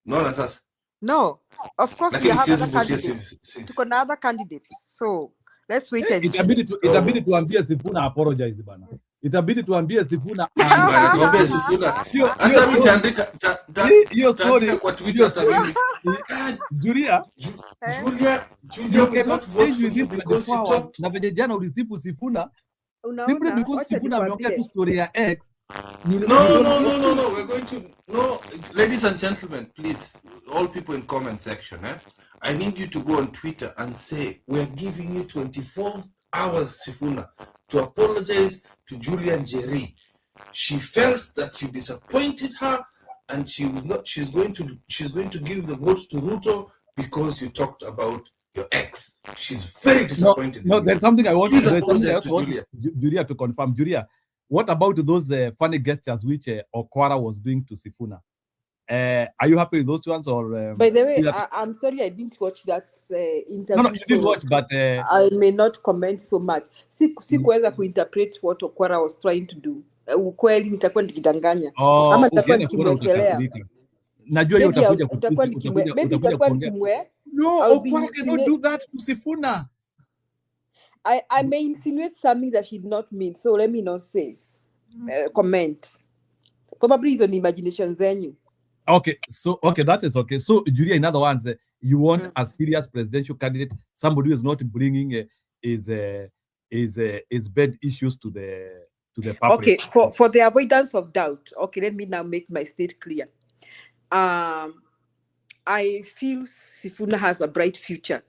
Speaker 6: Not as us.
Speaker 2: No, of course we have other candidates. Tuko na other candidates. So let's wait and see.
Speaker 1: Itabidi tuambie Sifuna apologize bana. Itabidi tuambie Sifuna.
Speaker 6: Tuambie Sifuna. Hata mimi taandika kwa Twitter hata mimi.
Speaker 1: Julia,
Speaker 6: you cannot vote for you because you talked.
Speaker 1: Na venye jana ulisifu Sifuna. Simply because Sifuna ameongea tu story ya X.
Speaker 6: No. We're going to ladies and gentlemen, please, all people in comment section, I need you to go on Twitter and say we're giving you 24 hours, Sifuna, to apologize to Julia Njeri. She felt that you disappointed her, and she's going to give the vote to Ruto because you talked about your ex. She's very disappointed.
Speaker 1: No, there's something I want Julia to confirm. Julia, what about those funny gestures which Okwara was doing to Sifuna? Are you happy with those ones? Or
Speaker 2: by the way, I'm sorry I didn't watch that interview.
Speaker 1: No, you did watch, but
Speaker 2: I may not comment so much. Sikuweza kuinterpret what Okwara was trying to do. Ukweli nitakuwa nikidanganya. Ama nitakuwa nikimwekelea.
Speaker 1: Najua hiyo utakuja kuongea. No, Okwara cannot do that to Sifuna.
Speaker 2: I may insinuate something that she did not mean, so let me not say. Comment. Probably is on imagination zenyu.
Speaker 1: Okay, that is okay. So, Julia, in other words, you want a serious presidential candidate, somebody who is not bringing his bad issues to the public.
Speaker 2: Okay, for the avoidance of doubt. Okay, let me now make my state clear. I feel Sifuna has a bright future,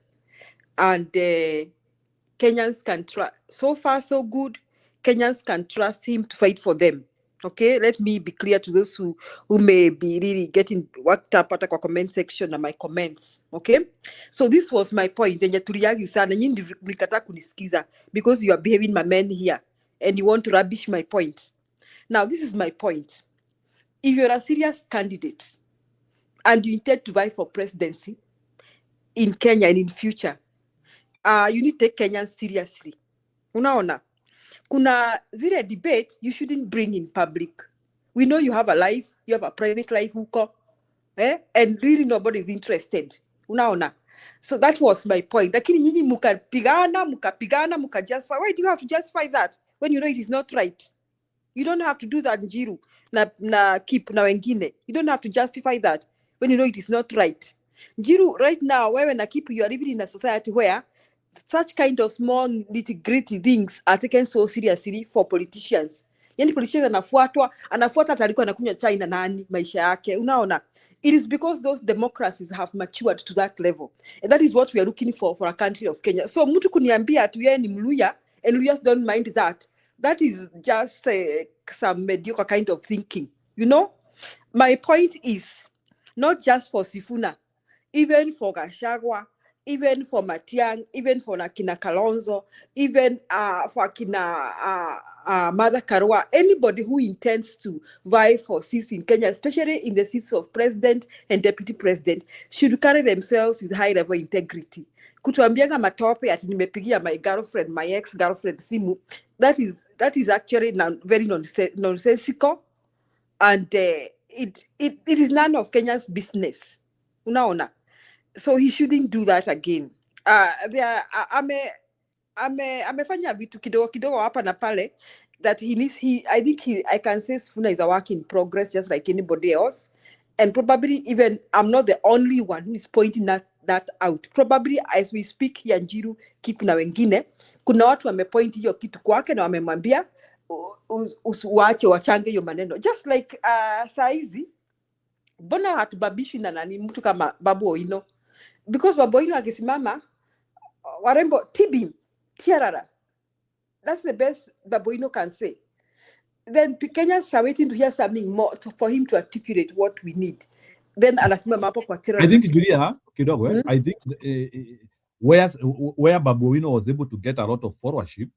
Speaker 2: and Kenyans can trust. So far, so good. Kenyans can trust him to fight for them. Okay, let me be clear to those who may be really getting worked up at the comment section and my comments. Okay, so this was my point. Then you sana nyinyi mlikataa kunisikiza because you are behaving my men here and you want to rubbish my point. Now this is my point. If you're a serious candidate and you intend to vie for presidency in Kenya and in future, you need to take Kenyans seriously. Unaona? Kuna zile debate you shouldn't bring in public. We know you have a life, you have a private life huko, and really nobody's interested. Unaona? So that was my point. Lakini nyinyi mukapigana, mukajustify. Why do you have to justify that when you know it is not right? You don't have to do that, Njiru, na keep na wengine. You don't have to justify that when you know it is not right. Njiru, right now, wewe na keep, you are living in a society where such kind of small nitty-gritty things are taken so seriously for politicians. Yani politicians anafuata atalikuwa anakunywa chai na nani maisha yake. Unaona? It is because those democracies have matured to that level. And that is what we are looking for a country of Kenya. So mtu kuniambia atu yeye ni Mluya and Luyas don't mind that. That is just some mediocre kind of thinking. You know? My point is not just for Sifuna, even for Gachagua, even for Matiang, even for Nakina Kalonzo, even for Kina Mother Karua, anybody who intends to vie for seats in Kenya, especially in the seats of president and deputy president, should carry themselves with high level integrity. Kutuambianga matope ati nimepigia my girlfriend, my ex-girlfriend simu, that is actually very nonsensical, and it is none of Kenya's business. Unaona? So he shouldn't do that again. Amefanya vitu kidogo hapa na pale that I can say Sifuna is a work in progress just like anybody else, and probably even I'm not the only one who is pointing that out. Probably as we speak here Njiru keep na wengine, kuna watu wamepoint hiyo kitu kwake na wamemwambia usiwache wachange hiyo maneno, just like saizi mbona hatubabishwi na nani mtu kama Babu Owino, because Babu Owino akisimama warembo tibim tiarara, that's the best Babu Owino can say. Then Kenyans are waiting to hear something more for him to articulate what we need. Then anasimama hapo kwa terror.
Speaker 1: I think Julia kidogo, I think where Babu Owino was able to get a lot of followership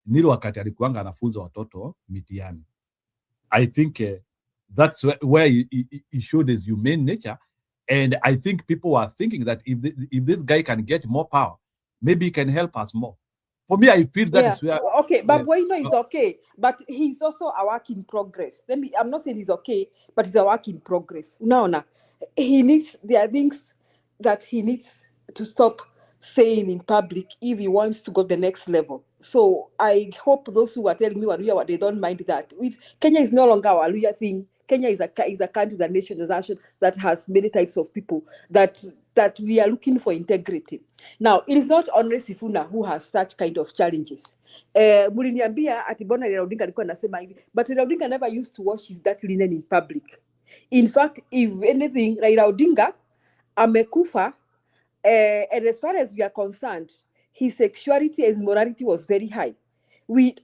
Speaker 1: nilo wakati alikuanga anafunza watoto mitihani. I think that's where he showed his humane nature, and I think people were thinking that if this guy can get more power, maybe he can help us more. For me, I feel that is where.
Speaker 2: Okay, Babu Owino is okay, but he's also a work in progress. I'm not saying he's okay, but he's a work in progress. Unaona, there are things that he needs to stop saying in public if he wants to go the next level. So I hope those who are telling me Waluya, they don't mind that. Kenya is no longer a Waluya thing. Kenya is a country, is a nation, is a nation that has many types of people that we are looking for integrity. Now, it is not only Sifuna who has such kind of challenges. Muliniambia ati bona Raila Odinga alikuwa anasema hivi, but Raila Odinga never used to wash his dirty linen in public. In fact, if anything, Raila Odinga amekufa, and as far as we are concerned, his sexuality and morality was very high.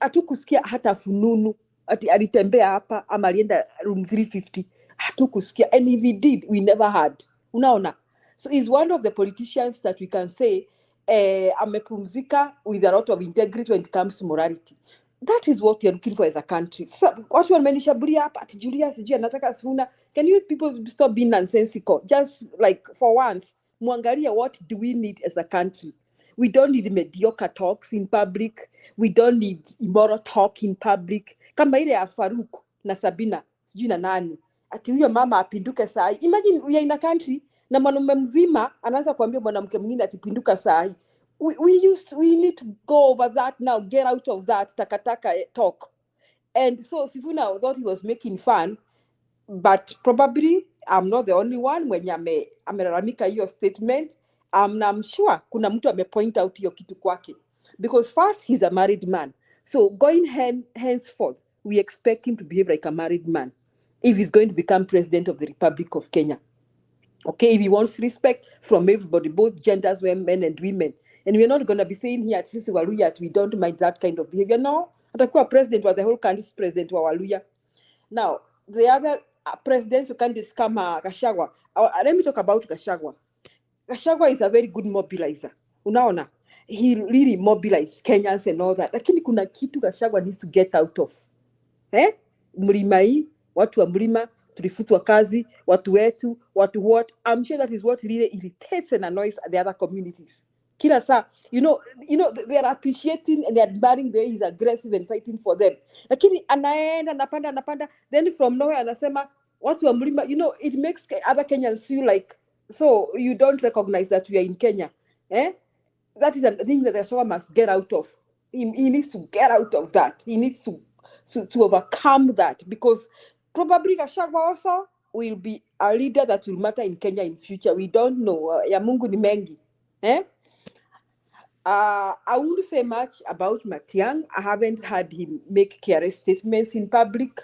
Speaker 2: Hatukusikia hata fununu ati alitembea hapa ama alienda room 350. Hatukusikia, and if he did, we never had. Unaona? So he's one of the politicians that we can say amepumzika with a lot of integrity when it comes to morality. That is what we are looking for as a country. So, watu wamenishambulia hapa ati Julia sijui anataka Sifuna. Can you people stop being nonsensical? Just like for once, muangalia, what do we need as a country? We don't need mediocre talks in public. We don't need immoral talk in public. Kama ile ya Faruk na Sabina, sijui na nani. Ati huyo mama apinduke saa hii. Imagine we are in a country na mwanaume mzima anaanza kuambia mwanamke mwingine atipinduka saa hii. We need to go over that now, get out of that takataka talk. And so Sifuna thought he was making fun, but probably I'm not the only one when amelalamika hiyo statement. I'm sure kuna mtu amepoint out hiyo kitu kwake. Because first, he's a married man. So going henceforth, we expect him to behave like a married man if he's going to become president of the Republic of Kenya. Okay, if he wants respect from everybody, both genders, men and women. And we're not going to be saying here at Sisi Waluya we don't mind that kind of behavior. No, atakuwa president was the whole country's president wa Waluya. Now, the other presidential candidates kama Gachagua. Let me talk about Gachagua. Gachagua is a very good mobilizer. Unaona? He really mobilized Kenyans and all that. Lakini kuna kitu Gachagua needs to get out of. Mlima hii, watu wa mlima, tulifutwa kazi, watu wetu, watu what. I'm sure that is what really irritates and annoys the other communities. Kila saa, you know, they are appreciating and they are admiring the way he's aggressive and fighting for them. Lakini anaenda, anapanda, then from nowhere anasema, watu wa mlima, you know, it makes other Kenyans feel like, so you don't recognize that we are in Kenya. That is a thing that Gachagua must get out of. He needs to get out of that. He needs to overcome that, because probably Gachagua also will be a leader that will matter in Kenya in future. We don't know. Ya Mungu ni mengi. I wouldn't say much about Matiang'i. I haven't heard him make clear statements in public.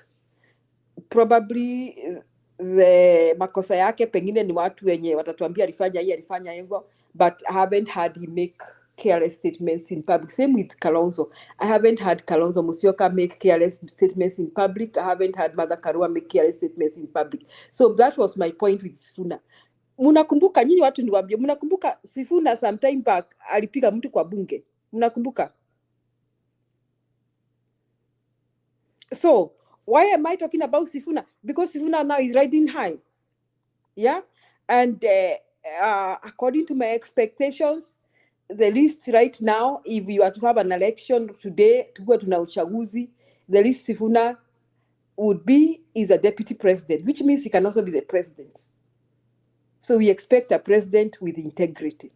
Speaker 2: Probably the makosa yake pengine ni watu wenye watatuambia alifanya hivyo, but I haven't heard him make careless statements in public. Same with Kalonzo. I haven't heard Kalonzo Musyoka make careless statements in public. I haven't heard Martha Karua make careless statements in public. So that was my point with Sifuna. Munakumbuka nyinyi watu niwaambie, munakumbuka Sifuna sometime back alipiga mtu kwa bunge? Munakumbuka? So why am I talking about Sifuna? Because Sifuna now is riding high. Yeah? And according to my expectations, the list right now, if you are to have an election today, tuwe tuna uchaguzi, the list Sifuna would be is a deputy president, which means he can also be the president. So we expect a president with integrity.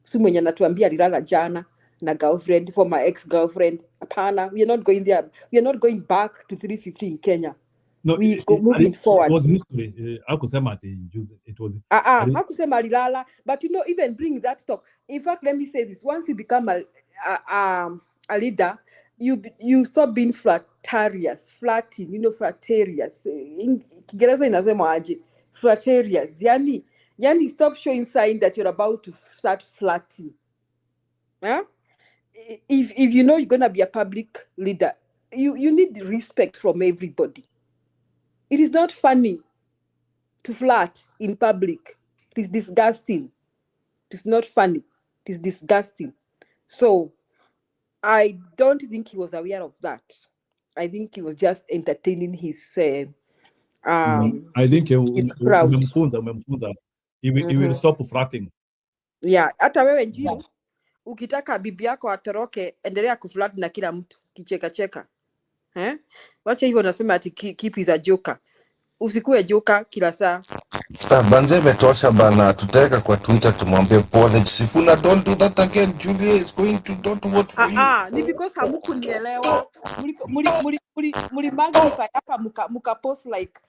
Speaker 2: Si mwenye anatuambia alilala jana na girlfriend, former ex-girlfriend. Apana, we are not going there. We are not going back to 350 in Kenya.
Speaker 1: No,
Speaker 2: we go moving forward.
Speaker 1: It was history. Hakusema ati it was.
Speaker 2: Hakusema alilala, but you know, even bring that talk. In fact, let me say this: once you become a leader, you stop being flatterious. In Kiingereza inasema aje? Flatterious. Yani stop showing sign that you're about to start flirting. If you know you're gonna be a public leader, you need respect from everybody. It is not funny to flirt in public. It is disgusting. It is not funny. It is disgusting. So I don't think he was aware of that. I think he was just entertaining his
Speaker 1: I think umemfunza. He will stop flirting.
Speaker 2: Yeah, hata wewe Njiru, ukitaka bibi yako atoroke, endelea kuflirt na kila mtu, kicheka. Wacha hivyo nasema ati keep is a joker. Usikuwe joker kila saa.
Speaker 6: Banze metosha bana, tutaweka kwa Twitter tumwambie pole Sifuna, don't do that again. Julia is going to don't vote for you.
Speaker 2: Ni because hamukunielewa. Muli magnify hapa muka post like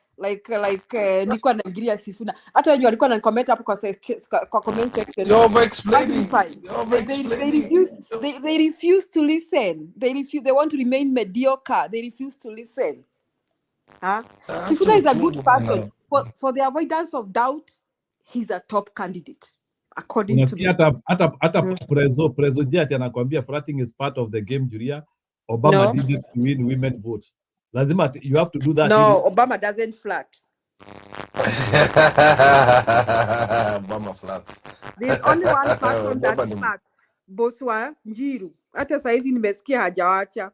Speaker 2: nilikuwa naingilia Sifuna. Hata wenye walikuwa na comment hapo kwa comment section.
Speaker 6: You're explaining.
Speaker 2: They refuse to listen. They want to remain mediocre. They refuse to listen. Sifuna is a good person. For the avoidance of doubt, he's a top candidate, according to me.
Speaker 1: Hata Prezo Jati anakuambia flirting is part of the game, Julia. Obama did it to win women's votes. Lazima, you have to do that.
Speaker 2: No, Obama doesn't flirt.
Speaker 6: Obama flirts.
Speaker 2: There's only one person that flirts. Boswa Njiru. Hata saizi nimesikia hajawacha.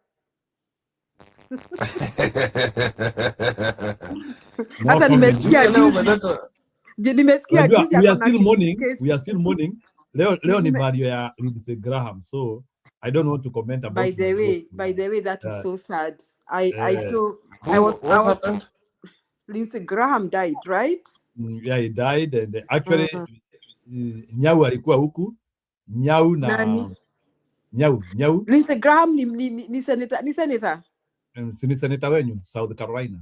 Speaker 2: Hata nimesikia juzi
Speaker 1: we are still mourning. Leo ni Mario ya Lindsey Graham, so I don't want to comment about.
Speaker 2: By the way, that is so sad. Lindsey Graham died, right?
Speaker 1: Yeah, he died, and actually Nyau alikuwa huku. Nyau na Nyau.
Speaker 2: Lindsey Graham ni senator.
Speaker 1: Ni senator wenyu South Carolina.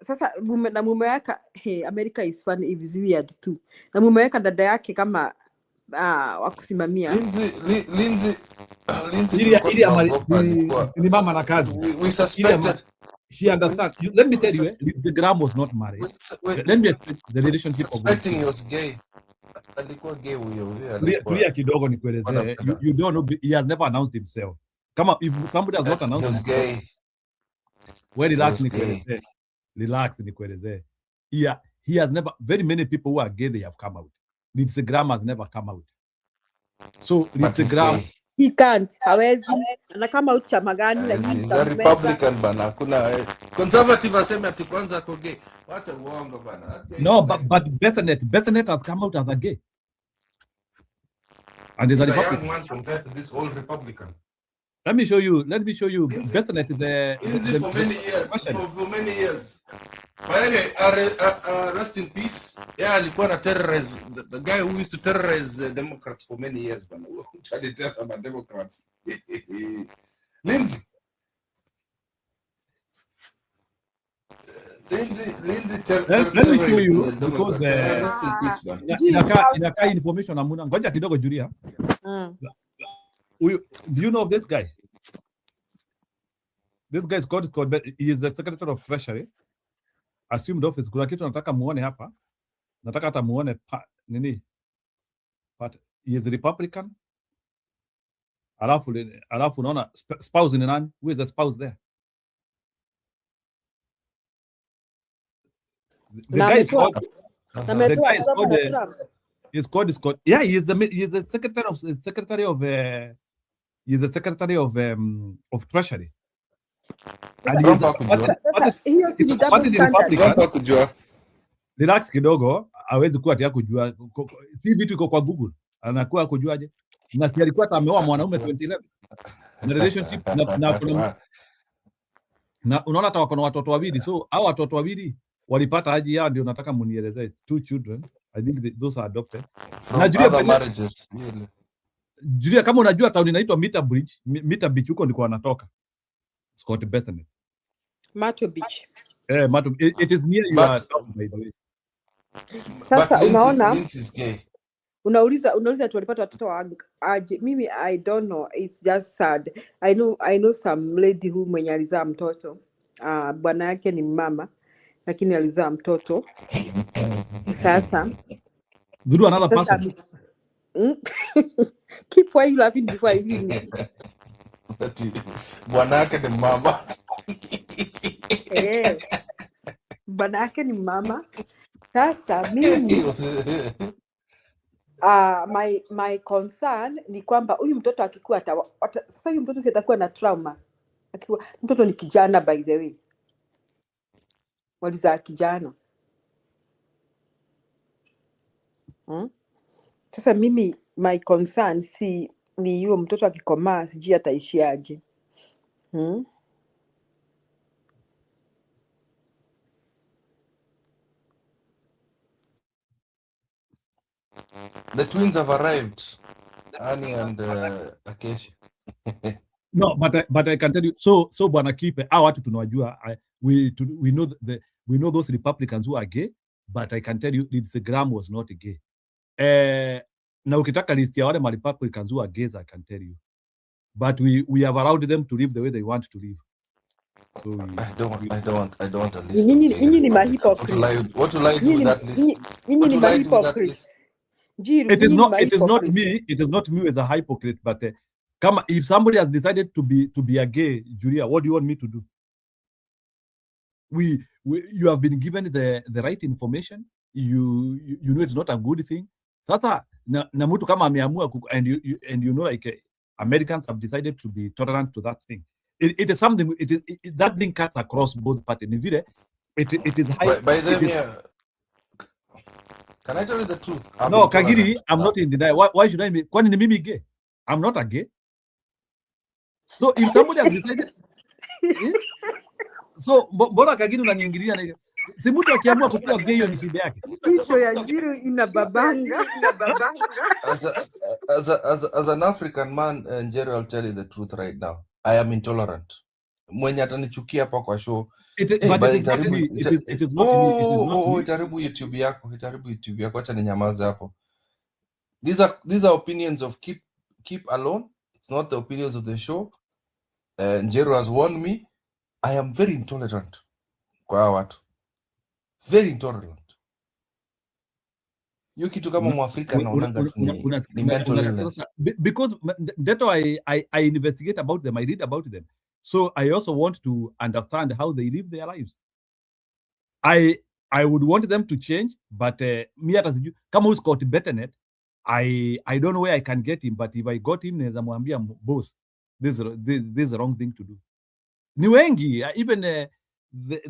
Speaker 2: Sasa mume yake, America is funny, it is weird too. Na mume yake dada yake kama wakusimamia.
Speaker 1: Lindsey ni mama na kazi.
Speaker 6: We suspected
Speaker 1: she understands. Let me tell you, the Graham was not married. Let me explain the relationship of
Speaker 6: suspecting he was gay. Alikuwa gay huyo.
Speaker 1: Tulia kidogo nikuelezee. You don't know, he has never announced himself. Come on, if somebody has not announced himself.
Speaker 6: He was gay.
Speaker 1: Well, relax nikuelezee. Yeah, he has never, very many people who are gay, they have come out. Lindsey Graham has never come out. So Lindsey Graham,
Speaker 2: he can't. Hawezi. Anakama out chama gani na
Speaker 6: he's a Republican bana. Kuna conservative aseme ati kwanza ako gay. Wacha uongo bana.
Speaker 1: No, but Bessonette has come out as a gay. And is a Republican.
Speaker 6: Young man compared to this old Republican.
Speaker 1: Let me show you. Bessonette is the
Speaker 6: for many years. For many years. But anyway, rest in peace. Yeah, alikuwa na terrorize the guy who used to terrorize Democrats for many years. But trying to tell about Democrats. Lindsay.
Speaker 1: Let me show you because
Speaker 6: rest in peace, man.
Speaker 1: Inakaa information amuna. Ngoja kidogo Julia. Do you know of this guy? This guy is called he is the Secretary of Treasury. Assumed office. Kuna kitu nataka muone hapa. Nataka hata muone nini? But he is Republican. Alafu unaona spouse ni nani? Who is the spouse there? The guy is called yeah, he is the secretary of Treasury. And relax kidogo, hawezi kuwa tia kujua. Si vitu iko kwa Google. Anakuwa kujuaje? Na si alikuwa ameoa mwanaume 2011. Na relationship na unaona hata wako na watoto wawili. So hao watoto wawili walipata aje yao, ndio nataka munielezee. 2 children. I think those are adopted.
Speaker 6: From other marriages.
Speaker 1: Julia, kama unajua town inaitwa Mita Beach huko ndiko wanatoka. Scott Bethany.
Speaker 2: Mato Beach.
Speaker 1: Mato, it is near your town, by the way.
Speaker 2: Sasa unaona unauliza tu walipata watoto aje. Mimi I don't know, it's just sad. I know some lady who mwenye alizaa mtoto. Bwana yake ni mama lakini alizaa mtoto. Sasa
Speaker 1: Zuru another person.
Speaker 2: Keep why you laughing before I leave.
Speaker 6: Bwana yake ni mama.
Speaker 2: Bwana yake ni mama. Sasa mimi my concern ni kwamba huyu mtoto akikua sasa huyu mtoto sitakuwa na trauma. Akiwa mtoto ni kijana, by the way. Walizaa kijana. Sasa mimi my concern ni yule mtoto akikomaa sijui ataishiaje.
Speaker 6: The twins have arrived. Annie and Akeshi.
Speaker 1: No, but I can tell you, so bwana Kipe, hao watu tunawajua. We know those Republicans who are gay, but I can tell you Lindsey Graham was not gay. Na ukitaka list ya wale Republicans who are gays, I can tell you. But we have allowed them to live the way they want to live. So
Speaker 6: I don't want a list.
Speaker 2: Nyinyi ni mahypocrite.
Speaker 6: What will I do with that list?
Speaker 2: Nyinyi ni mahypocrite.
Speaker 1: It is not me as a hypocrite, but if somebody has decided to be a gay, Julia, what do you want me to do? You have been given the right information. You know it's not a good thing. Sasa na mtu kama ameamua and you know like Americans have decided to be tolerant to that thing. It is something. That thing cuts across both parties. It is high.
Speaker 6: By them, yeah. Can I tell you the truth?
Speaker 1: No, Kagiri, I'm not in denial. Why should I be? Kwani ni mimi gay? I'm not a gay. So if somebody has decided, so bora Kagiri unaniingilia na si mtu akiamua kuwa gay hiyo ni shida yake.
Speaker 2: Kisho ya Njiru ina babanga.
Speaker 6: As an African man, Njiru, I'll tell you the truth right now. I am intolerant. Mwenye atanichukia hapa kwa show. Itaribu YouTube yako. Acha ninyamaze hapo. These are opinions of keep alone. It's not the opinions of the show. Njiru has warned me. I am very intolerant kwa hawa watu, very intolerant. Hiyo kitu kama Mwafrika naonanga tu ni mental illness.
Speaker 1: Because that's why I investigate about them, I read about them. So I also want to understand how they live their lives. I would want them to change, but me hata sijui kama huyu Scott Bettenet, I don't know where I can get him, but if I got him naweza mwambia boss, this is the wrong thing to do. Ni wengi, even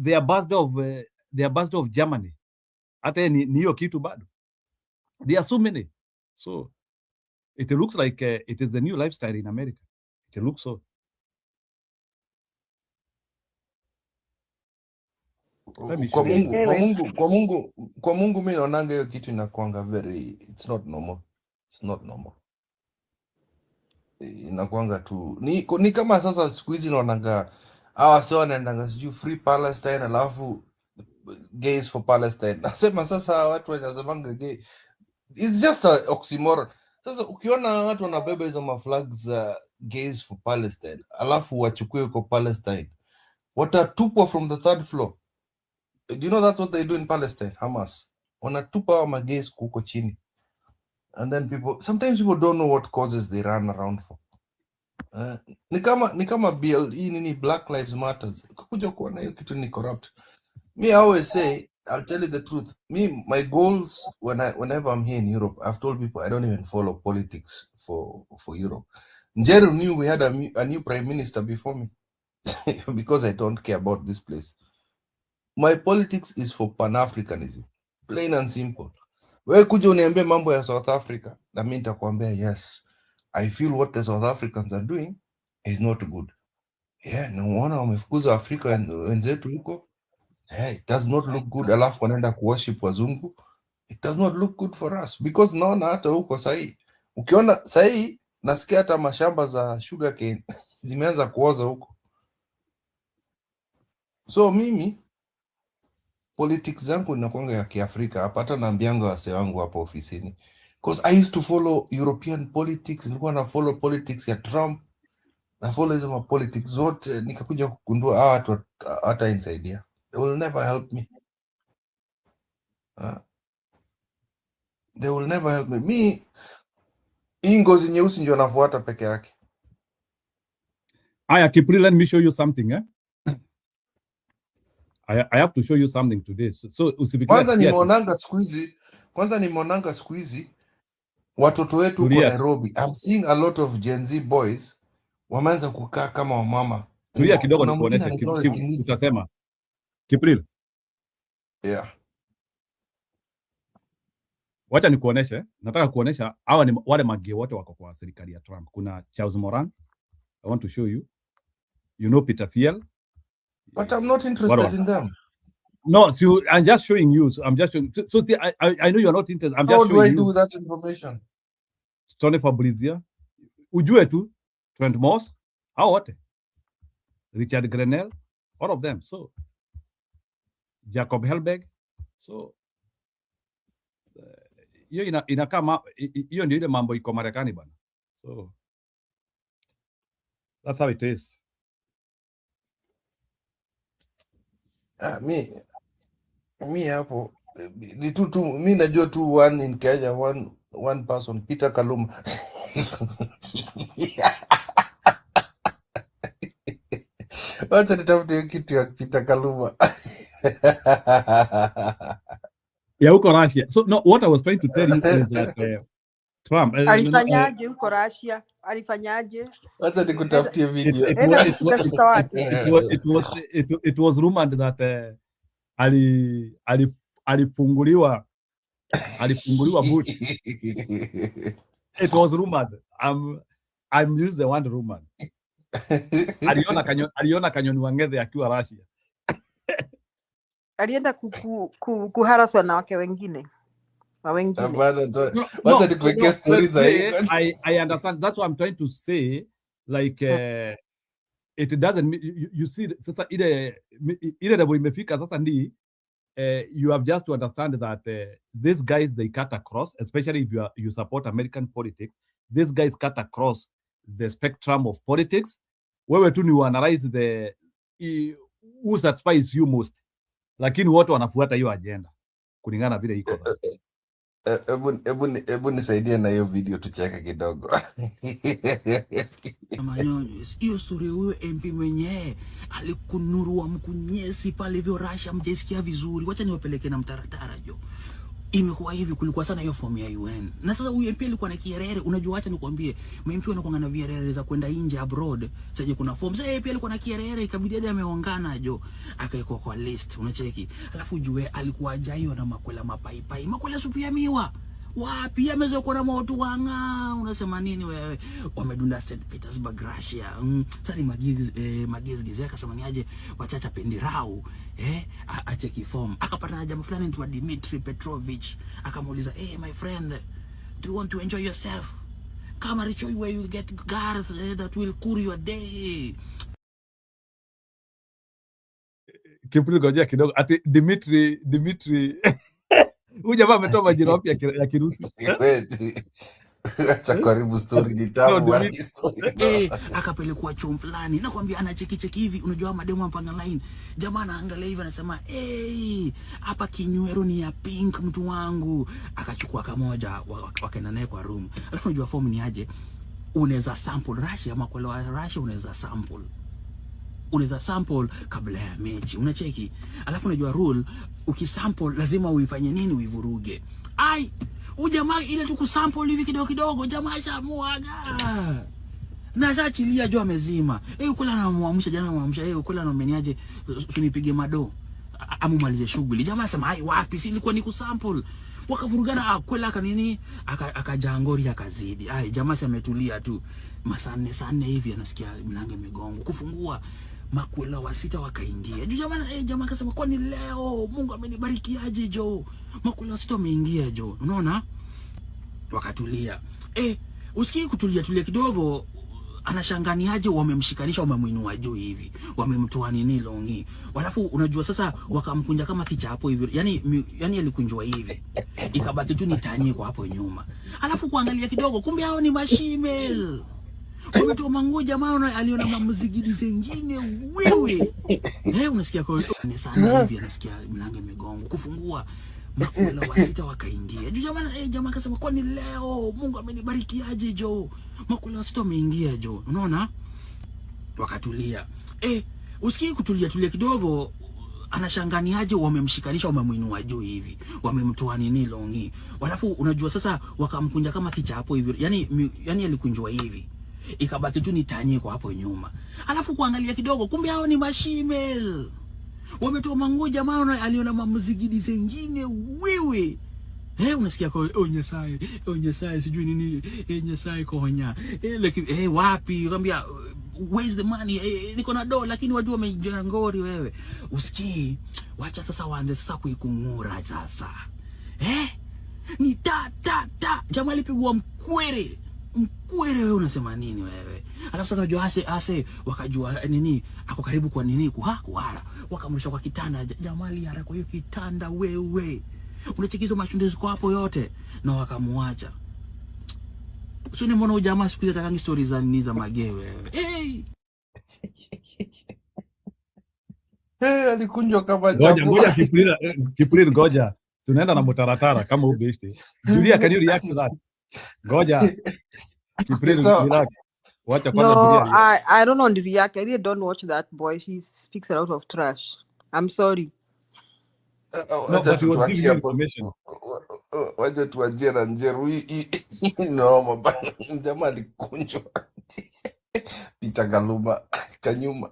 Speaker 1: the ambassador of Germany, hata ni hiyo kitu bado. There are so many. So it looks like it is the new lifestyle in America. It looks so.
Speaker 6: Kwa Mungu mimi naonanga hiyo kitu inakuanga very, it's not normal. It's not normal. Inakuanga tu ni kama sasa siku hizi naonanga sio wanaendanga sijui free Palestine alafu gays for Palestine. Nasema sasa watu wanasemanga gay, it's just a oxymoron. Sasa ukiona watu wanabeba hizo maflags za gays for Palestine alafu wachukue huko Palestine, watatupwa from the 3rd floor. Do you know that's what they do in Palestine? Hamas wanatupa wa magays huko chini, and then sometimes people don't know what causes they run around for. Ni kama BL nini Black Lives Matters, kukuja kuona hiyo kitu ni corrupt. Me, I always say, I'll tell you the truth. Me, my goals whenever I'm here in Europe, I've told people I don't even follow politics for Europe. Njeru knew we had a new prime minister before me because I don't care about this place. My politics is for Pan-Africanism, plain and simple. Wewe kuja uniambie mambo ya South Africa, na mimi nitakwambia yes, I feel what the South Africans are doing is not good. Yeah, naona wamefukuza Afrika wenzetu huko. It does not look good. Alafu wanaenda kuworship wazungu. It does not look good for us because naona hata huko sahi. Ukiona sahi nasikia hata mashamba za sugarcane zimeanza kuoza huko. So mimi politics zangu inakuanga ya Kiafrika hapa, hata naambianga wase wangu hapa ofisini. Because I used to follow European politics, nilikuwa na follow politics ya Trump, na follow hizo politics zote, nikakuja kugundua watu hata insaidia. They will never help me. They will never help me. Mi hii ngozi nyeusi ndio nafuata peke yake.
Speaker 1: Aya, Kipri, let me show you something. I have to show you something today. So
Speaker 6: kwanza nimeonanga siku hizi watoto wetu huko Nairobi. I'm seeing a lot of Gen Z boys wameanza kukaa kama wamama.
Speaker 1: Tulia kidogo nikuoneshe utasema. Kipril.
Speaker 6: Yeah.
Speaker 1: Wacha nikuoneshe. Nataka kuonesha hawa ni wale mage wote wako kwa serikali ya Trump. Kuna Charles Moran. I want to show you. You know Peter Thiel.
Speaker 6: But I'm not interested in them.
Speaker 1: No, so I'm just showing you. So I'm just showing. So I know you're not interested. I'm just showing you.
Speaker 6: How do I do that information?
Speaker 1: Tony Fabrizia. Ujue tu. Trent Moss. Hao wote. Richard Grenell. All of them. So Jacob Helberg. So hiyo inakama hiyo ndio ile mambo iko Marekani bana. So that's how it is.
Speaker 6: Mi hapo ni tu mi najua tu one in Kenya, one person, Peter Kaluma. Wacha nitafute kitu ya Peter Kaluma.
Speaker 1: Yeah, huko Russia. So no, what I was trying to tell you is that Trump
Speaker 2: alifanyaje huko Russia? Alifanyaje?
Speaker 6: Wacha nikutafutie video.
Speaker 1: It was rumored that alifunguliwa boot. It was rumored. I'm using the word rumored. Aliona Kanyoni Wangeze akiwa Russia.
Speaker 2: Alienda kuharaswa na wake wengine.
Speaker 6: Wacha nikuwekea stories za hii.
Speaker 1: I understand. That's what I'm trying to say. Like it doesn't you see sasa ile level imefika sasa ndi you have just to understand that these guys they cut across, especially if you support American politics. These guys cut across the spectrum of politics. Wewe tu ni analyze who satisfies you most, lakini wote wanafuata hiyo agenda kulingana na vile iko.
Speaker 6: Ebu nisaidie na hiyo video tucheke kidogo.
Speaker 8: Manyonyo, hiyo story huyo MP mwenyewe alikunurua mkunyesi pale hivyo Russia, mjesikia vizuri. Wacha niwapeleke na mtaratara jo. Imekuwa hivi, kulikuwa sana hiyo form ya UN. Na sasa huyu MP alikuwa na kierere, unajua, acha nikwambie, MP wanakuwa na vierere za kwenda nje abroad. Sasa kuna form. Sasa MP alikuwa na kierere, ikabidi hadi ameongana jo. Akaekwa kwa list, unacheki. Alafu jue alikuwa ajayo na makwela mapaipai, makwela supu ya miwa. Wapi amezo kwa na moto wanga, unasema nini wewe? Wamedunda St. Petersburg Russia. Sasa Magezi Gizeka akasema niaje wachacha pendirau acheki form. Akapata na jamaa fulani anaitwa Dmitry Petrovich, akamuuliza my friend, do you want to enjoy yourself? Come and show you where you get girls that will cool your day.
Speaker 1: Kipril ngoja kidogo, ati Dmitry huyu jamaa ametoa majina mapya ya Kirusi.
Speaker 6: Acha karibu story ni tamu wa story.
Speaker 8: Akapelekwa chom fulani, nakwambia anacheki hivi, unajua mademo mpanga line. Jamaa anaangalia hivi anasema, hapa kinywero ni ya pink mtu wangu. Akachukua kamoja, wakaenda naye kwa room. Alafu unajua form ni aje? Unaweza sample Russia ama kwa Russia unaweza sample kabla ya mechi, unacheki. Alafu unajua rule, ukisample lazima uifanye nini, uivuruge. Ujamaa ile tu kusample hivi kidogo kidogo, jamaa shamuaga na shaachilia jo amezima. Ukula anamuamsha jana, muamsha ukula anameniaje, tunipige mado amumalize shughuli. Jamaa sema wapi, si ilikuwa ni kusample. Wakavurugana, kwela kanini, akajangori akazidi. Jamaa sema ametulia tu. Masane sana hivi anasikia mlango migongo kufungua, makwela wasita wakaingia. Jamaa akasema kwani leo Mungu amenibariki aje jo? Makwela wasita wameingia jo. Unaona? Wakatulia. Usikii kutulia kidogo, anashanganiaje wamemshikanisha, wamemuinua juu hivi, wamemtoa nini longi. Alafu unajua sasa wakamkunja kama kichapo hivi. Yani alikunjwa hivi. Ikabaki tu nitanie kwa hapo nyuma. Alafu kuangalia kidogo, kumbe hao ni mashimel. Wametoa manguo, jamaa aliona mamuzigidi zingine wewe. Unasikia kwa ni sana hivi, anasikia mlango migongo kufungua, makwela wasita wakaingia. Jamaa akasema kwani leo Mungu amenibariki aje jo? Makwela wasita wameingia jo. Unaona? Wakatulia. Usikii kutulia kidogo, anashanganiaje wamemshikanisha, wamemuinua juu hivi, wamemtoa nini longi. Alafu unajua sasa wakamkunja kama kichapo hivi. Yani alikunjwa hivi. Ikabaki tu nitanie kwa hapo nyuma. Alafu kuangalia kidogo, kumbe hao ni mashimel. Wametoa manguo, jamaa aliona mamuzigidi zingine wewe. Unasikia kwa Nyasaye sijui nini, Nyasaye konya. Wapi? Akamwambia where's the money? Niko na dola lakini watu wamejangori wewe. Usikii, wacha sasa waanze sasa kuikungura sasa. Ni ta. Jamaa alipigwa mkwere wewe, unasema nini wewe? Alafu sasa unajua ase wakajua nini ako karibu kwa nini kuhara, wakamrusha kwa kitanda. Jamaa aliara kwa hiyo kitanda wewe, unachekizo mashunde ziko hapo yote, na wakamuacha. Usini mbona ujamaa siku hizi atakangi stories za nini za magewe wewe.
Speaker 6: Alikunjwa kama jambo.
Speaker 1: Ngoja Kipril ngoja. Tunaenda na mutaratara kama ubesti. Julia, can you react to that? Ngoja. Kipril relax. Wacha kwanza Julia.
Speaker 2: I don't want to react. I really don't watch that boy. He speaks a lot of trash. I'm sorry.
Speaker 6: Wacha tuachie na Njeru hii noma bana. Jamaa alikunjwa. Pita Galuma kanyuma.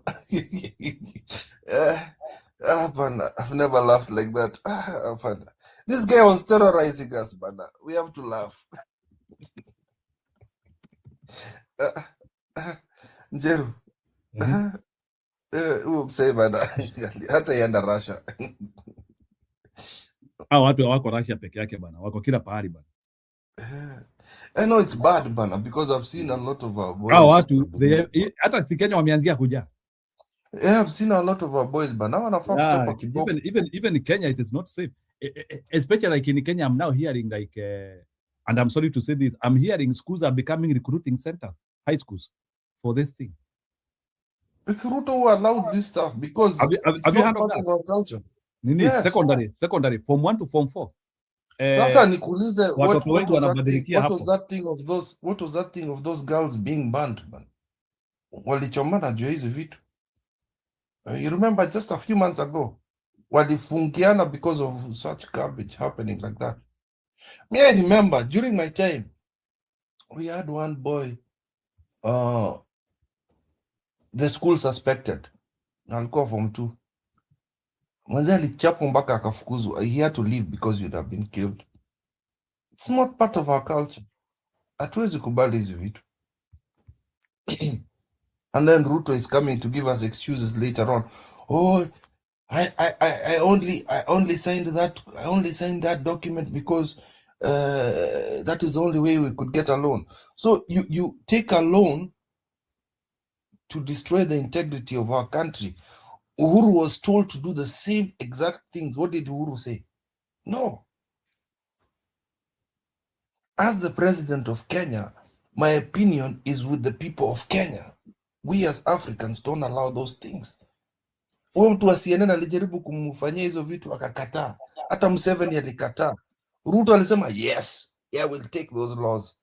Speaker 6: Bana, I've never laughed like that. Bana. This guy was terrorizing us, bana. We have to laugh. Njeru. Msee bana. Hata yenda Russia.
Speaker 1: Watu wako Russia peke yake bana. Wako kila pahali bana.
Speaker 6: I know it's bad bana, because I've seen a lot of our boys.
Speaker 1: Watu hata si Kenya wameanzia kuja.
Speaker 6: I've seen a lot of our boys bana. Wanafaa kutoka kiboko.
Speaker 1: Even in Kenya it is not safe. Especially like in Kenya, I'm now hearing like and I'm sorry to say this, I'm hearing schools are becoming recruiting centers, high schools, for this thing.
Speaker 6: It's Ruto who allowed this stuff because it's
Speaker 1: have you
Speaker 6: not
Speaker 1: heard of
Speaker 6: part
Speaker 1: that?
Speaker 6: of our culture.
Speaker 1: Nini,
Speaker 6: Yes.
Speaker 1: secondary form 1 to form 4.
Speaker 6: Sasa nikuulize,
Speaker 1: watoto
Speaker 6: what
Speaker 1: wengi
Speaker 6: was that thing?
Speaker 1: wanabadilikia
Speaker 6: What was
Speaker 1: hapo.
Speaker 6: that thing of those? What was that thing of those girls being banned, man? Walichomana juu ya hizo vitu. You remember just a few months ago, walifungiana because of such garbage happening like that. Me, I remember during my time, we had one boy, the school suspected. Alikuwa form 2. Mwanzo alichapwa mpaka akafukuzwa. He had to leave because you'd have been killed. It's not part of our culture. Hatuwezi kubali hizi vitu. And then Ruto is coming to give us excuses later on. Oh, I only signed that document because that is the only way we could get a loan. So you take a loan to destroy the integrity of our country. Uhuru was told to do the same exact things. What did Uhuru say? No. As the president of Kenya, my opinion is with the people of Kenya. We as Africans don't allow those things. Huyo mtu wa CNN alijaribu kumfanyia hizo vitu akakataa. Hata Museveni alikataa. Ruto alisema yes, yeah, we'll take those laws.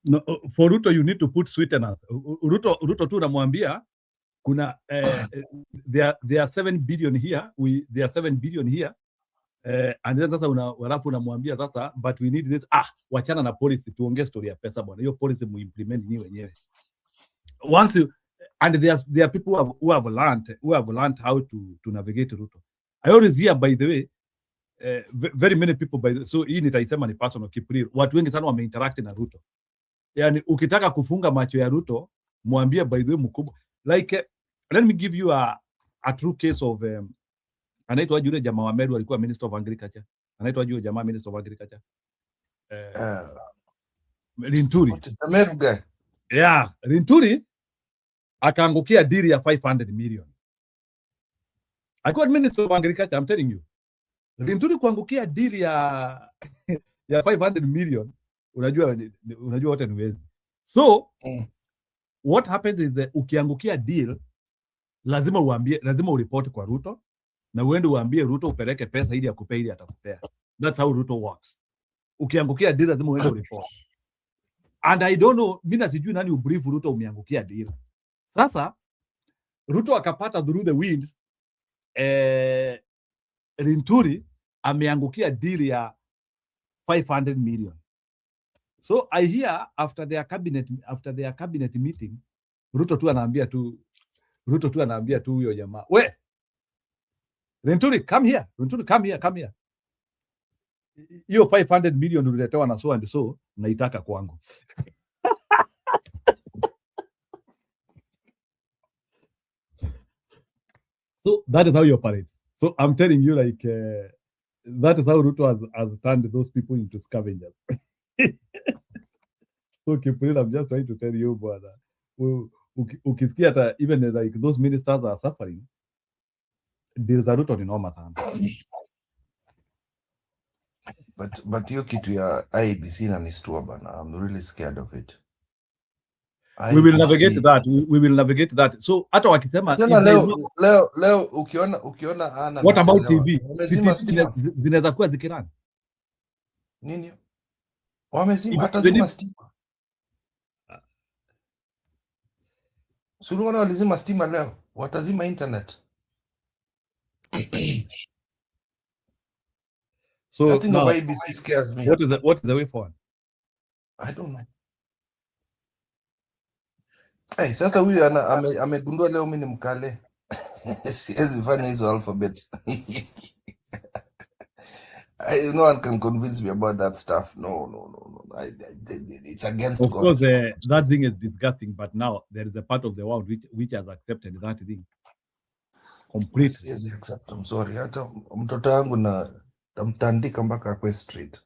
Speaker 1: No, for Ruto you need to put sweeteners. Ruto tu namwambia kuna there are 7 billion here, there are 7 billion here. And then sasa warapu unamwambia sasa, but we need this. Wachana na policy, tuongee story ya pesa bwana. Hiyo policy muimplement ni wenyewe. Once you, and there are people who have learned how to navigate Ruto. I always hear, by the way, very many people, so hii nitaisema ni personal Kipril, watu wengi sana wameinteract na Ruto. Yani ukitaka kufunga macho ya Ruto, mwambie by the way mkubwa. Like let me give you a true case of anaitwa yule jamaa wa Meru alikuwa Minister of Agriculture. Anaitwa yule jamaa Minister of Agriculture. Linturi.
Speaker 6: What is the Meru guy?
Speaker 1: Yeah, Linturi akaangukia deal ya 500 million. Alikuwa Minister of Agriculture, I'm telling you. Linturi kuangukia deal ya 500 million, unajua wote ni wezi. So what happens is that ukiangukia deal lazima uripoti kwa Ruto na uende uambie Ruto upeleke pesa ili akupee ili atakupea. That's how Ruto works. Ukiangukia deal lazima uende uripoti. And I don't know, mimi sijui nani ubrief Ruto umeangukia deal. Sasa Ruto akapata through the winds, Linturi ameangukia deal ya 500 million. So I hear after their cabinet meeting, Ruto tu anaambia tu huyo jamaa, we Linturi, come here. Linturi, come here. Hiyo 500 million uliletewa na so and so, naitaka kwangu. So that is how you operate. So I'm telling you, like, that is how Ruto has turned those people into scavengers. So Kipril, I'm just trying to tell you, brother, ukisikia hata even like those ministers are suffering, deals za Ruto ni noma sana.
Speaker 6: But hiyo kitu ya IEBC inanistua bana. I'm really scared of it.
Speaker 1: We will navigate that. So hata wakisema
Speaker 6: leo ukiona ana
Speaker 1: what about TV? Zinaweza kuwa zikirani.
Speaker 6: Nini? Wamezima hata zima stima. Suluwana walizima stima leo. Watazima internet.
Speaker 1: So
Speaker 6: nothing now, of IEBC scares me.
Speaker 1: What is the way forward?
Speaker 6: I don't know. Hey, sasa huyu amegundua leo mimi ni mkale. Siwezi fanya hizo alphabet. No one can convince me about that stuff. No. It's against
Speaker 1: God. Of course,
Speaker 6: that
Speaker 1: thing is disgusting, but now there is a part of the world which has accepted that thing completely.
Speaker 6: Yes, accept. I'm sorry. Hata mtoto wangu na tamtandika mpaka akwe straight.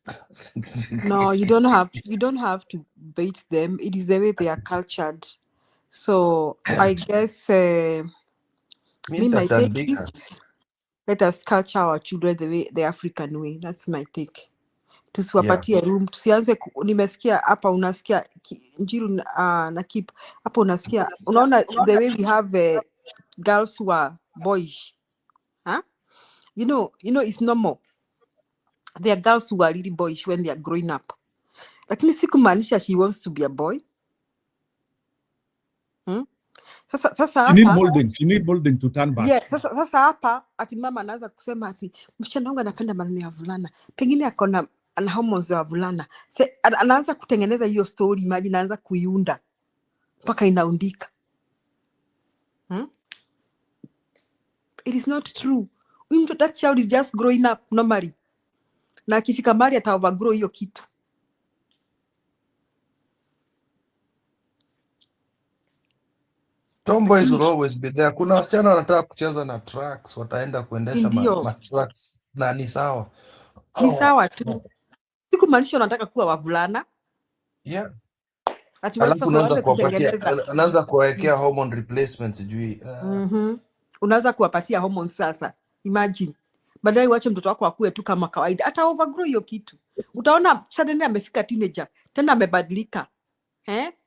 Speaker 2: No, you don't have to bait them. It is the way they are cultured. So I guess my take is let us culture our children the African way. That's my take. Tusiwapatie room, tusianze nimesikia hapa unasikia Njiru na Kip hapa unasikia unaona the way we have girls who are boyish. Huh? You know, it's normal. There are girls who are really boyish when they are growing up. Lakini sikumaanisha she wants to be a boy. Sasa
Speaker 1: She need
Speaker 2: hapa
Speaker 1: molding. She need molding to turn back.
Speaker 2: yeah, sasa hapa ati mama anaanza kusema ati msichana wangu anapenda maneno ya vulana, pengine ana hormones ya vulana. Anaanza kutengeneza hiyo story, imagine anaanza kuiunda mpaka inaundika. It is not true. That child is just growing up normally. Na akifika mahali ata overgrow hiyo kitu.
Speaker 6: Tomboys will always be there. Kuna wasichana wanataka kucheza na trucks, wataenda kuendesha ma trucks na ni sawa.
Speaker 2: Ni sawa tu. Sikumaanisha unataka kuwa wavulana.
Speaker 6: Yeah.
Speaker 2: Ati
Speaker 6: Alafu unaanza kuwapatia,
Speaker 2: kutengeneza.
Speaker 6: anaanza kuwawekea hormone replacement sijui.
Speaker 2: Unaanza kuwapatia hormone sasa. Imagine. Badala uache mtoto wako akue tu kama kawaida. Ata overgrow hiyo kitu. Utaona suddenly amefika teenager, tena amebadilika.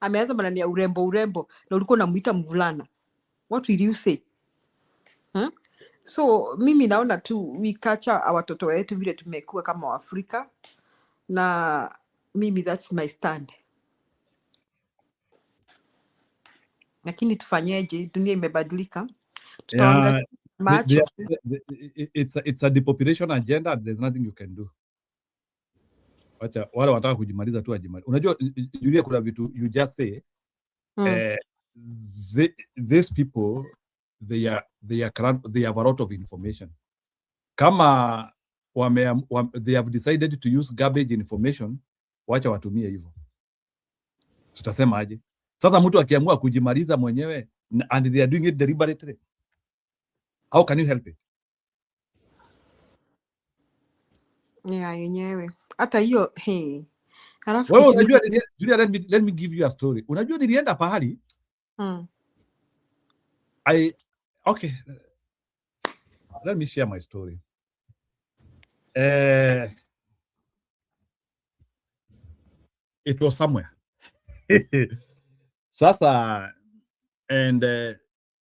Speaker 2: Ameanza maneno ya urembo na ulikuwa unamuita mvulana. What will you say? So mimi naona tu we catch watoto wetu vile tumekuwa kama Waafrika, na mimi that's my stand. Lakini tufanyeje? Dunia imebadilika. Tutaangalia macho.
Speaker 1: It's a depopulation agenda and there's nothing you can do. Wacha wale wanataka kujimaliza tu ajimaliza. Unajua Julia, kuna vitu you just say these people they have a lot of information. Kama they have decided to use garbage information, wacha watumie hivyo. Tutasema aje? Sasa mtu akiamua kujimaliza mwenyewe and they are doing it deliberately, how can you help it?
Speaker 2: Yenyewe hata hiyo
Speaker 1: alafu wewe unajua Julia, let me give you a story. Unajua nilienda pahali okay, let me share my story. It was somewhere sasa and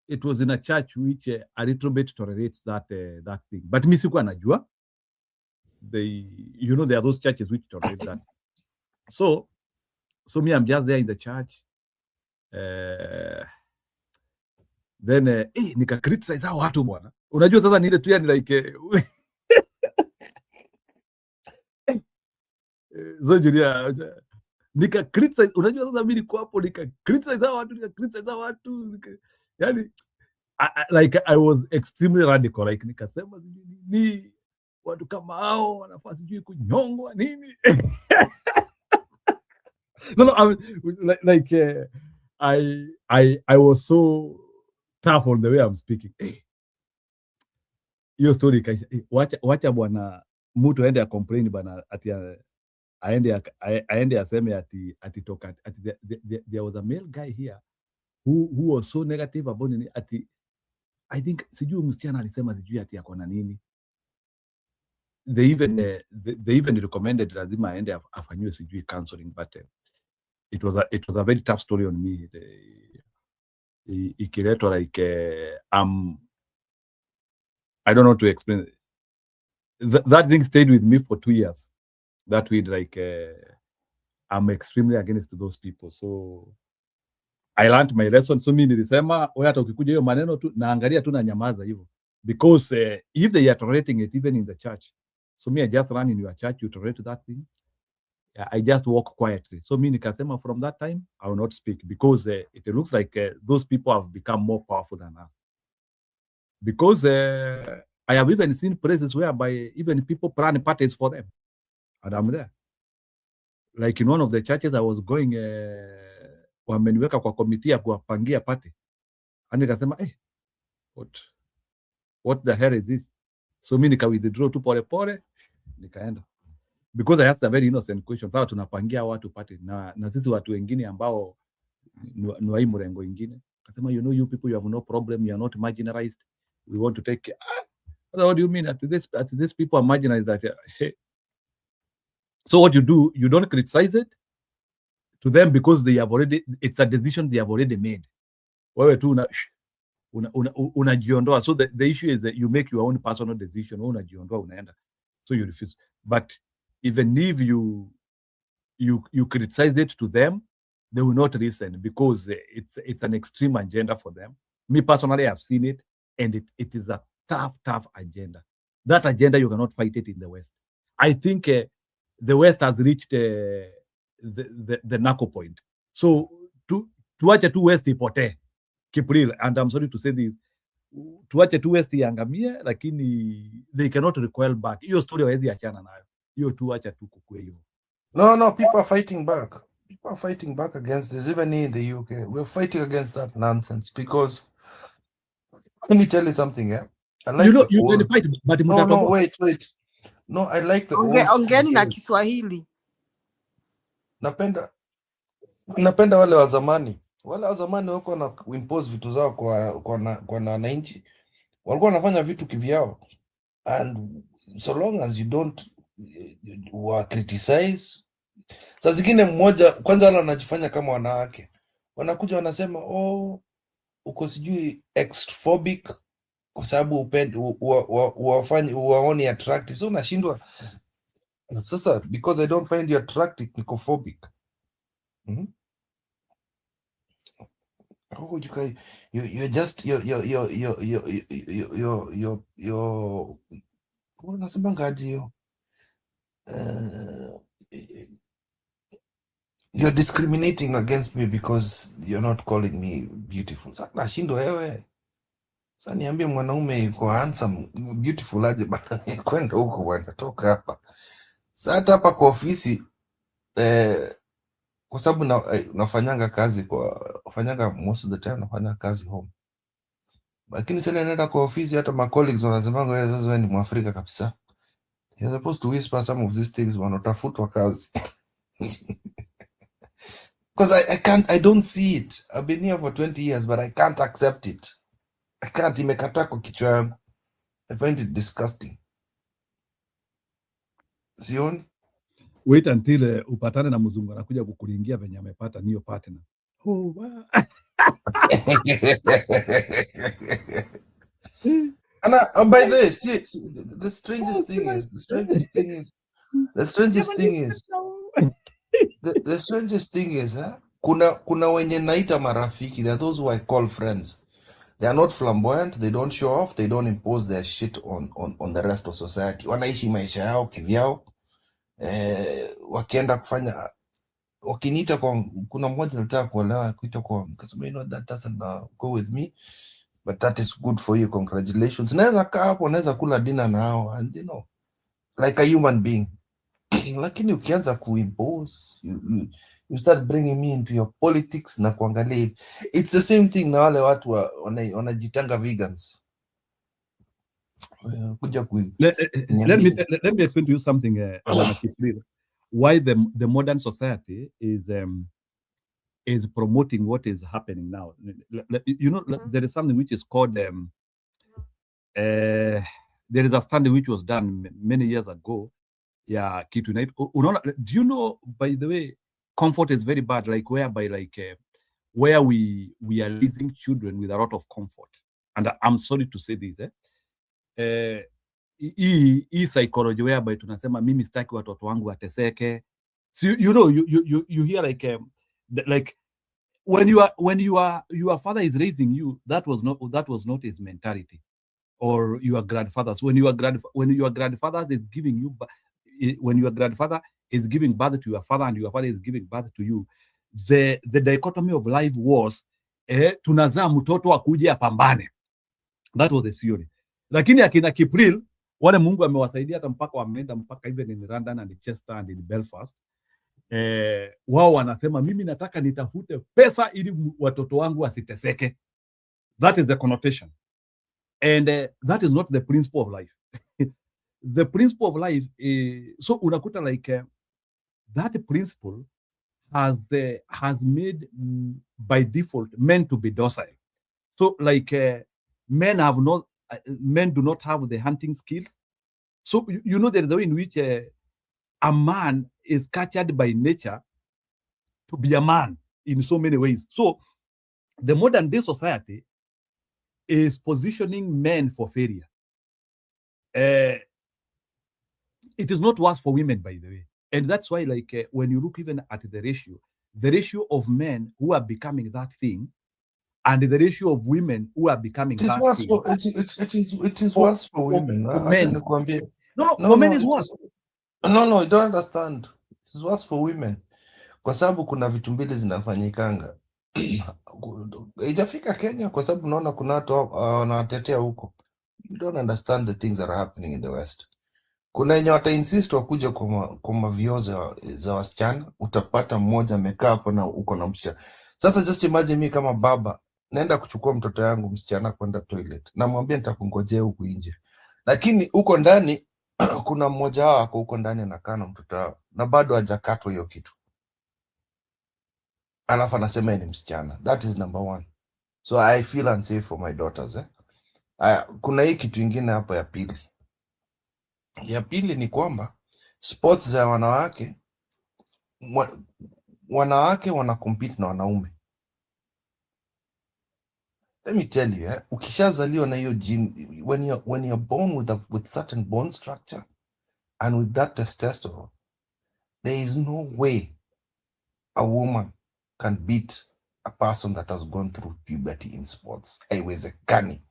Speaker 1: it was in a church which a little bit tolerates that thing, but mimi sikuwa najua. There are those churches which tolerate that. So me, I'm just there in the church. Then nika criticize hao watu bwana. Unajua sasa ni ile tu yani like so Julia, nika criticize. Unajua sasa mimi niko hapo nika criticize hao watu, yani I was extremely radical, like nikasema ni watu kama hao wanafaa sijui kunyongwa nini. No, I was so tough on the way I'm speaking. Hiyo story wacha bwana mtu aende complain bwana ati aende aseme ati toka ati there was a male guy here who was so negative about nini ati I think sijui msichana alisema sijui ati akona nini. They even recommended lazima aende afanywe sijui counseling, but it was a very tough story on me. Ikiletwa like I don't know to explain. That thing stayed with me for 2 years. That way, like I'm extremely against those people. So I learned my lesson. So mimi nilisema wewe hata ukikuja hiyo maneno tu naangalia tu na nyamaza hivyo, because if they are tolerating it even in the church, so me I just run in your church, you tolerate that thing, I just walk quietly. So me nikasema from that time I will not speak, because it looks like those people have become more powerful than us. Because I have even seen places whereby even people plan parties for them, and I'm there. Like in one of the churches I was going, wameniweka kwa committee ya kuwapangia party, and nikasema what the hell is this? So mi nika withdraw tu pole pole nikaenda, because I asked a very innocent question. Sawa, tunapangia watu party na sisi watu wengine ambao ni wa mrengo ingine. Kasema you people, you have no problem, you are not marginalized, we want to take what do you mean at this people are marginalized? That hey. So what you do, you don't criticize it to them, because they have already, it's a decision they have already made. Wewe tu unajiondoa. So the issue is that you make your own personal decision. Unajiondoa, unaenda. So you refuse. But even if you criticize it to them, they will not listen because it's an extreme agenda for them. Me personally, I've seen it, and it is a tough agenda. That agenda, you cannot fight it in the West. I think the West has reached the knuckle point. So tuache tu West ipotee Kipril, and I'm sorry to say this, tuache tu West iangamie, lakini they cannot recoil back. Hiyo story hawezi achana nayo. Hiyo tuacha tu kukue hivyo.
Speaker 6: No, people are fighting back. People are fighting back against this. Even in the UK, we're fighting against that nonsense because let me tell you something, yeah. I like
Speaker 1: you can fight, but
Speaker 6: no, wait. No, I like the old
Speaker 2: Ongeni na Kiswahili.
Speaker 6: Napenda wale wa zamani. Wale wa zamani wako na impose vitu zao kwa wananchi. Walikuwa wanafanya vitu kivyao. And so long as you don't criticize, saa zingine mmoja kwanza wale wanajifanya kama wanawake. Wanakuja wanasema uko sijui extrophobic kwa sababu uwaoni attractive. So unashindwa. Sasa because I don't find you attractive, nicophobic. You're just unasema ngaji hiyo? You're discriminating against me because you're not calling me beautiful. Sasa nashindwa wewe. Sasa niambie mwanaume yuko handsome, beautiful aje bana, kwenda huko bwana, toka hapa. Sasa hata hapa kwa ofisi kwa sababu nafanyanga kazi most of the time nafanya kazi home. Lakini sasa naenda kwa ofisi, hata my colleagues wanasema wewe ni Mwafrika kabisa. You're supposed to whisper some of these things wanatafutwa kazi. Because I don't see it. I've been here for 20 years, but I can't accept it. I can't. Imekataa kwa kichwa yangu. I find it disgusting. Sioni?
Speaker 1: Wait until upatane na mzungu anakuja kukulingia venye amepata niyo partner.
Speaker 6: And by this, the strangest thing is, kuna wenye naita marafiki. There are those who I call friends. They are not flamboyant. They don't show off. They don't impose their shit on the rest of society. Wanaishi maisha yao kivyao. Wakienda kufanya wakiniita kwa, kuna mmoja nataka kuolewa, kuita kwa, kasema that doesn't go with me, but that is good for you, congratulations. Naweza kaa hapo, naweza kula dinner nao, and like a human being. Lakini ukianza kuimpose, you start bringing me into your politics na kuangalia. It's the same thing na wale watu wanajitanga vegans.
Speaker 1: Let me explain to you something, why the modern society is promoting what is happening now. There is something which is called there is a study which was done many years ago. Yeah, kitu do you know, by the way, comfort is very bad, like whereby where we are raising children with a lot of comfort. And I'm sorry to say this, hii psychology whereby tunasema mimi sitaki watoto wangu wateseke. So, you hear like when your father is raising you, that was not his mentality, or your grandfathers. When your grandfather is giving you, when your grandfather is giving birth to your father and your father is giving birth to you, the dichotomy of life was tunazaa mtoto akuje apambane. That was the theory. Lakini akina Kipril wale Mungu amewasaidia hata mpaka wameenda mpaka even in London and Chester and in Belfast, wao wanasema mimi nataka nitafute pesa ili watoto wangu wasiteseke. That is the connotation, and that is not the principle of life. The principle of life is, so unakuta that principle has made by default men to be docile. So men do not have the hunting skills. So there is a way in which a man is captured by nature to be a man in so many ways. So the modern day society is positioning men for failure. It is not worse for women, by the way. And that's why, like, when you look even at the ratio of men who are becoming that thing and the ratio of women who are becoming
Speaker 6: It is
Speaker 1: that
Speaker 6: worse
Speaker 1: thing.
Speaker 6: for it is worse for women.
Speaker 1: For
Speaker 6: Acha
Speaker 1: men.
Speaker 6: nikwambie.
Speaker 1: No, for men is worse.
Speaker 6: No, you don't understand. It is worse for women. Kwa sababu kuna vitu mbili zinafanyikanga. Haijafika Kenya kwa sababu naona kuna watu wanatetea huko. You don't understand the things that are happening in the West. Kuna wenye wata insist wakuje kwa mavio za wasichana, utapata mmoja amekaa hapo na uko na msichana. Sasa just imagine mimi kama baba naenda kuchukua mtoto yangu msichana kwenda toilet. Namwambia nitakungojea huku nje. Lakini huko ndani kuna mmoja wao ako huko ndani anakaa na mtoto wao na bado hajakatwa hiyo kitu. Alafu anasema ni msichana. That is number one. So I feel unsafe for my daughters. Kuna hii kitu ingine hapa ya pili. Ya pili ni kwamba sports za wanawake wanawake wana compete na wanaume. Let me tell you, ukishazaliwa na hiyo gene, when you're born with certain bone structure and with that testosterone, there is no way a woman can beat a person that has gone through puberty in sports. Haiwezekani.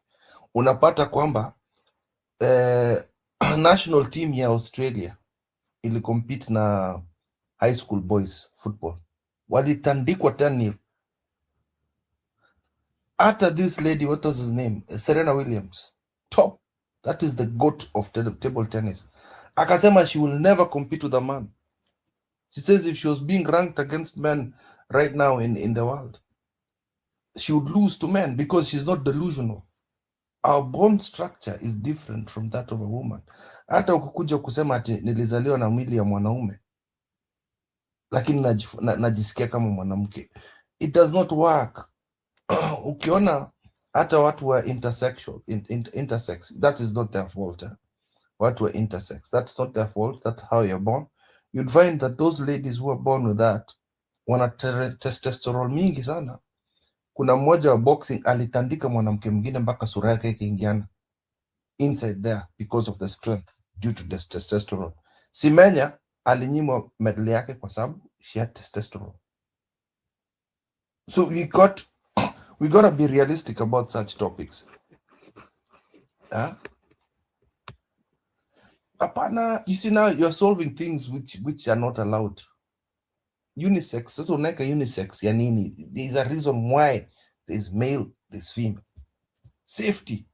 Speaker 6: Unapata kwamba national team ya Australia ili compete na high school boys football. Walitandikwa 10-0. After this lady, what was his name? Serena Williams. Top. That is the GOAT of table tennis. Akasema she will never compete with a man. She says if she was being ranked against men right now in the world, she would lose to men because she's not delusional. Our bone structure is different from that of a woman. Hata ukikuja kusema ati nilizaliwa na mwili ya mwanaume, lakini najisikia kama mwanamke. It does not work. Ukiona hata watu wa intersex, that is not their fault. Watu wa intersex, that's not their fault. That's how you're born. You'd find that those ladies who are born with that wana testosterone mingi sana. Kuna mmoja wa boxing alitandika mwanamke mwingine mpaka sura yake ikaingiana inside there because of the strength due to the testosterone. Simenya alinyimwa medal yake kwa sababu she had testosterone. So we gotta be realistic about such topics. Apana, you see now you're solving things which are not allowed. Unisex, sasa unaweka unisex ya nini? There is a reason why there's male, there's female. Safety.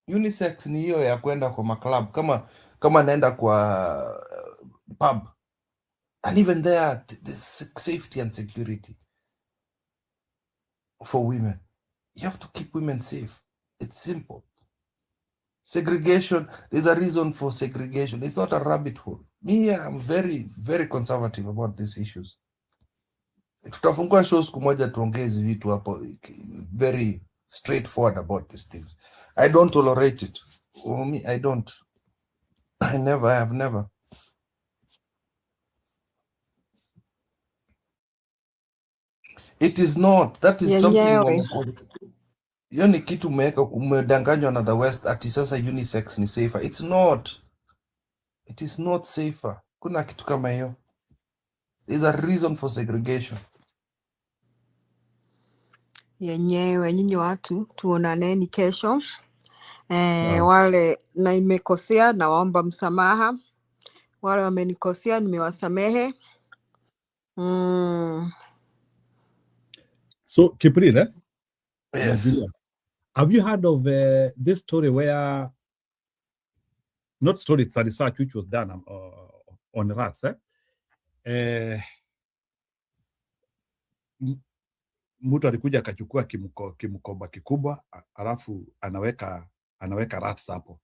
Speaker 6: Unisex ni hiyo ya kwenda kwa maclub kama naenda kwa pub. And even there, there's safety and security for women. You have to keep women safe. It's simple. Segregation, there's a reason for segregation. It's not a rabbit hole. Me, I'm very, very conservative about these issues. Tutafungua show siku moja tuongee hizi vitu hapo, very straightforward about these things. I don't tolerate it. Me, I don't. I have never. It is not. That is something. Hiyo ni kitu umedanganywa na the West ati sasa unisex ni safer. It's not. It is not safer. Kuna kitu kama hiyo. There's a reason for segregation.
Speaker 2: Yenyewe nyinyi watu tuonaneni kesho. Wale na nimekosea na waomba msamaha. Wale wamenikosea nimewasamehe.
Speaker 1: So Kipril,
Speaker 6: yes.
Speaker 1: Have you heard of this story where, not story, it's a research which was done on rats, mtu alikuja akachukua kimkoba kikubwa alafu anaweka rats hapo.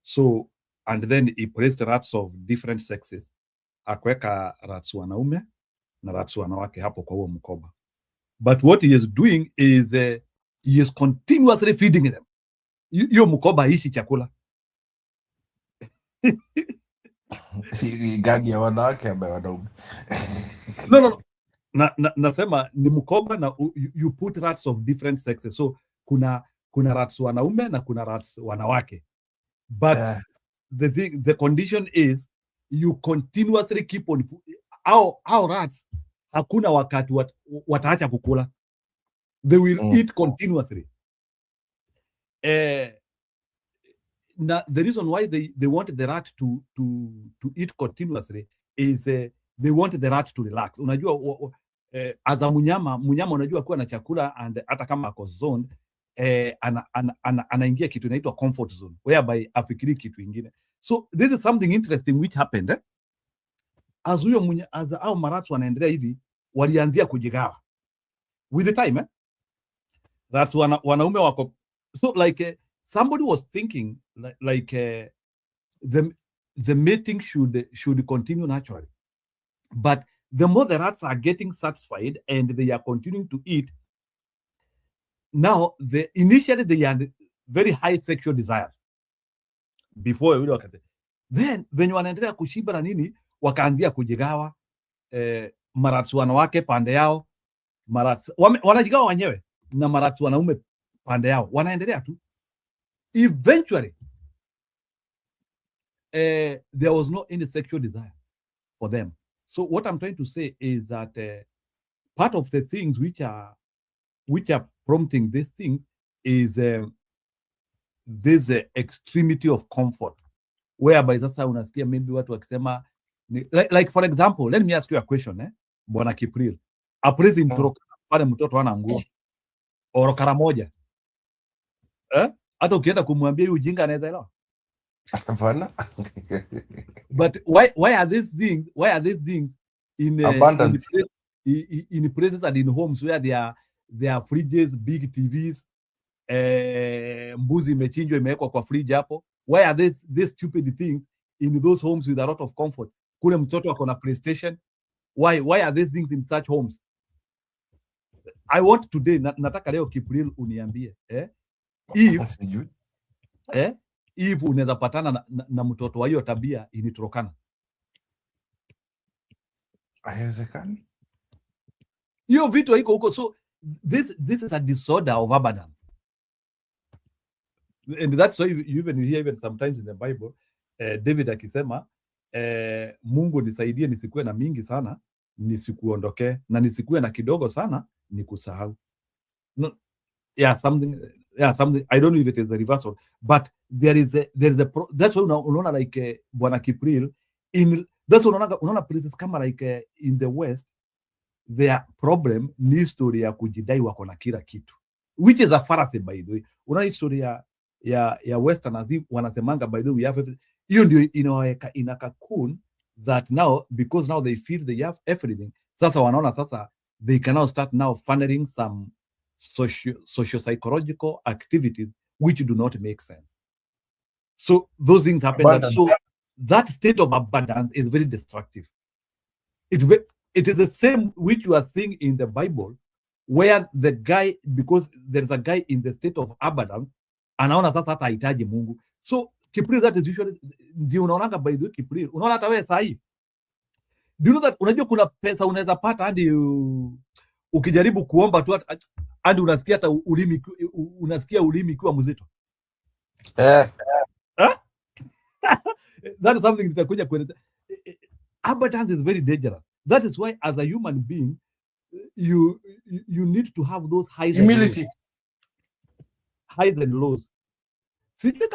Speaker 1: So and then he placed rats of different sexes, akaweka rats wanaume na rats wanawake hapo kwa huo mkoba. But what he is doing is he is continuously feeding them. Hiyo mkoba haishi chakula.
Speaker 6: Gani ya wanawake ama wanaume?
Speaker 1: No. nasema ni mkoba na you put rats of different sexes. So kuna rats wanaume na kuna rats wanawake. But the condition is you continuously keep on our rats hakuna wakati wataacha kukula. They will eat continuously. Now, the reason why they want the rat to eat continuously is they want the rat to relax. Unajua as a mnyama unajua kuwa na chakula and hata kama ako zoned anaingia kitu inaitwa comfort zone whereby afikiri kitu ingine. So this is something interesting which happened as hao marats wanaendelea hivi walianzia kujigawa with the time that's wanaume wako so like somebody was thinking like the mating should continue naturally, but the more the rats are getting satisfied and they are continuing to eat, now initially they had very high sexual desires before then when wanaendelea kushiba na nini wakaanzia kujigawa marats wanawake pande yao, marats wanajigawa wenyewe na marats wanaume pande yao, wanaendelea tu. Eventually there was no any sexual desire for them. So what I'm trying to say is that part of the things which are prompting these things is this extremity of comfort whereby sasa unasikia maybe watu wakisema like for example, let me ask you a question Bwana Kipril, a prison pale mtoto ana nguo orokara moja hata ukienda kumwambia hiyo ujinga anaweza elewa. But why are these things in in places and in homes where there are fridges, big TVs, mbuzi imechinjwa imewekwa kwa fridge hapo? Why are these stupid things in those homes with a lot of comfort? Kule mtoto ako na PlayStation. Why are these things in such homes? I want today, nataka leo Kipril uniambie if unaweza patana na mtoto wa hiyo tabia initorokana.
Speaker 6: Haiwezekani.
Speaker 1: Hiyo vitu haiko huko. So this is a disorder of abundance. And that's why you hear even sometimes in the Bible David akisema Mungu nisaidie nisikuwe na mingi sana nisikuondokee, na nisikuwe na kidogo sana nikusahau. No, something I don't know if it is the reversal, but there is a that's why unaona like Bwana Kipril in that's unaona places kama like in the West their problem ni historia ya kujidai wako na kila kitu, which is a fallacy by the way. Unaona historia ya Westerners wanasemanga by the way we have hiyo ndio inaweka inakakun that now because now they feel they have everything, sasa wanaona sasa they can now start now funneling some socio-psychological activities which do not make sense. So those things happen. So that state of abundance is very destructive. It is the same which you are seeing in the Bible, where the guy, because there is a guy in the state of abundance, anaona sasa hata hahitaji Mungu. So Kipril, that is usually ndio unaonanga by the way Kipril. Unaona hata wewe saa hii. Do you know that unajua kuna pesa unaweza pata hadi ukijaribu kuomba tu hadi unasikia hata ulimi kiwa mzito. That is something nitakuja kueleza. Abundance is very dangerous. That is why as a human being you need to have those highs
Speaker 6: humility,
Speaker 1: highs and lows. Sijui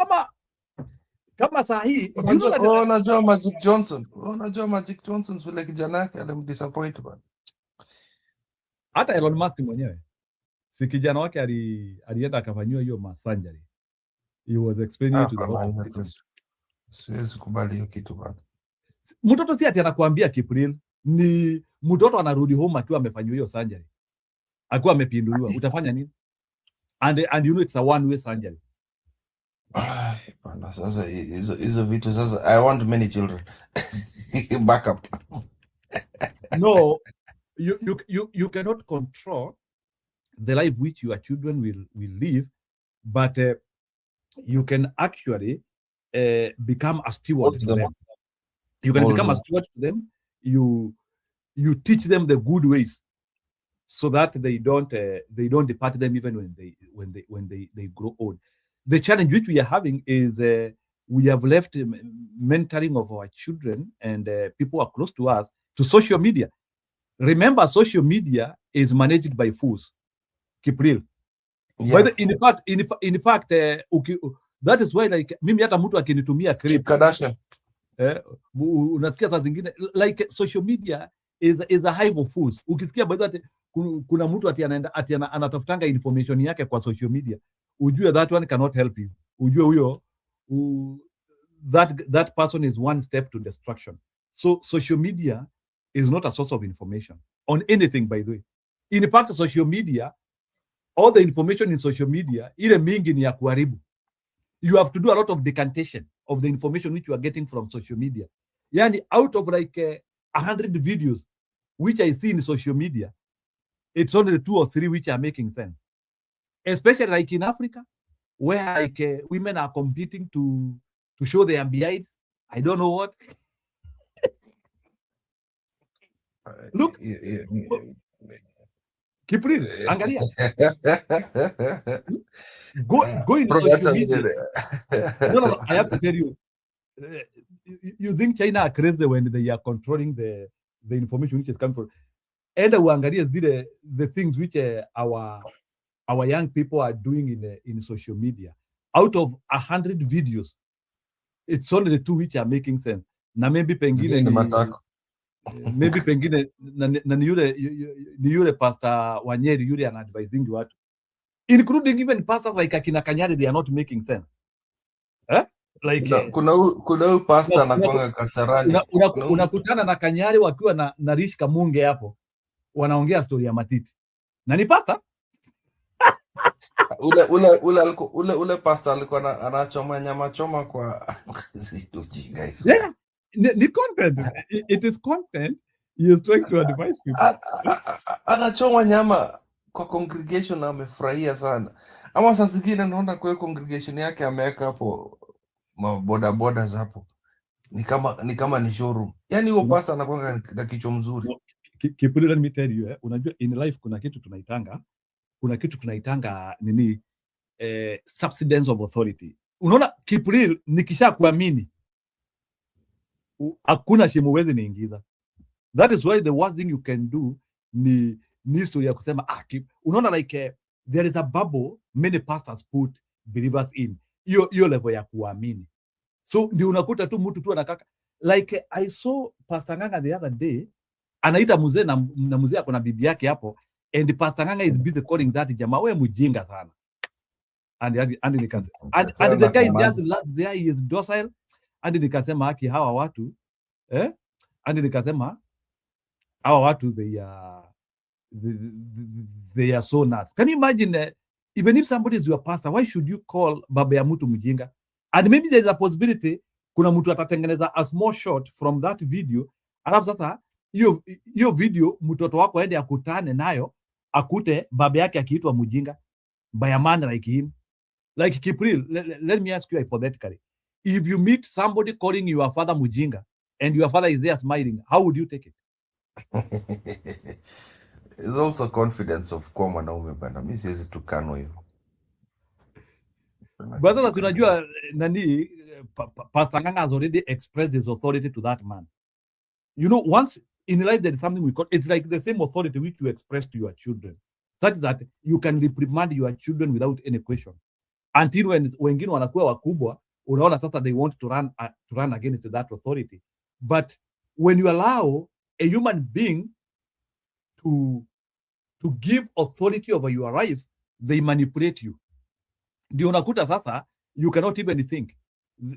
Speaker 1: kama saa hii
Speaker 6: unajua Magic Johnson vile kijana yake alimdisappoint bana.
Speaker 1: Hata Elon Musk mwenyewe si kijana wake alienda akafanyiwa hiyo surgery. He was explaining to the hospital.
Speaker 6: Siwezi kubali hiyo kitu bana.
Speaker 1: Mtoto si ati anakuambia Kipril, ni mtoto anarudi home akiwa amefanyiwa hiyo surgery, akiwa amepinduliwa, utafanya nini? And you know it's a one way surgery.
Speaker 6: Bana, sasa hizo vitu sasa, I want many children. Back up.
Speaker 1: No, you cannot control the life which your children will live, but you can actually become a steward to them. You can become a steward to them. You teach them the good ways so that they don't depart them even when they grow old. The challenge which we are having is we have left mentoring of our children and people who are close to us to social media. Remember, social media is managed by fools. Keep real.
Speaker 6: Yeah.
Speaker 1: But in fact, that is why, like, mimi hata mtu akinitumia clip
Speaker 6: Kardashian.
Speaker 1: Unasikia saa zingine like social media is a hive of fools. Ukisikia by that kuna mtu ati anatafutanga information yake kwa social media, ujue that one cannot help you. Ujue huyo that person is one step to destruction. So social media is not a source of information on anything, by the way. In fact, social media, all the information in social media, ile mingi ni ya kuharibu. You have to do a lot of decantation of the information which you are getting from social media. Yani, out of like 100 videos which I see in social media, it's only 2 or 3 which are making sense. Especially like in Africa, where like women are competing to show their behinds. I don't know what. Look, keep reading. Angalia. Go into social media. No, I have to tell you. You think China are crazy when they are controlling the information which is coming from? And uangalie the things which our young people are doing in social media. Out of 100 videos, it's only the 2 which are making sense. Na maybe pengine maybe pengine ni yule Pastor Wanyeri yule anadvising watu, including even pastors like akina Kanyari, they are not making sense. Like
Speaker 6: kuna pastor anakuanga Kasarani.
Speaker 1: Unakutana na Kanyari wakiwa na Rish Kamunge hapo wanaongea story ya matiti. Na ni pastor?
Speaker 6: ule pastor alikuwa anachoma nyama choma kwa ujinga hizo.
Speaker 1: Yeah. The content, it is content. He is trying to advise people.
Speaker 6: Anachoma nyama kwa congregation na amefurahia sana. Ama saa zingine naona kwa congregation yake ameweka hapo boda hapo. Ni kama ni showroom. Yaani huo pastor anakuwa na kichwa mzuri.
Speaker 1: Kipuli, let me tell you, unajua in life kuna kitu tunaitanga nini subsidence of authority. Unaona Kipuli, nikisha kuamini hakuna shimo wezi niingiza. That is why the worst thing you can do ni story ya kusema unaona like there is a bubble many pastors put believers in. Hiyo level ya kuamini. So ndio unakuta tu mtu tu anakaka like I saw Pastor Nganga the other day anaita mzee na mzee ako na bibi yake hapo, and Pastor Nganga is busy calling that jamaa wewe mjinga sana. And the guy just laughed there, he is docile. And nikasema hawa watu and nikasema hawa watu they are so nuts. Can you imagine even if somebody is your pastor, why should you call baba ya mtu mjinga? And maybe there is a possibility kuna mtu atatengeneza a small shot from that video, alafu sasa hiyo video mtoto wako aende akutane nayo akute baba yake akiitwa mjinga by a man like him. Like Kipril, let me ask you hypothetically. If you meet somebody calling your father mujinga and your father is there smiling, how would you take it?
Speaker 6: It's also confidence of kwa mwanaume bana. Mimi siwezi tukano hiyo.
Speaker 1: But sasa tunajua nani Pastor Nganga has already expressed his authority to that man. You know, once in life there is something we call, it's like the same authority which you express to your children. That is that you can reprimand your children without any question. Until wengine wanakuwa wakubwa, unaona sasa they want to run against that authority. But when you allow a human being to give authority over your life, they manipulate you. Ndio unakuta sasa you cannot even think.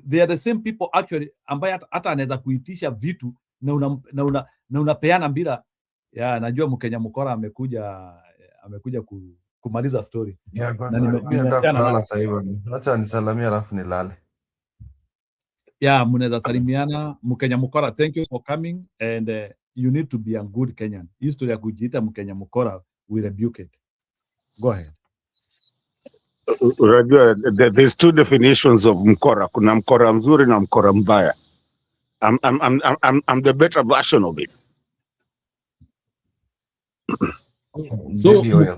Speaker 1: They are the same people actually ambaye hata anaweza kuitisha vitu na unapeana bila ya. Najua Mkenya mkora amekuja kumaliza story.
Speaker 6: Acha nisalamia alafu nilale.
Speaker 1: Yeah, mnaweza salimiana. Mkenya mkora, thank you for coming, and you need to be a good Kenyan. History ya kujiita Mkenya mkora, we rebuke it. Go ahead.
Speaker 9: Unajua, there's 2 definitions of mkora. Kuna mkora mzuri na mkora mbaya. I'm the better version of it.
Speaker 1: So
Speaker 6: Baby oil.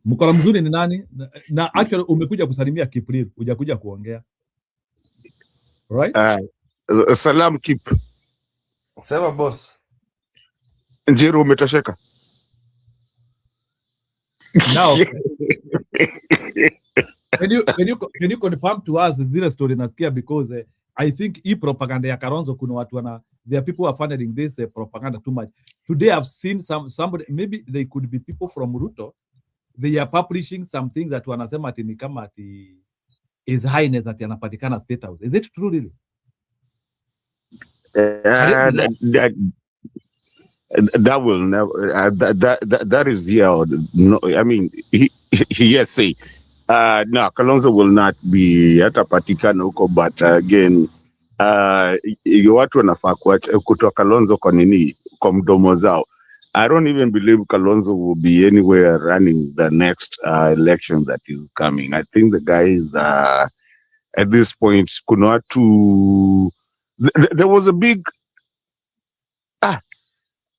Speaker 1: mkora mzuri ni nani? Na actually umekuja kusalimia Kipril, hujakuja kuongea. Right?
Speaker 9: Salam Kip.
Speaker 6: Sema boss.
Speaker 9: Njiru umetosheka?
Speaker 1: Now, can you confirm to us zile story nasikia, because I think hii propaganda ya Kalonzo kuna watu there are people who are funding this propaganda too much. Today I've seen somebody, maybe they could be people from Ruto, they are publishing some things that wanasema ati ni kama ati His Highness ati anapatikana State House. Is it true really?
Speaker 9: That will never. That is here. No, I mean, yes, say. No, Kalonzo will not be hatapatikana huko, but again, watu wanafaa kutoa Kalonzo kwa nini, kwa mdomo zao. I don't even believe Kalonzo will be anywhere running the next election that is coming. I think the guy is at this point, kuna watu, there was a big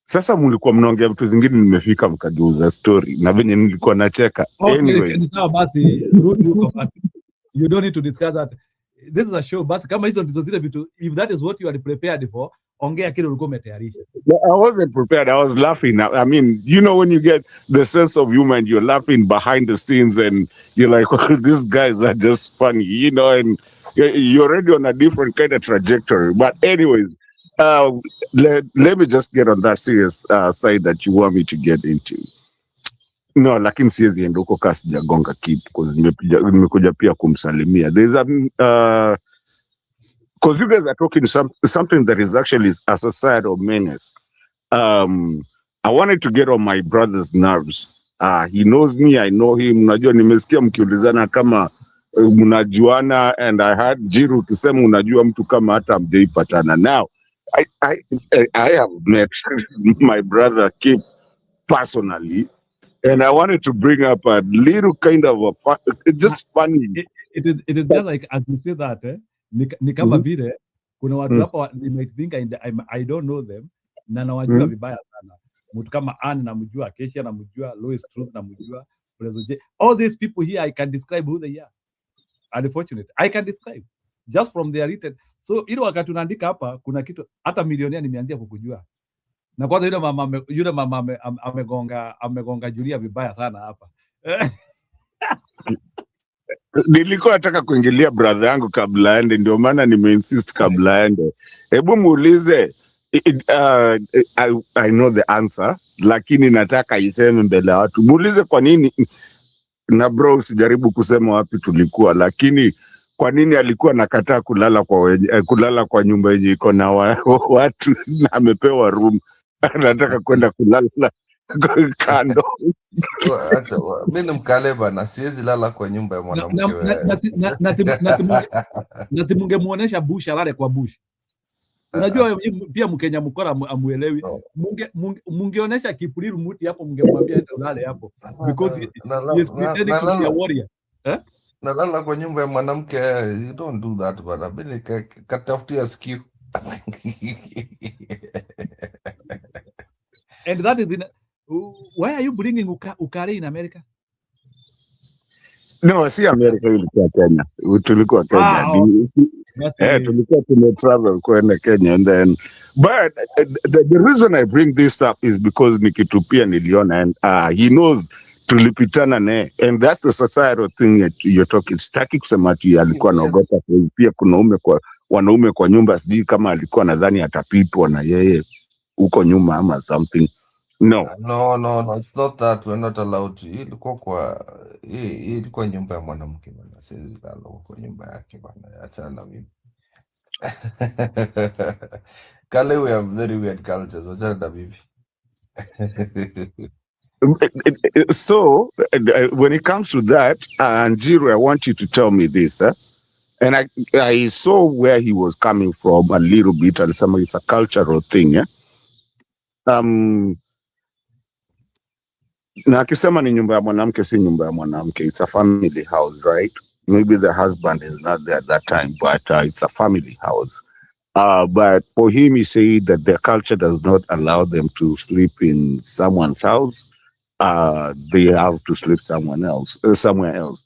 Speaker 9: sasa mlikuwa mnaongea vitu zingine, nimefika mkageuza story na venye nilikuwa nacheka.
Speaker 1: Okay,
Speaker 9: Anyway,
Speaker 1: ni sawa basi, you don't need to discuss that. This is a show basi, kama hizo ndizo zile vitu, if that is what you are prepared for, ongea kile ulikuwa umetayarisha.
Speaker 9: I wasn't prepared. I was laughing. I mean, you know, when you get the sense of humor and you're laughing behind the scenes and you're like, oh, these guys are just funny, you know, and you're already on a different kind of trajectory. But anyways, let me just get on that serious side that you want me to get into. No, lakini siwezi enda huko kasi jagonga Kip, because nimekuja pia kumsalimia. There's a because you guys are talking something that is actually a societal menace. I wanted to get on my brother's nerves. He knows me, I know him. Unajua nimesikia mkiulizana kama mnajuana, and I had Jiru kusema unajua mtu kama hata mjaipatana. Now, I have met my brother Kip personally, and I wanted to bring up a little kind of just funny.
Speaker 1: It is just like as you say that, ni kama vile kuna watu hapa they might think I don't know them, na nawajua vibaya sana. Mtu kama Anne namjua, Kesha namjua, Lois Truth namjua, Prezo. All these people here I can describe who they are. Unfortunately, I can describe just from their written. So ile wakati unaandika hapa kuna kitu hata milionea nimeanzia kukujua. Na kwanza yule mama amegonga Julia vibaya sana hapa.
Speaker 9: Nilikuwa nataka kuingilia brother yangu kabla aende, ndio maana nimeinsist kabla aende. Hebu muulize, I know the answer, lakini nataka iseme mbele ya watu. Muulize kwa nini, na bro usijaribu kusema wapi tulikuwa, lakini kwa nini alikuwa nakataa kulala kwa nyumba yenye iko na watu na amepewa room, anataka kwenda kulala kando.
Speaker 6: Acha mimi mkaleba na siwezi lala kwa nyumba ya mwanamke wewe.
Speaker 1: Na mungemuonesha bush alale kwa bush. Unajua pia Mkenya mkora amuelewi. Mungeonesha Kipril muti hapo, mungemwambia enda ulale hapo, because he is pretending to be a warrior.
Speaker 6: Nalala kwa nyumba ya mwanamke, you don't do that bana. Mimi katafutia skill.
Speaker 1: And that is why are you bringing ukari in America?
Speaker 9: No, si America, ilikuwa Kenya. Tulikuwa Kenya. Tulikuwa tumetravel kwenda Kenya, and then but the reason I bring this up is because nikitupia niliona, and he knows tulipitana naye, and that's the societal thing that you're talking. Sitaki kusema ati alikuwa anaogopa pia kuna wanaume kwa nyumba, sijui kama alikuwa nadhani atapitwa na yeye huko nyuma ama something. No,
Speaker 6: it's not that. We're not allowed to. Ilikuwa nyumba ya mwanamke bana. Siwezi lala kwa nyumba yake bana. Achana mimi. Kale, we have very weird cultures. Wachana na bibi.
Speaker 9: So when it comes to that, Njiru, I want you to tell me this, and I saw where he was coming from a little bit, and some it's a cultural thing, na akisema ni nyumba ya mwanamke, si nyumba ya mwanamke, it's a family house, right? Maybe the husband is not there at that time, but it's a family house. But for him, he said that their culture does not allow them to sleep in someone's house. They have to sleep somewhere else.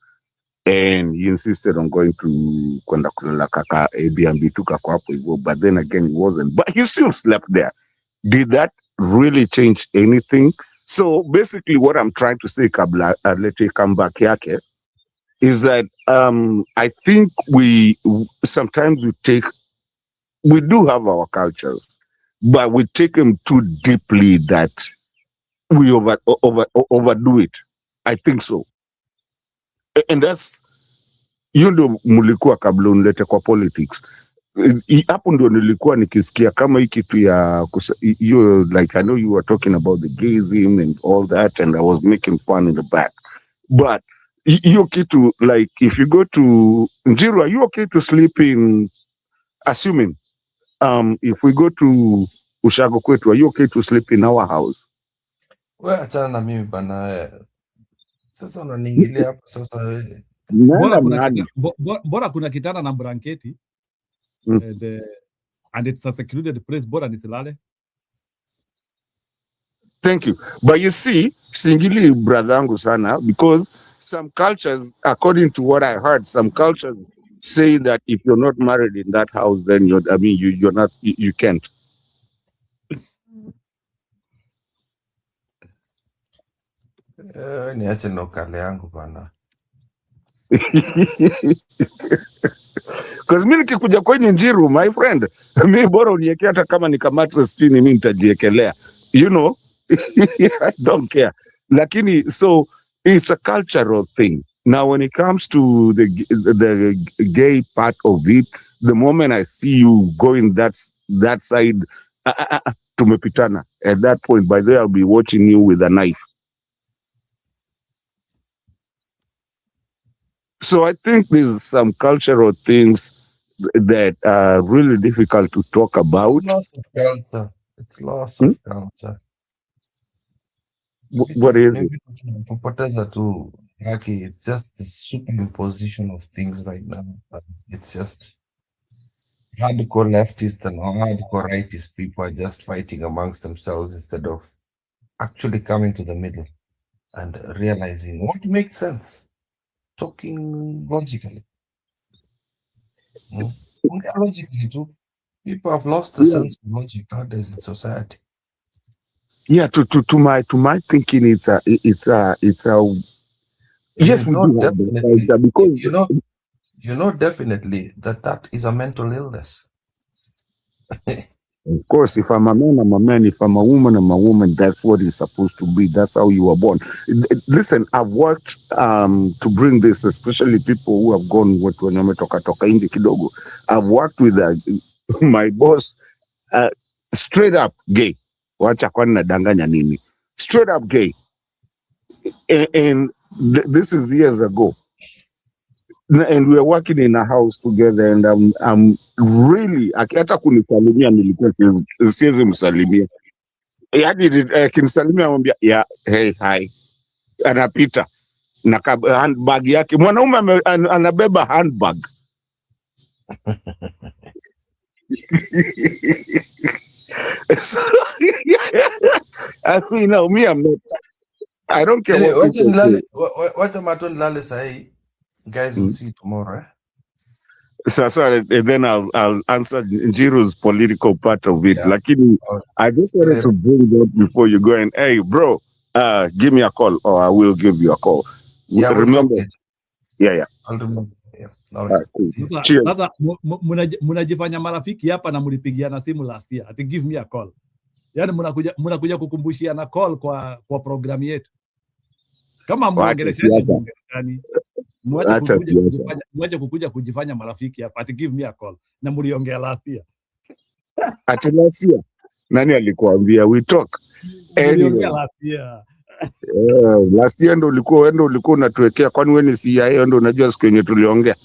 Speaker 9: And he insisted on going to kwenda kulala kaka Airbnb tu kako hapo hivyo, but then again he wasn't. But he still slept there. Did that really change anything? So basically, what I'm trying to say, kabla let you come back yake, is that I think we sometimes we do have our cultures, but we take them too deeply that we overdo it. I think so, and that's hiyo ndio mlikuwa kabla unilete kwa politics. Hapo ndio nilikuwa nikisikia kama hii kitu ya hiyo, like I know you were talking about the gayism and all that, and I was making fun in the back, but hiyo kitu, like if you go to Njiru, are you okay to sleep in, assuming if we go to Ushago kwetu, are you okay to sleep in our house?
Speaker 6: Wewe achana na mimi bana. Sasa unaniingilia hapa sasa wewe.
Speaker 1: Bora kuna kitanda na blanketi and it's a secluded place, bora nisilale.
Speaker 9: Thank you. But you see, singili brother yangu sana, because some cultures, according to what I heard, some cultures say that if you're not married in that house, then you're not, you can't.
Speaker 6: Niache na ukale yangu bana.
Speaker 9: Because mimi nikikuja kwenye Njiru, my friend, mimi bora uniweke hata kama ni mattress chini, mimi nitajiekelea. You know, I don't care. Lakini, so it's a cultural thing. Now, when it comes to the gay part of it, the moment I see you going that side, tumepitana. At that point, by there, I'll be watching you with a knife. So I think there's some cultural things that are really difficult to talk about.
Speaker 6: It's loss of culture. It's loss of culture.
Speaker 9: What is it?
Speaker 6: Kupoteza tu haki. It's just the superimposition of things right now. It's just hardcore leftists and hardcore rightist people are just fighting amongst themselves instead of actually coming to the middle and realizing what makes sense. Talking logically. Logically too. People have lost the sense of logic nowadays in society.
Speaker 9: Yeah, to my thinking, it's a yes, we do have the, because
Speaker 6: you know definitely that is a mental illness.
Speaker 9: Of course, if I'm a man, I'm a man. If I'm a woman, I'm a woman. That's what it's supposed to be. That's how you were born. Listen, I've worked to bring this, especially people who have gone with toka hindi kidogo. I've worked with my boss, straight up gay. Wacha kwani nadanganya nini? Straight up gay. And this is years ago. And we are working in a house together, and I'm really, hata kunisalimia nilikuwa siwezi msalimia. Yaani akinisalimia anamwambia yeah, hey, hi. Anapita na handbag yake. Mwanaume anabeba handbag. I mean, no, me, I'm not. I don't care
Speaker 6: Anyway,
Speaker 9: what people say.
Speaker 6: what's a matter lale sahi? Guys, we'll see you tomorrow.
Speaker 9: So then I'll answer Njiru's political part of it.
Speaker 6: Yeah.
Speaker 9: Lakini, I just wanted to bring that before you go and, hey, bro, give me a call or I will give you a call.
Speaker 6: Yeah,
Speaker 9: remember?
Speaker 6: Yeah. I'll remember. Yeah. All right.
Speaker 9: Cheers.
Speaker 1: Sasa mnajifanya marafiki hapa na mlipigiana simu last year. Ati give me a call. Yaani mnakuja kukumbushiana call kwa programu yetu. Kama muongeleshani mwache kukuja kujifanya marafiki hapa. Ati give me a call. Na mliongea last year.
Speaker 9: Ati last year? Nani alikuambia we talk?
Speaker 1: Mliongea last year.
Speaker 9: Last year ndo ulikuwa unatuwekea, kwani wewe ni CIA ndo unajua siku yenye tuliongea.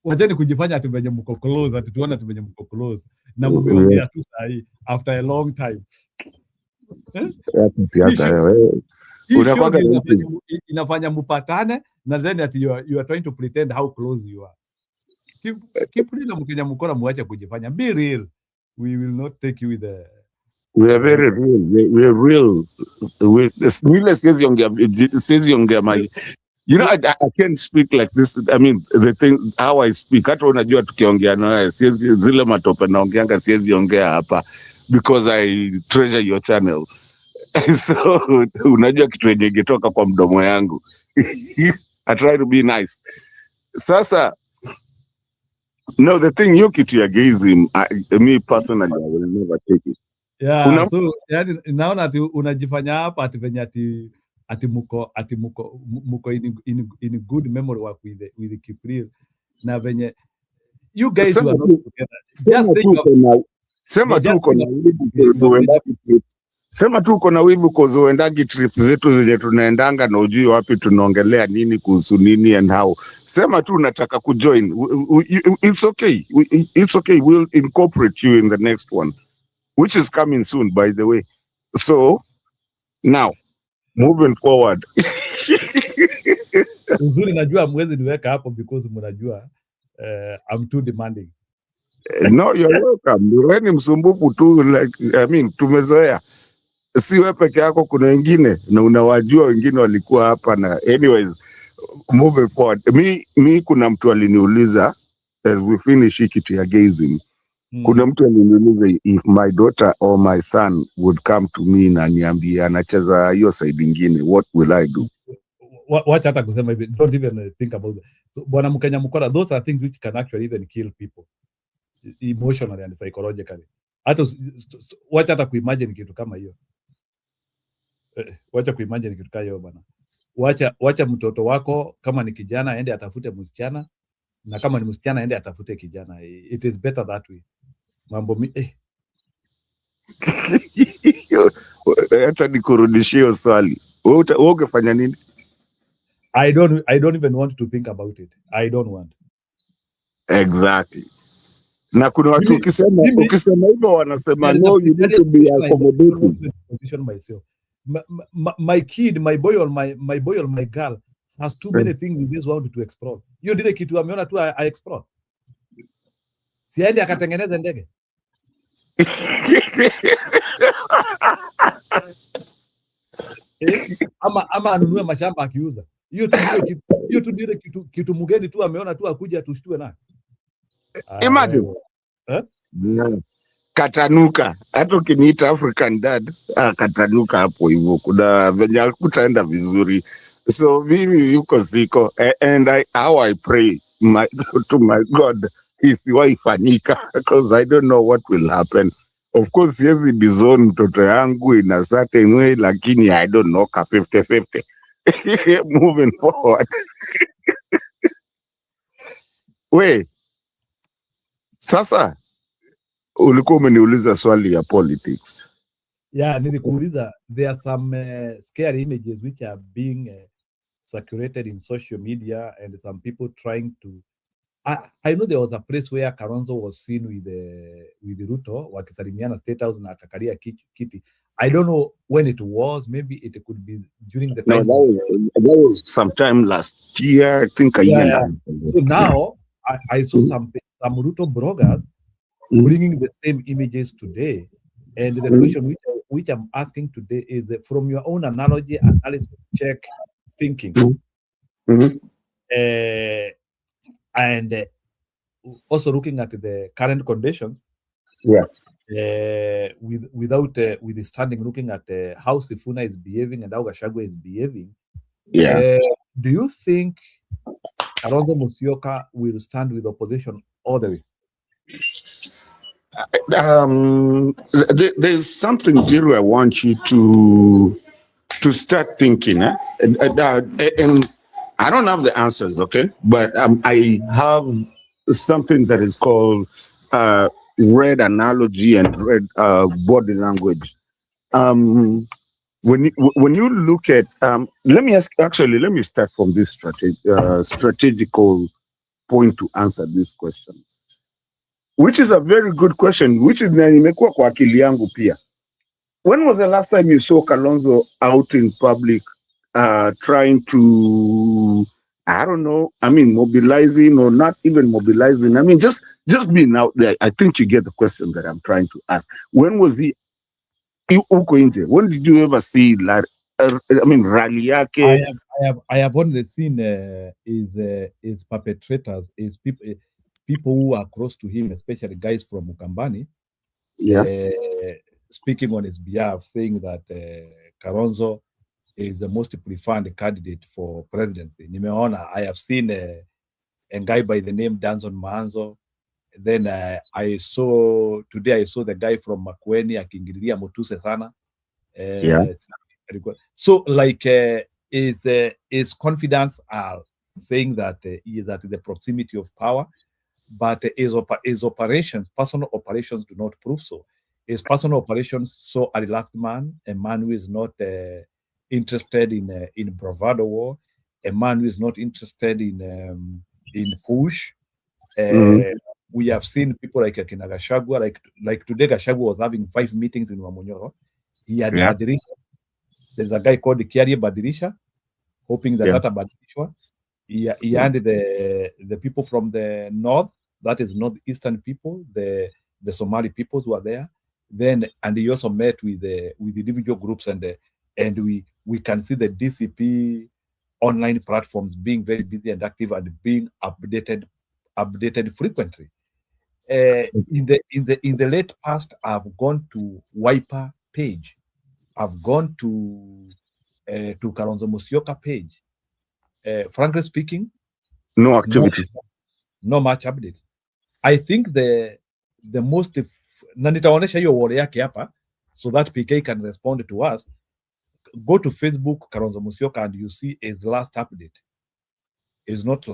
Speaker 1: Wajeni kujifanya ati venye mko close, ati tuone ati venye mko close. Na mmeongea tu sahi after a long time. Inafanya mpatane na then ati you are trying to pretend how close you are. Kipuri na Mkenya mkora muache kujifanya. Be real. We will not take you with the...
Speaker 9: We are very real. We are real. You know, I can't speak like this. I mean, the thing, how I speak, hata unajua tukiongea nawe, siwezi zile matope naongeanga siwezi ongea hapa because I treasure your channel. So, unajua kitu yenye ingetoka kwa mdomo yangu. I try to be nice. Sasa, no, the thing you kitu ya gazing, me personally, I will never take it.
Speaker 1: Yeah, so yani naona ati unajifanya hapa ati venye ati muko in good memory work with the Kipril na venye you guys
Speaker 9: Sema
Speaker 1: are not together.
Speaker 9: Sema tu uko na wivu kuzoendagi trip. Sema tu uko na wivu kuzoendagi trip zetu zenye tunaendanga na ujui wapi tunaongelea nini kuhusu nini and how. Sema tu unataka kujoin. It's okay. It's okay. We'll incorporate you in the next one, which is coming soon, by the way. So, now, moving forward.
Speaker 1: Uzuri najua mwezi niweka hapo because mnajua I'm too demanding.
Speaker 9: No, you're welcome. Wewe ni msumbufu tu, like, I mean, tumezoea. Si wewe peke yako, kuna wengine na unawajua wengine walikuwa hapa na anyways, moving forward. Me kuna mtu aliniuliza as we finish hiki kitu ya gazing. Kuna mtu aliniuliza if my daughter or my son would come to me na niambie anacheza hiyo side nyingine, what will I do?
Speaker 1: Wacha hata kusema hivi, don't even think about it. So, bwana Mkenya mkora, those are things which can actually even kill people emotionally and psychologically. Hata wacha hata kuimagine kitu kama hiyo. Wacha kuimagine kitu kama hiyo bwana. Wacha mtoto wako kama ni kijana aende atafute msichana na kama ni msichana aende atafute kijana. It is better that way. Mambo
Speaker 9: Hata nikurudishie swali. Wewe ungefanya nini?
Speaker 1: I don't even want to think about it. I don't want.
Speaker 9: Exactly. Na kuna watu ukisema hivyo wanasema no, you need to be accommodating.
Speaker 1: Position myself. My kid, my boy or my girl has too many things in this world to explore. Hiyo ndile kitu ameona tu I explore. Siende akatengeneza ndege. Ama anunue mashamba akiuza. Hiyo tu ndile kitu mgeni tu ameona tu akuja tushtue naye.
Speaker 9: Imagine. Katanuka. Hata ukiniita African dad, katanuka hapo hivyo. Kuna venye kutaenda vizuri. So mimi yuko ziko. And how I pray to my God isiwaifanyika because I don't know what will happen. Of course, siwezi disown mtoto yangu in a certain way, lakini I don't know ka 50-50. Moving forward. Sasa ulikuwa umeniuliza swali ya politics.
Speaker 1: Yeah, nilikuuliza there are some scary images which are being circulated in social media and some people trying to I know there was a place where Kalonzo was seen with Ruto wakisalimiana State House na akakalia kiti. I don't know when it was. Maybe it could be during the time.
Speaker 9: No, that was sometime last year. I think a year.
Speaker 1: So now I saw some Ruto bloggers bringing the same images today, and the question which I'm asking today is from your own analogy, analysis, check, thinking. And also looking at the current conditions, withstanding looking at how Sifuna is behaving and how Gachagua is behaving, do you think Kalonzo Musyoka will stand with opposition all the way?
Speaker 9: There's something, Jiru, I want you to start thinking. And I don't have the answers, okay? But I have something that is called red analogy and red body language. When you look at, let me start from this strategical point to answer this question, which is a very good question, which is nimekuwa kwa akili yangu pia. When was the last time you saw Kalonzo out in public trying to I don't know. I mean, mobilizing or not even mobilizing. I mean, just being out there. I think you get the question that I'm trying to ask. When was he? When did you ever see like? I mean, rally yake?
Speaker 1: I have only seen is perpetrators, is people who are close to him, especially guys from Mukambani,
Speaker 9: Yeah.
Speaker 1: speaking on his behalf, saying that Kalonzo is the most preferred candidate for presidency. Nimeona, I have seen a guy by the name Danson Manzo. Then I saw the guy from Makueni akingililia Mutuse sana.
Speaker 9: Yeah.
Speaker 1: So like his confidence are saying that he is at the proximity of power, but his operations, personal operations, do not prove so. His personal operations saw a relaxed man, a man who is not interested in bravado war, a man who is not interested in push. We have seen people like Akina Gachagua, like today Gachagua was having 5 meetings in Wamunyoro. He had Badirisha. There's a guy called Kiari Badirisha, hoping that Badilishwa. He had the people from the north, that is northeastern people, the Somali peoples who are there. Then and he also met with the individual groups, and we can see the DCP online platforms being very busy and active and being updated frequently. In the late past, I've gone to Wiper page. I've gone to Kalonzo Musyoka page. Frankly speaking,
Speaker 9: no activity,
Speaker 1: no much updates. I think the most na nitaonesha hiyo wall yake hapa so that PK can respond to us. Go to Facebook Kalonzo Musyoka and you see his last update is not.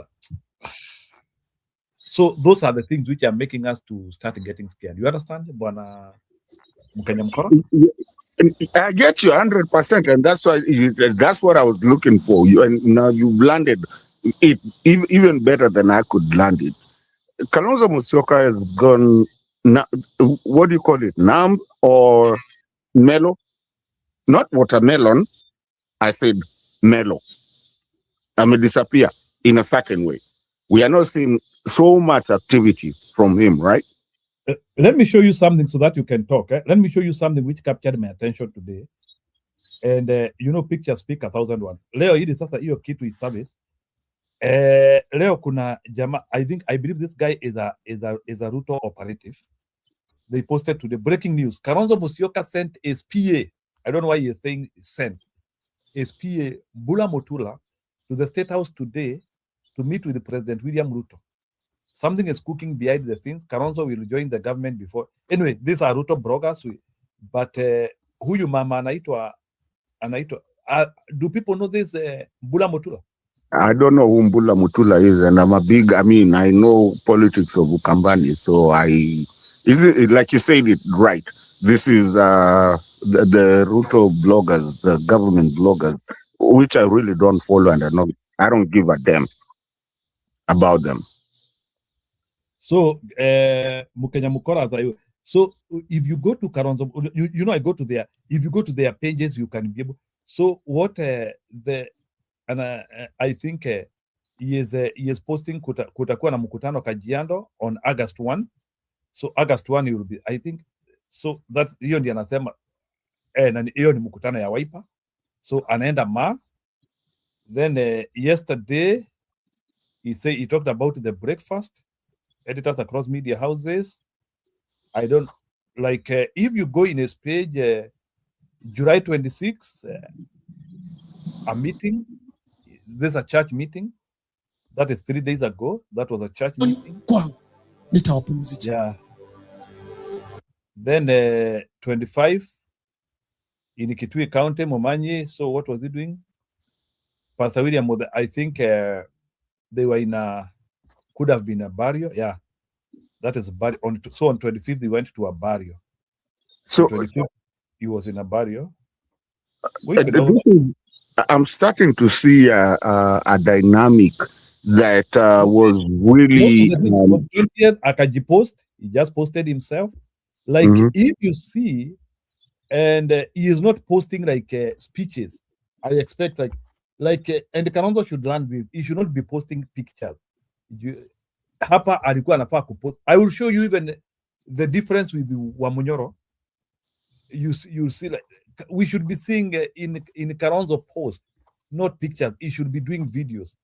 Speaker 1: So those are the things which are making us to start getting scared. You understand, Bwana Mkenya Mkora?
Speaker 9: I get you 100%, and that's why that's what I was looking for. And now you've landed it even better than I could land it. Kalonzo Musyoka has gone. What do you call it? Numb or mellow? Not watermelon. I said mellow. I mean, disappear in a second way. We are not seeing so much activity from him, right?
Speaker 1: Let me show you something so that you can talk. Let me show you something which captured my attention today. And pictures speak 1,000 words. Leo hili sasa hiyo kitu is service. Leo kuna jama, I believe this guy is a Ruto operative. They posted to the breaking news. Kalonzo Musyoka sent his PA. I don't know why you're saying sent. His PA, Bula Motula, to the State House today to meet with President William Ruto. Something is cooking behind the scenes. Kalonzo will join the government before. Anyway, these are Ruto bloggers. But huyu mama anaitwa, do people know this Bula Motula?
Speaker 9: I don't know who Mbula Mutula is, and I know politics of Ukambani, so like you said it right. This is the Ruto bloggers, the government bloggers, which I really don't follow, and I don't give a damn about them.
Speaker 1: So, Mukenya Mukora, so if you go to Kalonzo, I go to their, if you go to their pages, you can be able. So what I think he is posting kutakuwa na mkutano Kajiado on August 1. So August 1 he will be, I think, so that's hiyo ndiyo anasema na hiyo ni mkutano ya Wiper. So anaenda ma. Then yesterday he talked about the breakfast, editors across media houses. I don't like if you go in his page July 26 a meeting. There's a church meeting. That is 3 days ago. That was a church meeting. Yeah. Then 25 in Kitui County, Momanyi. So what was he doing? Pastor William, I think they were could have been a barrio. Yeah. That is so on 25th he went to a barrio.
Speaker 9: So
Speaker 1: 25th he was in a barrio.
Speaker 9: I'm starting to see a dynamic that was really.
Speaker 1: On 20th, Akaji post. He just posted himself. Like if you see, and he is not posting like speeches. I expect like And Kalonzo should learn this. He should not be posting pictures. Hapa alikuwa anafaa kupost. I will show you even the difference with Wamunyoro. You see, like, we should be seeing in Kalonzo post, not pictures. He should be doing videos.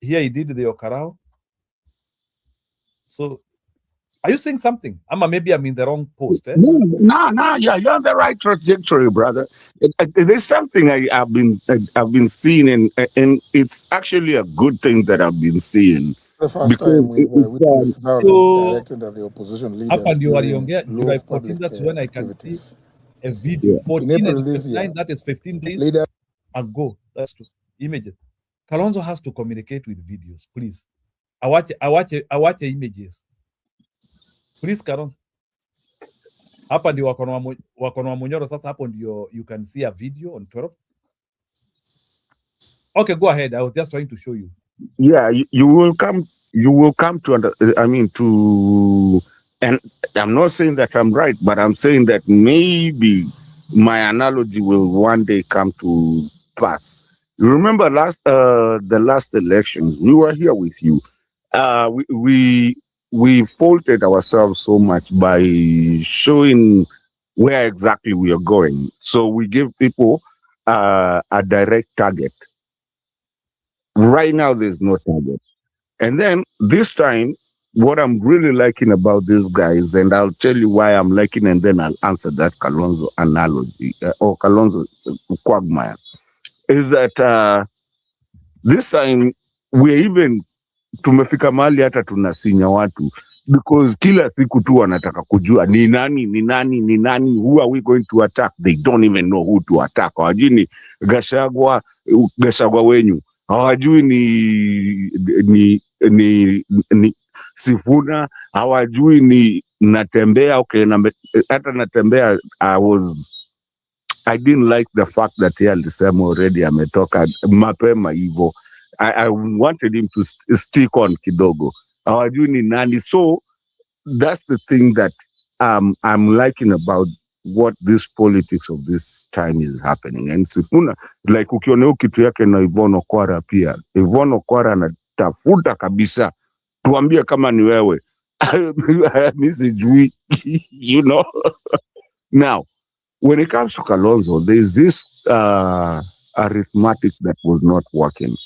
Speaker 1: Here he did the Okarao. So, are you saying something? Maybe I'm in the wrong post.
Speaker 9: No, yeah, you're on the right trajectory, brother. There's something I've been seeing, and it's actually a good thing that I've been seeing.
Speaker 10: The first time we witnessed violence directed at the opposition leaders during
Speaker 1: July 14, that's when I can see a video. 14 and 59, that is 15 days ago. That's true. Images. Kalonzo has to communicate with videos, please. I watch images. Please, Kalonzo. Hapa ndio wako na Munyoro sasa, hapo ndio you can see a video on 12. Okay, go ahead. I was just trying to show you.
Speaker 9: Yeah, you will come to and I'm not saying that I'm right, but I'm saying that maybe my analogy will one day come to pass. You remember the last elections, we were here with you. We faulted ourselves so much by showing where exactly we are going. So we give people a direct target. Right now, there's no target. And then this time, what I'm really liking about these guys, and I'll tell you why I'm liking, and then I'll answer that Kalonzo analogy, or Kalonzo quagmire, is that this time we're even tumefika mahali hata tunasinya watu, because kila siku tu wanataka kujua ni nani, who are we going to attack. They don't even know who to attack. Hawajui ni Gachagua wenyu, hawajui ni Sifuna, hawajui ni Natembea. Okay, hata Natembea, I didn't like the fact that he alisema already ametoka mapema hivyo. I wanted him to stick on kidogo. Hawajui ni nani. So that's the thing that I'm liking about what this politics of this time is happening. And Sifuna, like ukiona kitu yake na Yvonne Okwara pia. Yvonne Okwara anatafuta kabisa, tuambie kama ni wewe. Mimi sijui, you know. Now, when it comes to Kalonzo, there's this arithmetic that was not working.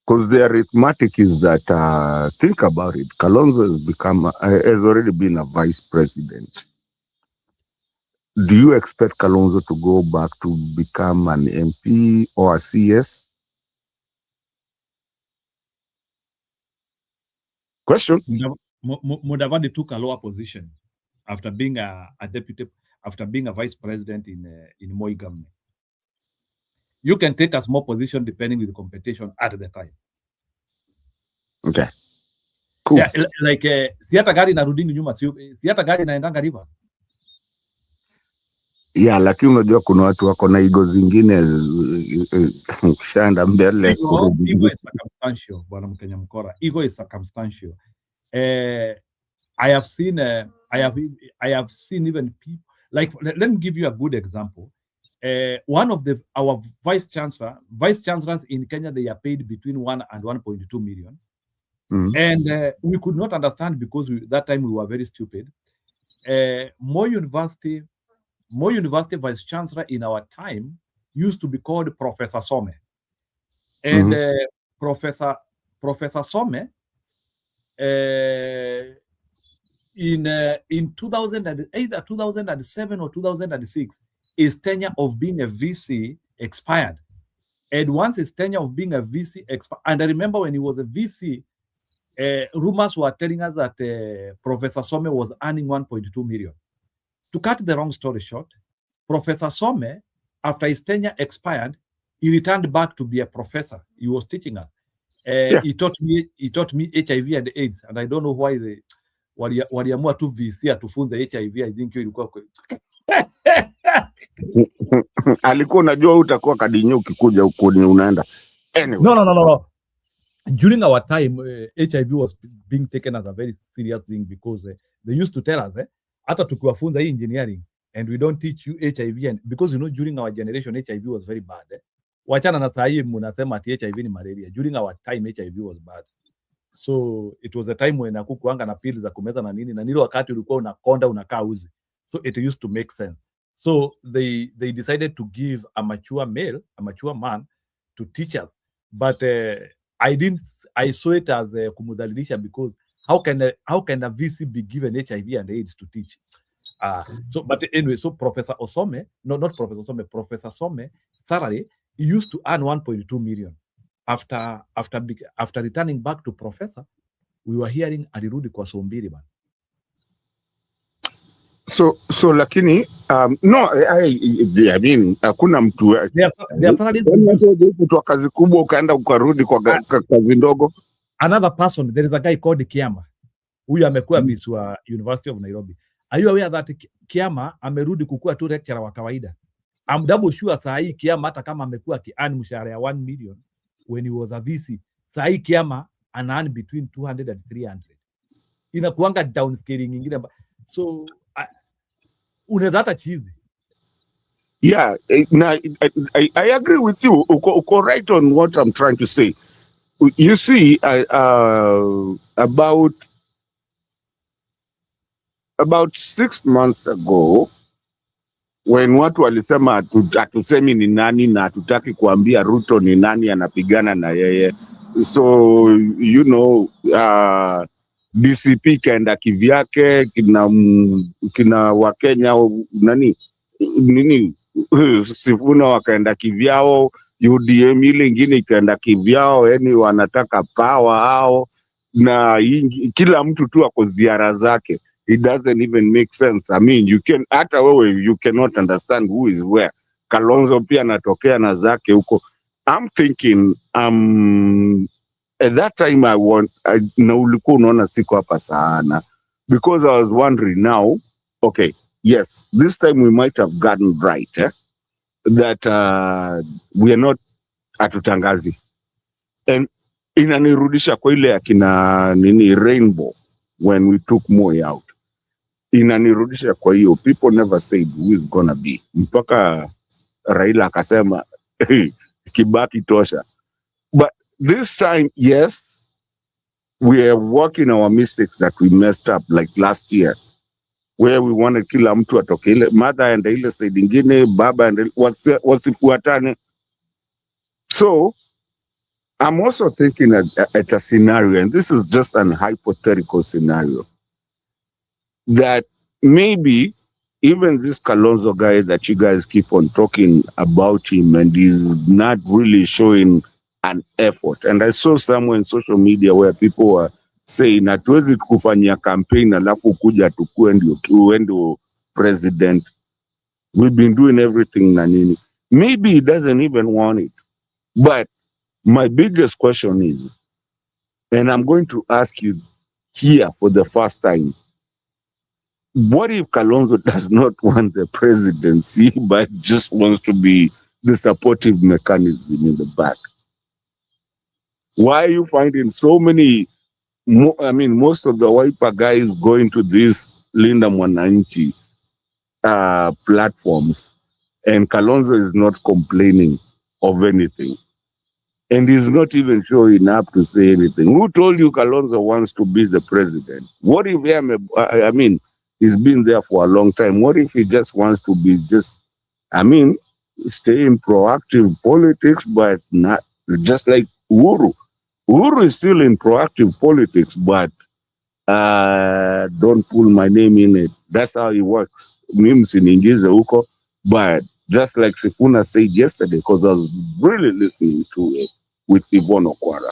Speaker 9: Because the arithmetic is that, think about it, Kalonzo has already been a vice president. Do you expect Kalonzo to go back to become an MP or a CS? Question?
Speaker 1: Mudavadi took a lower position after being a deputy, after being a vice president in Moi government. You can take a small position depending with the competition at the time.
Speaker 9: Okay. Cool.
Speaker 1: Yeah, like theater gari narudingi nyuma, theater gari naendanga rivers.
Speaker 9: Yeah, lakini unajua kuna watu wako na ego zingine shanda mbele.
Speaker 1: Ego is circumstantial, bwana Mkenya Mkora. Ego is circumstantial. I have seen even people, like, let me give you a good example. One of our vice chancellors in Kenya, they are paid between 1 and 1.2 million.
Speaker 9: Mm-hmm.
Speaker 1: And we could not understand because that time we were very stupid. Moi University vice chancellor in our time used to be called Professor Some. And Professor Some, in 2007 or 2006, his tenure of being a VC expired. And once his tenure of being a VC expired, and I remember when he was a VC, rumors were telling us that Professor Some was earning 1.2 million. To cut the long story short, Professor Some, after his tenure expired, he returned back to be a professor. He was teaching us. He taught me HIV and AIDS, and I don't know why they waliamua tu VC atufunze HIV. I think ilikuwa
Speaker 9: alikuwa unajua utakuwa kadinyo ukikuja huko ni unaenda. Anyway.
Speaker 1: No. During our time, HIV was being taken as a very serious thing because they used to tell us, hata tukiwafunza hii engineering, and we don't teach you HIV, and because during our generation HIV was very bad. Wachana na sahi mnasema ati HIV ni malaria. During our time HIV was bad. So it was a time when akukuanga na pills za kumeza na nini, na nilo wakati ulikuwa unakonda unakaa uzi. So it used to make sense. So they decided to give a mature man to teach us. But I saw it as kumudhalilisha, because how can a VC be given HIV and AIDS to teach? But anyway, so Professor Osome, not Professor Osome, Professor Some salary, he used to earn 1.2 million. After returning back to professor, we were hearing alirudi kwa sombiri man.
Speaker 9: So lakini no, I mean hakuna mtu kwa kazi kubwa ukaenda ukarudi kwa kazi ndogo.
Speaker 1: Another person, there is a guy called Kiama. Huyu amekuwa vice wa University of Nairobi. Are you aware that Kiama amerudi kukua tu lecturer wa kawaida? I'm double sure saa hii Kiama hata kama amekuwa ki-earn mshahara ya 1 million when he was a VC, saa hii Kiama ana-earn between 200 and 300. Inakuanga downscaling nyingine. So unaweza hata chizi.
Speaker 9: Yeah, I agree with you. Uko right on what I'm trying to say. You see, about 6 months ago, when watu walisema hatusemi ni nani na hatutaki kuambia Ruto ni nani anapigana na yeye, so DCP kaenda kivyake, kina Wakenya nini Sifuna wakaenda kivyao, UDM ile ingine ikaenda kivyao, yani wanataka power hao, na kila mtu tu ako ziara zake. It doesn't even make sense. I mean, hata wewe you cannot understand who is where. Kalonzo pia anatokea na zake huko. I'm thinking at that time na ulikuwa unaona siko hapa sana, because I was wondering now, okay, yes, this time we might have gotten right that we are not atutangazi, and inanirudisha kwa ile akina nini Rainbow when we took Moi out. Inanirudisha kwa hiyo, people never said who is gonna be, mpaka Raila akasema Kibaki tosha. But this time, yes, we are working our mistakes that we messed up, like last year, where we wanted kila mtu atoke ile mother and ile side ingine, baba and wasifuatane. So I'm also thinking at a scenario, and this is just an hypothetical scenario, that maybe even this Kalonzo guy that you guys keep on talking about him and he's not really showing an effort. And I saw somewhere in social media where people were saying hatuwezi kufanyia campaign alafu kuja tukue ndio president. We've been doing everything na nini. Maybe he doesn't even want it. But my biggest question is, and I'm going to ask you here for the first time, what if Kalonzo does not want the presidency but just wants to be the supportive mechanism in the back? Why are you finding so many, most of the Wiper guys going to this Linda Mwananchi platforms, and Kalonzo is not complaining of anything? And he's not even showing up to say anything. Who told you Kalonzo wants to be the president? What if he's been there for a long time. What if he just wants to be stay in proactive politics, but not just like Uhuru. Uhuru is still in proactive politics, but don't pull my name in it. That's how he works. But just like Sifuna said yesterday, because I was really listening to it with Yvonne Okwara.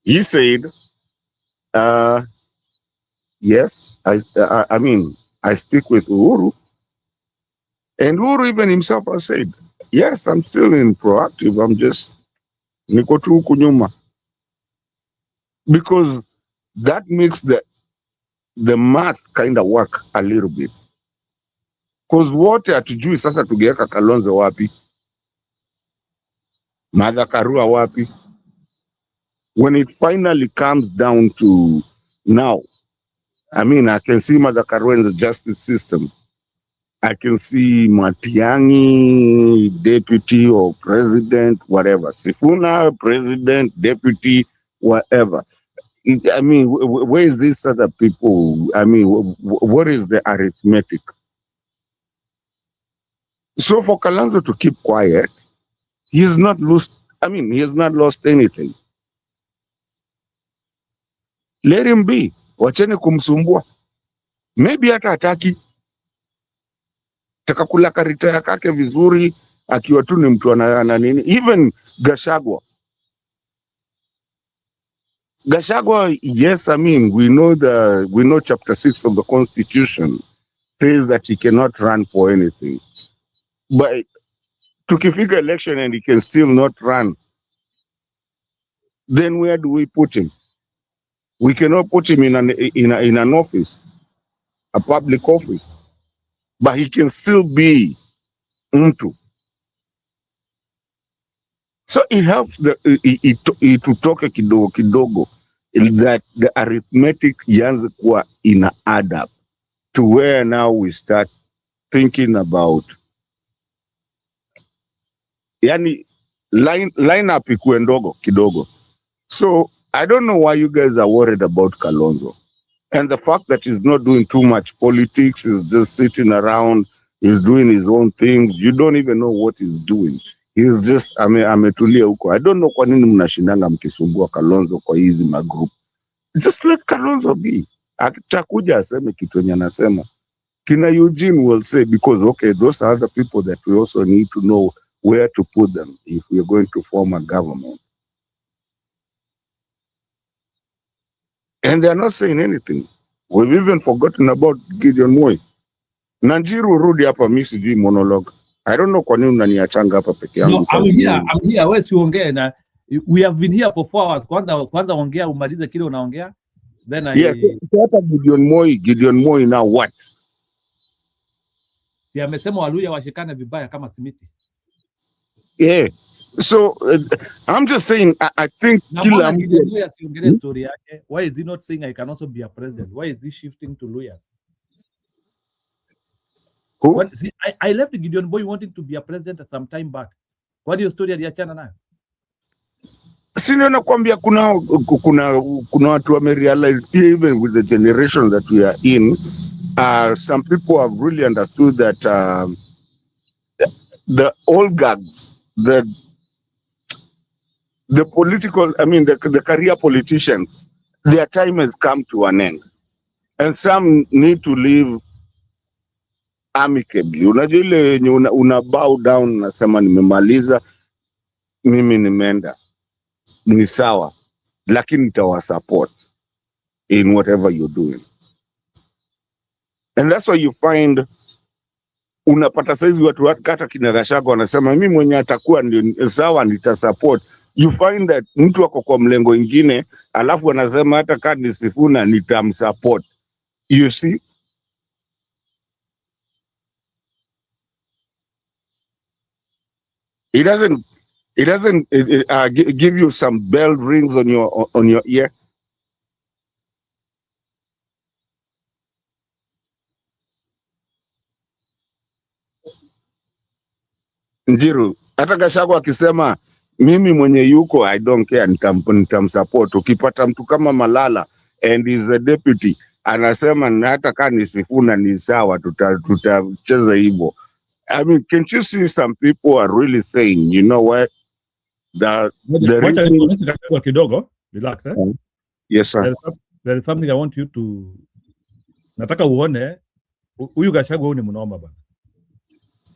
Speaker 9: He said, yes, I stick with Uhuru. And Uhuru even himself has said, yes, I'm still in proactive. I'm just niko tu huku nyuma. Because that makes the math kind of work a little bit. Because wote hatujui sasa tugeweka Kalonzo wapi, Martha Karua wapi. When it finally comes down to now, I mean, I can see Madhakaru in the justice system. I can see Matiang'i, deputy or president, whatever. Sifuna, president, deputy, whatever. I mean, where is this other people? I mean, what is the arithmetic? So for Kalonzo to keep quiet, he has not lost. I mean, he has not lost anything. Let him be. Wacheni kumsumbua. Maybe hata hataki. Taka kula karitaya kake vizuri, akiwa tu ni mtu ana nini. Even Gachagua. Gachagua, yes, I mean, we know chapter 6 of the Constitution says that he cannot run for anything. But tukifika election and he can still not run, then where do we put him? We cannot put him in an office, a public office, but he can still be mtu. So it helps to talk kidogo that the arithmetic yanze kuwa ina add up to where now we start thinking about yani line up ikuwe ndogo kidogo. So I don't know why you guys are worried about Kalonzo. And the fact that he's not doing too much politics, he's just sitting around, he's doing his own things. You don't even know what he's doing. He's just, ametulia huko. I don't know kwa nini mnashindanga mkisumbua Kalonzo kwa hizi magroup. Just let Kalonzo be. Akitakuja aseme kitu yenye anasema. Kina Eugene will say, because okay, those are the people that we also need to know where to put them if we are going to form a government. And they are not saying anything. We've even forgotten about Gideon Moi. Nanjiru rudi hapa mimi sijui monologue. I don't know kwa nini unaniachanga hapa peke yangu.
Speaker 1: No, I'm here. Wewe siongee na we have been here for 4 hours. Kwanza ongea umalize kile unaongea. Then
Speaker 9: so hapa Gideon Moi now what?
Speaker 1: Yeah, amesema Waluya washikane vibaya kama simiti.
Speaker 9: Yeah. So I'm just saying I think
Speaker 1: kila mtu asiongele story yake. Why is he not saying I can also be a president? Why is he shifting to lawyers? Who? See, I left Gideon Boy wanting to be a president some time back. What your story aliachana nayo?
Speaker 9: Sina nakwambia kuna watu wamerealize even with the generation that we are in, some people have really understood that the old guards, the political, I mean the career politicians, their time has come to an end. And some need to leave amicably. Unajua ile una bow down unasema nimemaliza, mimi nimeenda. Ni sawa, lakini nitawa support in whatever you're doing. And that's why you find unapata saizi watu kata kina Gachagua wanasema mimi mwenye atakuwa ndio sawa nitasupport. You find that mtu ako kwa mlengo ingine alafu anasema hata kama ni Sifuna nitamsupport. You see? It doesn't give you some bell rings on your ear. Njiru, hata Gachagua akisema mimi mwenye yuko I don't care nitamsupport. Ukipata mtu kama Malala and is the deputy anasema na hata kama ni Sifuna ni sawa tutacheza hivyo. I mean, can't you see some people are really saying, you know what?
Speaker 1: Kidogo, relax, eh?
Speaker 9: Yes, sir.
Speaker 1: There is something I want you to. Nataka uone huyu Gachagua huyu ni mnoma bana.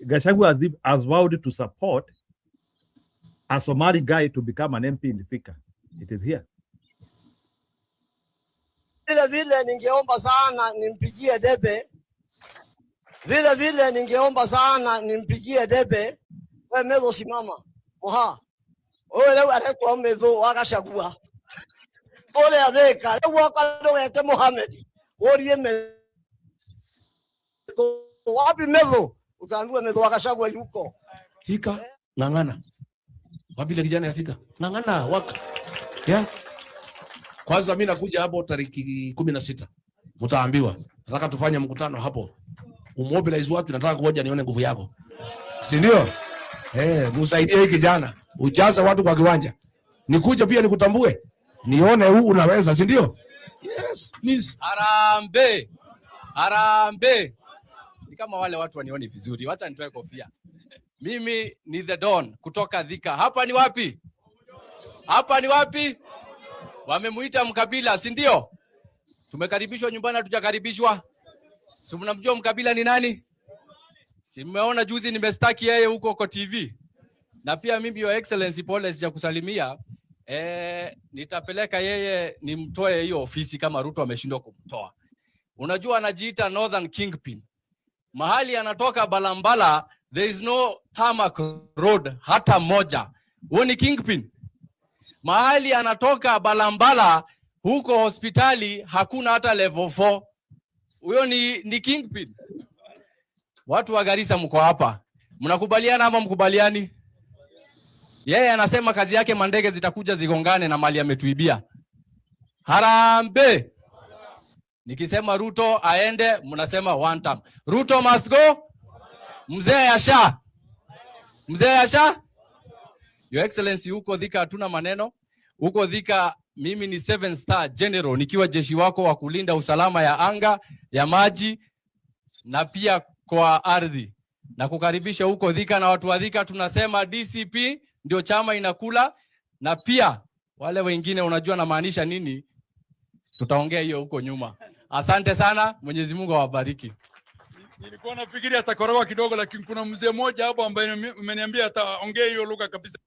Speaker 1: Gachagua has vowed to support a Somali guy to become an MP in Thika. It is here.
Speaker 11: Vile ningeomba sana nimpigie debe. Vile ningeomba sana nimpigie debe. Wewe Medho simama. Moha. Wewe leo atakuwa Medho wakashagua. Pole Amerika. Leo wakado yake Mohamed. Wodi Medho. Wapi Medho? Utaambiwa Medho wakashagua yuko.
Speaker 12: Thika ngangana. Wapi ile kijana ya Thika? Ngangana waka. Yeah. Kwanza mimi nakuja hapo tariki 16. mtaambiwa. Nataka tufanye mkutano hapo. Umobilize watu, nataka kuoja nione nguvu yako. Si ndio? Musaidie hiki kijana. Ujaza watu kwa kiwanja. Nikuja pia nikutambue. Nione huu unaweza, si ndio? Yes, please.
Speaker 13: Harambee. Harambee. Ni kama wale watu wanioni vizuri. Wacha nitoe kofia. Mimi ni The Don kutoka Thika. Hapa ni wapi? Hapa ni wapi? Wamemuita Mkabila, si ndio? Tumekaribishwa nyumbani, hatujakaribishwa. Si mnamjua Mkabila ni nani? Si mmeona juzi nimestaki yeye huko kwa TV. Na pia mimi Your Excellency pole sijakusalimia. Nitapeleka yeye nimtoe hiyo ofisi kama Ruto ameshindwa kumtoa. Unajua anajiita Northern Kingpin. Mahali anatoka Balambala, there is no tarmac road hata moja. Huo ni Kingpin. Mahali anatoka Balambala, huko hospitali hakuna hata level 4. Huyo ni Kingpin. Watu wa Garissa mko hapa. Mnakubaliana ama mkubaliani? Yeye anasema kazi yake mandege zitakuja zigongane na mali ametuibia. Harambee. Nikisema Ruto aende, mnasema one time. Ruto must go. Mzee Yasha. Mzee Yasha. Your Excellency, huko Thika hatuna maneno. Huko Thika mimi ni 7-star general nikiwa jeshi wako wa kulinda usalama ya anga, ya maji na pia kwa ardhi. Na kukaribisha huko Thika, na watu wa Thika tunasema DCP ndio chama inakula, na pia wale wengine unajua na maanisha nini, tutaongea hiyo huko nyuma. Asante sana, Mwenyezi Mungu awabariki.
Speaker 14: Nilikuwa nafikiri atakoroga kidogo, lakini kuna mzee mmoja hapo ambaye ameniambia ataongea hiyo lugha kabisa.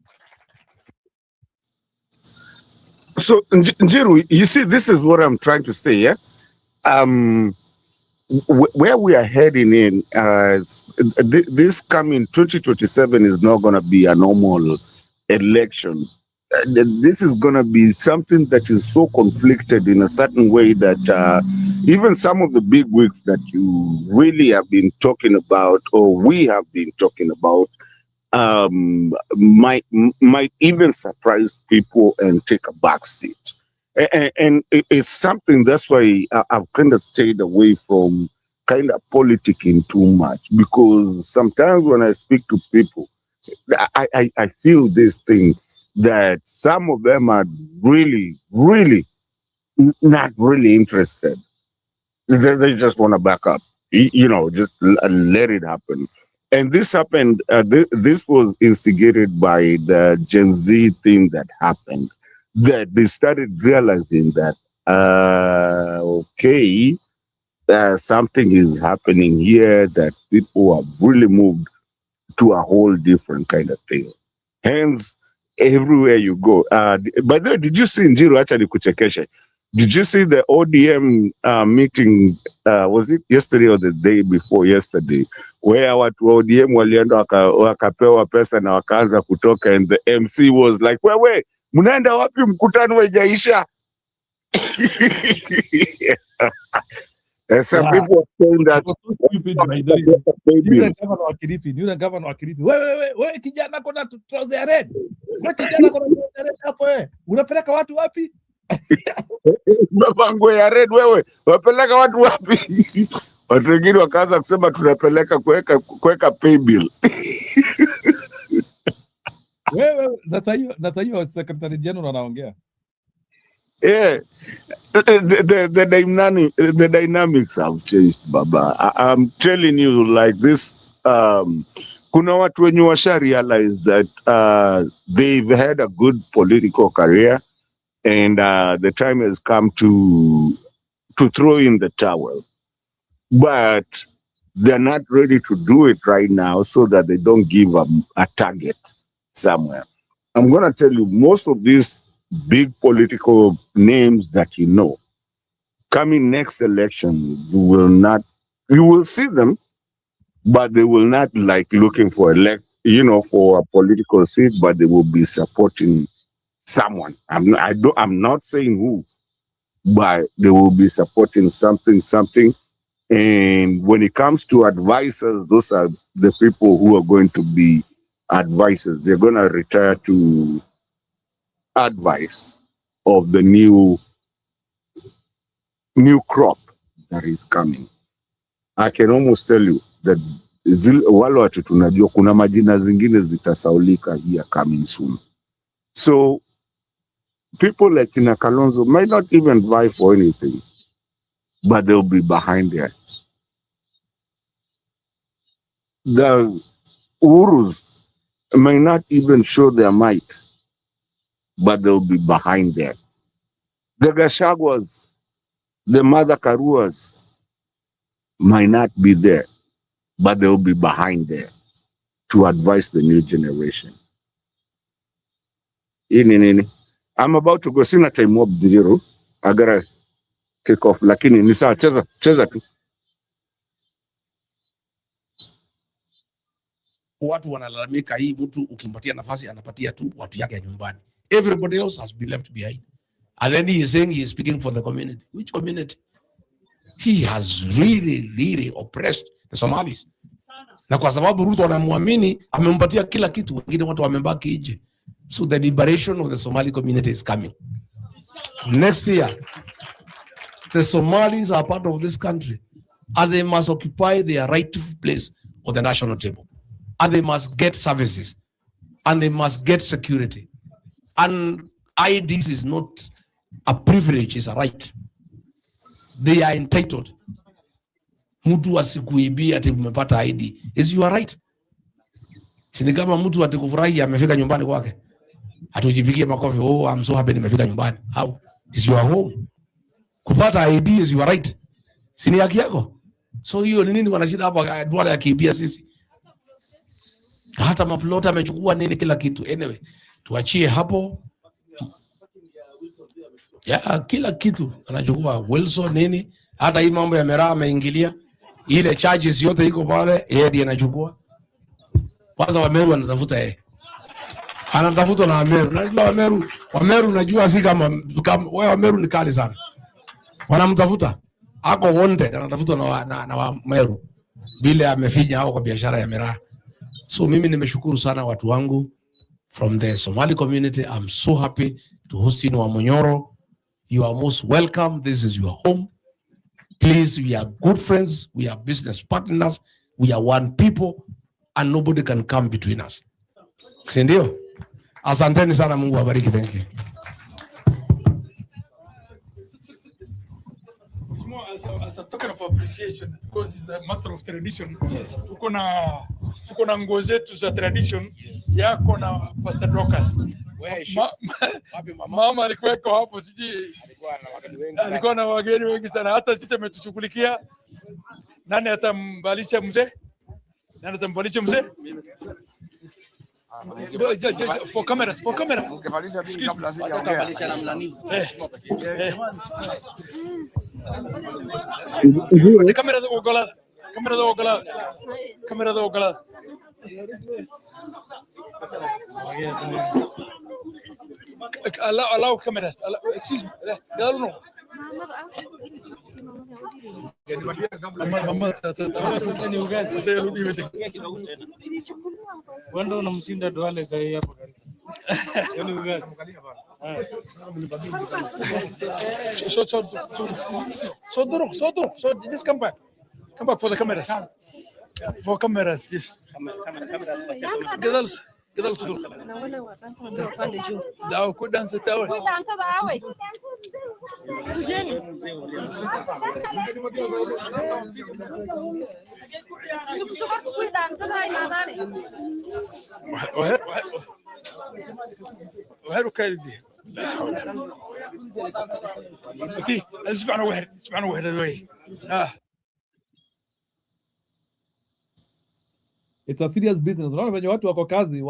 Speaker 9: So, Njiru, you see, this is what I'm trying to say, yeah? Where we are heading in, this coming 2027 is not going to be a normal election. This is going to be something that is so conflicted in a certain way that even some of the big wigs that you really have been talking about, or we have been talking about, might even surprise people and take a back seat. And it's something, that's why I've kind of stayed away from kind of politicking too much, because sometimes when I speak to people, I feel this thing that some of them are really, really not really interested. They just want to back up, just let it happen. And this happened, this was instigated by the Gen Z thing that happened, that they started realizing that, something is happening here, that people have really moved to a whole different kind of thing. Hence, everywhere you go. By the way, did you see Njiru actually kuchekesha? Did you see the ODM meeting, was it yesterday or the day before yesterday, where watu wa ODM walienda wakapewa pesa na wakaanza kutoka, and the MC was like, wewe, mnaenda wapi, mkutano haijaisha? And some people are saying that
Speaker 1: yule governor wa Kilifi. Wewe kijana kona trouser ya red. Wewe kijana kona trouser ya red hapo wewe. Unapeleka watu wapi?
Speaker 9: Mabango ya red wewe. Unapeleka watu wapi? Watu wengine wakaanza kusema tunapeleka kuweka pay bill.
Speaker 1: Wewe nataiyo secretary general anaongea.
Speaker 9: Yeah, the dynamics have changed, Baba. I'm telling you, like this, kuna watu wenye washa realize that they've had a good political career, and the time has come to throw in the towel. But they're not ready to do it right now, so that they don't give a target somewhere. I'm going to tell you, most of these big political names that you know, coming next election, you will see them, but they will not like looking for for a political seat, but they will be supporting someone. I'm not saying who, but they will be supporting something. And when it comes to advisors, those are the people who are going to be advisors. They're going to retire to advice of the new crop that is coming. I can almost tell you that wale watu tunajua kuna majina zingine zitasaulika here coming soon. So people like Ina Kalonzo might not even vie for anything, but they'll be behind there. The Urus may not even show their might, but they'll be behind there. The Gashagwas, the Mother Karuas might not be there, but they'll be behind there to advise the new generation. I'm about to go. Sina time up Diru. I gotta kick off. Lakini ni sawa, cheza tu.
Speaker 12: Watu wanalalamika hii mtu ukimpatia nafasi anapatia tu watu yake ya nyumbani. Everybody else has been left behind. And then he is saying he is speaking for the community. Which community? He has really oppressed the Somalis. Na kwa sababu Ruto anamwamini, amempatia kila kitu, wengine watu wamebaki nje. So the liberation of the Somali community is coming. Next year, the Somalis are part of this country and they must occupy their rightful place on the national table. And they must get services and they must get security. And IDs is not a privilege, it's a right. They are entitled. Mtu asikuibia ati umepata ID. Is your right. Sini kama mtu atikufurahi amefika nyumbani kwake. Atujipigie makofi, oh I'm so happy nimefika nyumbani. How? Is your home. Kupata ID is your right. Sini haki yako. So hiyo ni nini wanashida hapa duara ya kiibia sisi? Hata maplota amechukua nini kila kitu. Anyway, tuachie hapo. Ya kila kitu anachukua Wilson nini, hata hii mambo ya Mera ameingilia, ile charges yote iko pale, yeye ndiye anachukua. Kwanza Wameru anatafuta yeye. Anatafutwa na Wameru. Najua Wameru najua si kama wewe, Wameru ni kali sana. Wanamtafuta. Ako wanted anatafutwa na Wameru. Vile amefinya hao kwa biashara ya Mera. So mimi nimeshukuru sana watu wangu from the Somali community. I'm so happy to host you in Wamonyoro. You are most welcome. This is your home. Please, we are good friends. We are business partners. We are one people and nobody can come between us. Sindio? Asanteni sana, Mungu awabariki. Thank you.
Speaker 14: As a token of appreciation, because it's a matter of tradition. Yes. Tuko na nguo zetu za tradition. Yako na Pastor Dorcas. Mama alikuweko hapo, sijui alikuwa na wageni wengi sana. Hata sisi ametushughulikia. Nani atambalisha mzee? Nani atambalisha mzee? For camera. Excuse me. Camera do ogolada. Allow cameras. Excuse me. No.
Speaker 16: Wanda unamshinda Duale sasa hapo kabisa. Yaani ugas. So just come back. Come back for the cameras. For cameras, yes. Camera. Gedal tutur. Naona wapanta ndio pande juu. Dao ku dansa tawe. Ku dansa dawe. Kujeni. Subsubar ku dansa dai nadane. وهر وكادي تي اسمعنا وهر دوي
Speaker 1: It's a serious business. Unaona venye watu wako kazi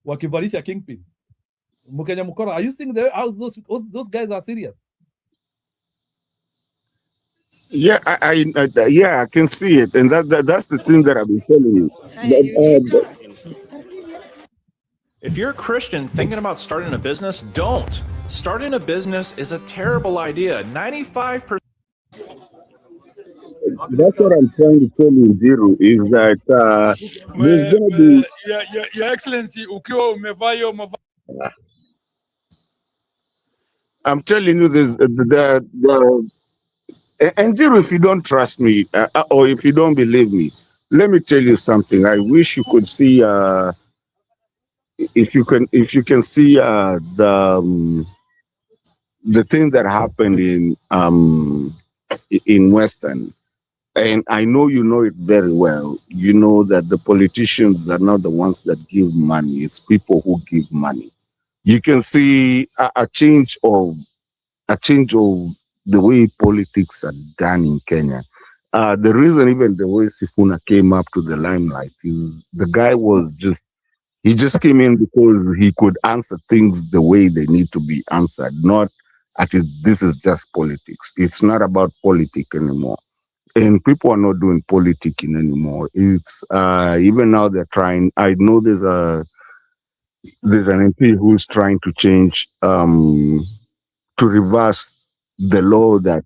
Speaker 1: wakivalisha kingpin. Mkenya mkora, are you seeing how those guys are serious?
Speaker 9: Yeah, I can see it, and that's the thing that I've been telling you.
Speaker 15: If you're a Christian thinking about starting a business, don't. Starting a business is a terrible idea. 95%.
Speaker 9: That's what I'm trying to tell you, Ziru, is that there's going to be...
Speaker 14: Your Excellency,
Speaker 9: I'm telling you, there's And Jiru, if you don't trust me, or if you don't believe me, let me tell you something. I wish you could see, if you can see the thing that happened in Western. And I know you know it very well. You know that the politicians are not the ones that give money; it's people who give money. You can see a change of the way politics are done in Kenya. The reason even the way Sifuna came up to the limelight is the guy he just came in because he could answer things the way they need to be answered, not this is just politics. It's not about politics anymore. And people are not doing politicking anymore. It's even now they're trying. I know there's an MP who's trying to change to reverse the law that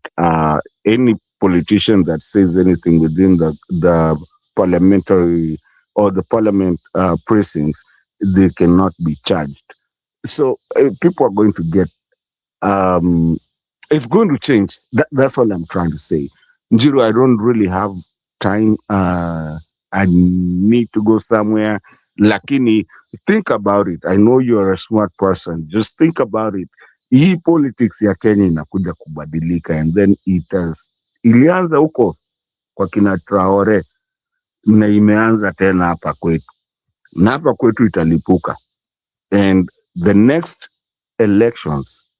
Speaker 9: any politician that says anything within the parliamentary or the parliament precincts, they cannot be charged. So people are going to get it's going to change. That's all I'm trying to say. Njiro, I don't really have time. I need to go somewhere. Lakini, think about it. I know you're a smart person. Just think about it. Hii politics ya Kenya inakuja kubadilika, and then ilianza huko kwa kina Traore na imeanza tena hapa kwetu, na hapa kwetu italipuka, and the next elections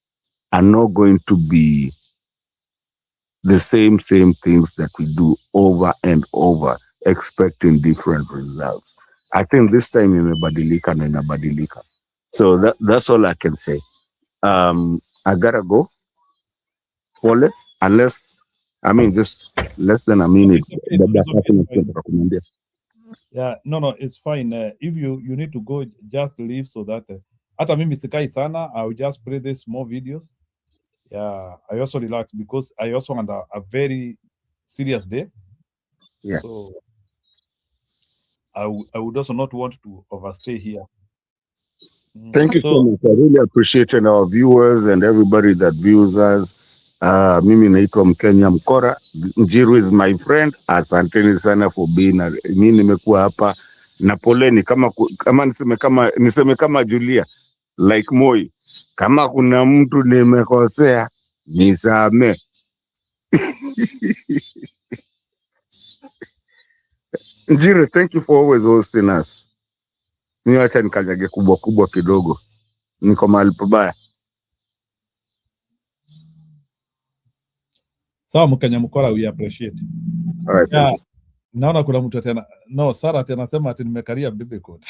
Speaker 9: are not going to be the same things that we do over and over, expecting different results. I think this time imebadilika na inabadilika. So that's all I can say. I gotta go. Pole, unless just less than a minute.
Speaker 1: Yeah, no, it's fine. If you need to go, just leave so that hata mimi sikai sana. I will just play these small videos. Yeah, I also relax because I also under a very serious day.
Speaker 9: Yeah.
Speaker 1: So I would also not want to overstay here.
Speaker 9: Thank you so much. I really appreciate our viewers and everybody that views us. Mimi naitwa Mkenya Mkora. Njiru is my friend. Asanteni sana for being mimi nimekuwa hapa na poleni kama niseme kama Julia like Moi. Kama kuna mtu nimekosea nisame. Njiru, thank you for always hosting us. Mimi acha nikanyage kubwa kidogo. Niko mahali pabaya.
Speaker 1: Sawa Mkenya Mkora, we appreciate.
Speaker 9: All right.
Speaker 1: Yeah, naona kuna mtu tena. No, Sarah tena sema ati nimekaria bibi coat.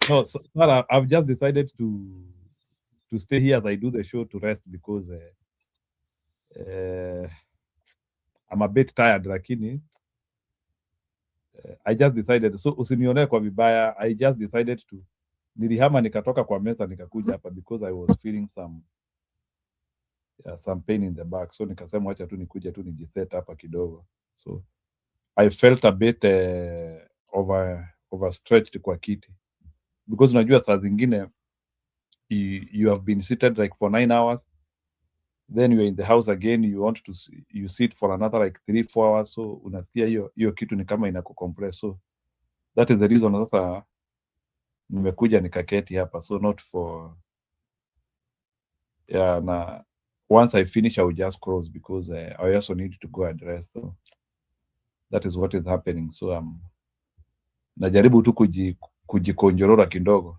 Speaker 1: No, Sarah, I've just decided to stay here as I do the show to rest because I'm a bit tired, lakini I just decided, so usinione kwa vibaya, I just decided to nilihama nikatoka kwa meza nikakuja hapa because I was feeling some pain in the back, so nikasema acha tu nikuje tu nijiset hapa kidogo. So I felt a bit overstretched kwa kiti because unajua saa zingine you have been seated like for 9 hours, then you're in the house again, you sit for another like 3-4 hours, so unasikia hiyo kitu ni kama inakucompress. So that is the reason sasa nimekuja nikaketi hapa, so not for na once I finish I will just close because I also need to go and rest. So that is what is happening. So najaribu tu kujikonjorora kidogo.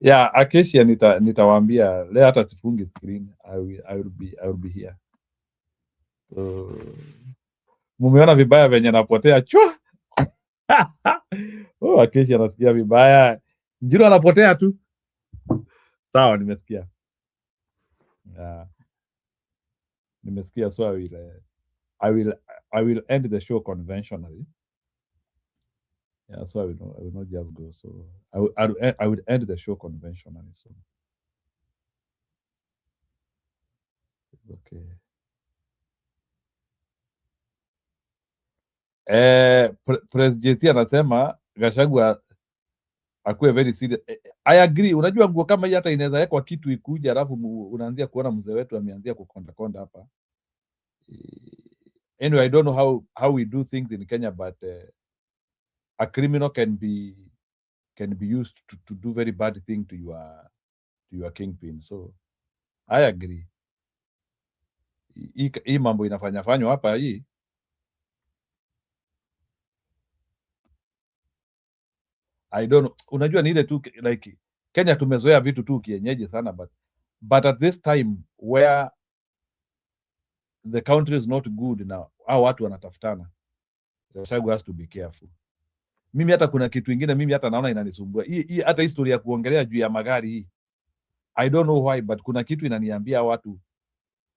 Speaker 1: Yeah, Acacia nitawaambia leo hata sifungi screen. I will be here. Mumeona vibaya venye napotea chwa. Oh, Acacia nasikia vibaya. Njiro anapotea tu. Sawa, nimesikia. Yeah. Nimesikia, so I will end the show conventionally. Yeah, so I will not just go. So I would end the show conventionally. So okay. President anasema Gachagua akuwe very serious. I agree. Unajua nguo kama hii hata inaweza wekwa kitu ikuja, alafu unaanzia kuona mzee wetu ameanzia kukonda konda hapa. Anyway, I don't know how we do things in Kenya, but a criminal can be used to do very bad thing to your kingpin. So I agree. Hii mambo inafanywa hapa hii, I don't know. Unajua ni ile tu like Kenya tumezoea vitu tu kienyeji sana, but at this time where the country is not good now, hao watu wanatafutana. Gachagua has to be careful. Mimi hata kuna kitu ingine mimi hata naona inanisumbua. Hii hata historia ya kuongelea juu ya magari hii. I don't know why, but kuna kitu inaniambia watu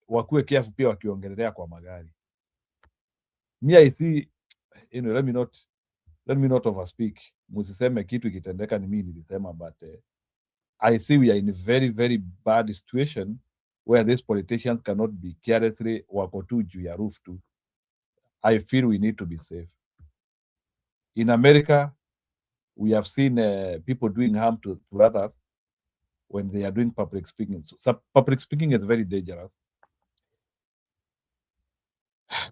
Speaker 1: wakuwe careful pia wakiongelea kwa magari. Me I see, let me not overspeak. Musiseme kitu ikitendeka ni mimi nilisema, but I see we are in a very, very bad situation where these politicians cannot be carelessly wako tu juu ya roof tu. I feel we need to be safe. In America, we have seen people doing harm to others when they are doing public speaking. So public speaking is very dangerous.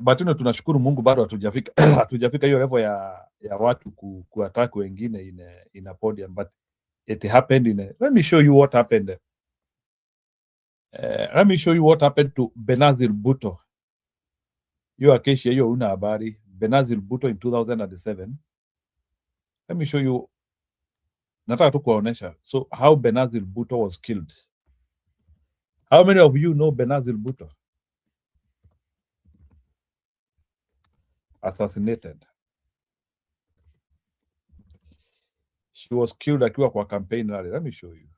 Speaker 1: But tunashukuru Mungu bado hatujafika hiyo level ya watu kuattack wengine in a podium, but it happened let me show you what happened. Let me show you what happened to Benazir Bhutto. Hiyo kesi hiyo una habari. Benazir Bhutto in 2007. Let me show you. Nataka tu kuonesha so how Benazir Bhutto was killed. How many of you know Benazir Bhutto? Assassinated. She was killed akiwa kwa campaign rally. Let me show you.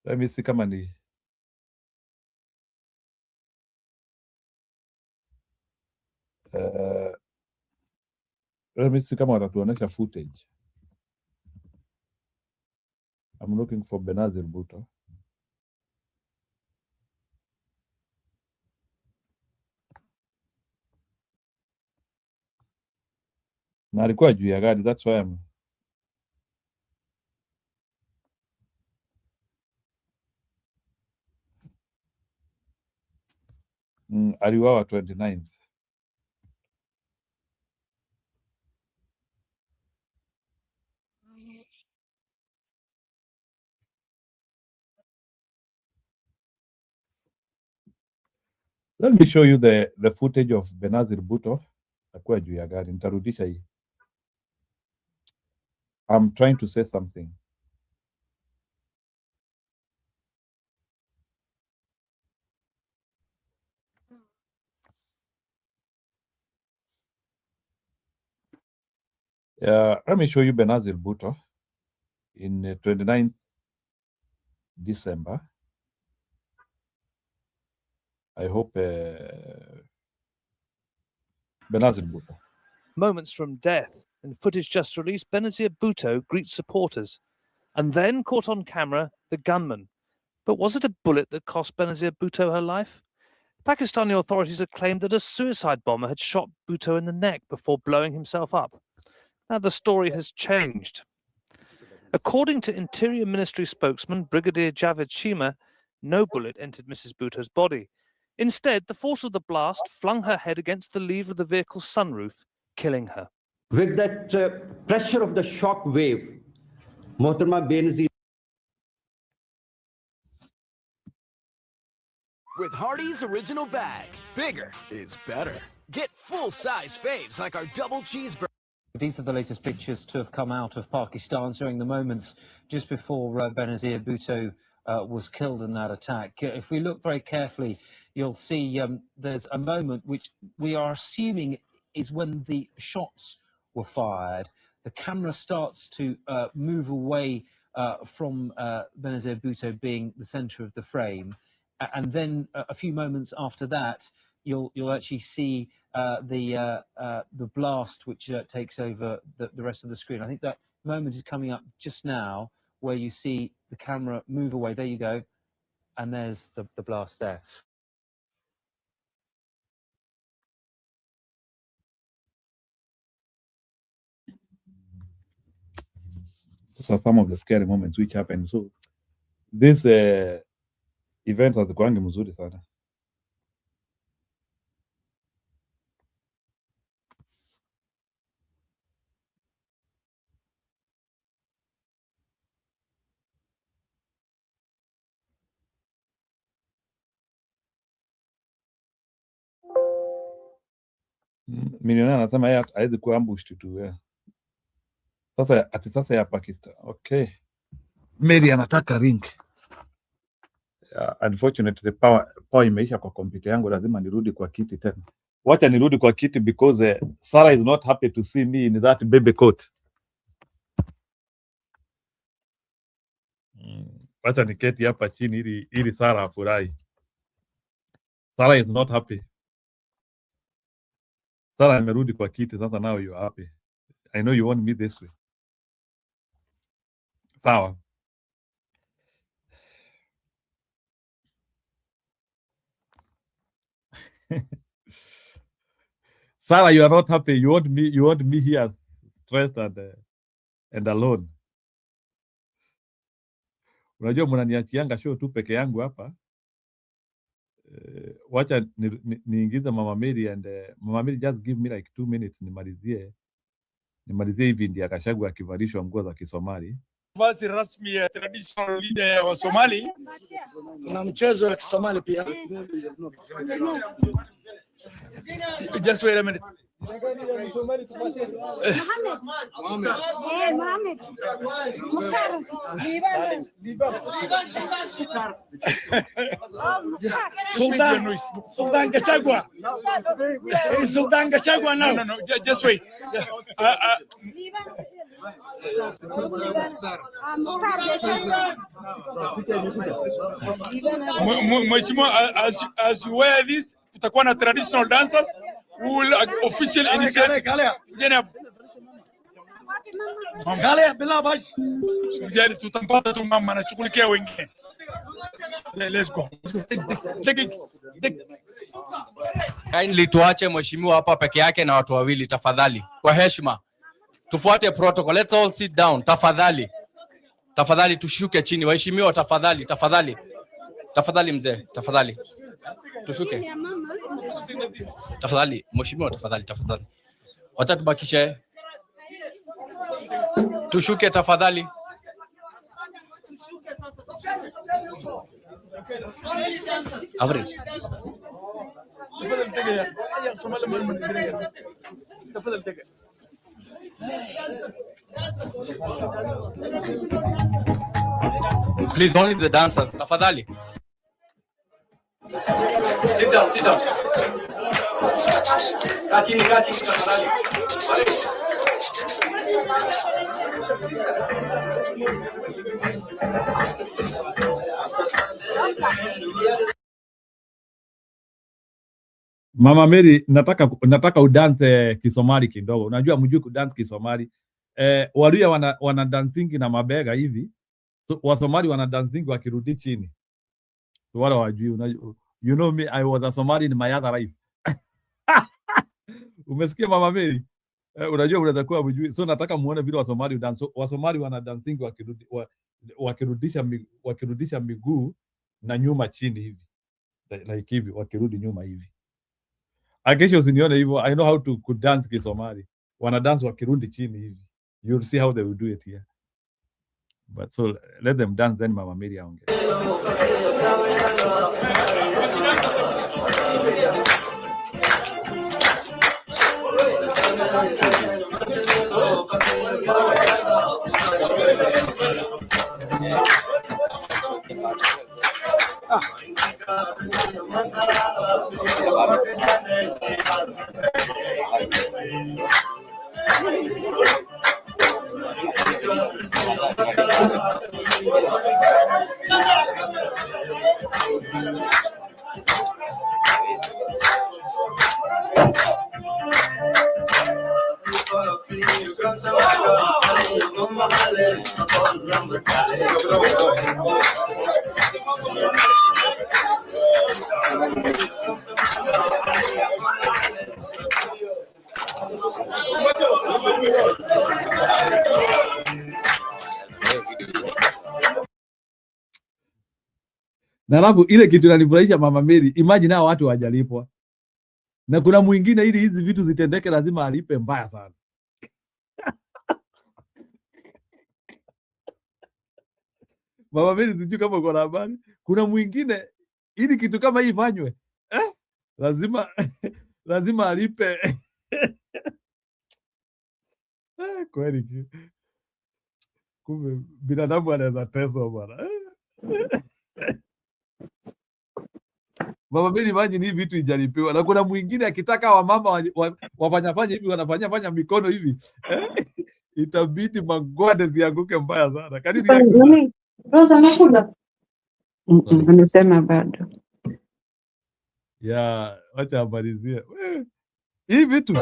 Speaker 1: Let me see kama ni let me see kama watatuonesha footage. I'm looking for Benazir Bhutto. Na alikuwa juu ya gari, that's why aliuawa 29th. Let me show you the footage of Benazir Bhutto akuwa juu ya gari. Nitarudisha hii. I'm trying to say something. Let me show you Benazir Bhutto in 29th December. I hope Benazir Bhutto.
Speaker 18: Moments from death. In footage just released, Benazir Bhutto greets supporters and then caught on camera the gunman. But was it a bullet that cost Benazir Bhutto her life? Pakistani authorities had claimed that a suicide bomber had shot Bhutto in the neck before blowing himself up. Now the story has changed. According to Interior Ministry spokesman Brigadier Javed Chima, no bullet entered Mrs. Bhutto's body. Instead, the force of the blast flung her head against the lever of the vehicle's sunroof, killing her.
Speaker 19: With that pressure of the shock wave, Mohtarma Benazir.
Speaker 20: With Hardee's original bag, bigger is better. Get full-size faves like our double cheeseburger.
Speaker 21: These are the latest pictures to have come out of Pakistan showing the moments just before Benazir Bhutto was killed in that attack. If we look very carefully, you'll see there's a moment which we are assuming is when the shots were fired. The camera starts to move away from Benazir Bhutto being the center of the frame. And then a few moments after that, you'll actually see the blast which takes over the rest of the screen. I think that moment is coming up just now, where you see the camera move away. There you go, and there's the blast there.
Speaker 1: Those are some of the scary moments which happen. So this event has gone mzuri sana. Milionea anasema yeye hawezi kuwa ambushed tu. Sasa ya Pakistan. Okay. Mary anataka ring. Unfortunately power imeisha kwa kompyuta yangu, lazima nirudi kwa kiti tena. Wacha nirudi kwa kiti because Sarah is not happy to see me in that baby coat. Wacha niketi hapa chini ili Sarah afurahi. Sarah is not happy. Sarah amerudi kwa kiti sasa, now you are happy. I know you want me this way. Sawa. Sarah, you are not happy. You want me here stressed and alone. Unajua mnaniachianga show tu peke yangu hapa. Wacha niingize Mama Mary and Mama Mary, just give me like 2 minutes nimalizie hivi ndio Gachagua akivalishwa nguo za Kisomali.
Speaker 14: Vazi rasmi ya traditional leader ya Wasomali na mchezo wa Kisomali pia. Just wait a minute. Sultan Gachagua. Sultan Gachagua now. No, just wait. As you wear this, tutakuwa na traditional dancers who will officially initiate. Angalia bila bash. Ujali tutampata tu mama anachukulikia wengine. Let's go.
Speaker 13: Kindly tuache mheshimiwa hapa peke yake na watu wawili tafadhali. Kwa heshima. Tufuate protocol. Let's all sit down tafadhali. Tafadhali tushuke chini waheshimiwa, tafadhali. Tafadhali mzee, tafadhali. Tushuke. Tafadhali mheshimiwa, tafadhali. Wacha tubakishe. Tushuke tafadhali. Avril. Please, only the dancers. Tafadhali. Sit down. Kachini, tafadhali.
Speaker 1: Mama Mary, nataka udance Kisomali kidogo. Unajua mjui kudance Kisomali. Waluya wana dancing na mabega hivi. So, Wasomali wana dancing wakirudi chini. So, wala wajui. You know me, I was a Somali in my other life. Umesikia Mama Mary? Unajua unaweza kuwa mjui. So nataka muone vile Wasomali dance. So, Wasomali wana dancing wakirudisha miguu na nyuma chini hivi. Like hivi wakirudi nyuma hivi. Akesho usinione hivyo. I know how to dance Kisomali. Wana dance wakirudi chini hivi. You'll see how they will do it here. But so let them dance, then Mama Mary aongee. Na alafu ile kitu inanifurahisha Mama Mary, imagine hao watu hawajalipwa. Na kuna mwingine ili hizi vitu zitendeke lazima alipe mbaya sana. Mama Mary, sijui kama uko na habari. Kuna mwingine ili kitu kama hii ifanywe, lazima alipe. Kweli. Kumbe binadamu anaweza teswa bwana. Mama Mary, imagine hii vitu ijalipiwa. Na kuna mwingine akitaka wamama wafanya hivi, wanafanya mikono hivi. Itabidi magwade zianguke mbaya sana. Kanini yako?
Speaker 5: Rosa amekula? Amesema bado.
Speaker 1: Ya, wacha amalizie. Hii vitu.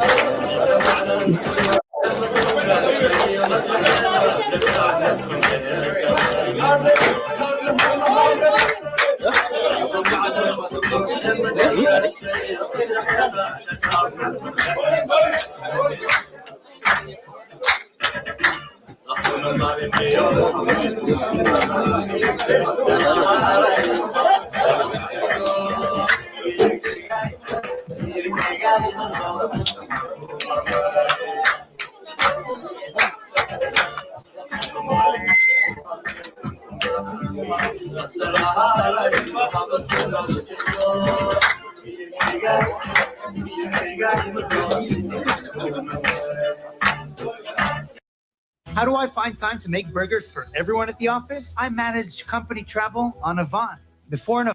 Speaker 17: How do I find time to make burgers for everyone at the office? I manage company travel on Avant. Before an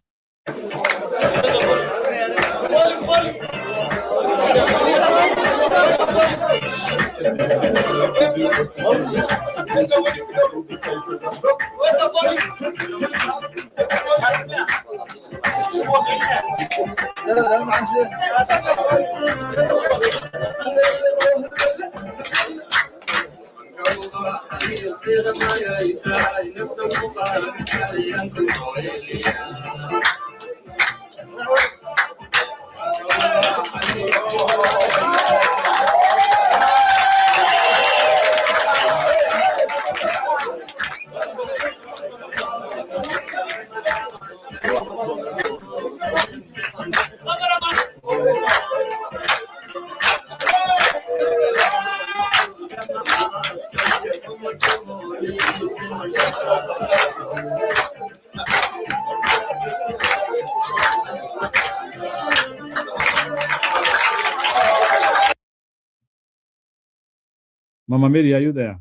Speaker 17: Mama Mary, are you there?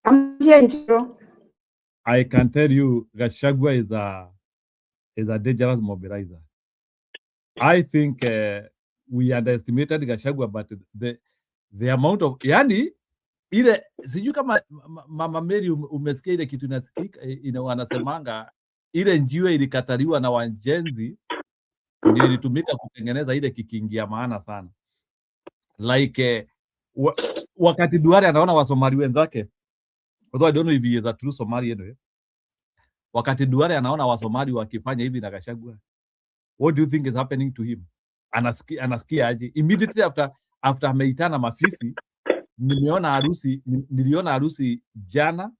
Speaker 5: I'm here, Njiro.
Speaker 1: I can tell you Gachagua is a dangerous mobilizer. I think we underestimated Gachagua, but the amount of yani ile sijui kama Mama Mary umesikia ile kitu inasikika wanasemanga ile njiwe ilikataliwa na wajenzi ndio ilitumika kutengeneza ile kikingia maana sana. Like wakati Duale anaona Wasomali wenzake, although I don't know if he is a true Somali anyway, wakati Duale anaona Wasomali wakifanya hivi na Gachagua, what do you think is happening to him? Anasikia aje? Immediately after ameitana mafisi, niliona harusi jana,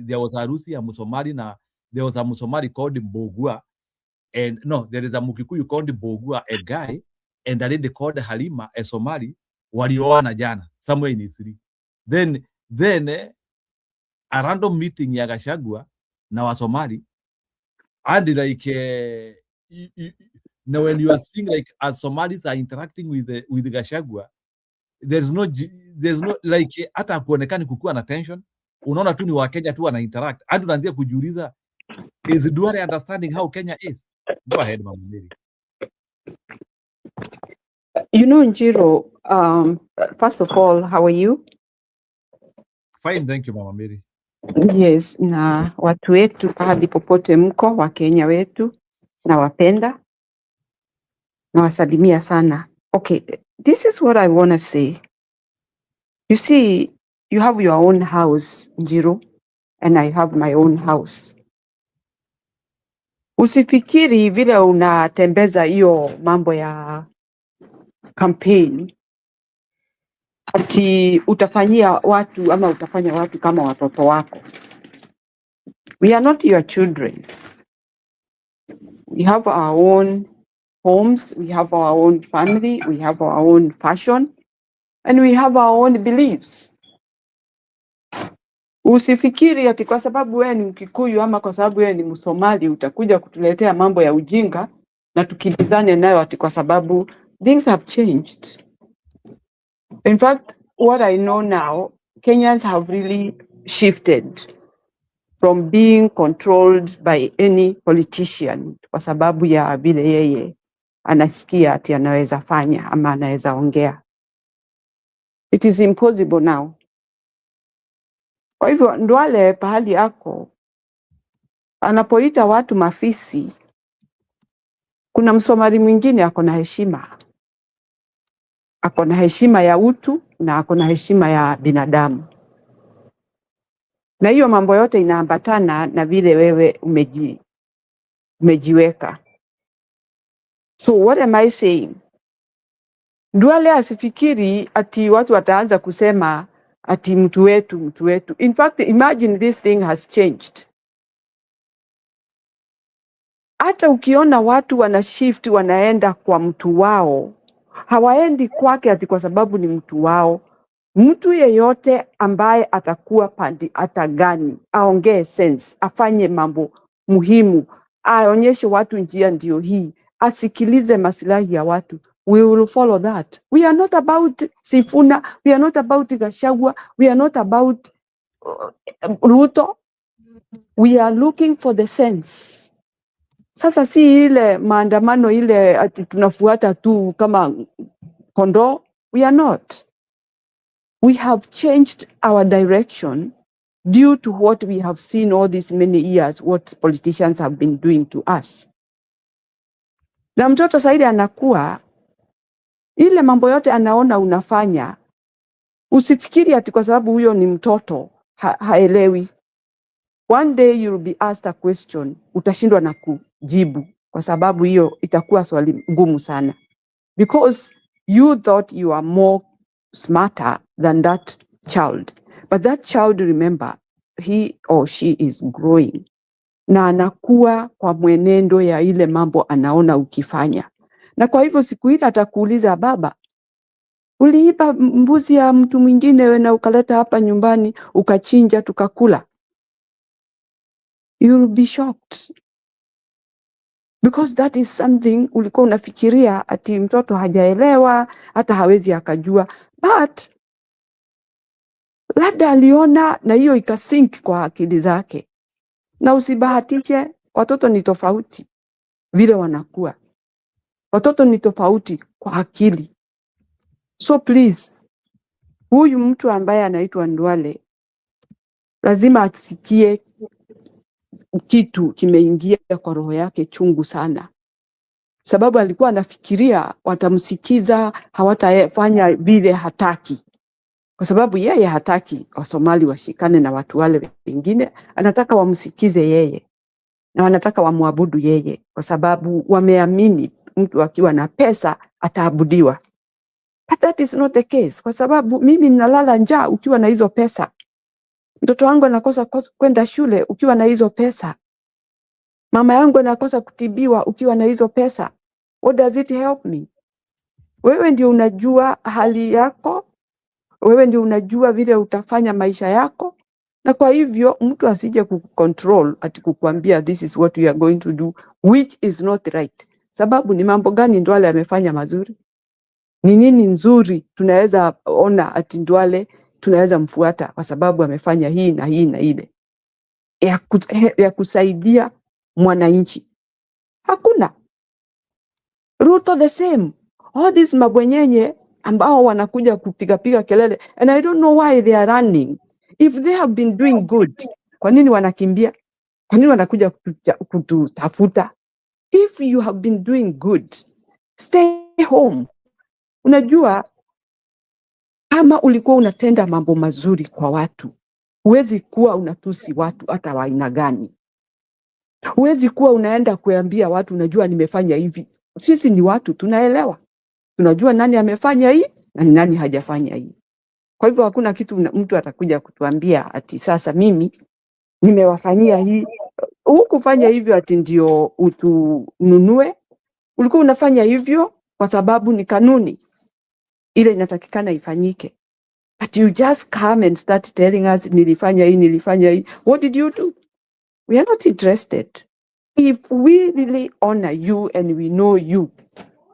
Speaker 1: there was a harusi ya Msomali na there was a Msomali called Mbogua, and no, there is a Mukikuyu called Mbogua, a guy, and a lady called Halima, a Somali, walioana jana somewhere in Isri. Then a random meeting ya Gachagua na Wasomali, and like now when you are seeing like as Somalis are interacting with Gachagua, there's no like hata kuonekana kukuwa na tension, unaona tu ni Wakenya tu wana interact, and unaanza kujiuliza, is Duale understanding how Kenya is? Go ahead, Mama Mary.
Speaker 5: You know, Njiro, first of all, how are you?
Speaker 1: Fine, thank you, Mama Mary.
Speaker 5: Yes, na watu wetu pahali popote mko, Wakenya wetu, na wapenda, na wasalimia sana. Okay, this is what I want to say. You see, you have your own house, Njiro, and I have my own house. Usifikiri vile unatembeza hiyo mambo ya campaign ati utafanyia watu ama utafanya watu kama watoto wako. We are not your children. We have our own homes, we have our own family, we have our own fashion, and we have our own beliefs. Usifikiri ati kwa sababu wewe ni Mkikuyu ama kwa sababu wewe ni Msomali utakuja kutuletea mambo ya ujinga na tukimbizane nayo ati kwa sababu things have changed. In fact, what I know now, Kenyans have really shifted from being controlled by any politician kwa sababu ya vile yeye anasikia ati anaweza fanya ama anaweza ongea. It is impossible now. Kwa hivyo Ndwale pahali yako anapoita watu mafisi, kuna Msomali mwingine ako na heshima. Ako na heshima ya utu na ako na heshima ya binadamu. Na hiyo mambo yote inaambatana na vile wewe umejiweka. So what am I saying? Ndwale asifikiri ati watu wataanza kusema ati mtu wetu. In fact, imagine this thing has changed. Hata ukiona watu wana shift wanaenda kwa mtu wao, hawaendi kwake ati kwa sababu ni mtu wao. Mtu yeyote ambaye atakuwa pandi atagani, aongee sense, afanye mambo muhimu, aonyeshe watu njia ndio hii, asikilize maslahi ya watu, we will follow that. We are not about Sifuna, we are not about Gachagua, we are not about Ruto. We are looking for the sense. Sasa si ile maandamano ile ati tunafuata tu kama kondoo. We are not. We have changed our direction due to what we have seen all these many years, what politicians have been doing to us. Na mtoto saidi anakuwa, ile mambo yote anaona unafanya, usifikiri ati kwa sababu huyo ni mtoto, haelewi. One day you'll be asked a question, utashindwa na kujibu, kwa sababu hiyo itakuwa swali ngumu sana. Because you thought you are more smarter than that child. But that child, remember, he or she is growing. Na anakuwa kwa mwenendo ya ile mambo anaona ukifanya. Na kwa hivyo siku ile atakuuliza, baba, uliiba mbuzi ya mtu mwingine na ukaleta hapa nyumbani, ukachinja tukakula. You'll be shocked. Because that is something ulikuwa unafikiria ati mtoto hajaelewa, hata hawezi akajua. But labda aliona na hiyo ikasink kwa akili zake. Na usibahatishe, watoto ni tofauti vile wanakuwa. Watoto ni tofauti kwa akili. So please, huyu mtu ambaye anaitwa Ndwale lazima asikie kitu kimeingia kwa roho yake chungu sana. Sababu alikuwa anafikiria watamsikiza, hawatafanya vile hataki. Kwa sababu yeye hataki Wasomali washikane na watu wale wengine, anataka wamsikize yeye. Na wanataka wamwabudu yeye kwa sababu wameamini mtu akiwa na pesa ataabudiwa. But that is not the case, kwa sababu mimi ninalala njaa ukiwa na hizo pesa. Mtoto wangu anakosa kwenda shule ukiwa na hizo pesa. Mama yangu anakosa kutibiwa ukiwa na hizo pesa. What does it help me? Wewe ndio unajua hali yako, wewe ndio unajua vile utafanya maisha yako, na kwa hivyo mtu asije kucontrol ati kukuambia this is what we are going to do, which is not right. Sababu ni mambo gani Ndwale amefanya mazuri? Ni nini nzuri tunaweza ona ati Ndwale tunaweza mfuata kwa sababu amefanya hii na hii na ile ya kusaidia mwananchi? Hakuna. Ruto the same. All these mabwenyenye ambao wanakuja kupiga kelele, and I don't know why they are running. If they have been doing good, kwa nini wanakimbia? Kwa nini wanakuja kututafuta? If you have been doing good, stay home. Unajua, kama ulikuwa unatenda mambo mazuri kwa watu, huwezi kuwa unatusi watu hata wa aina gani. Huwezi kuwa unaenda kuambia watu unajua nimefanya hivi. Sisi ni watu, tunaelewa. Tunajua nani amefanya hii na nani hajafanya hii. Kwa hivyo hakuna kitu mtu atakuja kutuambia ati sasa mimi nimewafanyia hii. Hukufanya hivyo ati ndio utununue, ulikuwa unafanya hivyo kwa sababu ni kanuni ile inatakikana ifanyike. But you just come and start telling us nilifanya hii. What did you do? We are not interested. If we really honor you and we know you,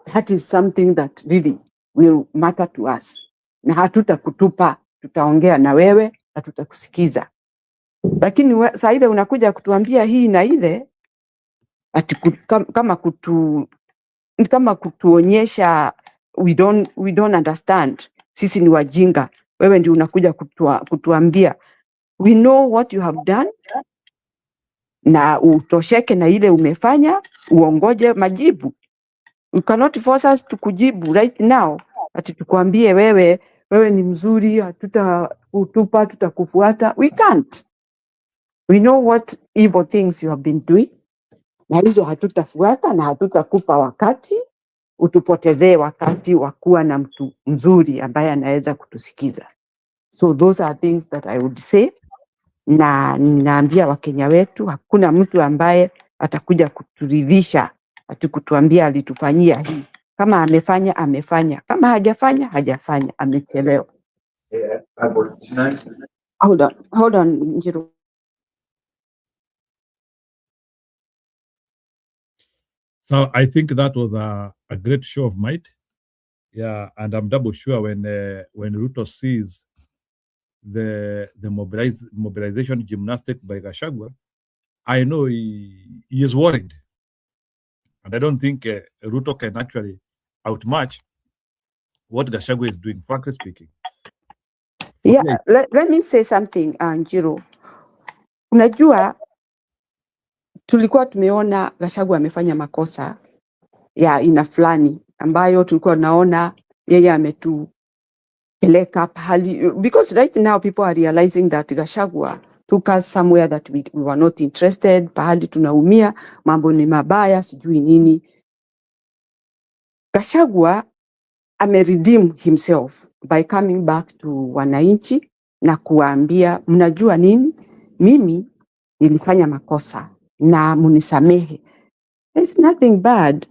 Speaker 5: that is something that really will matter to us. Na hatutakutupa, tutaongea na wewe na tutakusikiza. Lakini saa ile unakuja kutuambia hii na ile, ati kama kutuonyesha we don't understand. Sisi ni wajinga. Wewe ndio unakuja kutuambia. We know what you have done. Na utosheke na ile umefanya, uongoje majibu. You cannot force us to kujibu right now. Ati tukwambie wewe ni mzuri, hatutakutupa, tutakufuata. We can't. We know what evil things you have been doing. Na hizo hatutafuata na hatutakupa wakati, utupotezee wakati wa kuwa na mtu mzuri ambaye anaweza kutusikiza. So those are things that I would say. Na ninaambia Wakenya wetu, hakuna mtu ambaye atakuja kuturidhisha ati kutuambia alitufanyia hii. Kama amefanya. Kama hajafanya, amechelewa. Hold on, Njiru.
Speaker 1: So I think that was a great show of might. Yeah, and I'm double sure when Ruto sees the mobilization gymnastics by Gachagua, I know he is worried. And I don't think Ruto can actually outmatch what Gachagua is doing, frankly speaking.
Speaker 5: Yeah, let me say something, Njiru. Unajua, tulikuwa tumeona Gachagua amefanya makosa ya aina fulani ambayo tulikuwa naona yeye ametupeleka pahali, because right now people are realizing that Gachagua took us somewhere that we were not interested, pahali tunaumia, mambo ni mabaya, sijui nini. Gachagua ameredeem himself by coming back to wananchi na kuambia, mnajua nini, mimi nilifanya makosa na munisamehe. There's nothing bad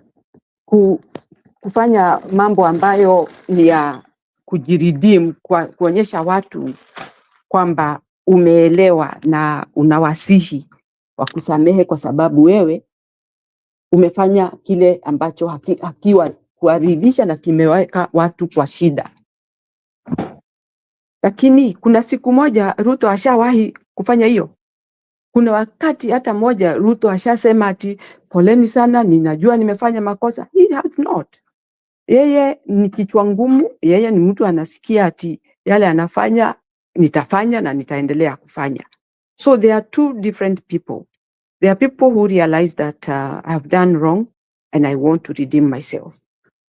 Speaker 5: kufanya mambo ambayo ni ya kujiredeem, kuonyesha watu kwamba umeelewa na unawasihi wa kusamehe kwa sababu wewe umefanya kile ambacho hakiwa kuaridhisha na kimeweka watu kwa shida. Lakini kuna siku moja Ruto ashawahi kufanya hiyo. Kuna wakati hata moja Ruto ashasema ati poleni sana, ninajua nimefanya makosa. He has not. Yeye ni kichwa ngumu, yeye ni mtu anasikia ati yale anafanya, nitafanya na nitaendelea kufanya. So there are two different people. There are people who realize that I have done wrong and I want to redeem myself.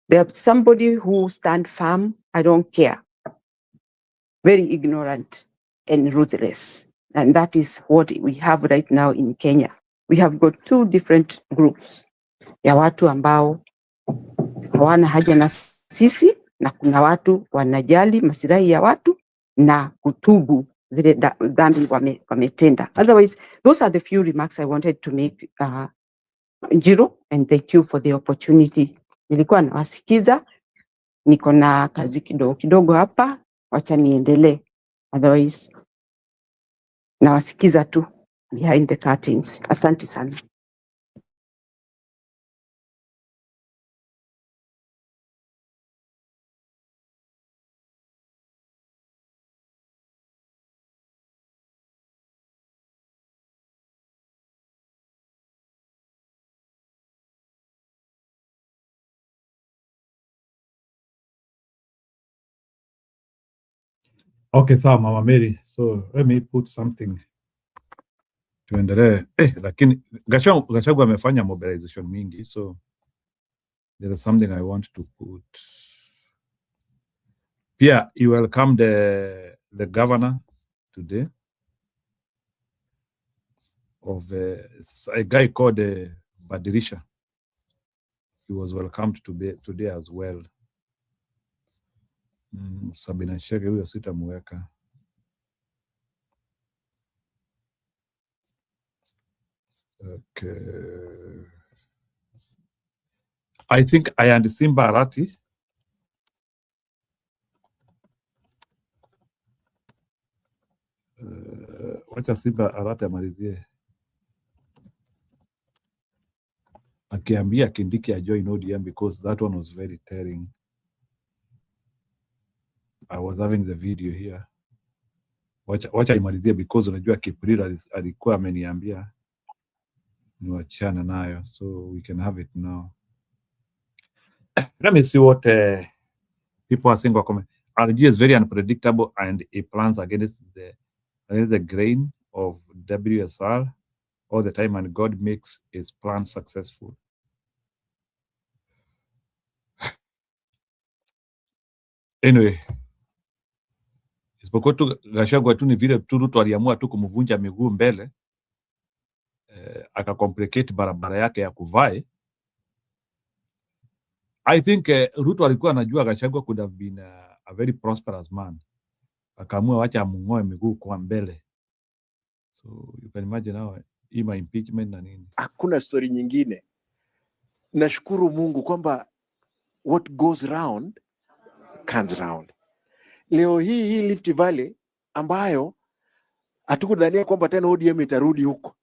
Speaker 5: There are somebody who stand firm, I don't care. Very ignorant and ruthless. And that is what we have right now in Kenya. We have got two different groups. Ya watu ambao hawana haja na sisi, na kuna watu wanajali masilahi ya watu na kutubu zile dhambi wametenda. Otherwise, those are the few remarks I wanted to make, Njiru, and thank you for the opportunity. Nilikuwa nawasikiza, niko na kazi kidogo hapa, wacha niendelee. Otherwise, nawasikiza tu behind the curtains. Asante sana.
Speaker 1: Okay, sawa Mama Mary. So let me put something. Tuendelee. Lakini Gachagua amefanya mobilization mingi, so there is something I want to put. Pia he welcomed the governor today of a guy called Badirisha. He was welcomed today as well. Sabina Chege huyo sitamweka. Okay. I think I and Simba Arati. Wacha Simba Arati amalizie akiambia Kindiki join ODM because that one was very telling. I was having the video here. Wacha imalizie because unajua Kiprira alikuwa ameniambia niwachana nayo, so we can have it now. Let me see what people are saying. RG is very unpredictable and he plans against the grain of WSR all the time, and God makes his plan successful. Anyway, isipokuwa tu Gachagua tu ni vile tu Ruto aliamua tu kumvunja miguu mbele, akacomplicate barabara yake ya Kuvai. I think Ruto alikuwa anajua Gachagua could have been a very prosperous man, akaamua wacha amng'oe miguu kwa mbele. So you can imagine how ima impeachment na nini.
Speaker 7: Hakuna story nyingine. Nashukuru Mungu kwamba what goes round comes round. Leo hii Rift Valley ambayo hatukudhania kwamba tena ODM itarudi huko.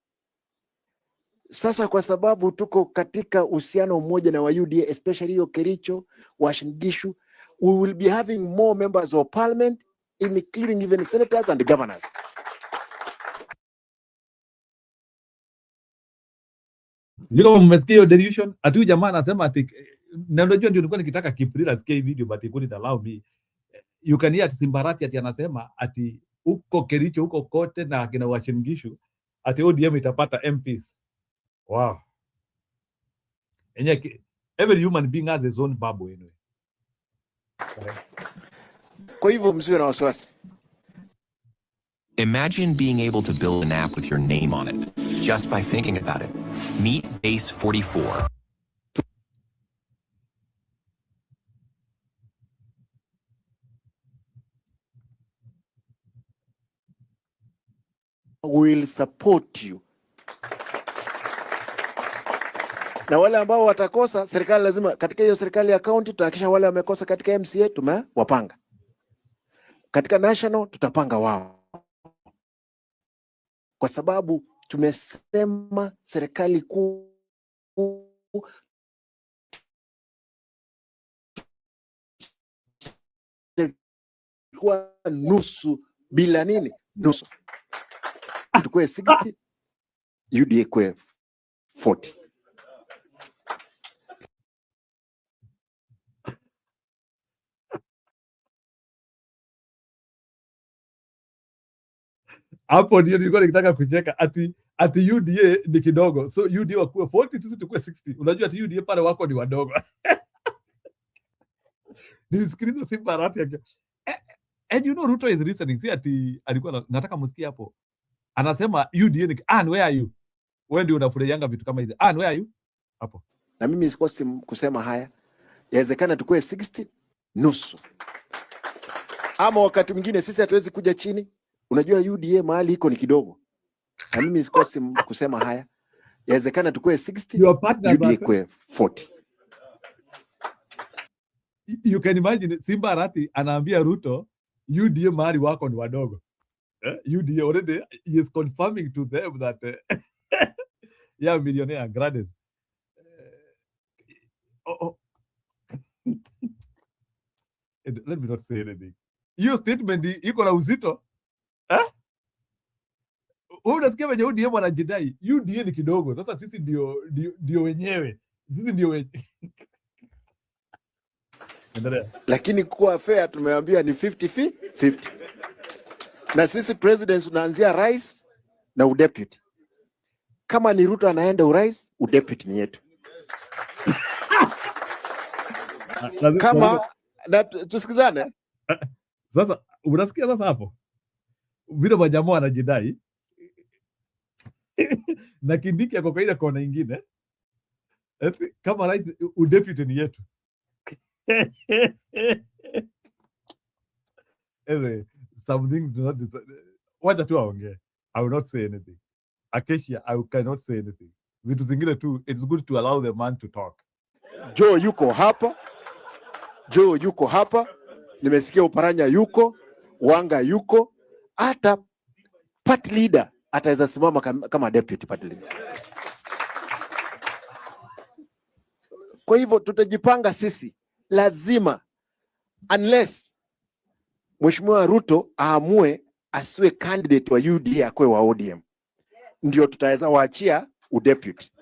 Speaker 7: Sasa kwa sababu tuko katika uhusiano mmoja na wa UDA, especially hiyo Kericho, Uasin Gishu, we will be having more members of parliament, including even senators and governors.
Speaker 1: Kama mmesikia hiyo delusion, ati jamaa anasema ati, na unajua ndio nilikuwa nikitaka Kiprira asikie video but he couldn't allow me. You can hear ati Simbarati ati anasema ati huko Kericho huko kote na kina Uasin Gishu ati ODM itapata MPs. Wow. Every human being has his own bubble anyway.
Speaker 7: Kwa hivyo msiwe na wasiwasi.
Speaker 22: Imagine being able to build an app with your name on it, just by thinking about it. Meet Base 44.
Speaker 7: Will support you. Na wale ambao watakosa, serikali lazima, katika hiyo serikali ya county tutahakisha wale wamekosa katika MCA tumewapanga. Katika national tutapanga wao. Kwa sababu tumesema serikali kuu kwa nusu bila nini? Nusu. Tukue 60, UDA kwe 40.
Speaker 1: Hapo ndio nilikuwa nikitaka kucheka ati UDA ni kidogo. So UDA wakuwe 40, sisi tukue 60. Unajua ati UDA pale wako ni wadogo. Nilisikiliza Simbarati yake. And you know Ruto is listening. Si ati alikuwa nataka msikie hapo. Anasema UDA ni where are you? Wewe ndio unafurahianga vitu kama hizi. Where are you? Hapo.
Speaker 7: Na mimi sikosi kusema haya. Yawezekana tukue 60 nusu. Ama wakati mwingine sisi hatuwezi kuja chini. Unajua UDA mahali iko ni kidogo. Na mimi sikosi kusema haya. Yawezekana tukue 60, UDA kwe 40.
Speaker 1: You can imagine Simbarati anaambia Ruto UDA mahali wako ni wadogo. UDA already he is confirming to them that yeah, millionaire granted. Let me not say anything. Hiyo statement iko na uzito. Unasikia wenye ODM wanajidai UDA ni kidogo. Sasa sisi ndio wenyewe. Sisi ndio wenyewe.
Speaker 7: Lakini kwa fair tumeambia ni 50-50. Na sisi president tunaanzia rais na udeputy. Kama ni Ruto anaenda urais, udeputy ni yetu. Kama na tusikizane.
Speaker 1: Sasa unasikia sasa hapo? Vile majamaa anajidai na Kindiki yako kwa ile kona nyingine. Kama rais udeputy ni yetu. Anyway, something do not wacha tu aongee. I will not say anything. Acacia, I cannot say anything. Vitu zingine tu, it's good to allow the man to talk.
Speaker 7: Joe yuko hapa, nimesikia Uparanya yuko, Wanga yuko, hata party leader ataweza simama kama deputy party leader. Kwa hivyo tutajipanga sisi, lazima unless Mheshimiwa Ruto aamue asiwe candidate wa UDA akwe wa ODM, ndio tutaweza waachia udeputy.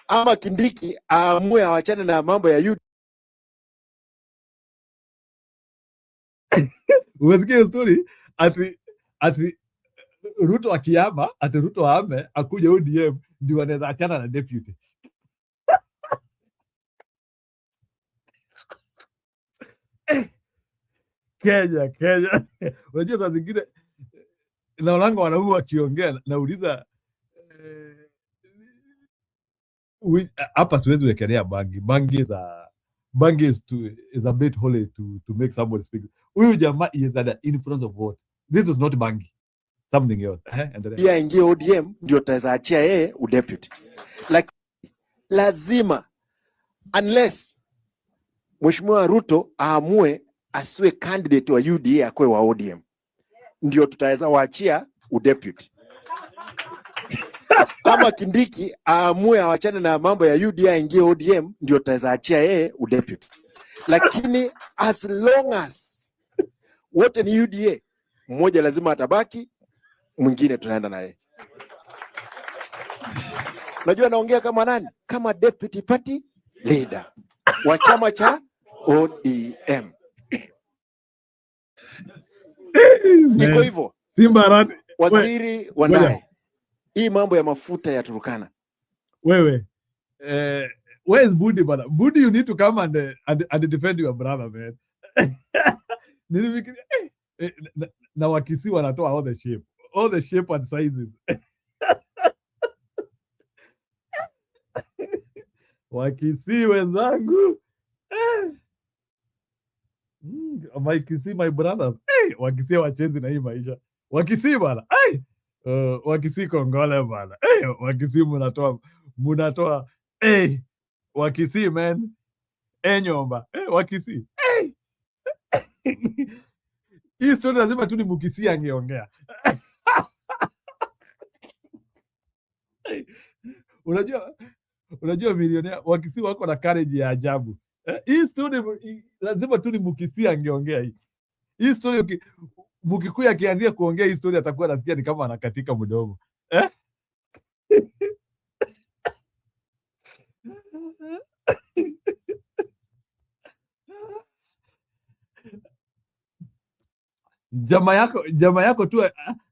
Speaker 7: Ama Kindiki aamue awachane na mambo ya UDA.
Speaker 1: Umesikia story ati Ruto akiyama, ati Ruto aame akuja ODM ndio anaweza achana na deputy. Kenya. Unajua saa zingine naonanga wanaume wakiongea, nauliza hapa siwezi wekelea bangi is a bit holy to make somebody speak. Huyu jamaa is at the influence of what? This is not bangi, something else.
Speaker 7: Pia ingie ODM ndio tutaweza achia yeye udeputy. Like lazima unless Mheshimiwa Ruto aamue asiwe candidate wa UDA akwe wa ODM, ndio tutaweza waachia udeputy. Ama Kindiki aamue awachane na mambo ya UDA ingie ODM, ndio tutaweza achia yeye udeputy. Lakini as long as wote ni UDA, mmoja lazima atabaki, mwingine tunaenda naye. Najua naongea kama nani? Kama deputy party leader wa chama cha ODM. Iko hivyo. Waziri wa ndani. Hii mambo ya mafuta ya Turkana.
Speaker 1: Wewe where is Budi bana? Budi, you need to come and defend your brother, man. Nilifikiria na Wakisi wanatoa all the shape and sizes. Wakisi wenzangu. Wakisi my brothers. Wakisi wachenzi na hii maisha. Wakisi bana. Wakisi Kongole bana. Wakisi munatoa. Wakisi man. Nyomba. Wakisi. Hii story lazima tu ni Mukisi angeongea. Unajua milionea Wakisi wako na courage ya ajabu. Hii story lazima tu ni Mukisi angeongea hii story. Mukikuyu akianzia kuongea hii story atakuwa anasikia ni kama anakatika mdomo. Jamaa yako tu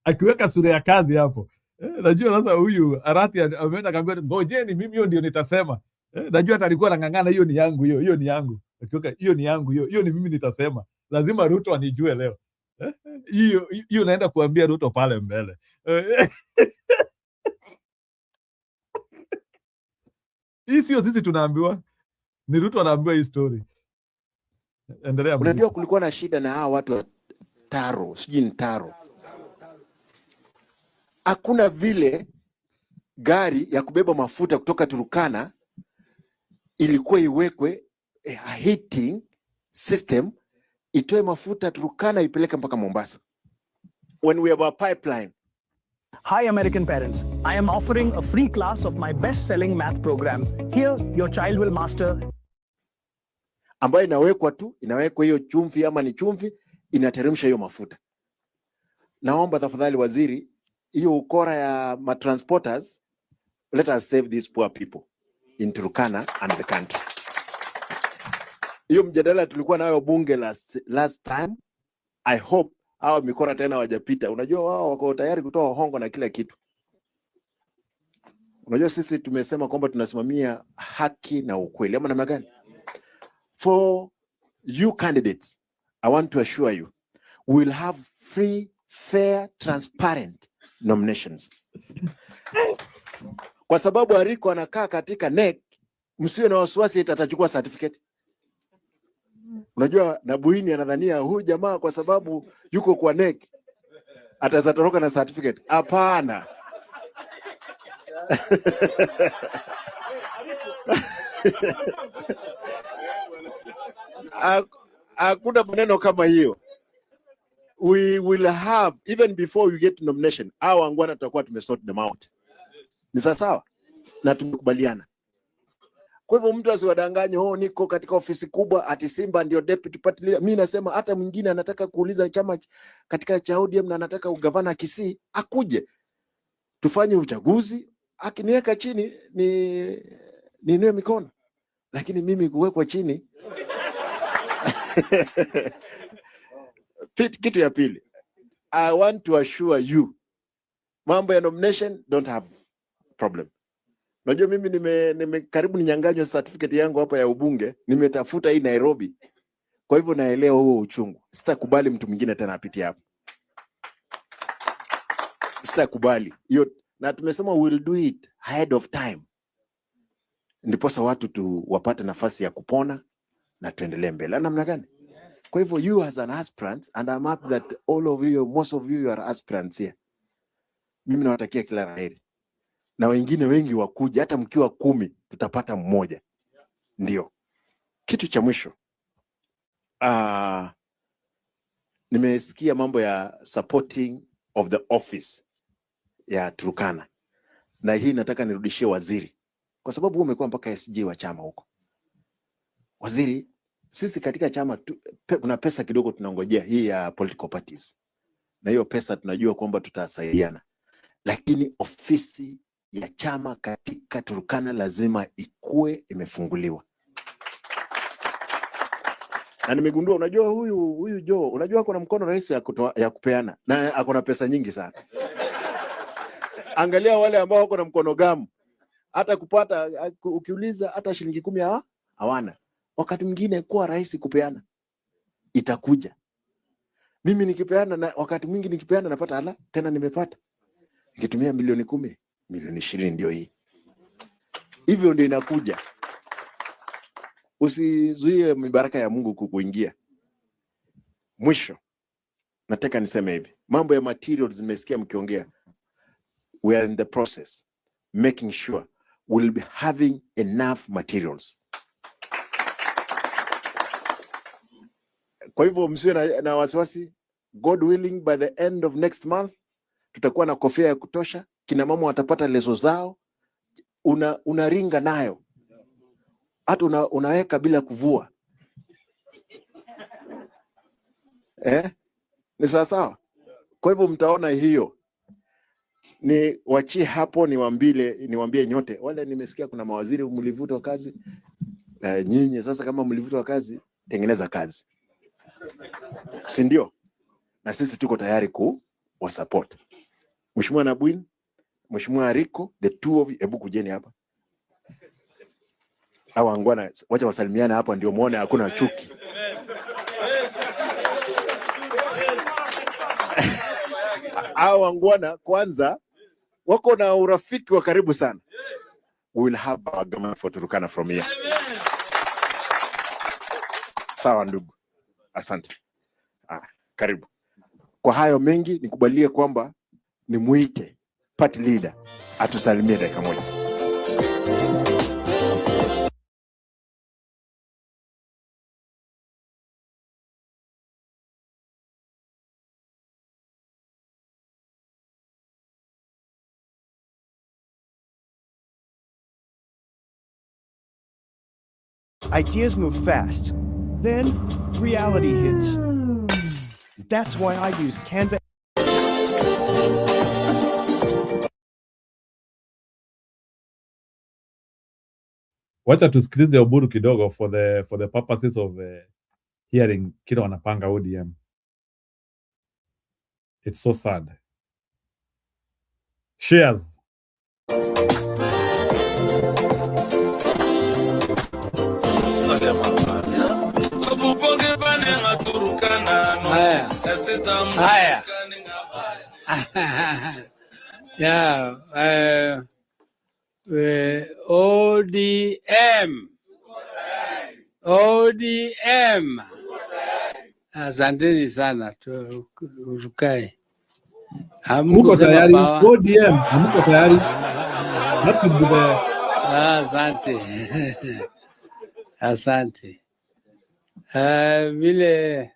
Speaker 1: akiweka sura ya kazi hapo. Najua sasa huyu Arati ameenda kaambia ngojeni mimi hiyo ndio nitasema. Najua hata alikuwa anang'ang'ana hiyo ni yangu hiyo ni yangu. Akiweka hiyo ni yangu hiyo ni mimi nitasema. Lazima Ruto anijue leo. Hiyo naenda kuambia Ruto pale mbele. Hii sio sisi tunaambiwa. Ni Ruto anaambiwa hii story. Endelea.
Speaker 7: Unajua kulikuwa na shida na hao watu wa Taro, sijui ni Taro. Hakuna vile gari ya kubeba mafuta kutoka Turkana ilikuwa iwekwe a heating system itoe mafuta Turkana ipeleke mpaka Mombasa. When we have a pipeline.
Speaker 3: Hi American parents, I am offering a free class of my best-selling math program. Here your child will master.
Speaker 7: Ambayo inawekwa hiyo chumvi ama ni chumvi inateremsha hiyo mafuta. Naomba tafadhali waziri, hiyo ukora ya matransporters, let us save these poor people in Turkana and the country. Hiyo mjadala tulikuwa nayo bunge last time. I hope hao mikora tena wajapita. Unajua wao wako tayari kutoa hongo na kila kitu. Unajua sisi tumesema kwamba tunasimamia haki na ukweli. Ama namna gani? For you candidates, I want to assure you, we will have free, fair, transparent nominations. Kwa sababu Ariko anakaa katika NEC, msiwe na wasiwasi atachukua certificate. Unajua Nabuini anadhania huyu jamaa kwa sababu yuko kwa NEC atazatoroka na certificate. Hapana. Hakuna maneno kama hiyo. We will have, even before we get nomination, our angwana tutakuwa tumesort them out. Ni sawa na tumekubaliana. Kwa hivyo mtu asiwadanganye, niko katika ofisi kubwa ati Simba ndio deputy party leader. Mimi nasema hata mwingine anataka kuuliza chama katika cha ODM na anataka ugavana Kisii, akuje tufanye uchaguzi, akiniweka chini niinue mikono, lakini mimi kuwekwa chini. Kitu ya pili, I want to assure you, mambo ya nomination don't have problem. Unajua mimi nime karibu ninyanganywa certificate yangu hapa ya ubunge, nimetafuta hii Nairobi. Kwa hivyo naelewa huo uchungu. Sitakubali mtu mwingine tena apitie hapo. Sitakubali. Hiyo, na tumesema we'll do it ahead of time. Ndiposa watu tu wapate nafasi ya kupona na tuendelee mbele. Namna gani? Kwa hivyo you as an aspirant, and I'm happy that all of you, most of you are aspirants here. Mimi nawatakia kila la heri. Na wengine wengi wakuja, hata mkiwa 10 tutapata mmoja. Ndio. Kitu cha mwisho. Nimesikia mambo ya supporting of the office ya Turkana. Na hii nataka nirudishie waziri. Kwa sababu umekuwa mpaka SG wa chama huko. Waziri, sisi katika chama kuna pesa kidogo tunangojea hii ya political parties. Na hiyo pesa tunajua kwamba tutasaidiana. Lakini ofisi ya chama katika Turkana lazima ikue imefunguliwa. Na nimegundua, unajua huyu Joe, unajua ako na mkono rahisi ya kupeana na ako na pesa nyingi sana. Angalia wale ambao wako na mkono gamu, hata kupata ukiuliza hata shilingi 10 hawana. Wakati mwingine kuwa rahisi kupeana itakuja. Mimi nikipeana, na wakati mwingi nikipeana napata tena nimepata. Nikitumia milioni 10, milioni 20 ndio hii. Hivyo ndio inakuja. Usizuie mibaraka ya Mungu kukuingia. Mwisho, nataka niseme hivi. Mambo ya materials nimesikia mkiongea. We are in the process making sure we'll be having enough materials. Kwa hivyo msiwe na wasiwasi. God willing, by the end of next month tutakuwa na kofia ya kutosha. Kina mama watapata leso zao. Unaringa nayo. Hata unaweka bila kuvua. Ni sawa. Kwa hivyo mtaona hiyo. Ni wachie hapo, niwaambie nyote. Wale nimesikia kuna mawaziri mlivutwa kazi. Nyinyi sasa kama mlivutwa kazi, tengeneza kazi. Si ndio? Na sisi tuko tayari wa support. Mheshimiwa Nabwin, Mheshimiwa Riko, the two of you, hebu kujeni hapa. Hawa angwana, wacha wasalimiana hapa ndio muone hakuna chuki. Hawa angwana kwanza wako na urafiki wa karibu sana. We will have our government for Turkana from here. Sawa ndugu. Asante. Karibu. Kwa hayo mengi nikubalie kwamba nimuite party leader atusalimie dakika moja.
Speaker 3: Ideas move fast. Then reality hits. That's why I use Canva.
Speaker 1: Wacha tusikilize Oburu kidogo for the purposes of hearing kile wanapanga ODM. It's so sad. Shares.
Speaker 4: Haya. Yeah, ODM. Asanteni sana, tukae.
Speaker 2: Hamko tayari. ODM, hamko tayari. That should be the...
Speaker 4: Asante. Asante. Vile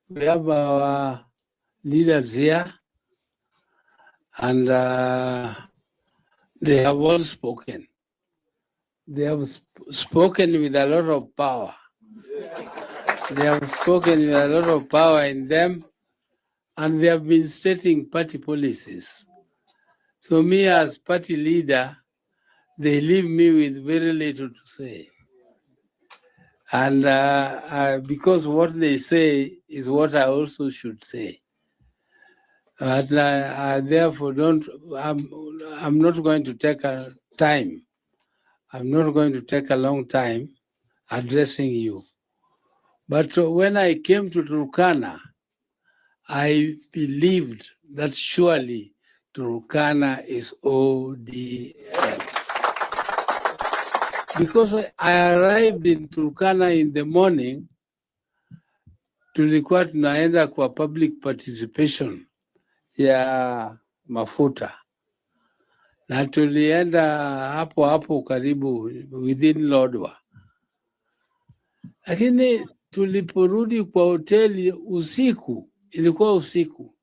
Speaker 4: we have our leaders here, and they have all spoken. They have spoken with a lot of power. They have spoken with a lot of power in them, and they have been stating party policies. So me as party leader, they leave me with very little to say. And because what they say is what I also should say. But I therefore I'm not going to take a time. I'm not going to take a long time addressing you. But when I came to Turkana, I believed that surely Turkana is ODM. Because I arrived in Turkana in the morning, tulikuwa tunaenda kwa public participation ya mafuta. Na tulienda hapo karibu within Lodwar. Lakini tuliporudi kwa hoteli usiku, ilikuwa usiku,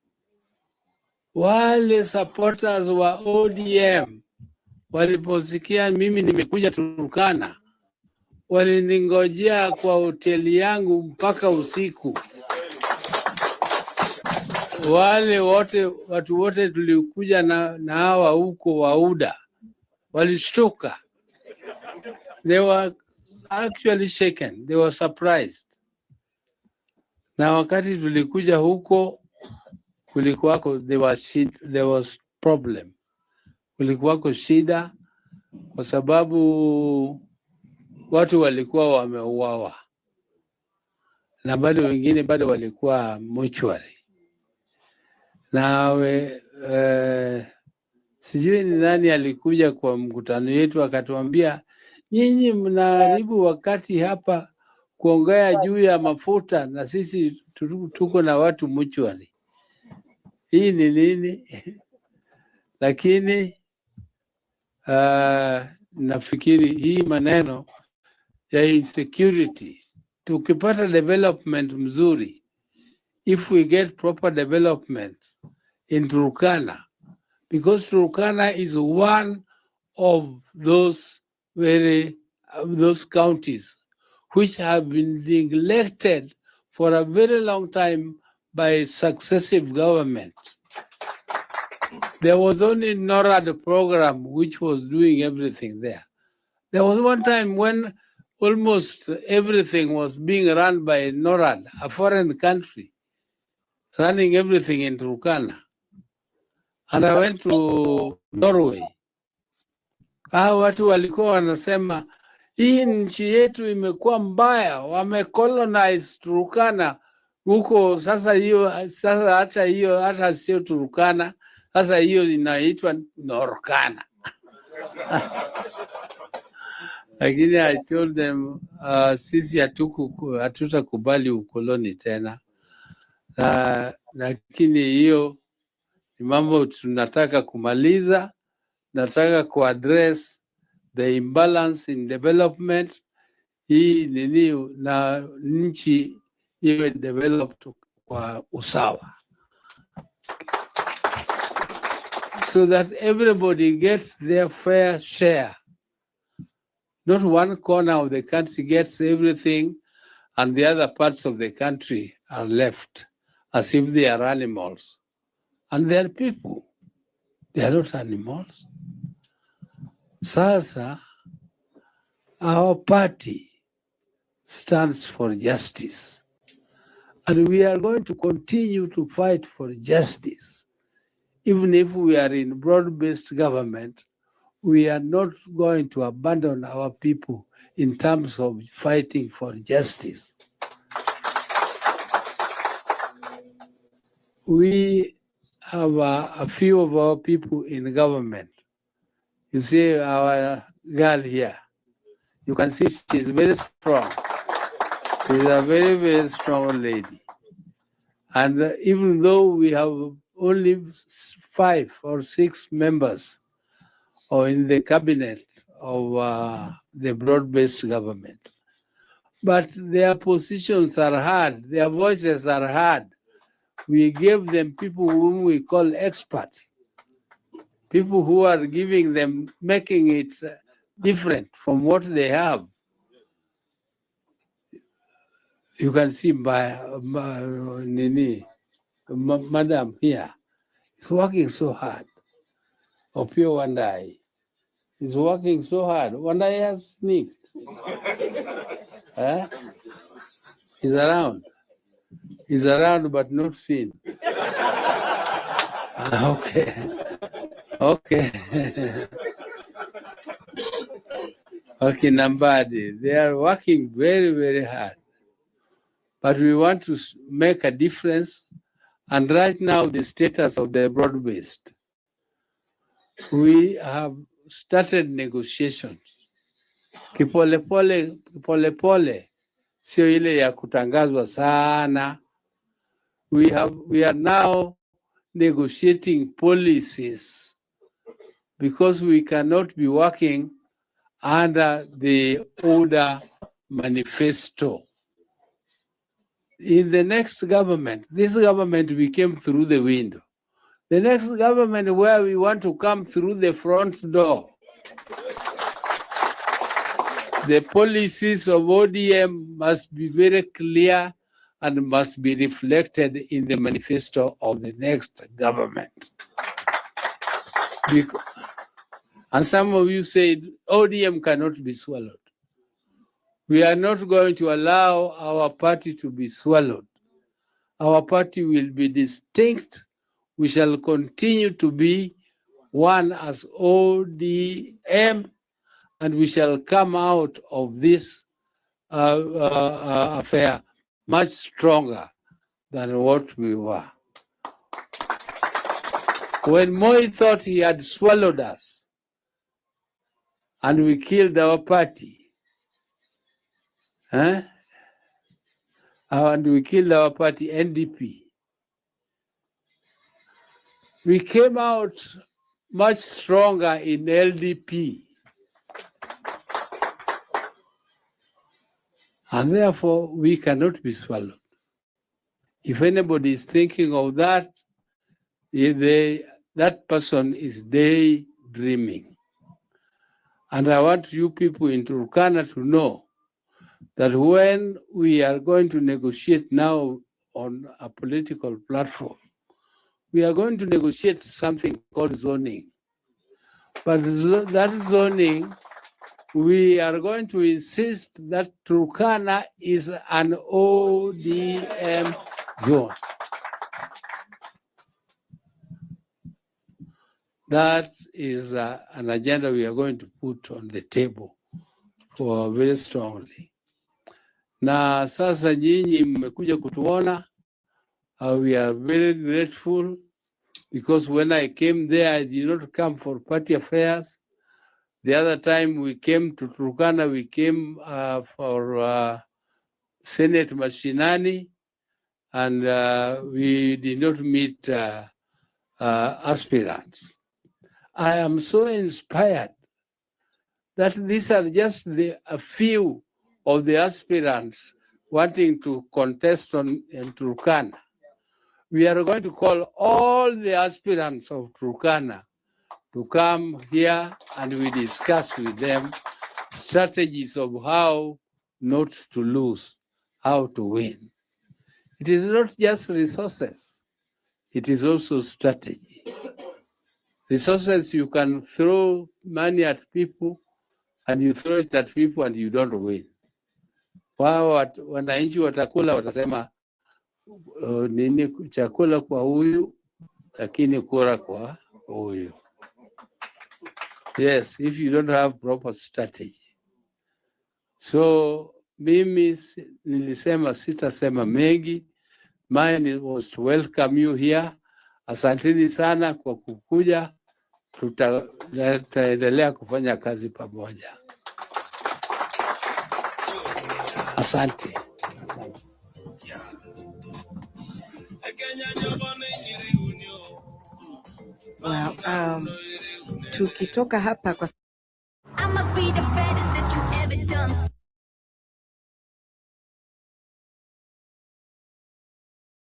Speaker 4: wale supporters wa ODM waliposikia mimi nimekuja Turkana, waliningojea kwa hoteli yangu mpaka usiku. Wale watu wote tulikuja na hawa huko wauda walishtuka. They were actually shaken. They were surprised. Na wakati tulikuja huko kulikuwako there was problem. Kulikuwako shida kwa sababu watu walikuwa wameuawa na bado wengine bado walikuwa mortuary. Na sijui ni nani alikuja kwa mkutano yetu akatuambia, nyinyi mnaharibu wakati hapa kuongea juu ya mafuta na sisi tuko na watu mortuary. Hii ni nini? Lakini nafikiri hii maneno ya insecurity, tukipata development mzuri, if we get proper development in Turkana, because Turkana is one of those counties which have been neglected for a very long time by successive government. There was only NORAD program which was doing everything there. There was one time when almost everything was being run by NORAD, a foreign country, running everything in Turkana. And I went to Norway. Watu walikuwa wanasema, hii nchi yetu imekuwa mbaya, wamecolonize Turkana huko. Sasa hata sio Turkana, sasa hiyo inaitwa Norkana. Lakini I told them, sisi hatutakubali ukoloni tena. Lakini hiyo ni mambo tunataka kumaliza, nataka kuaddress the imbalance in development. Hii nini na nchi iwe developed kwa usawa, so that everybody gets their fair share. Not one corner of the country gets everything and the other parts of the country are left as if they are animals. And they are people. They are not animals. Sasa, our party stands for justice. And we are going to continue to fight for justice. Even if we are in broad-based government, we are not going to abandon our people in terms of fighting for justice. We have a few of our people in government. You see our girl here. You can see she's very strong. She's a very, very strong lady. And even though we have only 5 or 6 members or in the cabinet of the broad-based government, but their positions are heard, their voices are heard. We gave them people whom we call experts, people who are giving them, making it different from what they have. You can see by Nini, Madam here, is working so hard. Opio Wandai is working so hard. Wandai has sneaked. He's around. He's around but not seen. Okay. Okay. Okay, Nambadi. They are working very, very hard. But we want to make a difference. And right now, the status of the broad-based, we have started negotiations. Kipolepole, kipolepole, sio ile ya kutangazwa sana. We are now negotiating policies because we cannot be working under the order manifesto. In the next government, this government we came through the window. The next government where we want to come through the front door. The policies of ODM must be very clear and must be reflected in the manifesto of the next government. And some of you said ODM cannot be swallowed. We are not going to allow our party to be swallowed. Our party will be distinct. We shall continue to be one as ODM, and we shall come out of this affair much stronger than what we were. When Moi thought he had swallowed us and we killed our party, and we killed our party, NDP, we came out much stronger in LDP. And therefore, we cannot be swallowed. If anybody is thinking of that, that person is daydreaming. And I want you people in Turkana to know that when we are going to negotiate now on a political platform, we are going to negotiate something called zoning. But that zoning, we are going to insist that Turkana is an ODM zone. That is an agenda we are going to put on the table for very strongly. Na sasa nyinyi mmekuja kutuona, we are very grateful because when I came there, I did not come for party affairs. The other time we came to Turkana, we came for Senate Mashinani, and we did not meet aspirants. I am so inspired that these are just a few of the aspirants wanting to contest in Turkana. We are going to call all the aspirants of Turkana to come here and we discuss with them strategies of how not to lose, how to win. It is not just resources, it is also strategy. Resources, you can throw money at people and you throw it at people and you don't win. Wao wananchi watakula, watasema nini chakula kwa huyu lakini kura kwa huyu. Yes, if you don't have proper strategy. So mimi nilisema sitasema mengi. Mine was to welcome you here. Asanteni sana kwa kukuja. Tutaendelea kufanya kazi pamoja. Asante.
Speaker 6: Well, tukitoka hapa kwa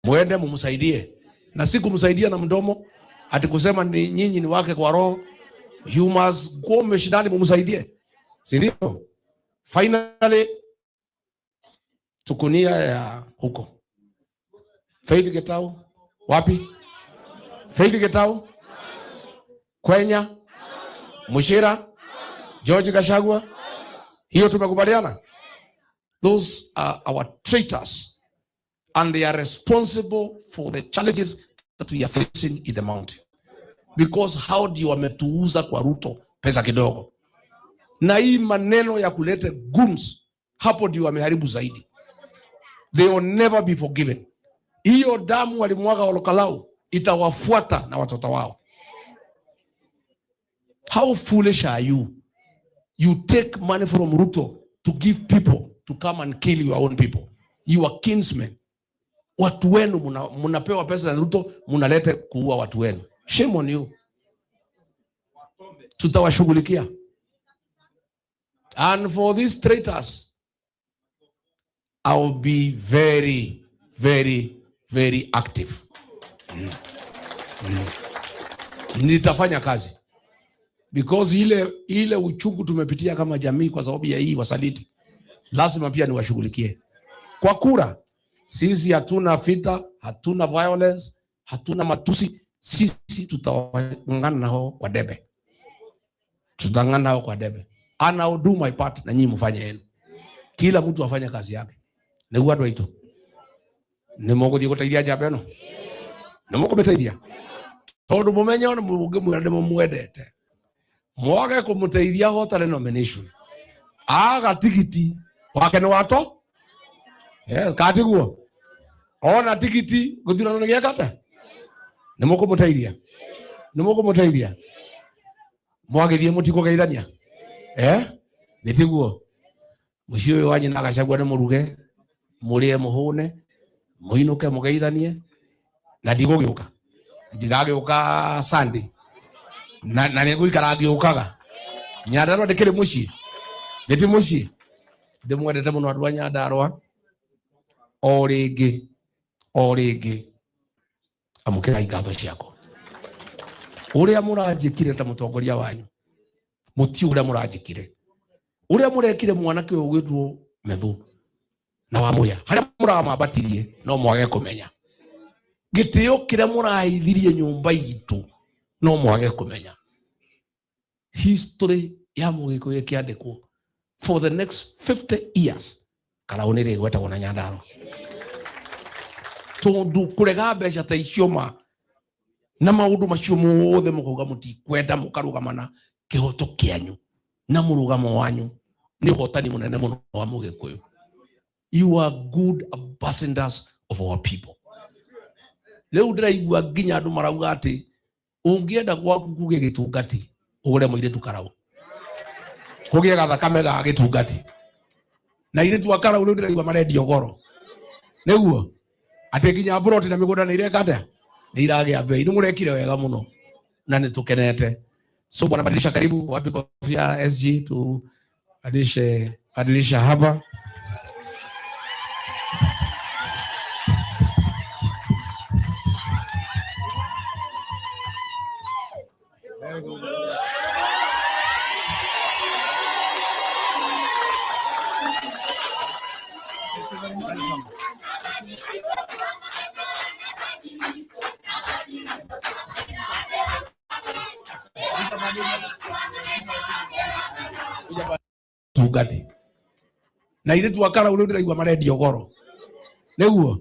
Speaker 12: mwende mumsaidie, na si kumsaidia na mdomo ati kusema ni nyinyi ni wake kwa roho. You must go mshindani mumsaidie, si ndio? Finally tukunia ya huko Faith Getau wapi? Faith Getau, Kwenya, Mushira, George Gashagwa, hiyo tumekubaliana. Those are our traitors and they are responsible for the challenges that we are facing in the mountain. Because how do you wametuuza kwa Ruto pesa kidogo, na hii maneno ya kulete goons hapo ndio wameharibu zaidi. They will never be forgiven. Hiyo damu walimwaga Olokalau itawafuata na watoto wao. How foolish are you? You take money from Ruto to give people to come and kill your own people. You are kinsmen. Watu wenu munapewa pesa na Ruto, munalete kuua watu wenu. Shame on you. Tutawashughulikia. And for these traitors, I will be very, very, very active. Nitafanya kazi. Because ile uchungu tumepitia kama jamii kwa sababu ya hii wasaliti, lazima pia niwashughulikie. Kwa kura, sisi hatuna vita, hatuna violence, hatuna matusi. Sisi tutangana nao kwa debe. Tutangana nao kwa debe. And I'll do my part na nyinyi mfanye yenu. Kila mtu afanye kazi yake. Ni watu wetu. Ni Mungu ndiye kutaidia jabeno. Ni Mungu ametaidia. Tondu mumenyo na Mungu mwendete. Mwage kumutaidia hota nomination. Aga tikiti wake ni wato. Yes, kati guo. Ona tikiti guthira na kata. Ni Mungu mutaidia. Ni Mungu mutaidia. Mwage thie mutiko geithania. Nitiguo. Mucio wanyu na Gachagua ni muruge. Murie muhune. Muinuke mugeithanie. Na ndigugiuka. Ndigagiuka Sunday. Na niguikara ngiukaga. Nyandarua ndikiri muci. Nditi muci. Ndimwendete muno andu a Nyandarua. O ringi. Amukira ngatho ciako. Uria muranjikire ta mutongoria wanyu. Muti uria muranjikire. Uria murekire mwanake uyu gwitwo Methu. Na wamuya. Haria muramambatirie no mwage kumenya. Gitio kiria muraithirie nyumba itu no mwage kumenya. History ya Mugikuyu kiandikwo for the next 50 years. Karaunire gweta wona Nyandarua. Tondu kurega mbeca ta icio na maundu macio mothe mukuga mutikwenda mukarugamana kihoto kianyu na murugamo wanyu ni hotani munene muno wa Mugikuyu. You are good ambassadors of our people. Leo ndiraigua nginya andu marauga ati ungienda gwaku kuge gitungati ugure muire tukarau kuge gathakame ga gitungati na ire tu akara ule ndiraigua marendio goro neguo ati nginya broti na migunda na ire kata ni iragia bei ni murekire wega muno na nitukenete. So bwana badilisha, karibu wapi kofia SG tu badilisha hapa. Tugati na ire tu akara ule ndiraigua marendio goro neguo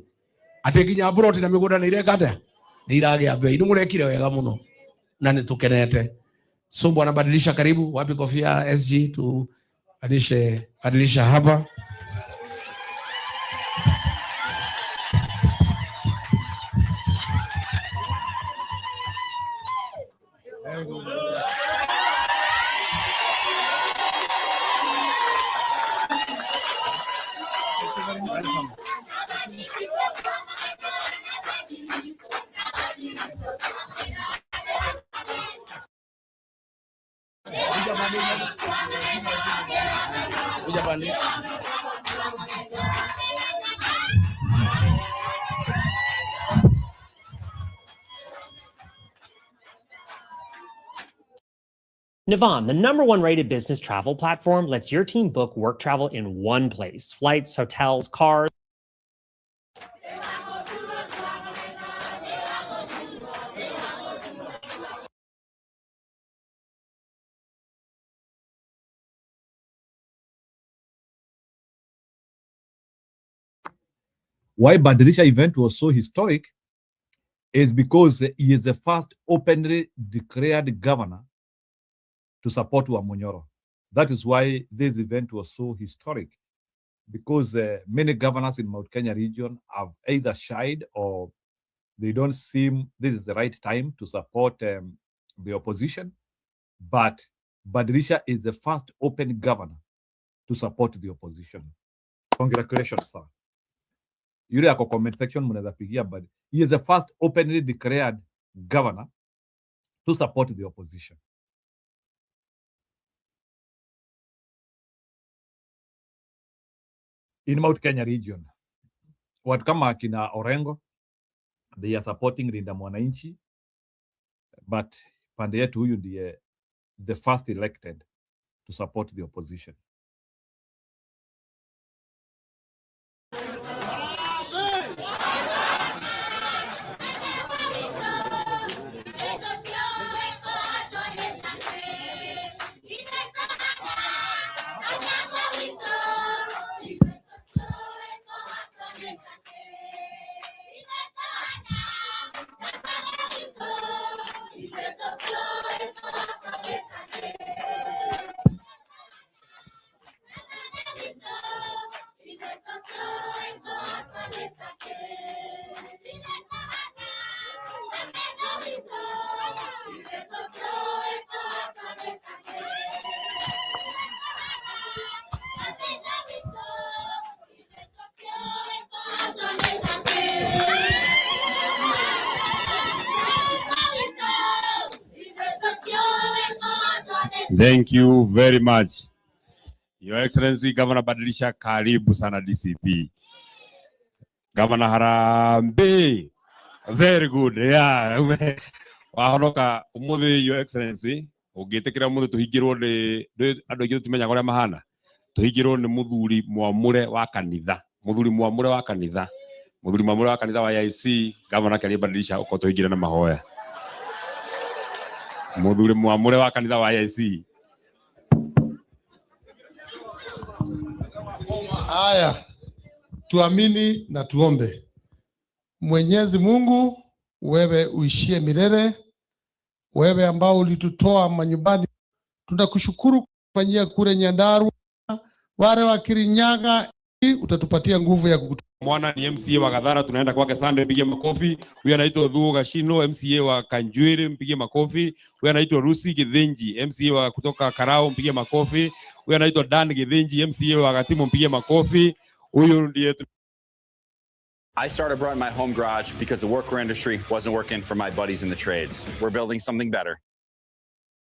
Speaker 12: ati nginya broti na migunda na ire kata ni iragia bei ni murekire wega muno na nitukenete. So bwana badilisha, karibu wapi kofia SG tu badilisha hapa.
Speaker 8: Navan, the #1 rated business travel platform, lets your team book work travel in one place. Flights, hotels, cars.
Speaker 1: Why Badilisha event was so historic is because he is the first openly declared governor to support Wamonyoro. That is why this event was so historic, because many governors in Mount Kenya region have either shied or they don't seem this is the right time to support the opposition. But Badilisha is the first open governor to support the opposition. Congratulations, sir. Yule ako comment section mnaweza pigia, but he is the first openly declared governor to support the opposition. In Mount Kenya region, watu kama akina Orengo, they are supporting Linda Mwananchi, but pande yetu huyu ndiye the first elected to support the opposition.
Speaker 10: Thank you very much. Your Excellency Governor Badilisha, karibu sana DCP. Governor Harambe, very good. Yeah. Wahonoka umuthi Your Excellency, ugitikira umuthi tuhigirwo ni andu aingi tumenya uria mahana. Tuhigirwo ni muthuri mwamure wa kanitha. Muthuri mwamure wa kanitha. Muthuri mwamure wa kanitha wa IC, Governor Kari Badilisha uko tuhigira na mahoya. Muthuri mwamure wa kanitha wa IC.
Speaker 23: Haya, tuamini na tuombe. Mwenyezi Mungu, wewe uishie milele, wewe ambao ulitutoa manyumbani, tunakushukuru kufanyia kule Nyandarua, wale wa Kirinyaga, utatupatia nguvu ya kukutoa.
Speaker 10: Mwana ni MCA wa Gathara, tunaenda kwake Sunday, mpige makofi. Huyu anaitwa Thuo Gashino, MCA wa Kanjwiri, mpige makofi. Huyu anaitwa Rusi Githinji, MCA wa kutoka Karao, mpige makofi. Huyu anaitwa Dan Githinji, MCA wa Gatimu, mpige makofi. Huyu ndiye
Speaker 24: I started running my home garage because the workwear industry wasn't working for my buddies in the trades. We're building something better.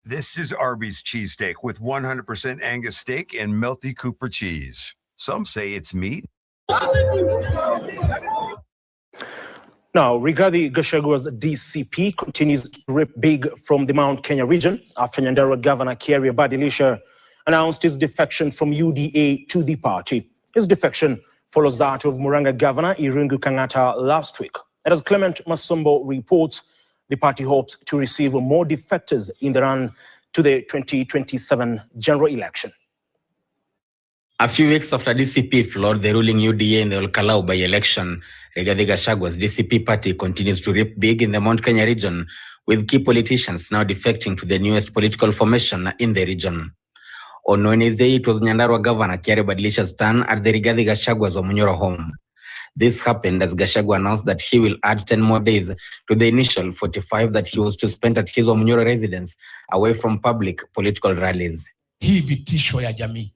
Speaker 25: This is Arby's cheesesteak with 100% Angus steak and melty Cooper cheese. Some say it's meat.
Speaker 26: Now, Rigathi Gachagua's DCP continues to rip big from the Mount Kenya region after Nyandarua Governor Kiaria Badilisha announced his defection from UDA to the party. His defection follows that of Murang'a Governor Irungu Kang'ata last week. And as Clement Masombo reports, the party hopes to receive more defectors in the run to the 2027 general election.
Speaker 27: A few weeks after DCP floored the ruling UDA in the Olkalau by-election, Rigathi Gachagua's DCP party continues to rip big in the Mount Kenya region, with key politicians now defecting to the newest political formation in the region. On Wednesday, it was Nyandarua Governor Kiaria Badilisha's turn at the Rigathi Gachagua's Wamunyoro home. This happened as Gachagua announced that he will add 10 more days to the initial 45 that he was to spend at his Wamunyoro residence, away from public political rallies.
Speaker 12: Hii vitisho ya jamii.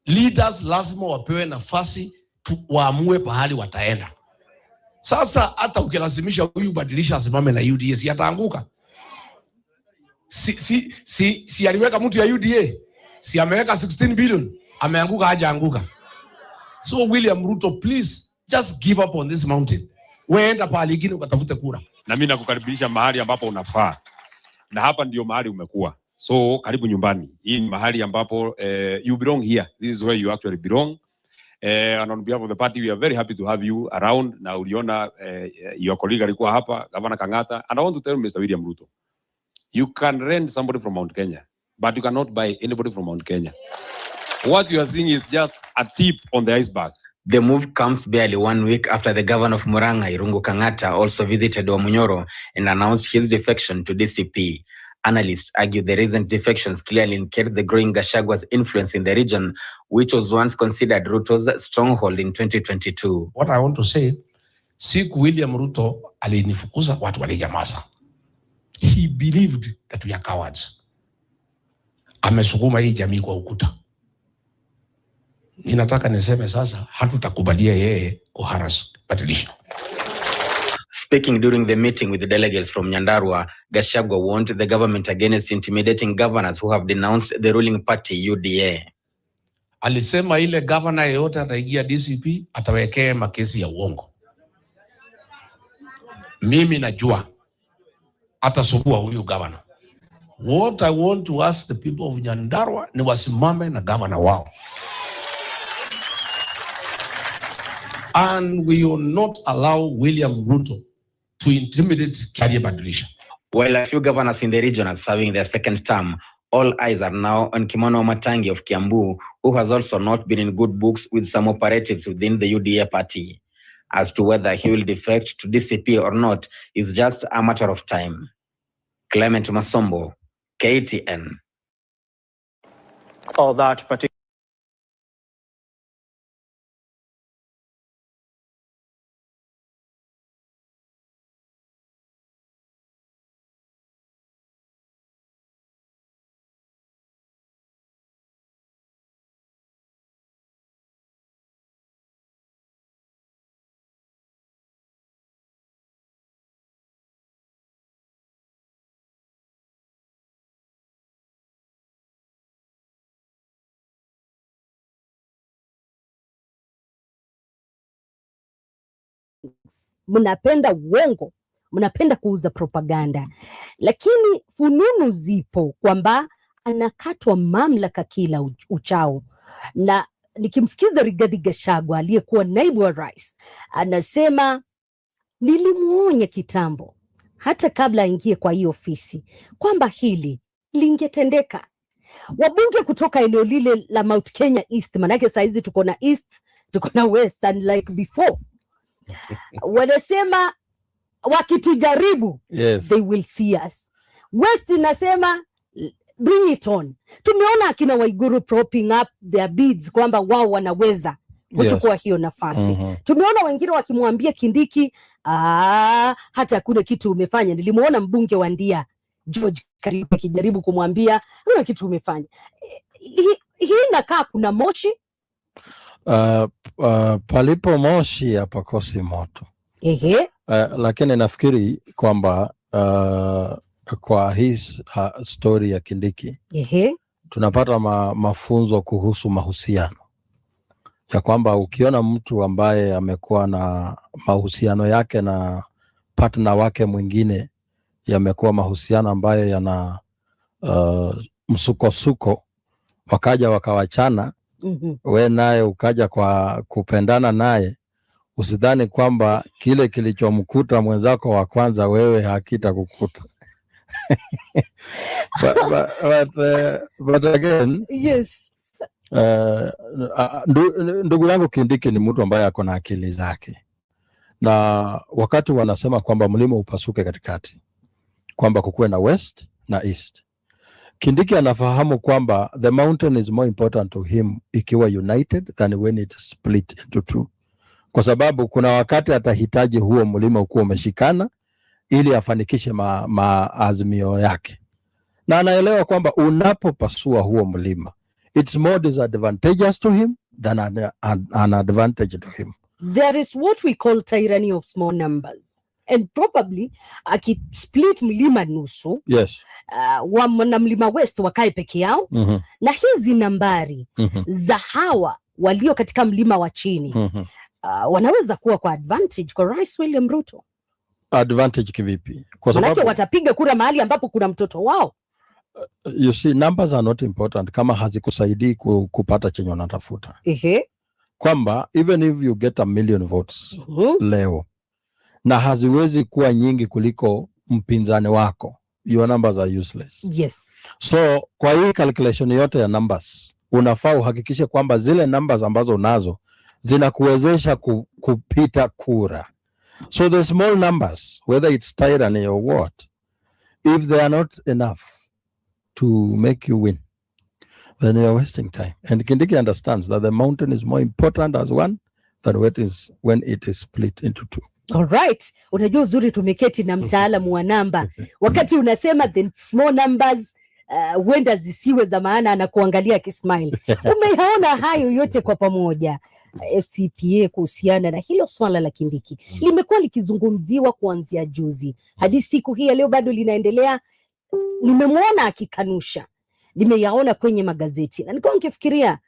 Speaker 12: Leaders lazima wapewe nafasi waamue pahali wataenda. Sasa hata ukilazimisha huyu Badilisha asimame na UDA, si ataanguka? si aliweka mtu ya UDA, si ameweka 16 billion, ameanguka hajaanguka. So William Ruto, please just give up on this mountain. Weenda pale ingine ukatafute kura.
Speaker 10: Na mimi nakukaribisha mahali ambapo unafaa. Na hapa ndio mahali umekuwa. So karibu nyumbani. Hii ni mahali ambapo you belong here. This is where you actually belong. And on behalf of the party, we are very happy to have you around. Na uliona your colleague alikuwa hapa, Governor Kangata. And I want to tell Mr. William Ruto, you can rent somebody from Mount Kenya, but you cannot buy anybody from Mount Kenya. What you are seeing is just a tip on the iceberg.
Speaker 27: The move comes barely 1 week after the governor of Murang'a, Irungu Kangata, also visited Wamunyoro and announced his defection to DCP. Analysts argue the recent defections clearly indicate the growing Gachagwa's influence in the region, which was once considered Ruto's stronghold in 2022.
Speaker 12: What I want to say, siku William Ruto alinifukuza, watu walinyamaza. He believed that we are cowards. Amesukuma hii jamii kwa ukuta. Ninataka niseme sasa, hatutakubalia yeye kuharas badilisha.
Speaker 27: Speaking during the meeting with the delegates from Nyandarua, Gachagua warned the government against intimidating governors who have denounced the ruling party UDA.
Speaker 12: Alisema ile governor yeyote ataingia DCP atawekea makesi ya uongo. Mimi najua atasubua huyu governor. What I want to ask the people of Nyandarua ni wasimame na governor wao. And we will not allow William Ruto to intimidate Kiarie Badilisha.
Speaker 27: While a few governors in the region are serving their second term, all eyes are now on Kimono Matangi of Kiambu, who has also not been in good books with some operatives within the UDA party. As to whether he will defect to DCP or not is just a matter of time. Clement Masombo, KTN.
Speaker 26: All that particular
Speaker 9: mnapenda uongo, mnapenda kuuza propaganda, lakini fununu zipo kwamba anakatwa mamlaka kila uchao. Na nikimsikiza Rigathi Gachagua aliyekuwa naibu wa rais anasema, nilimuonya kitambo hata kabla aingie kwa hii ofisi kwamba hili lingetendeka. Wabunge kutoka eneo lile la Mount Kenya East, manake saizi tuko na East, tuko na West, and like before wanasema wakitujaribu, yes, they will see us. West inasema bring it on. Tumeona akina Waiguru propping up their bids kwamba wao wanaweza kuchukua, yes, hiyo nafasi. Tumeona wengine wakimwambia Kindiki, hata hakuna kitu umefanya. Nilimuona mbunge wa Ndia George Karibu akijaribu kumwambia hakuna kitu umefanya. Hii inakaa kuna moshi.
Speaker 11: Palipo moshi hapakosi moto. Lakini nafikiri kwamba kwa hii story ya Kindiki tunapata mafunzo kuhusu mahusiano, ya kwamba ukiona mtu ambaye amekuwa na mahusiano yake na partner wake mwingine yamekuwa mahusiano ambayo yana msukosuko, wakaja wakawachana, we naye ukaja kwa kupendana naye, usidhani kwamba kile kilichomkuta mwenzako wa kwanza wewe hakita kukuta. but again,
Speaker 9: yes,
Speaker 11: ndugu yangu Kindiki ni mtu ambaye ako na akili zake, na wakati wanasema kwamba mlima upasuke katikati, kwamba kukuwe na west na east, Kindiki anafahamu kwamba the mountain is more important to him ikiwa united than when it split into two, kwa sababu kuna wakati atahitaji huo mlima ukuwa umeshikana ili afanikishe maazimio yake, na anaelewa kwamba unapopasua huo mlima it's more disadvantageous to him than an advantage to him.
Speaker 9: There is what we call tyranny of small numbers. and probably akisplit mlima nusu,
Speaker 11: yes,
Speaker 9: na mlima West wakae peke yao, na hizi nambari za hawa walio katika mlima wa chini wanaweza kuwa kwa advantage kwa Rais William Ruto.
Speaker 11: Advantage kivipi? Kwa sababu
Speaker 9: manake watapiga kura mahali ambapo kuna mtoto wao.
Speaker 11: You see, numbers are not important kama hazikusaidii kupata chenye unatafuta. Kwamba even if you get 1 million votes leo na haziwezi kuwa nyingi kuliko mpinzani wako, your numbers are useless.
Speaker 9: Yes.
Speaker 11: So kwa hii calculation yote ya numbers, unafaa uhakikishe kwamba zile numbers ambazo unazo zinakuwezesha kupita kura. So the small numbers, whether it's tyranny or what, if they are not enough to make you win, then you are wasting time. And Kindiki understands that the mountain is more important as one than when it is split into two.
Speaker 9: All right. Unajua uzuri tumeketi na mtaalamu wa namba. Wakati unasema the small numbers huenda zisiwe za maana, anakuangalia kismile. Umeona hayo yote kwa pamoja. FCPA kuhusiana na hilo swala la Kindiki limekuwa likizungumziwa kuanzia juzi hadi siku hii leo, bado linaendelea. Nimemwona akikanusha, nimeyaona kwenye magazeti, na nilikuwa nikifikiria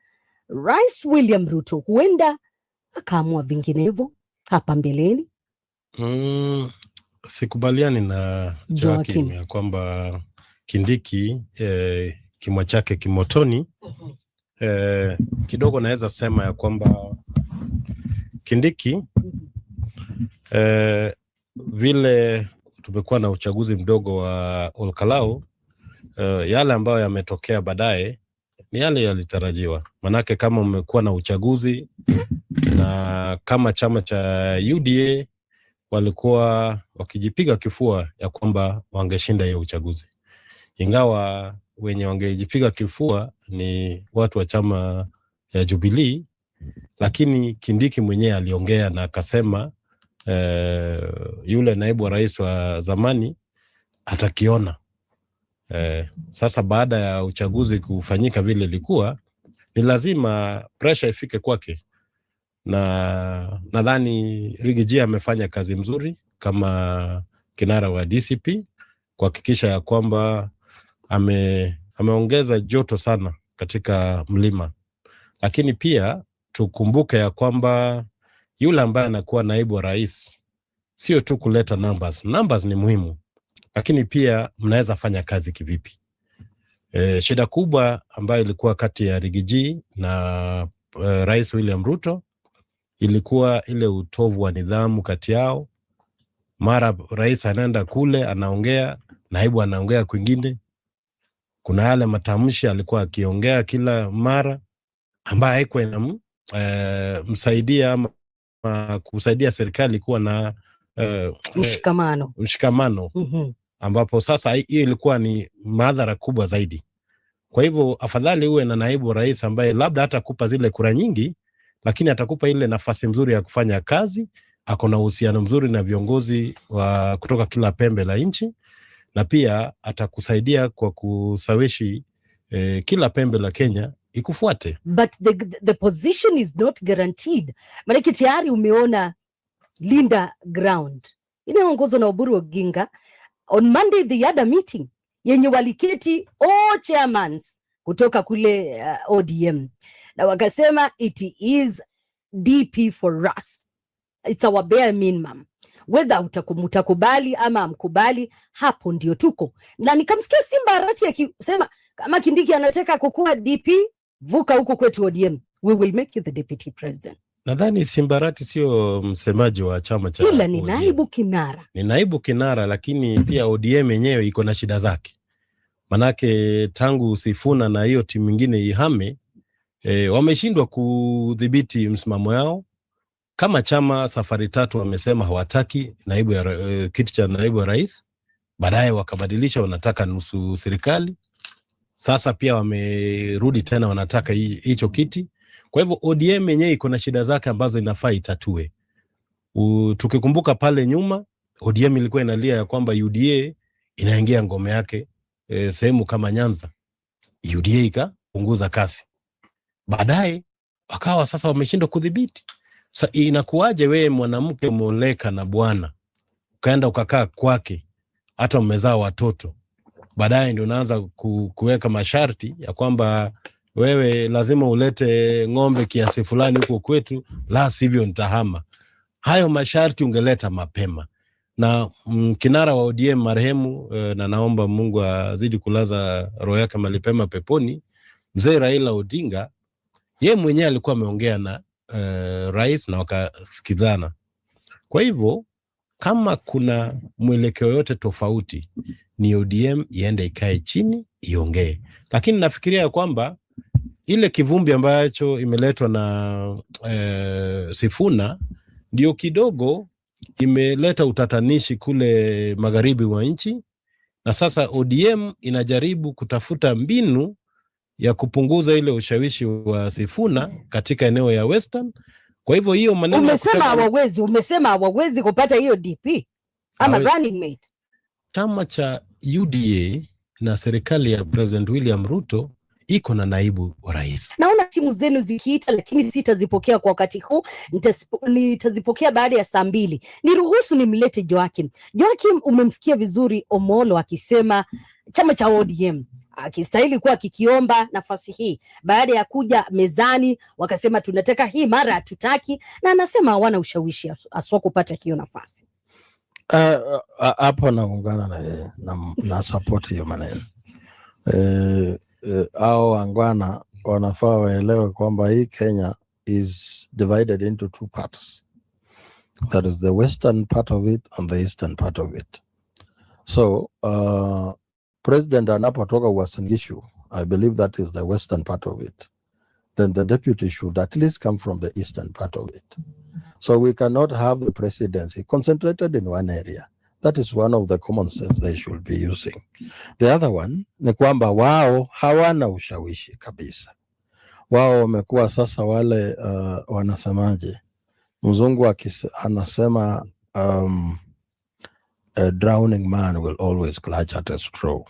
Speaker 9: Rais William Ruto huenda akaamua vinginevyo hapa mbeleni.
Speaker 14: Sikubaliani na Joakim ya kwamba Kindiki kimwa chake kimotoni. Kidogo naweza sema ya kwamba Kindiki vile tumekuwa na uchaguzi mdogo wa Olkalau, yale ambayo yametokea baadaye ni yale yalitarajiwa. Manake kama umekuwa na uchaguzi na kama chama cha UDA walikuwa wakijipiga kifua ya kwamba wangeshinda hiyo uchaguzi, ingawa wenye wangejipiga kifua ni watu wa chama ya Jubilee, lakini Kindiki mwenyewe aliongea na akasema yule naibu wa rais wa zamani atakiona. Sasa baada ya uchaguzi kufanyika vile ilikuwa, ni lazima pressure ifike kwake, na nadhani Rigiji amefanya kazi mzuri kama kinara wa DCP kuhakikisha ya kwamba ameongeza joto sana katika mlima. Lakini pia tukumbuke ya kwamba yule ambaye anakuwa naibu wa rais sio tu kuleta numbers. Numbers ni muhimu, lakini pia mnaweza fanya kazi kivipi? Shida kubwa ambayo ilikuwa kati ya Rigiji na Rais William Ruto ilikuwa ile utovu wa nidhamu kati yao. Mara rais anaenda kule anaongea, naibu anaongea kwingine. Kuna yale matamshi alikuwa akiongea kila mara ambaye haikuwa msaidia ama kusaidia serikali kuwa na mshikamano. Ambapo sasa hiyo ilikuwa ni madhara kubwa zaidi. Kwa hivyo afadhali uwe na naibu rais ambaye labda hatakupa zile kura nyingi, lakini atakupa ile nafasi mzuri ya kufanya kazi, ako na uhusiano mzuri na viongozi kutoka kila pembe la nchi, na pia atakusaidia kwa kusawishi kila pembe la Kenya ikufuate.
Speaker 9: But the position is not guaranteed. Maana tayari umeona Linda Ground inaongozwa na Oburu Oginga. On Monday they had a meeting yenye waliketi chairmans kutoka kule ODM, na wakasema it is DP for us, it's our bare minimum, whether utakubali ama amkubali, hapo ndio tuko. Na nikamsikia Simba Arati akisema kama Kindiki anataka kukua DP, vuka huko kwetu ODM, we will make you the deputy president.
Speaker 14: Nadhani Simbarati sio msemaji wa chama cha
Speaker 9: ila ni naibu kinara.
Speaker 14: Ni naibu kinara, lakini pia ODM yenyewe iko na shida zake. Manake tangu Sifuna na hiyo timu nyingine ihame, wameshindwa kudhibiti msimamo yao. Kama chama safari tatu wamesema hawataki kiti cha naibu wa rais, baadaye wakabadilisha wanataka nusu serikali. Sasa pia wamerudi tena wanataka hicho kiti. Kwa hivyo ODM yenyewe iko na shida zake ambazo inafaa itatue. Tukikumbuka pale nyuma, ODM ilikuwa inalia ya kwamba UDA inaingia ngome yake sehemu kama Nyanza. UDA ikapunguza kasi. Baadaye wakawa sasa wameshindwa kudhibiti. Sasa inakuaje wewe mwanamke moleka na bwana ukaenda ukakaa kwake, hata umezaa watoto, baadaye ndio unaanza kuweka masharti ya kwamba wewe lazima ulete ng'ombe kiasi fulani huko kwetu, la sivyo nitahama. Hayo masharti ungeleta mapema. Na kinara wa ODM marehemu, na naomba Mungu azidi kulaza roho yake mahali pema peponi, mzee Raila Odinga, yeye mwenyewe alikuwa ameongea na rais na wakasikizana. Kwa hivyo kama kuna mwelekeo yote tofauti, ni ODM iende ikae chini iongee. Lakini nafikiria ya kwamba ile kivumbi ambacho imeletwa na Sifuna ndio kidogo imeleta utatanishi kule magharibi wa nchi, na sasa ODM inajaribu kutafuta mbinu ya kupunguza ile ushawishi wa Sifuna katika eneo ya Western. Kwa hivyo hiyo maneno
Speaker 9: umesema hawawezi kupata hiyo DP ama running mate.
Speaker 14: Chama cha UDA na serikali ya President William Ruto iko na naibu wa rais.
Speaker 9: Naona simu zenu zikiita, lakini sitazipokea kwa wakati huu. Nitazipokea baada ya saa 2. Niruhusu nimlete Joakim. Joakim, umemsikia vizuri Omolo akisema chama cha ODM akistahili kuwa kikiomba nafasi hii. Baada ya kuja mezani wakasema tunataka hii, mara hatutaki, na anasema hawana ushawishi aswa kupata hiyo nafasi.
Speaker 11: Hapo naungana na yeye na support hiyo maneno. Hao wangwana wanafaa waelewe kwamba hii Kenya is divided into 2 parts. That is the western part of it and the eastern part of it. So president anapotoka Uasin Gishu, I believe that is the western part of it. Then the deputy should at least come from the eastern part of it. So we cannot have the presidency concentrated in one area. That is one of the common sense they should be using. The other one ni kwamba wao hawana ushawishi kabisa. Wao wamekuwa sasa wale wanasemaje, mzungu anasema a drowning man will always clutch at a straw.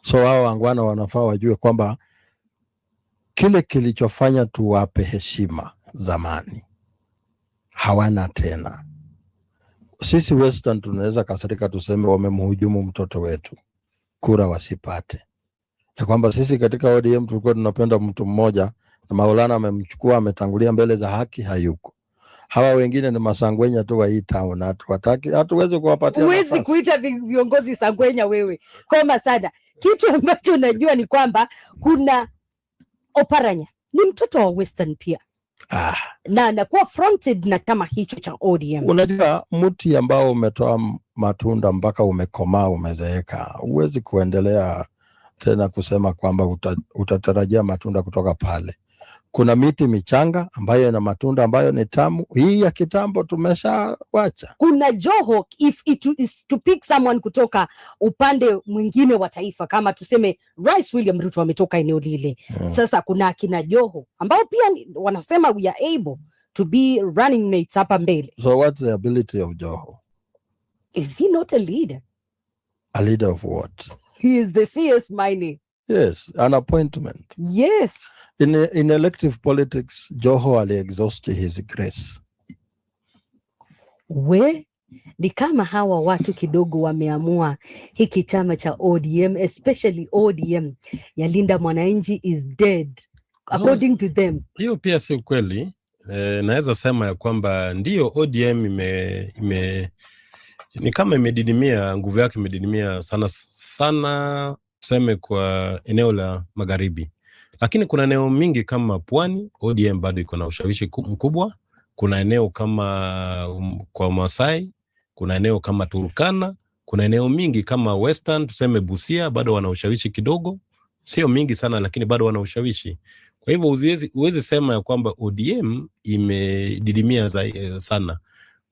Speaker 11: So wao wangwana wanafaa wajue kwamba kile kilichofanya tuwape heshima zamani hawana tena. Sisi Western tunaweza kasirika tuseme wamemhujumu mtoto wetu, kura wasipate. Ya kwamba sisi katika ODM tulikuwa tunapenda mtu mmoja na Maulana amemchukua, ametangulia mbele za haki, hayuko. Hawa wengine ni masangwenya tu wa hii town, hatuwezi kuwapatia nafasi.
Speaker 9: Huwezi kuita viongozi sangwenya wewe. Koma sana. Kitu ambacho najua ni kwamba kuna Oparanya ni mtoto wa Western pia. Na anakuwa fronted na chama hicho cha ODM.
Speaker 11: Unajua mti ambao umetoa matunda mpaka umekomaa, umezeeka, huwezi kuendelea tena kusema kwamba utatarajia matunda kutoka pale. Kuna miti michanga ambayo ina matunda ambayo ni tamu. Hii ya kitambo tumeshawacha.
Speaker 9: Kuna Joho, if it is to pick someone kutoka upande mwingine wa taifa, kama tuseme Rais William Ruto ametoka eneo lile. Sasa kuna akina Joho ambao pia wanasema we are able to be running mates hapa mbele.
Speaker 11: So what's the ability of Joho?
Speaker 9: Is he not a leader?
Speaker 11: A leader of what?
Speaker 9: He is the CS mining.
Speaker 11: Yes, an appointment.
Speaker 9: Yes.
Speaker 11: In elective politics, Joho ali-exhaust his grace.
Speaker 9: Ni kama hawa watu kidogo wameamua hiki chama cha ODM, especially ODM ya Linda Mwananchi is dead according to them.
Speaker 14: Hiyo pia si ukweli. Naweza sema ya kwamba ndio ODM ni kama imedidimia, nguvu yake imedidimia sana tuseme kwa eneo la magharibi. Lakini kuna eneo mingi kama Pwani, ODM bado iko na ushawishi mkubwa. Kuna eneo kama kwa Masai, kuna eneo kama Turkana, kuna eneo mingi kama Western, tuseme Busia, bado wana ushawishi kidogo. Sio mingi sana, lakini bado wana ushawishi. Kwa hivyo uwezi sema ya kwamba ODM imedidimia sana.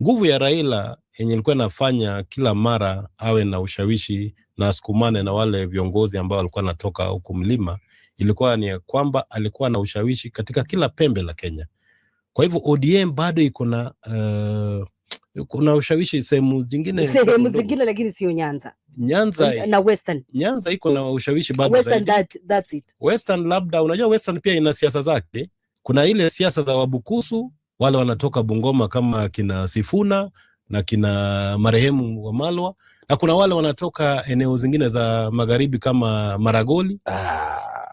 Speaker 14: Nguvu ya Raila yenye ilikuwa inafanya kila mara awe na ushawishi na asukumane na wale viongozi ambao walikuwa natoka huku mlima, ilikuwa ni kwamba alikuwa na ushawishi katika kila pembe la Kenya. Kwa hivyo ODM bado iko na kuna ushawishi sehemu zingine
Speaker 9: lakini sio Nyanza
Speaker 14: na
Speaker 9: Western.
Speaker 14: Nyanza iko na ushawishi bado
Speaker 9: Western, that's it.
Speaker 14: Western labda, unajua Western pia ina siasa zake. Kuna ile siasa za Wabukusu, wale wanatoka Bungoma kama kina Sifuna na kina marehemu Wamalwa, na kuna wale wanatoka eneo zingine za magharibi kama Maragoli.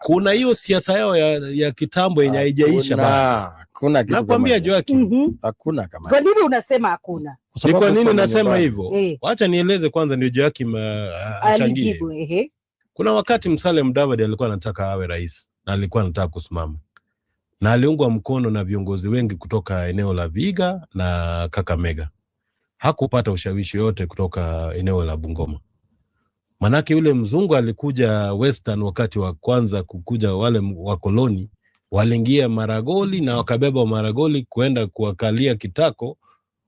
Speaker 14: Kuna hiyo siasa yao ya kitambo yenye haijaisha bado.
Speaker 11: Kuna kitu
Speaker 14: nakwambia Joakim,
Speaker 11: hakuna kama.
Speaker 9: Kwa nini unasema hakuna?
Speaker 14: Ni kwa nini nasema hivyo? Wacha nieleze kwanza ndio Joakim achangie. Kuna wakati Musalia Mudavadi alikuwa anataka awe rais na alikuwa anataka kusimama, na aliungwa mkono na viongozi wengi kutoka eneo la Vihiga na Kakamega. Hakupata ushawishi yote kutoka eneo la Bungoma. Manake yule mzungu alikuja Western wakati wa kwanza kukuja, wale wakoloni waliingia Maragoli na wakabeba Maragoli kuenda kuwakalia kitako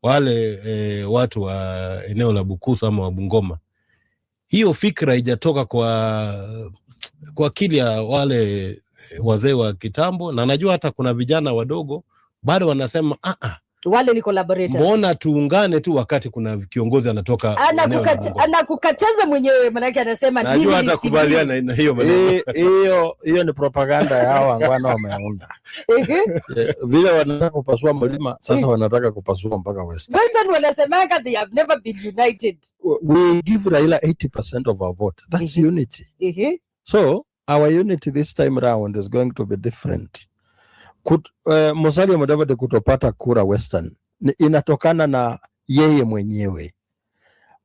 Speaker 14: wale watu wa eneo la Bukusu ama wa Bungoma. Hiyo fikra haijatoka kwa akili ya wale wazee wa kitambo, na najua hata kuna vijana wadogo bado wanasema
Speaker 9: wale ni collaborators.
Speaker 14: Mbona tuungane tu wakati kuna kiongozi anatoka
Speaker 9: anakukataza mwenyewe, manake anasema
Speaker 14: mimi najua hata kubaliana na hiyo maneno.
Speaker 11: Hiyo ni propaganda ya hao angwana wameunda. Vile wanataka kupasua mlima, sasa wanataka kupasua mpaka West.
Speaker 9: Western wanasema they have never been united.
Speaker 11: We give Raila 80% of our vote. That's unity. So our unity this time round is going to be different. Musalia Mudavadi kutopata kura Western inatokana na yeye mwenyewe.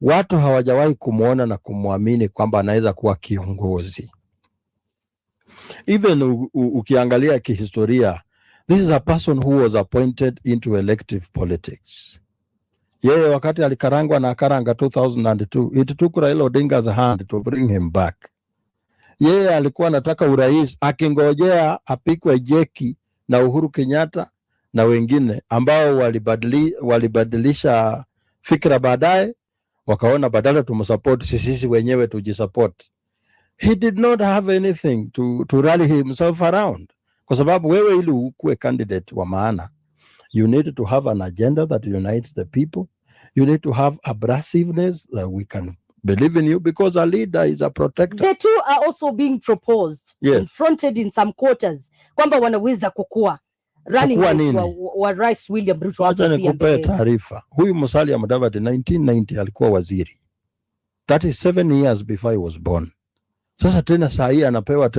Speaker 11: Watu hawajawahi kumuona na kumwamini kwamba anaweza kuwa kiongozi. Even ukiangalia kihistoria, this is a person who was appointed into elective politics. Yeye wakati alikarangwa na akaranga 2002, it took Raila Odinga's hand to bring him back. Yeye alikuwa anataka urais akingojea apikwe jeki na Uhuru Kenyatta na wengine ambao walibadilisha fikra baadaye, wakaona badala tumsupport sisi wenyewe tujisupport. He did not have anything to rally himself around, kwa sababu wewe ili ukuwe candidate wa maana, you need to have an agenda that unites the people. You need to have abrasiveness that we can believe in you, because a leader is a protector.
Speaker 9: The two are also being proposed, confronted in some quarters, kwamba wanaweza kukua running wa Rais William Ruto.
Speaker 11: Wacha nikupe taarifa. Huyu Musalia Mudavadi 1990 alikuwa waziri. That is 7 years before he was born. Sasa tena saa hii anapewa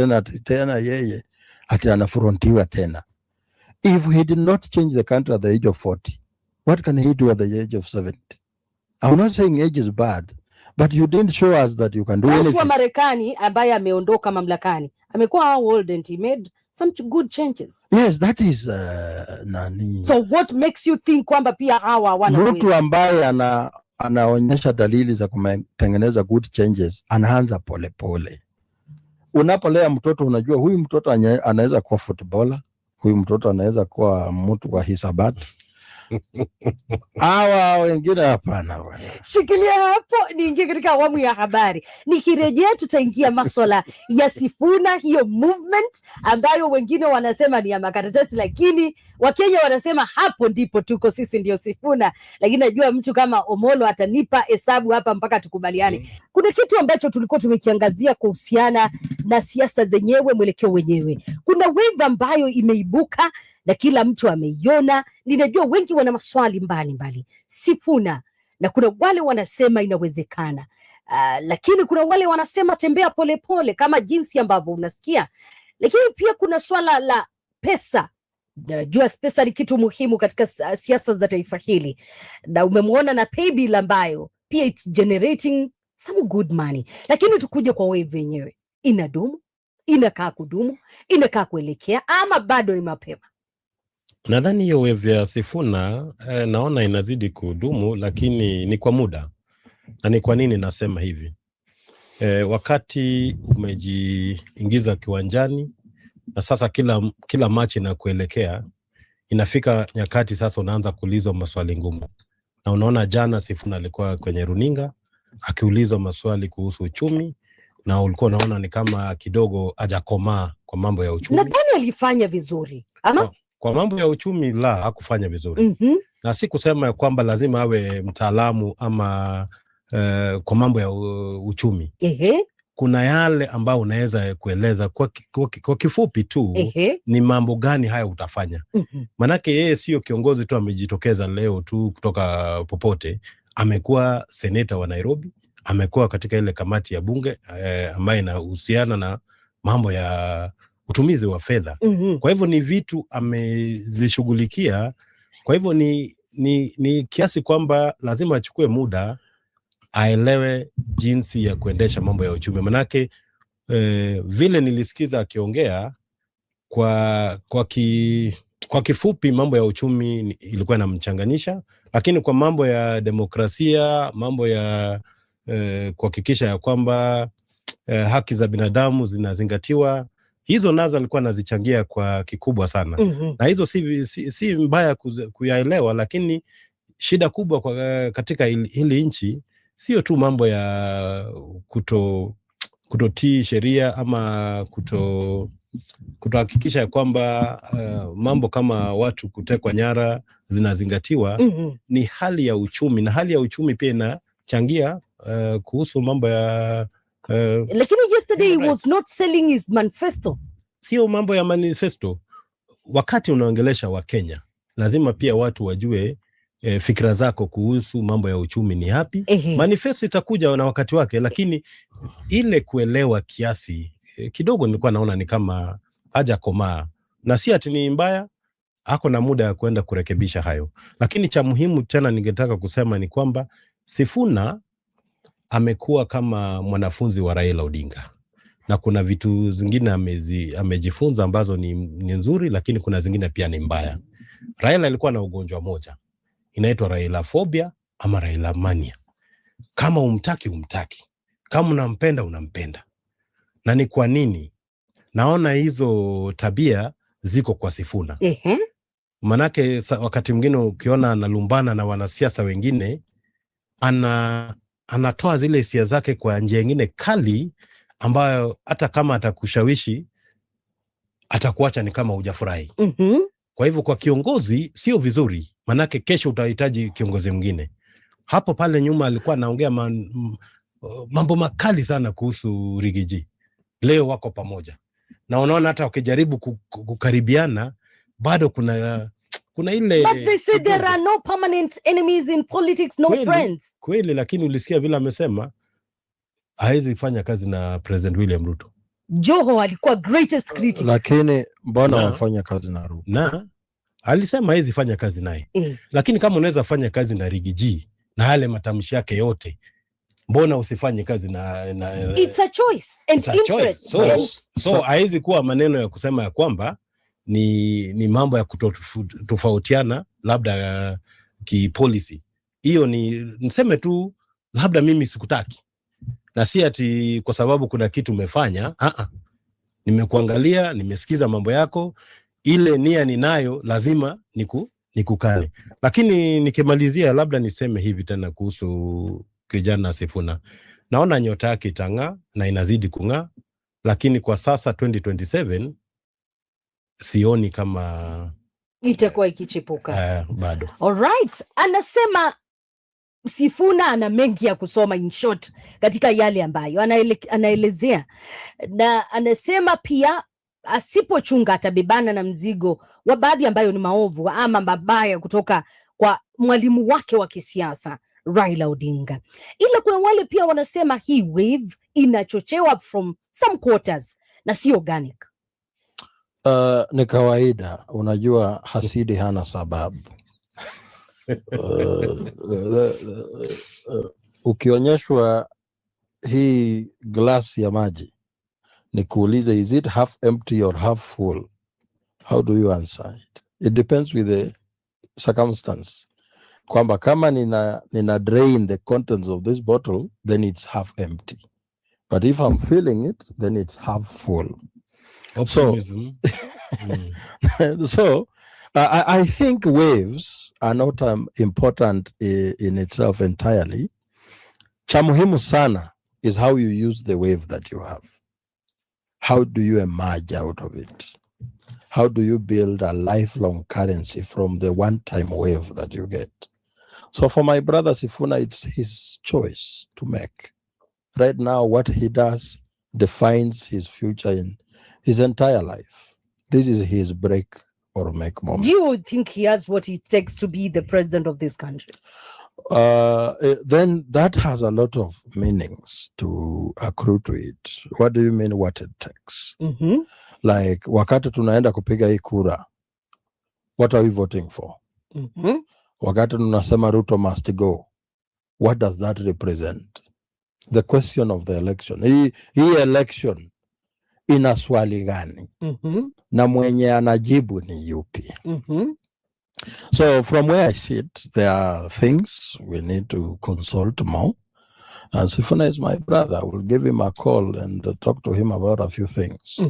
Speaker 11: tena yeye ati anafrontiwa tena. If he did not change the country at the age of 40, what can he do at the age of 70? I'm not saying age is bad, but you didn't show us that you can do anything.
Speaker 9: Rais wa Marekani ambaye ameondoka mamlakani amekuwa old and he made some good changes.
Speaker 11: Yes, that is nani.
Speaker 9: So what makes you think kwamba pia hawa wana
Speaker 11: mtu ambaye anaonyesha dalili za kutengeneza good changes anaanza pole. Unapolea mtoto unajua huyu mtoto anaweza kuwa footballer, huyu mtoto anaweza kuwa mtu wa hisabati. Hawa wengine hapana.
Speaker 9: Shikilia hapo niingie katika awamu ya habari. Nikirejea tutaingia masuala ya Sifuna, hiyo movement ambayo wengine wanasema ni ya makaratasi, lakini Wakenya wanasema hapo ndipo tuko sisi, ndio Sifuna. Lakini najua mtu kama Omolo atanipa hesabu hapa mpaka tukubaliane. Kuna kitu ambacho tulikuwa tumekiangazia kuhusiana na siasa zenyewe, mwelekeo wenyewe. Kuna wave ambayo imeibuka na kila mtu ameiona. Ninajua wengi wana maswali mbalimbali Sifuna, na kuna wale wanasema inawezekana, lakini kuna wale wanasema tembea polepole kama jinsi ambavyo unasikia. Lakini pia kuna swala la pesa. Najua pesa ni kitu muhimu katika siasa za taifa hili, na umemwona na pay bill ambayo pia it's generating some good money. Lakini tukuje kwa wave yenyewe, inadumu, inakaa kudumu, inakaa kuelekea, ama bado ni mapema?
Speaker 14: Nadhani hiyo wave ya Sifuna naona inazidi kudumu, lakini ni kwa muda. Na ni kwa nini nasema hivi? Wakati umejiingiza kiwanjani na sasa kila machi na kuelekea, inafika nyakati sasa unaanza kuulizwa maswali ngumu. Na unaona jana Sifuna alikuwa kwenye runinga akiulizwa maswali kuhusu uchumi, na ulikuwa unaona ni kama kidogo hajakomaa kwa mambo ya uchumi.
Speaker 9: Nadhani alifanya vizuri ama
Speaker 14: kwa mambo ya uchumi hakufanya vizuri. Na si kusema kwamba lazima awe mtaalamu ama kwa mambo ya uchumi. kuna yale ambao unaweza kueleza kwa kifupi tu ni mambo gani haya utafanya. Manake yeye sio kiongozi tu amejitokeza leo tu kutoka popote. Amekuwa seneta wa Nairobi, amekuwa katika ile kamati ya bunge ambayo inahusiana na mambo ya utumizi wa fedha. Kwa hivyo ni vitu amezishughulikia. Kwa hivyo ni kiasi kwamba lazima achukue muda aelewe jinsi ya kuendesha mambo ya uchumi. Manake vile nilisikiza akiongea kwa kifupi, mambo ya uchumi ilikuwa inamchanganyisha, lakini kwa mambo ya demokrasia, mambo ya kuhakikisha ya kwamba haki za binadamu zinazingatiwa, hizo nazo alikuwa anazichangia kwa kikubwa sana. Na hizo si mbaya kuyaelewa, lakini shida kubwa katika hili nchi sio tu mambo ya kutotii sheria ama kutohakikisha kwamba mambo kama watu kutekwa nyara zinazingatiwa. Ni hali ya uchumi, na hali ya uchumi pia inachangia kuhusu mambo ya
Speaker 9: lakini yesterday he was not selling his manifesto.
Speaker 14: Sio mambo ya manifesto. Wakati unaongelesha wa Kenya, lazima pia watu wajue fikra zako kuhusu mambo ya uchumi ni hapi. Manifesto itakuja na wakati wake, lakini ile kuelewa kiasi kidogo nilikuwa naona ni kama haja komaa, na si ati ni mbaya, ako na muda ya kwenda kurekebisha hayo. Lakini cha muhimu tena ningetaka kusema ni kwamba Sifuna amekuwa kama mwanafunzi wa Raila Odinga, na kuna vitu zingine amejifunza ambazo ni nzuri, lakini kuna zingine pia ni mbaya. Raila alikuwa na ugonjwa moja inaitwa Raila phobia ama Raila mania. Kama umtaki, kama unampenda, unampenda. Na ni kwa nini naona hizo tabia ziko kwa Sifuna? Manake wakati mwingine ukiona analumbana na wanasiasa wengine, anatoa zile hisia zake kwa njia nyingine kali, ambayo hata kama atakushawishi atakuacha ni kama hujafurahi. Kwa hivyo kwa kiongozi sio vizuri, manake kesho utahitaji kiongozi mwingine. Hapo pale nyuma alikuwa anaongea mambo makali sana kuhusu Rigiji. Leo wako pamoja, na unaona hata wakijaribu kukaribiana bado kuna ile.
Speaker 9: But they said there are no permanent enemies in politics, no friends.
Speaker 14: Kweli, lakini ulisikia vile amesema hawezi fanya kazi na President William Ruto.
Speaker 9: Joho alikuwa greatest critic.
Speaker 11: Lakini mbona wafanya kazi na Ruto?
Speaker 14: Na alisema hawezi fanya kazi naye. Lakini kama unaweza fanya kazi na Rigiji na yale matamshi yake yote, mbona usifanye kazi na
Speaker 9: It's a choice and interest.
Speaker 14: So haizi kuwa maneno ya kusema ya kwamba ni mambo ya kutofautiana labda kipolicy. Hiyo niseme tu labda mimi sikutaki, na si ati kwa sababu kuna kitu umefanya. Nimekuangalia, nimesikiza mambo yako, ile nia ninayo lazima nikukane. Lakini nikimalizia labda niseme hivi tena kuhusu kijana Sifuna. Naona nyota yake itang'aa na inazidi kung'aa, lakini kwa sasa 2027 sioni kama
Speaker 9: itakuwa ikichipuka.
Speaker 14: Bado.
Speaker 9: Alright, anasema Sifuna ana mengi ya kusoma, in short, katika yale ambayo anaelezea, na anasema pia asipochunga atabebana na mzigo wa baadhi ambayo ni maovu ama mabaya kutoka kwa mwalimu wake wa kisiasa Raila Odinga. Ila kuna wale pia wanasema hii wave inachochewa from some quarters na si organic.
Speaker 11: Ni kawaida, unajua hasidi hana sababu. Ukionyeshwa hii glasi ya maji, nikuulize, is it half empty or half full? How do you answer it? It depends with the circumstance. Kwamba kama nina drain the contents of this bottle, then it's half empty. But if I'm filling it, then it's half full.
Speaker 14: Optimism.
Speaker 11: So I think waves are not important in itself entirely. Cha muhimu sana is how you use the wave that you have. How do you emerge out of it? How do you build a lifelong currency from the one-time wave that you get? So for my brother Sifuna, it's his choice to make. Right now, what he does defines his future in his entire life. This is his break or make moment.
Speaker 9: Do you think he has what it takes to be the president of this country?
Speaker 11: Then that has a lot of meanings to accrue to it. What do you mean what it takes? Like wakati tunaenda kupiga hii kura, what are we voting for? Wakati tunasema Ruto must go, what does that represent? The question of the election. Hii election ina swali gani? Na mwenye anajibu ni yupi? So from where I sit, there are things we need to consult more. And Sifuna is my brother. We'll give him a call and talk to him about a few things.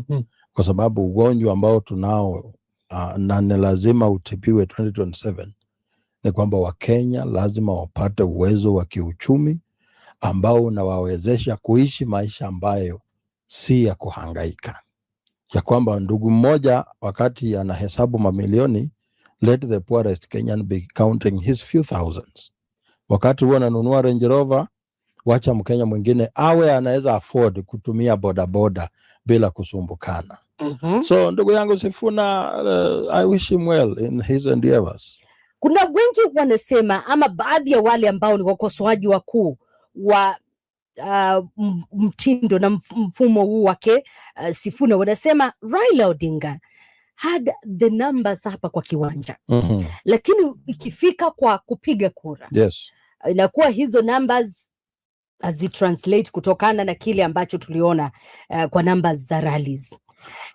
Speaker 11: Kwa sababu ugonjwa ambao tunao na ni lazima utibiwe 2027 ni kwamba Wakenya lazima wapate uwezo wa kiuchumi ambao unawawezesha kuishi maisha ambayo si ya kuhangaika. Ya kwamba ndugu mmoja wakati anahesabu mamilioni, let the poorest Kenyan be counting his few thousands. Wakati huo ananunua Range Rover, wacha Mkenya mwingine awe anaweza afford kutumia bodaboda bila kusumbukana. So ndugu yangu Sifuna, I wish him well in his endeavors.
Speaker 9: Kuna wengi wanasema, ama baadhi ya wale ambao ni wakosoaji wakuu wa mtindo na mfumo huu wake Sifuna, wanasema Raila Odinga had the numbers hapa kwa kiwanja. Lakini ikifika kwa kupiga kura, inakuwa hizo numbers translate kutokana na kile ambacho tuliona kwa numbers za rallies.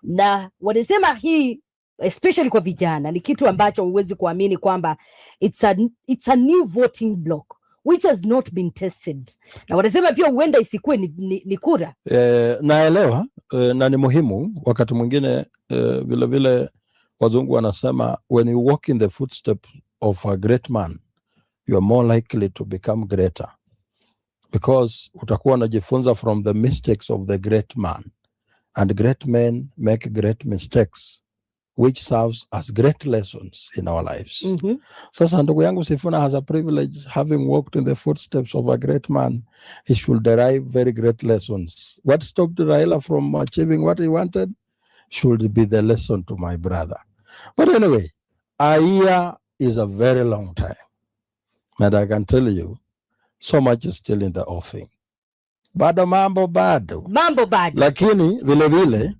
Speaker 9: Na wanasema hii especially kwa vijana ni kitu ambacho huwezi kuamini kwamba it's a new voting block which has not been tested. Na wanasema pia huenda isikuwe ni kura.
Speaker 11: Naelewa na ni muhimu. Wakati mwingine vile vile wazungu wanasema when you walk in the footsteps of a great man, you are more likely to become greater, because utakuwa unajifunza from the mistakes of the great man, and great men make great mistakes which serves as great lessons in our lives. Sasa ndugu yangu Sifuna has a privilege, having walked in the footsteps of a great man. He should derive very great lessons. What stopped Raila from achieving what he wanted should be the lesson to my brother. But anyway, a year is a very long time, and I can tell you so much is still in the offing. Bado mambo bado. Lakini vile vile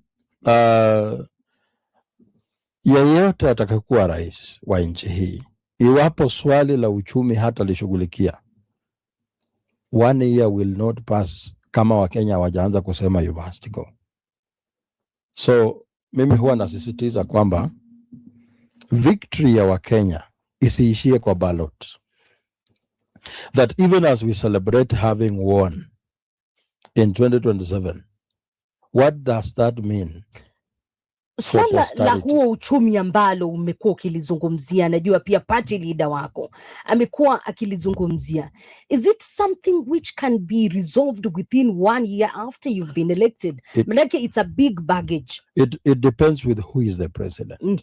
Speaker 11: yeyote atakayokuwa rais wa nchi hii, iwapo swali la uchumi hata lishughulikia, 1 year will not pass kama Wakenya wajaanza kusema you must go. So mimi huwa nasisitiza kwamba victory ya Wakenya isiishie kwa ballot. That even as we celebrate having won in 2027, what does that mean?
Speaker 9: Swala la huo uchumi ambalo umekuwa ukilizungumzia, najua pia party leader wako amekuwa akilizungumzia, is it something which can be resolved within 1 year after you've been elected? Manake it's a big baggage.
Speaker 11: It depends with who is the president.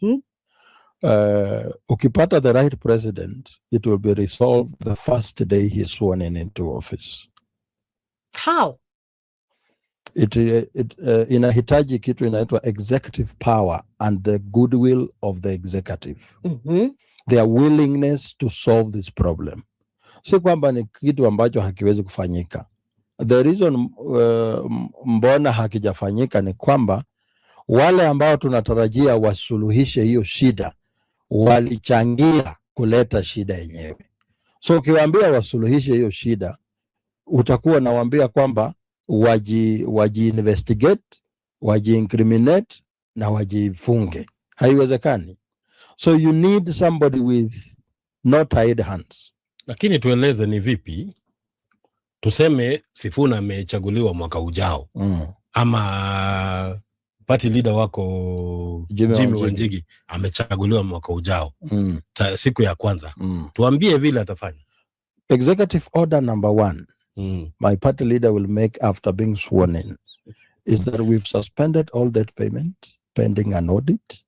Speaker 11: Ukipata the right president, it will be resolved the first day he's sworn into office.
Speaker 9: How?
Speaker 11: Inahitaji kitu inaitwa executive power and the goodwill of the executive. Their willingness to solve this problem. Si kwamba ni kitu ambacho hakiwezi kufanyika. The reason mbona hakijafanyika ni kwamba wale ambao tunatarajia wasuluhishe hiyo shida walichangia kuleta shida yenyewe. So ukiwaambia wasuluhishe hiyo shida, utakuwa nawaambia kwamba waji investigate, waji incriminate na wajifunge. Haiwezekani. So you need somebody with not tied hands.
Speaker 14: Lakini tueleze ni vipi, tuseme Sifuna amechaguliwa mwaka ujao, ama party leader wako Jimmy Wanjigi amechaguliwa mwaka ujao, siku ya kwanza, tuambie vile atafanya.
Speaker 11: Executive order number 1 my party leader will make after being sworn in is that we've suspended all debt payments pending an audit.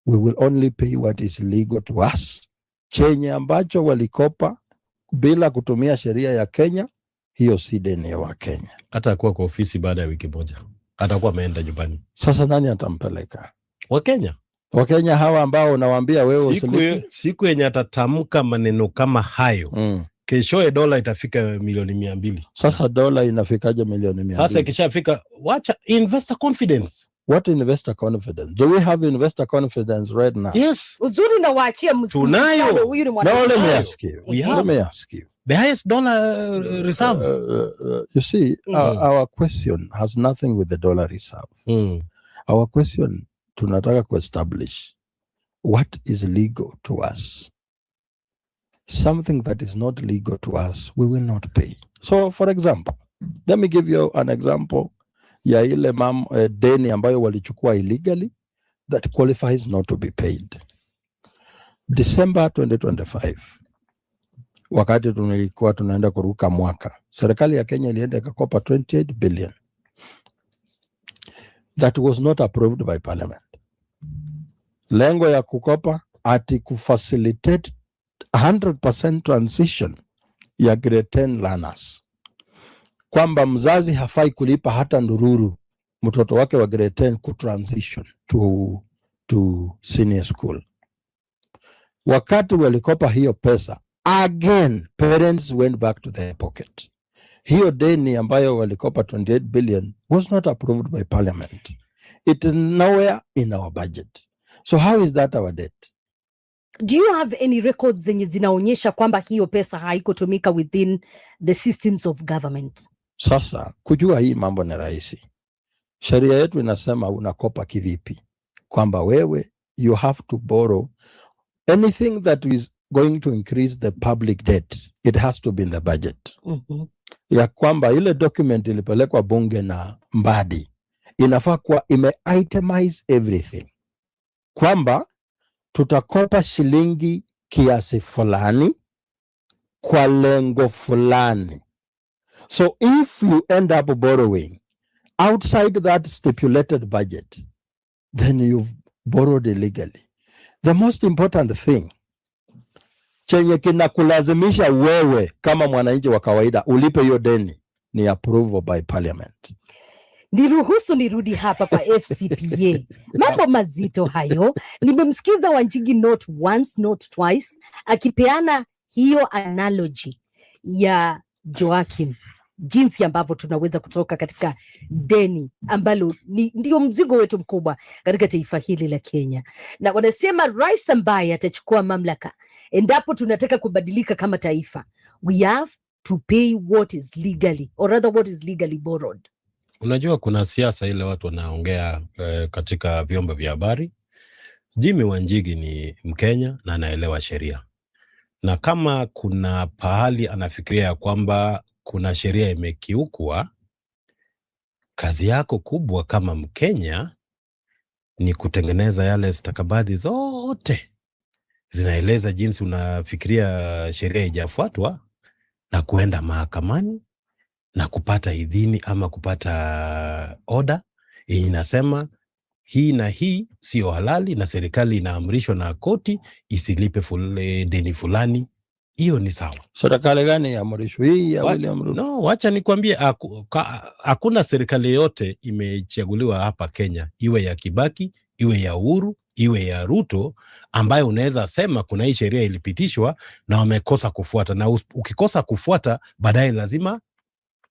Speaker 11: We will only pay what is legal to us. Chenye ambacho walikopa bila kutumia sheria ya Kenya, hiyo si deni ya Wakenya.
Speaker 14: Atakuwa kwa ofisi baada ya wiki moja, atakuwa ameenda nyumbani.
Speaker 11: Sasa nani atampeleka?
Speaker 14: Wakenya.
Speaker 11: Wakenya hawa ambao unawaambia wewe
Speaker 14: siku yenye atatamka maneno kama hayo, keshoe dola itafika milioni 200.
Speaker 11: Sasa dola inafikaje milioni 200?
Speaker 14: Sasa ikishafika, wacha investor confidence.
Speaker 11: What investor confidence? Do we have investor confidence right now?
Speaker 14: Yes.
Speaker 9: Uzuri na waachia msimu.
Speaker 14: Tunayo.
Speaker 11: Now let me ask you. Let me ask you.
Speaker 14: The highest dollar reserve.
Speaker 11: You see, our question has nothing with the dollar reserve. Our question, tunataka kuestablish what is legal to us. Something that is not legal to us, we will not pay. So, for example, let me give you an example ya ile deni ambayo walichukua illegally that qualifies not to be paid. December 2025, wakati tulikuwa tunaenda kuruka mwaka, serikali ya Kenya ilienda ikakopa 28 billion. That was not approved by parliament. Lengo ya kukopa ati kufacilitate 100% transition ya grade 10 learners, kwamba mzazi hafai kulipa hata ndururu mtoto wake wa grade 10 kutransition to senior school. Wakati walikopa hiyo pesa, again parents went back to their pocket. Hiyo deni ambayo walikopa 28 billion was not approved by parliament. It is nowhere in our budget. So how is that our debt?
Speaker 9: Do you have any records zenye zinaonyesha kwamba hiyo pesa haikutumika within the systems of government?
Speaker 11: Sasa kujua hii mambo ni rahisi. Sheria yetu inasema unakopa kivipi, kwamba wewe you have to borrow anything that is going to increase the public debt, it has to be in the budget. Ya kwamba ile document ilipelekwa bunge na Mbadi inafaa kuwa ime-itemize everything, kwamba tutakopa shilingi kiasi fulani kwa lengo fulani. So if you end up borrowing outside that stipulated budget, then you've borrowed illegally. The most important thing chenye kinakulazimisha wewe kama mwananchi wa kawaida ulipe hiyo deni ni approval by parliament.
Speaker 9: Niruhusu nirudi hapa kwa FCPA. Mambo mazito hayo. Nimemsikiza Wanjigi not once, not twice, akipeana hiyo analogy ya Joaquin, jinsi ambavyo tunaweza kutoka katika deni ambalo ndio mzigo wetu mkubwa katika taifa hili la Kenya. Na wanasema rais ambaye atachukua mamlaka, endapo tunataka kubadilika kama taifa, we have to pay what is legally, or rather what is legally borrowed.
Speaker 14: Unajua kuna siasa ile watu wanaongea katika vyombo vya habari. Jimmy Wanjigi ni Mkenya na anaelewa sheria. Na kama kuna pahali anafikiria kwamba kuna sheria imekiukwa, kazi yako kubwa kama Mkenya ni kutengeneza yale stakabadhi zote zinaeleza jinsi unafikiria sheria haijafuatwa, na kuenda mahakamani na kupata idhini ama kupata order inasema hii na hii sio halali na serikali inaamrishwa na koti isilipe deni fulani. Hiyo ni sawa.
Speaker 11: Serikali gani ya amrishwa hii ya William Ruto?
Speaker 14: No, wacha nikwambie, hakuna serikali yote imechaguliwa hapa Kenya, iwe ya Kibaki, iwe ya Uhuru, iwe ya Ruto, ambayo unaweza sema kuna hii sheria ilipitishwa na wamekosa kufuata, na ukikosa kufuata baadaye lazima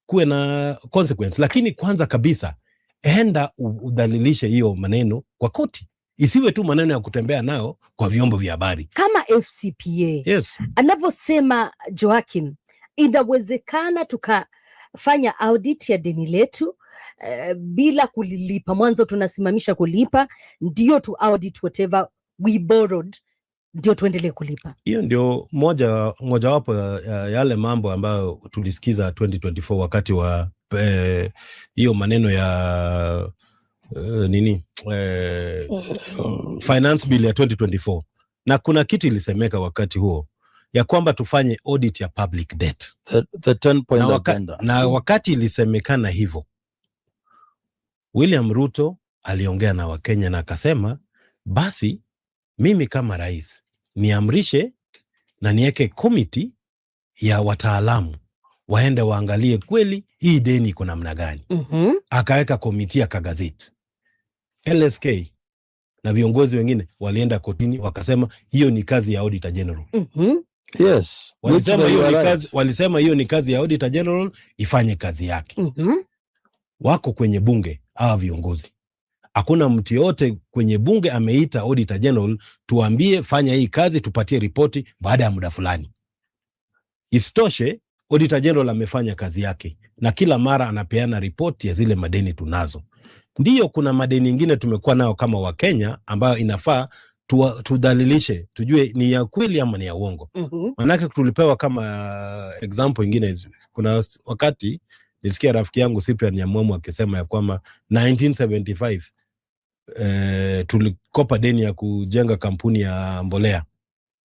Speaker 14: kuwe na consequence. Lakini kwanza kabisa enda udhalilishe hiyo maneno kwa koti, isiwe tu maneno ya kutembea nao kwa vyombo vya habari
Speaker 9: kama FCPA.
Speaker 14: Yes.
Speaker 9: Anavyosema Joaquin, inawezekana tukafanya audit ya deni letu bila kulilipa. Mwanzo tunasimamisha kulipa, ndio tu audit whatever we borrowed, ndio tuendelee kulipa.
Speaker 14: Hiyo ndio moja wapo yale mambo ambayo tulisikiza 2024 wakati wa hiyo maneno ya finance bill ya 2024. Na kuna kitu ilisemeka wakati huo ya kwamba tufanye audit ya public debt.
Speaker 11: The 10 point agenda.
Speaker 14: Na wakati ilisemekana hivyo, William Ruto aliongea na Wakenya na akasema, basi mimi kama rais niamrishe na niweke committee ya wataalamu waende waangalie kweli hii deni iko namna gani. Akaweka komiti akagazeti. LSK na viongozi wengine walienda kotini wakasema hiyo ni kazi ya Auditor General.
Speaker 11: Yes.
Speaker 14: Walisema hiyo ni kazi ya Auditor General, ifanye kazi yake. Wako kwenye bunge hawa viongozi. Hakuna mtu yote kwenye bunge ameita Auditor General tuambie fanya hii kazi tupatie ripoti baada ya muda fulani. Isitoshe, Auditor General amefanya kazi yake na kila mara anapeana ripoti ya zile madeni tunazo. Ndiyo, kuna madeni mengine tumekuwa nao kama wa Kenya ambayo inafaa tudalilishe, tujue ni ya kweli ama ni ya uongo. Manake tulipewa kama example ingine, kuna wakati nilisikia rafiki yangu Cyprian Nyamwamu akisema ya kwamba 1975 tulikopa deni ya kujenga kampuni ya mbolea.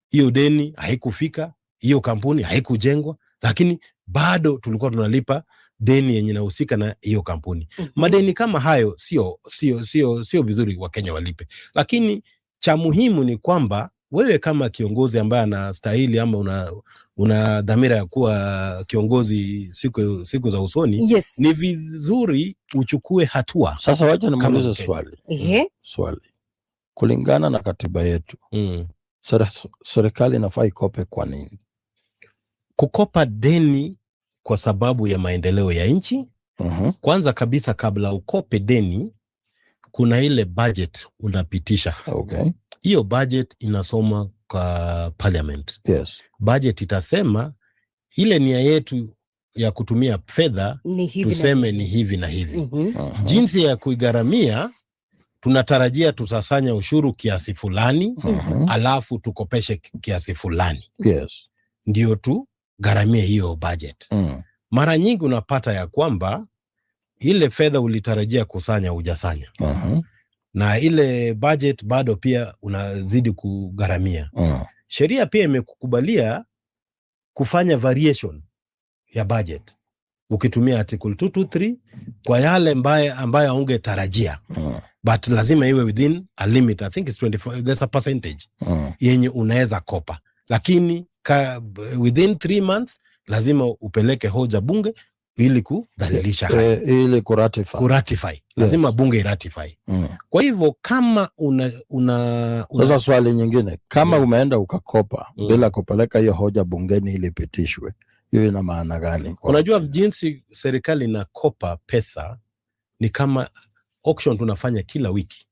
Speaker 14: Hiyo deni haikufika, hiyo kampuni haikujengwa, lakini bado tulikuwa tunalipa deni yenye inahusika na hiyo kampuni. Madeni kama hayo sio vizuri wa Kenya walipe. Lakini cha muhimu ni kwamba wewe kama kiongozi ambaye anastahili ama una dhamira ya kuwa kiongozi siku za usoni, ni vizuri uchukue hatua.
Speaker 11: Sasa wacha nimuulize swali. Kulingana na katiba yetu, serikali inafaa ikope kwa nini?
Speaker 14: Kukopa deni kwa sababu ya maendeleo ya nchi. Kwanza kabisa, kabla ukope deni, kuna ile budget unapitisha. Hiyo budget inasoma kwa parliament. Budget itasema ile nia yetu ya kutumia fedha tuseme ni hivi na hivi. Jinsi ya kuigaramia, tunatarajia tutasanya ushuru kiasi fulani, alafu tukopeshe kiasi fulani. Ndio tu garamia hiyo budget. Mara nyingi unapata ya kwamba ile fedha ulitarajia kusanya hujasanya. Na ile budget bado pia unazidi kugaramia. Sheria pia imekukubalia kufanya variation ya budget ukitumia article 223 kwa yale ambayo ungetarajia. But lazima iwe within a limit. I think it's 25, there's a percentage yenye unaweza kopa. Lakini within 3 months lazima upeleke hoja bunge ili kudhalilisha
Speaker 11: ili kuratify.
Speaker 14: Lazima bunge iratify. Kwa hivyo kama
Speaker 11: sasa swali nyingine, kama umeenda ukakopa bila kupeleka hiyo hoja bungeni ili pitishwe, hiyo ina maana gani?
Speaker 14: Unajua jinsi serikali inakopa pesa ni kama auction tunafanya kila wiki.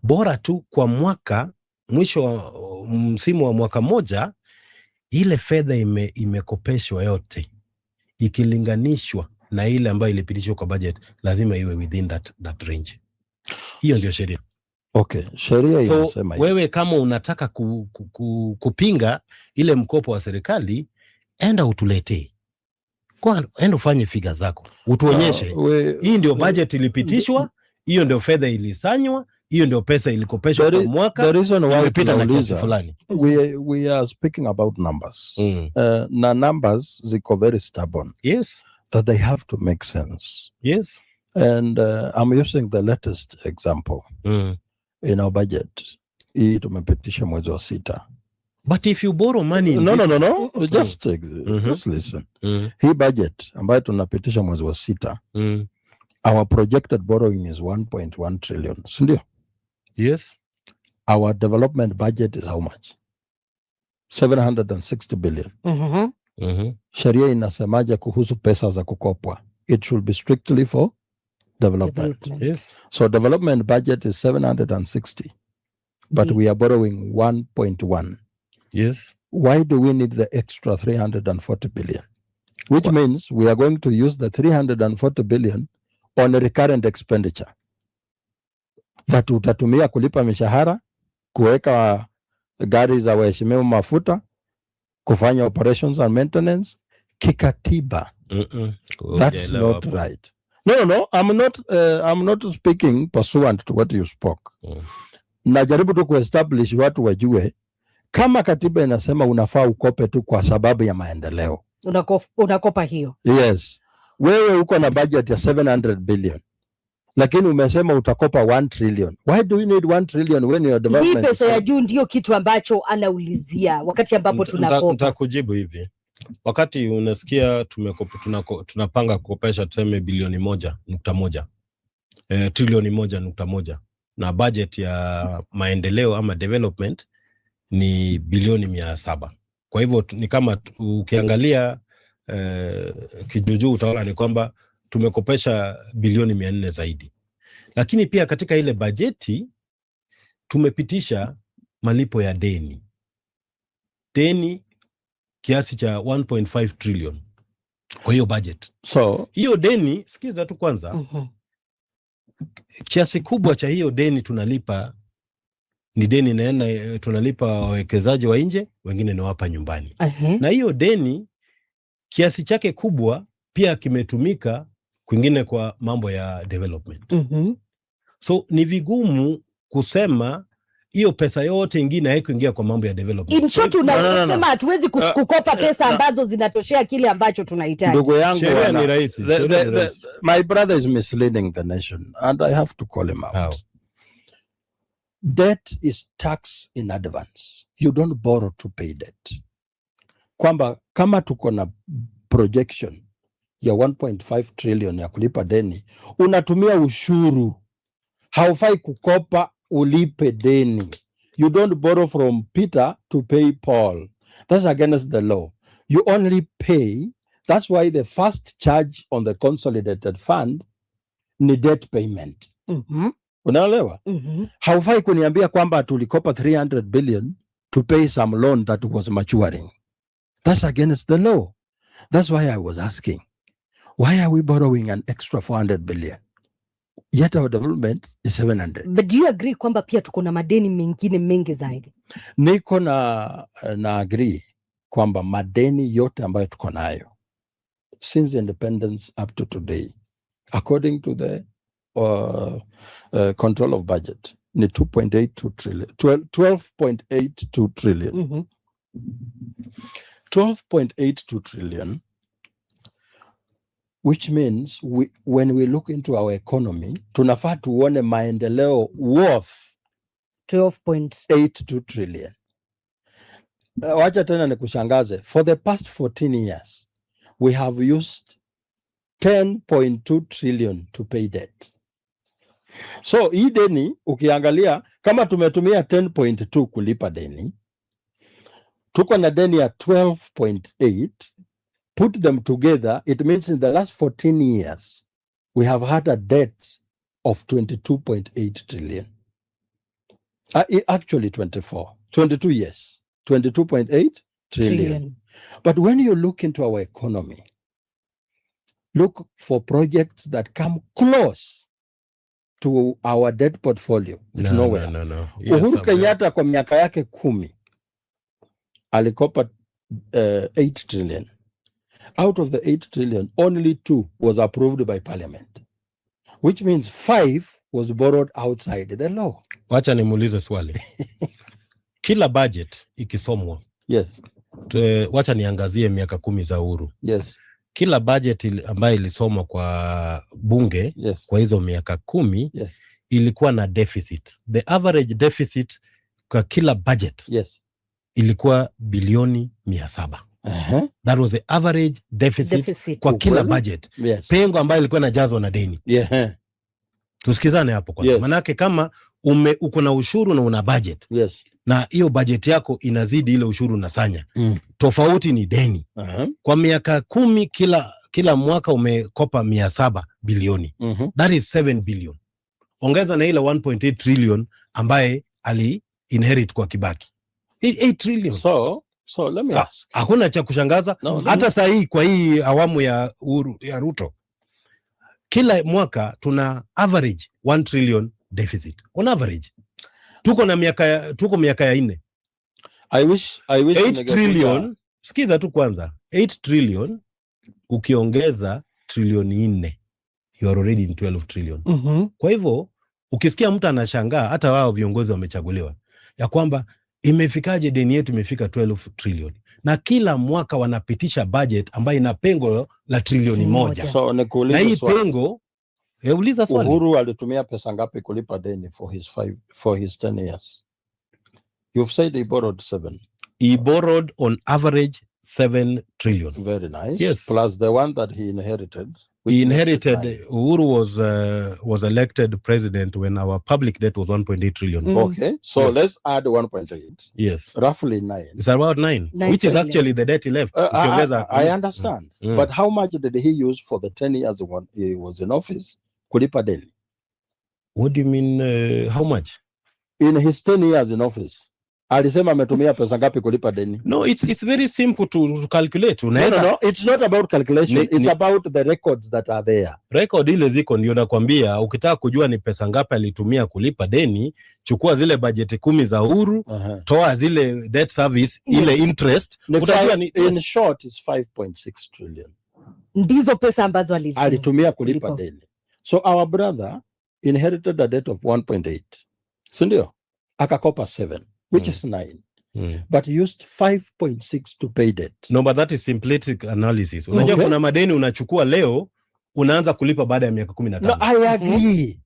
Speaker 14: Bora tu kwa mwaka, mwisho wa msimu wa mwaka moja, ile fedha imekopeshwa yote ikilinganishwa na ile ambayo ilipitishwa kwa budget, lazima iwe within that range. Hiyo ndio sheria.
Speaker 11: Sheria inasema hiyo.
Speaker 14: Wewe kama unataka kupinga ile mkopo wa serikali, enda utuletee. Enda ufanye figa zako. Utuonyeshe. Hii ndio budget ilipitishwa, hiyo ndio fedha ilisanywa, hiyo ndio pesa ilikopeshwa kwa mwaka.
Speaker 11: The reason why
Speaker 14: imepita na kiasi fulani.
Speaker 11: We are speaking about numbers. Na numbers ziko very stubborn. That they have to make sense. And I'm using the latest example. In our budget, hii tumepitisha mwezi wa 6.
Speaker 14: But if you borrow money
Speaker 11: No. Just listen. Hii budget ambayo tunapitisha mwezi wa 6, our projected borrowing is 1.1 trillion. Sindio? Our development budget is how much? 760 billion. Sheria inasemaje kuhusu pesa za kukopwa? It should be strictly for development. So development budget is 760, but we are borrowing 1.1. Why do we need the extra 340 billion? Which means we are going to use the 340 billion on a recurrent expenditure that utatumia kulipa mishahara, kuweka gari za waheshimiwa mafuta, kufanya operations and maintenance kikatiba. That's not right. No, I'm not speaking pursuant to what you spoke. Najaribu tu kuestablish watu wajue kama katiba inasema unafaa ukope tu kwa sababu ya maendeleo.
Speaker 9: Unakopa hiyo.
Speaker 11: Wewe uko na budget ya 700 billion. Lakini umesema utakopa 1 trillion. Why do you need 1 trillion when your development?
Speaker 9: Hii pesa ya juu ndio kitu ambacho anaulizia wakati ambapo tunakopa.
Speaker 14: Nitakujibu hivi. wakati unasikia tunapanga kukopesha tuseme bilioni 1.1 trilioni 1.1 na budget ya maendeleo ama development ni bilioni 700. Kwa hivyo ni kama ukiangalia kijuju utaona ni kwamba tumekopesha bilioni 400 zaidi. Lakini pia katika ile bajeti tumepitisha malipo ya deni kiasi cha 1.5 trillion kwa hiyo budget. So hiyo deni, sikiza tu kwanza, kiasi kubwa cha hiyo deni tunalipa ni deni naenda tunalipa wawekezaji wa nje, wengine ni wapa nyumbani. Na hiyo deni kiasi chake kubwa pia kimetumika kwingine kwa mambo ya development. So ni vigumu kusema hiyo pesa yote ingine haikuingia kwa mambo ya development.
Speaker 9: In short, unasema hatuwezi kukopa pesa ambazo zinatoshea kile ambacho tunahitaji.
Speaker 11: Ndugu yangu ni rahisi. My brother is misleading the nation and I have to call him out. How? Debt is tax in advance. You don't borrow to pay debt. Kwamba kama tuko na projection ya 1.5 trillion ya kulipa deni, unatumia ushuru. Haufai kukopa ulipe deni. You don't borrow from Peter to pay Paul. That's against the law. You only pay. That's why the first charge on the consolidated fund ni debt payment. Unaelewa? Haufai kuniambia kwamba tulikopa 300 billion to pay some loan that was maturing. That's against the law. That's why I was asking, why are we borrowing an extra 400 billion? Yet our development is 700.
Speaker 9: But do you agree kwamba pia tuko na madeni mengine mengi zaidi?
Speaker 11: Niko na agree kwamba madeni yote ambayo tuko nayo since independence up to today, according to the control of budget, ni 2.82 trillion, 12.82 trillion. 12.82 trillion, which means when we look into our economy, tunafaa tuone maendeleo worth
Speaker 9: 12.82
Speaker 11: trillion. Wacha tena nikushangaze. For the past 14 years, we have used 10.2 trillion to pay debt. So hii deni ukiangalia kama tumetumia 10.2 kulipa deni, tuko na deni ya 12.8. Put them together, it means in the last 14 years, we have had a debt of 22.8 trillion. Actually 22 years, 22.8 trillion. But when you look into our economy, look for projects that come close to our debt portfolio. It's nowhere.
Speaker 14: No.
Speaker 11: Uhuru Kenyatta kwa miaka yake 10 alikopa 8 trillion. Out of the 8 trillion, only 2 was approved by parliament, which means 5 was borrowed outside the law.
Speaker 14: Wacha nimuulize swali. Kila budget ikisomwa.
Speaker 11: Yes.
Speaker 14: Wacha niangazie miaka 10 za uhuru.
Speaker 11: Yes.
Speaker 14: Kila budget ambayo ilisomwa kwa bunge,
Speaker 11: yes,
Speaker 14: kwa hizo miaka 10,
Speaker 11: yes,
Speaker 14: ilikuwa na deficit. The average deficit kwa kila budget,
Speaker 11: yes,
Speaker 14: ilikuwa bilioni 700. That was the average deficit kwa kila budget.
Speaker 11: Yes.
Speaker 14: Pengo ambayo ilikuwa inajazwa na deni.
Speaker 11: Yeah.
Speaker 14: Tusikizane hapo kwa.
Speaker 11: Yes.
Speaker 14: Manake kama uko na ushuru na una budget.
Speaker 11: Yes.
Speaker 14: Na hiyo budget yako inazidi ile ushuru unasanya. Tofauti ni deni. Kwa miaka 10 kila mwaka umekopa 700 bilioni. That is 7 billion. Ongeza na ile 1.8 trillion ambaye ali inherit kwa Kibaki. 8 trillion.
Speaker 11: So let me ask.
Speaker 14: Hakuna cha kushangaza. Hata saa hii kwa hii awamu ya Ruto, kila mwaka tuna average 1 trillion deficit. On average. Tuko miaka ya 4.
Speaker 11: I wish
Speaker 14: 8 trillion. Sikiza tu kwanza. 8 trillion ukiongeza trilioni 4, you are already in 12 trillion. Kwa hivyo ukisikia mtu anashangaa, hata wao viongozi wamechaguliwa, ya kwamba imefikaje deni yetu imefika 12 trillion, na kila mwaka wanapitisha budget ambayo ina pengo la trilioni 1.
Speaker 11: So
Speaker 14: na hii pengo, uliza swali.
Speaker 11: Uhuru alitumia pesa ngapi kulipa deni for his 10 years? You've said he borrowed 7.
Speaker 14: He borrowed on average 7 trillion.
Speaker 11: Very nice.
Speaker 14: Yes.
Speaker 11: Plus the one that he inherited.
Speaker 14: He inherited, Uhuru was elected president when our public debt was 1.8 trillion.
Speaker 11: Okay, so
Speaker 14: yes.
Speaker 11: Let's add 1.8.
Speaker 14: Yes.
Speaker 11: Roughly 9.
Speaker 14: It's about 9 which is actually the debt he left.
Speaker 11: I understand. But how much did he use for the 10 years when he was in office? Kulipa deni.
Speaker 14: What do you mean, how much?
Speaker 11: In his 10 years in office. Alisema ametumia pesa ngapi kulipa deni?
Speaker 14: No, it's very simple to calculate.
Speaker 11: No, it's not about calculation. It's about the records that are there.
Speaker 14: Record ile ziko ndio nakwambia, ukitaka kujua ni pesa ngapi alitumia kulipa deni, chukua zile bajeti 10 za Uhuru, toa zile debt service, ile interest, utajua ni
Speaker 11: in short is 5.6 trillion.
Speaker 9: Ndizo pesa ambazo
Speaker 11: alitumia kulipa deni. So our brother inherited a debt of 1.8. Si ndio? Akakopa 7. Which is 9. But used 5.6 to pay debt.
Speaker 14: No, but that is simplistic analysis. Unajua kuna madeni unachukua leo, unaanza kulipa baada ya miaka 15.
Speaker 11: No,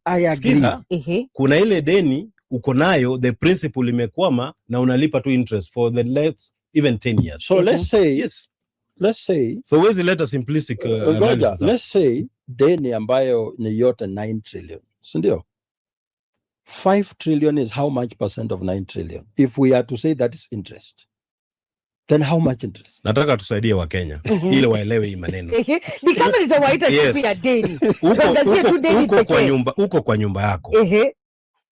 Speaker 11: I agree.
Speaker 14: Kuna ile deni uko nayo, the principal imekwama na unalipa tu interest for the next even 10 years.
Speaker 11: So let's say,
Speaker 14: so where's the simplistic analysis?
Speaker 11: Let's say deni ambayo ni yote 9 trillion. Si ndio? 5 trillion is how much percent of 9 trillion? If we are to say that is interest, then how much interest?
Speaker 14: Nataka tusaidie wa Kenya ili waelewe hii maneno.
Speaker 9: Ni kama nitawaita siku ya deni.
Speaker 14: Uko kwa nyumba yako.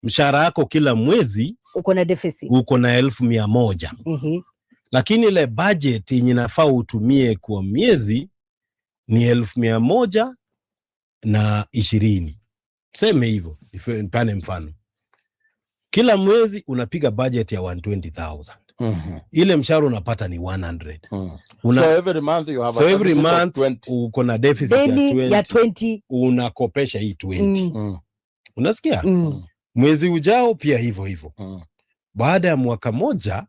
Speaker 14: Mshahara yako kila mwezi
Speaker 9: uko na deficit.
Speaker 14: Uko na 1,100. Lakini ile budget yenye nafaa utumie kwa miezi ni 1,120. Sema hivyo, nipane mfano. Kila mwezi unapiga budget ya 120,000. Ile mshahara unapata ni 100.
Speaker 11: So every month you have
Speaker 14: every month uko na deficit
Speaker 9: ya 20.
Speaker 14: Unakopesha hii 20. Unasikia? Mwezi ujao pia hivyo. Baada ya mwaka moja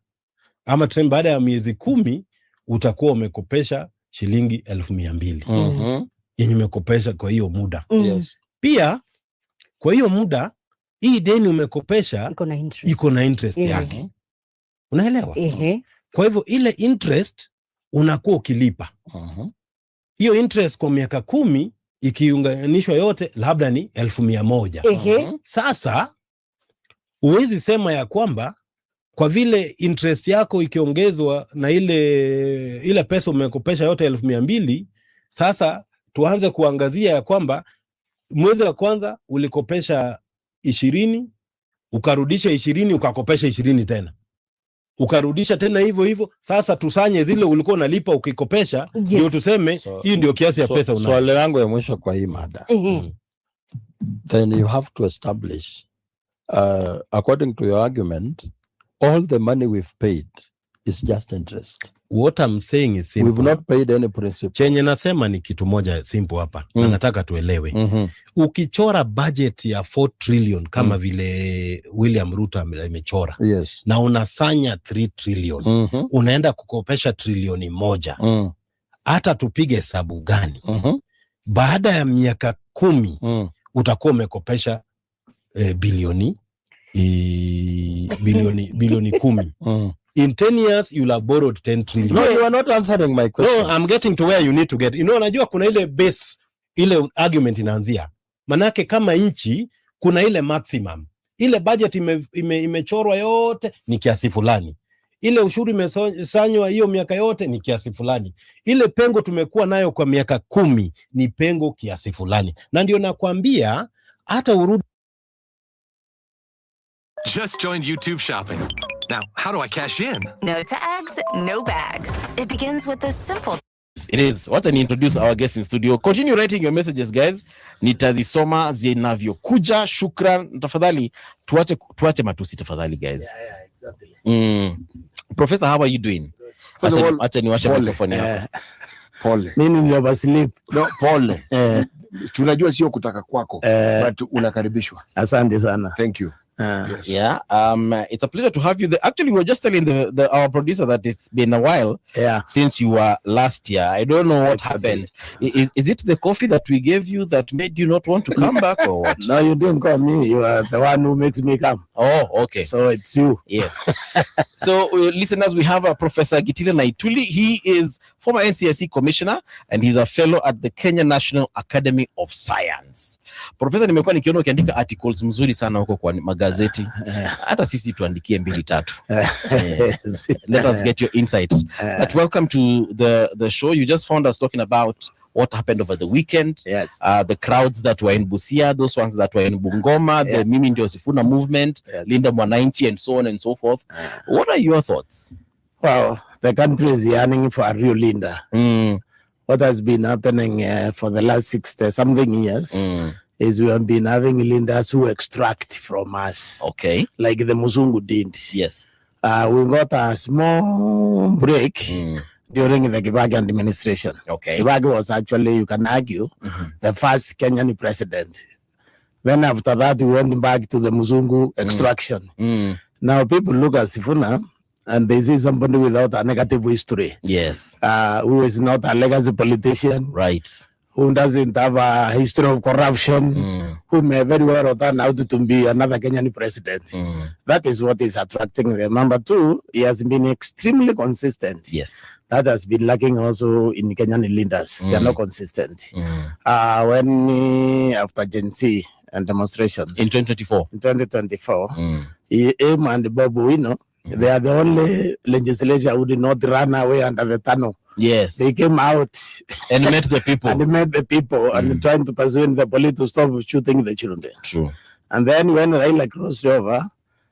Speaker 14: ama tuseme baada ya miezi 10 utakuwa umekopesha shilingi 1,200. Yenye umekopesha kwa hiyo muda. Pia kwa hiyo muda hii deni umekopesha iko na interest yake. Unaelewa? Kwa hivyo ile interest unakuwa ukilipa. Hiyo interest kwa miaka 10 ikiunganishwa yote labda ni 1,100. Sasa uwezi sema ya kwamba kwa vile interest yako ikiongezwa na ile pesa umekopesha yote 1,200, sasa tuanze kuangazia ya kwamba mwezi wa kwanza ulikopesha 20, ukarudisha 20, ukakopesha 20 tena. Ukarudisha tena hivyo. Sasa tusanye zile ulikuwa unalipa ukikopesha, ndio tuseme hii ndio kiasi ya pesa unayo.
Speaker 11: Swali langu ya mwisho kwa hii mada. Then you have to establish according to your argument, all the money we've paid is just interest.
Speaker 14: What I'm saying is simple.
Speaker 11: We've not paid any principal.
Speaker 14: Chenye nasema ni kitu moja simple hapa. Na nataka tuelewe. Ukichora budget ya 4 trillion kama vile William Ruto amechora. Na unasanya 3 trillion. Unaenda kukopesha trilioni 1. Hata tupige hesabu gani? Baada ya miaka 10 utakuwa umekopesha bilioni 10. In 10 years, you'll have borrowed 10 trillion.
Speaker 11: No, you are not answering my question.
Speaker 14: No, I'm getting to where you need to get. Najua kuna ile base, ile argument inaanzia. Manake kama nchi, kuna ile maximum. Ile budget imechorwa yote ni kiasi fulani. Ile ushuru imesanywa hiyo miaka yote ni kiasi fulani. Ile pengo tumekuwa nayo kwa miaka 10 ni pengo kiasi fulani. Na ndio nakwambia, hata urudi.
Speaker 22: Just joined YouTube shopping. Now, how do I cash in?
Speaker 13: No tags, no bags. It begins with a simple.
Speaker 15: It is. Wacha ni introduce our guests in studio. Continue writing your messages, guys. Nitazisoma zinavyokuja. Shukran. Tafadhali, tuache matusi tafadhali, guys.
Speaker 16: Yeah, exactly.
Speaker 15: Professor, how are you doing? Acha niwashe microphone yako.
Speaker 16: Pole.
Speaker 15: Mimi ndio sleep.
Speaker 16: No, pole. Tunajua sio kutaka kwako, but unakaribishwa.
Speaker 15: Asante sana.
Speaker 16: Thank you.
Speaker 12: Yes.
Speaker 15: Yeah. It's a pleasure to have you. Actually, we were just telling our producer that it's been a while since you were last year. I don't know what happened. Is it the coffee that we gave you that made you not want to come back or what?
Speaker 12: No, you didn't call me. You are the one who makes me come.
Speaker 15: Oh, okay.
Speaker 12: So it's you.
Speaker 15: Yes. So, listeners, we have Professor Gitile Naituli. He is former NCSE commissioner and he's a fellow at the Kenya National Academy of Science. Professor, nimekuwa nikiona ukiandika articles mzuri sana huko kwa magazeti. Hata sisi tuandikie 2-3. Let us get your insights. But welcome to the show. You just found us talking about what happened over the weekend.
Speaker 12: Yes.
Speaker 15: The crowds that were in Busia, those ones that were in Bungoma, the Mimi Ndio Sifuna movement, Linda Mwananchi, and so on and so forth. What are your thoughts?
Speaker 12: Well, the country is yearning for a real Linda. What has been happening for the last 60-something years is we have been having Lindas who extract from us.
Speaker 15: Okay.
Speaker 12: Like the Muzungu did.
Speaker 15: Yes.
Speaker 12: We got a small break during the Kibaki administration.
Speaker 15: Okay.
Speaker 12: Kibaki was actually, you can argue, the first Kenyan president. Then after that, we went back to the Muzungu extraction. Now people look at Sifuna and they see somebody without a negative history.
Speaker 15: Yes.
Speaker 12: Who is not a legacy politician.
Speaker 15: Right.
Speaker 12: Who doesn't have a history of corruption, who may very well turn out to be another Kenyan president. That is what is attracting them. Number two, he has been extremely consistent.
Speaker 15: Yes.
Speaker 12: That has been lacking also in Kenyan leaders. They are not consistent. After Gen Z and demonstrations.
Speaker 15: In
Speaker 12: 2024, him and Bob Wino, they are the only legislature who did not run away under the tunnel.
Speaker 15: Yes.
Speaker 12: They came out
Speaker 15: and met the people.
Speaker 12: And trying to persuade the police to stop shooting the children.
Speaker 15: True.
Speaker 12: And then when Raila crossed over,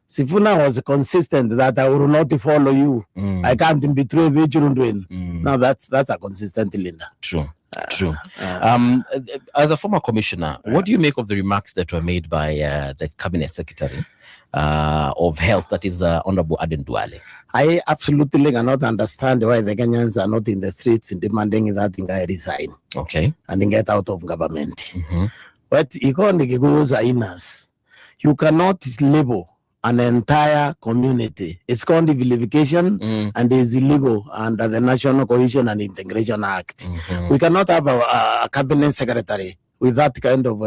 Speaker 12: Sifuna was consistent that I will not follow you. I can't betray the children. Now that's a consistent Linda.
Speaker 15: True. True. As a former commissioner, what do you make of the remarks that were made by the cabinet secretary of health, that is Honorable Aden Duale?
Speaker 12: I absolutely cannot understand why the Kenyans are not in the streets demanding that I resign.
Speaker 15: Okay.
Speaker 12: And get out of government. But economic goes in us. You cannot label an entire community. It's called vilification and is illegal under the National Cohesion and Integration Act. We cannot have a cabinet secretary with that kind of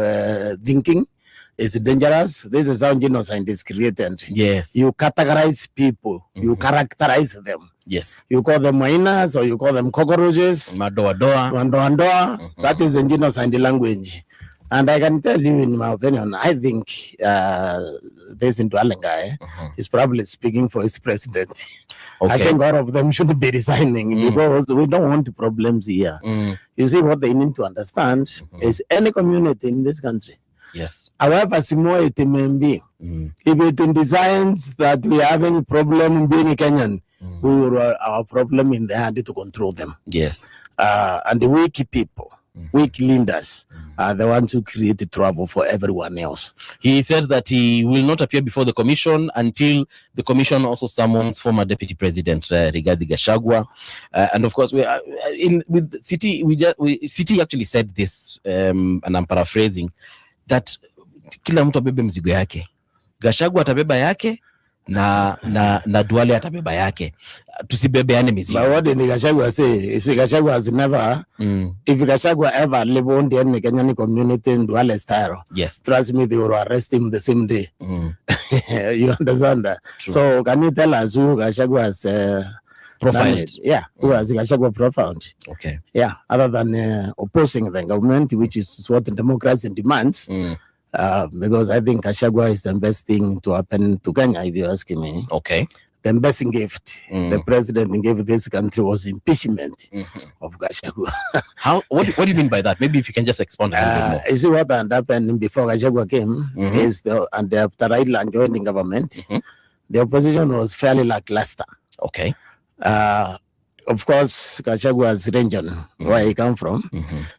Speaker 12: thinking. It's dangerous. This is how genocide is created.
Speaker 15: Yes.
Speaker 12: You categorize people. You characterize them.
Speaker 15: Yes.
Speaker 12: You call them hyenas or you call them cockroaches.
Speaker 15: Madoa.
Speaker 12: That is the genocide language. And I can tell you, in my opinion, I think this Nduale guy is probably speaking for his president.
Speaker 15: Okay.
Speaker 12: I think all of them should be resigning because we don't want problems here. You see, what they need to understand is any community in this country,
Speaker 15: yes,
Speaker 12: however small it may be, if it designs that we have any problem being a Kenyan, we will our problem in the hand to control them.
Speaker 15: Yes.
Speaker 12: And the weak people, weak leaders are the ones who create the trouble for everyone else.
Speaker 15: He said that he will not appear before the commission until the commission also summons former Deputy President Rigathi Gachagua. And of course, with City, City actually said this, and I'm paraphrasing, that kila mtu abebe mzigo yake. Gachagua atabeba yake na Duale atabeba yake. Tusibebeane mizigo.
Speaker 12: But what did Gachagua say? Gachagua has never, if Gachagua ever live on the Kenyan community in Duale style,
Speaker 15: yes,
Speaker 12: trust me, they will arrest him the same day. You understand that?
Speaker 15: True.
Speaker 12: So can you tell us who Gachagua has
Speaker 15: profiled?
Speaker 12: Yeah, who has Gachagua profiled?
Speaker 15: Okay.
Speaker 12: Yeah, other than opposing the government, which is what democracy demands. Because I think Gachagua is the best thing to happen to Kenya, if you ask me.
Speaker 15: Okay.
Speaker 12: The best gift the president gave this country was impeachment of Gachagua.
Speaker 15: What do you mean by that? Maybe if you can just expand a little bit more.
Speaker 12: You see what had happened before Gachagua came is and after Raila joining government, the opposition was fairly lackluster.
Speaker 15: Okay.
Speaker 12: Of course, Gachagua's region, where he come from,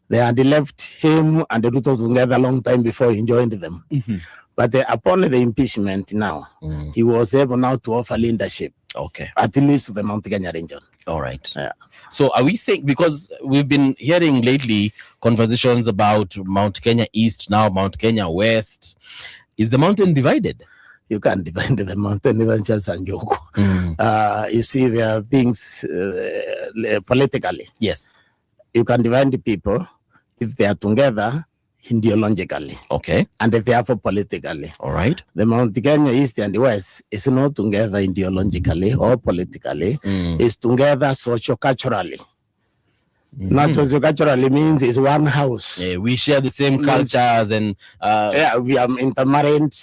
Speaker 12: they had left him and the Ruto together a long time before he joined them. But upon the impeachment now, he was able now to offer leadership.
Speaker 15: Okay.
Speaker 12: At least to the Mount Kenya region.
Speaker 15: All right.
Speaker 12: Yeah.
Speaker 15: So are we saying, because we've been hearing lately conversations about Mount Kenya East, now Mount Kenya West, is the mountain divided?
Speaker 5: you can't divide the mountain, even just Sanjoku. You see, there are things politically.
Speaker 15: Yes.
Speaker 5: You can divide the people if they are together ideologically.
Speaker 15: Okay.
Speaker 5: And therefore politically.
Speaker 15: All right.
Speaker 5: The Mount Kenya East and the West is not together ideologically or politically. It's together socio-culturally. Not socio-culturally means it's one house.
Speaker 15: Yeah, we share the same cultures and
Speaker 5: we are intermarried.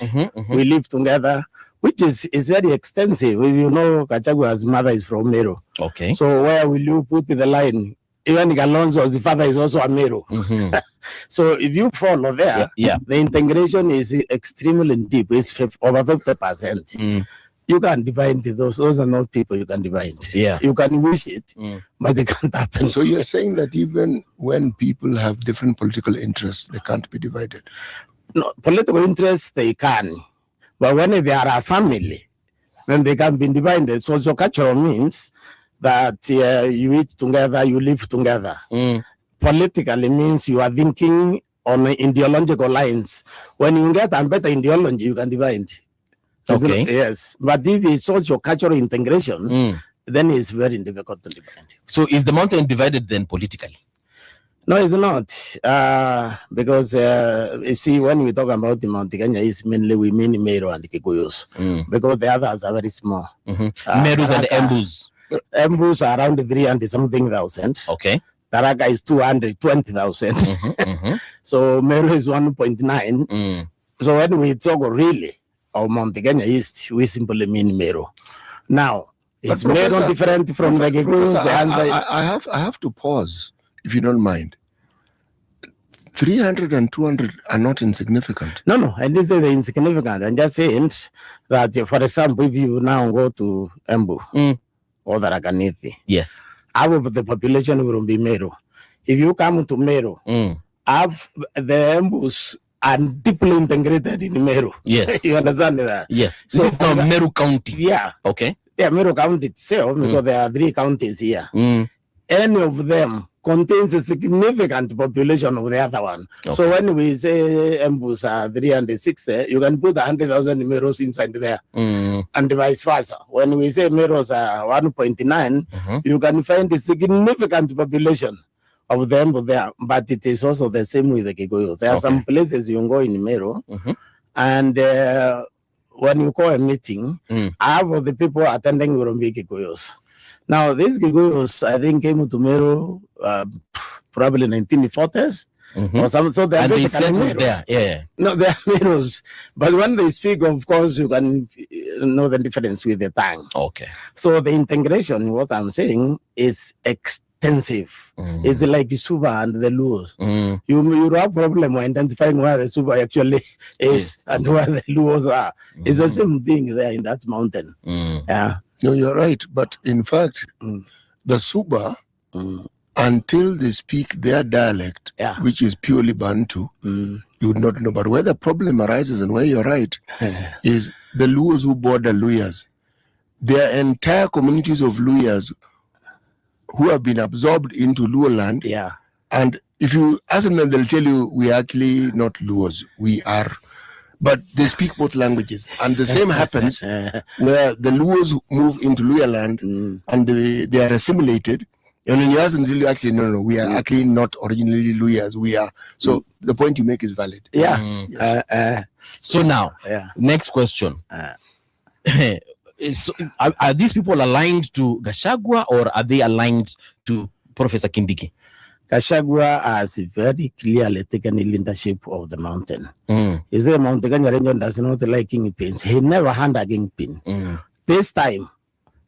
Speaker 5: We live together, which is very extensive. You know, Kachagua's mother is from Meru.
Speaker 15: Okay.
Speaker 5: So where will you put the line? Even Galonzo's father is also a Meru. So if you follow there, the integration is extremely deep. It's over 50%. You can divide those. Those are not people you can divide.
Speaker 15: Yeah.
Speaker 5: You can wish it, but it can't happen.
Speaker 7: So you're saying that even when people have different political interests, they can't be divided?
Speaker 5: No, political interests, they can. But when they are a family, then they can be divided. Socio-cultural means that you eat together, you live together. Politically means you are thinking on ideological lines. When you get a better ideology, you can divide.
Speaker 15: Okay.
Speaker 5: Yes. But if it's socio-cultural integration, then it's very difficult to divide.
Speaker 15: So is the mountain divided then politically?
Speaker 5: No, it's not. Because you see, when we talk about the Mount Kenya, it's mainly we mean Meru and Kikuyus. Because the others are very small.
Speaker 15: Merus and Embus.
Speaker 5: Embus are around 300-something thousand.
Speaker 15: Okay.
Speaker 5: Taraka is 220,000. So Meru is 1.9. So when we talk really of Mount Kenya East, we simply mean Meru. Now, is Meru different from the Kikuyus?
Speaker 7: I have to pause, if you don't mind. 300 and 200 are not insignificant.
Speaker 5: No, and this is insignificant. I'm just saying that, for example, if you now go to Embu or the Rakanithi,
Speaker 15: yes,
Speaker 5: half of the population will be Meru. If you come to Meru, half the Embus are deeply integrated in Meru.
Speaker 15: Yes.
Speaker 5: You understand that?
Speaker 15: Yes. So this is from Meru County.
Speaker 5: Yeah.
Speaker 15: Okay.
Speaker 5: Yeah, Meru County itself, because there are 3 counties here. Any of them contains a significant population of the other one. Okay. So when we say Embus are 360, you can put 100,000 Merus inside there, and vice versa. When we say Merus are 1.9, you can find a significant population of them there, but it is also the same with the Kikuyu. There are some places you can go in Meru, and when you call a meeting, half of the people attending will be Kikuyus. Now, these Kikuyus, I think, came to Meru probably in 1940s or something. So they are basically
Speaker 15: there. Yeah.
Speaker 5: No, they are Merus. But when they speak, of course, you can know the difference with the tongue.
Speaker 15: Okay.
Speaker 5: So the integration, what I'm saying, is extensive. It's like the Suba and the Luos. You have problem identifying where the Suba actually is and where the Luos are. It's the same thing there in that mountain. Yeah.
Speaker 7: No, you're right. But in fact, the Suba, until they speak their dialect, which is purely Bantu, you would not know. But where the problem arises, and where you're right, is the Luos who border Luyas. There are entire communities of Luyas who have been absorbed into Luo land.
Speaker 5: Yeah.
Speaker 7: And if you ask them, they'll tell you, we are actually not Luos. We are. But they speak both languages. And the same happens where the Luos move into Luya land and they are assimilated. And when you ask them, they'll tell you, actually, no, we are actually not originally Luyas. We are. So the point you make is valid.
Speaker 5: Yeah.
Speaker 7: Yes.
Speaker 15: So now, next question. So are these people aligned to Gachagua or are they aligned to Professor Kindiki?
Speaker 5: Gachagua has very clearly taken the leadership of the mountain. He said Mount Kenya region does not like kingpins. He never had a kingpin. This time,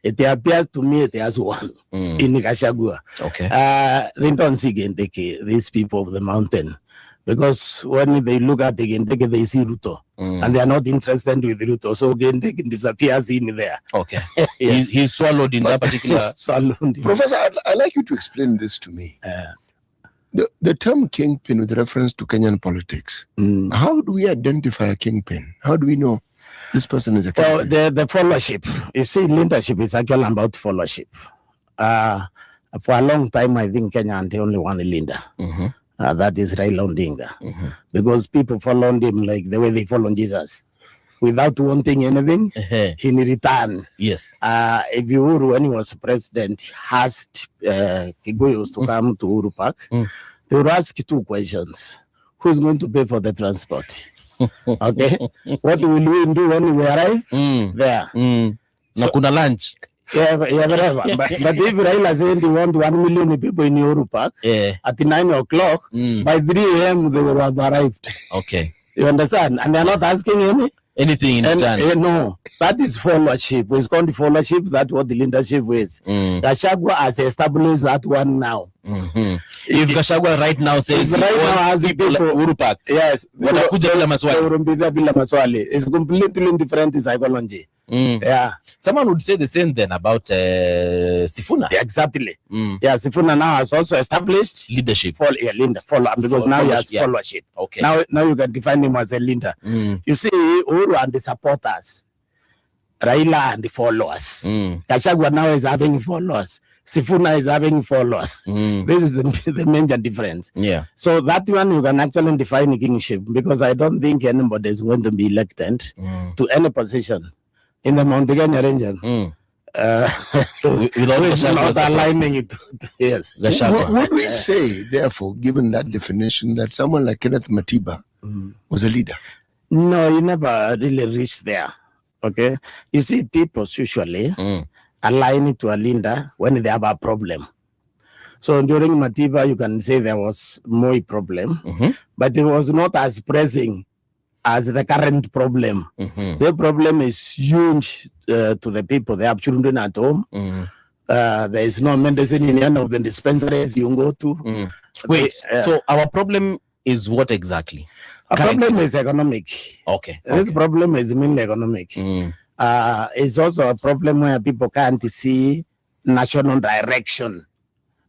Speaker 5: it appears to me it has one in Gachagua.
Speaker 15: Okay.
Speaker 5: They don't see Kindiki, these people of the mountain. Because when they look at the Kindiki, they see Ruto. And they are not interested with Ruto. So Kindiki disappears in there.
Speaker 15: Okay. He's swallowed in that particular...
Speaker 7: Professor, I'd like you to explain this to me. The term kingpin with reference to Kenyan politics, how do we identify a kingpin? How do we know this person is a kingpin?
Speaker 5: Well, the followership. You see, leadership is actually about followership. For a long time, I think Kenya had only one leader. That is Raila Odinga. Because people followed him like the way they followed Jesus. without wanting anything in return.
Speaker 15: Yes.
Speaker 5: If Uhuru, when he was president, asked Kiguyos to come to Uhuru Park, they would ask 2 questions. Who's going to pay for the transport? Okay. What will we do when we arrive there?
Speaker 15: Na kuna lunch.
Speaker 5: Yeah, but if Raila said he want 1 million people in Uhuru Park, at 9 o'clock, by 3 a.m. they will have arrived.
Speaker 15: Okay.
Speaker 5: You understand? And they're not asking
Speaker 15: anything in return.
Speaker 5: No, that is followership. It's called followership. That's what the leadership is. Gachagua has established that one now.
Speaker 15: If Gachagua right now says
Speaker 5: right now has people
Speaker 15: Uhuru Park,
Speaker 5: yes,
Speaker 15: they
Speaker 5: will be there bila maswali. It's completely different psychology. Yeah,
Speaker 15: someone would say the same then about Sifuna.
Speaker 5: Yeah, exactly. Yeah, Sifuna now has also established
Speaker 15: leadership.
Speaker 5: Follow because now he has followership.
Speaker 15: Okay.
Speaker 5: Now you can define him as a leader. You see, Uhuru and the supporters, Raila and the followers. Gachagua now is having followers. Sifuna is having followers. This is the major difference.
Speaker 15: Yeah.
Speaker 5: So that one you can actually define kingship, because I don't think anybody is going to be elected to any position in the Mount Kenya region. Without aligning it to yes.
Speaker 7: Would we say, therefore, given that definition, that someone like Kenneth Matiba was a leader?
Speaker 5: No, he never really reached there. Okay. You see, people usually align it to a leader when they have a problem. So during Matiba, you can say there was more problem, but it was not as pressing as the current problem. The problem is huge to the people. They have children at home. There is no medicine in any of the dispensaries you go to.
Speaker 15: Wait, so our problem is what exactly?
Speaker 5: Our problem is economic.
Speaker 15: Okay.
Speaker 5: This problem is mainly economic. It's also a problem where people can't see national direction.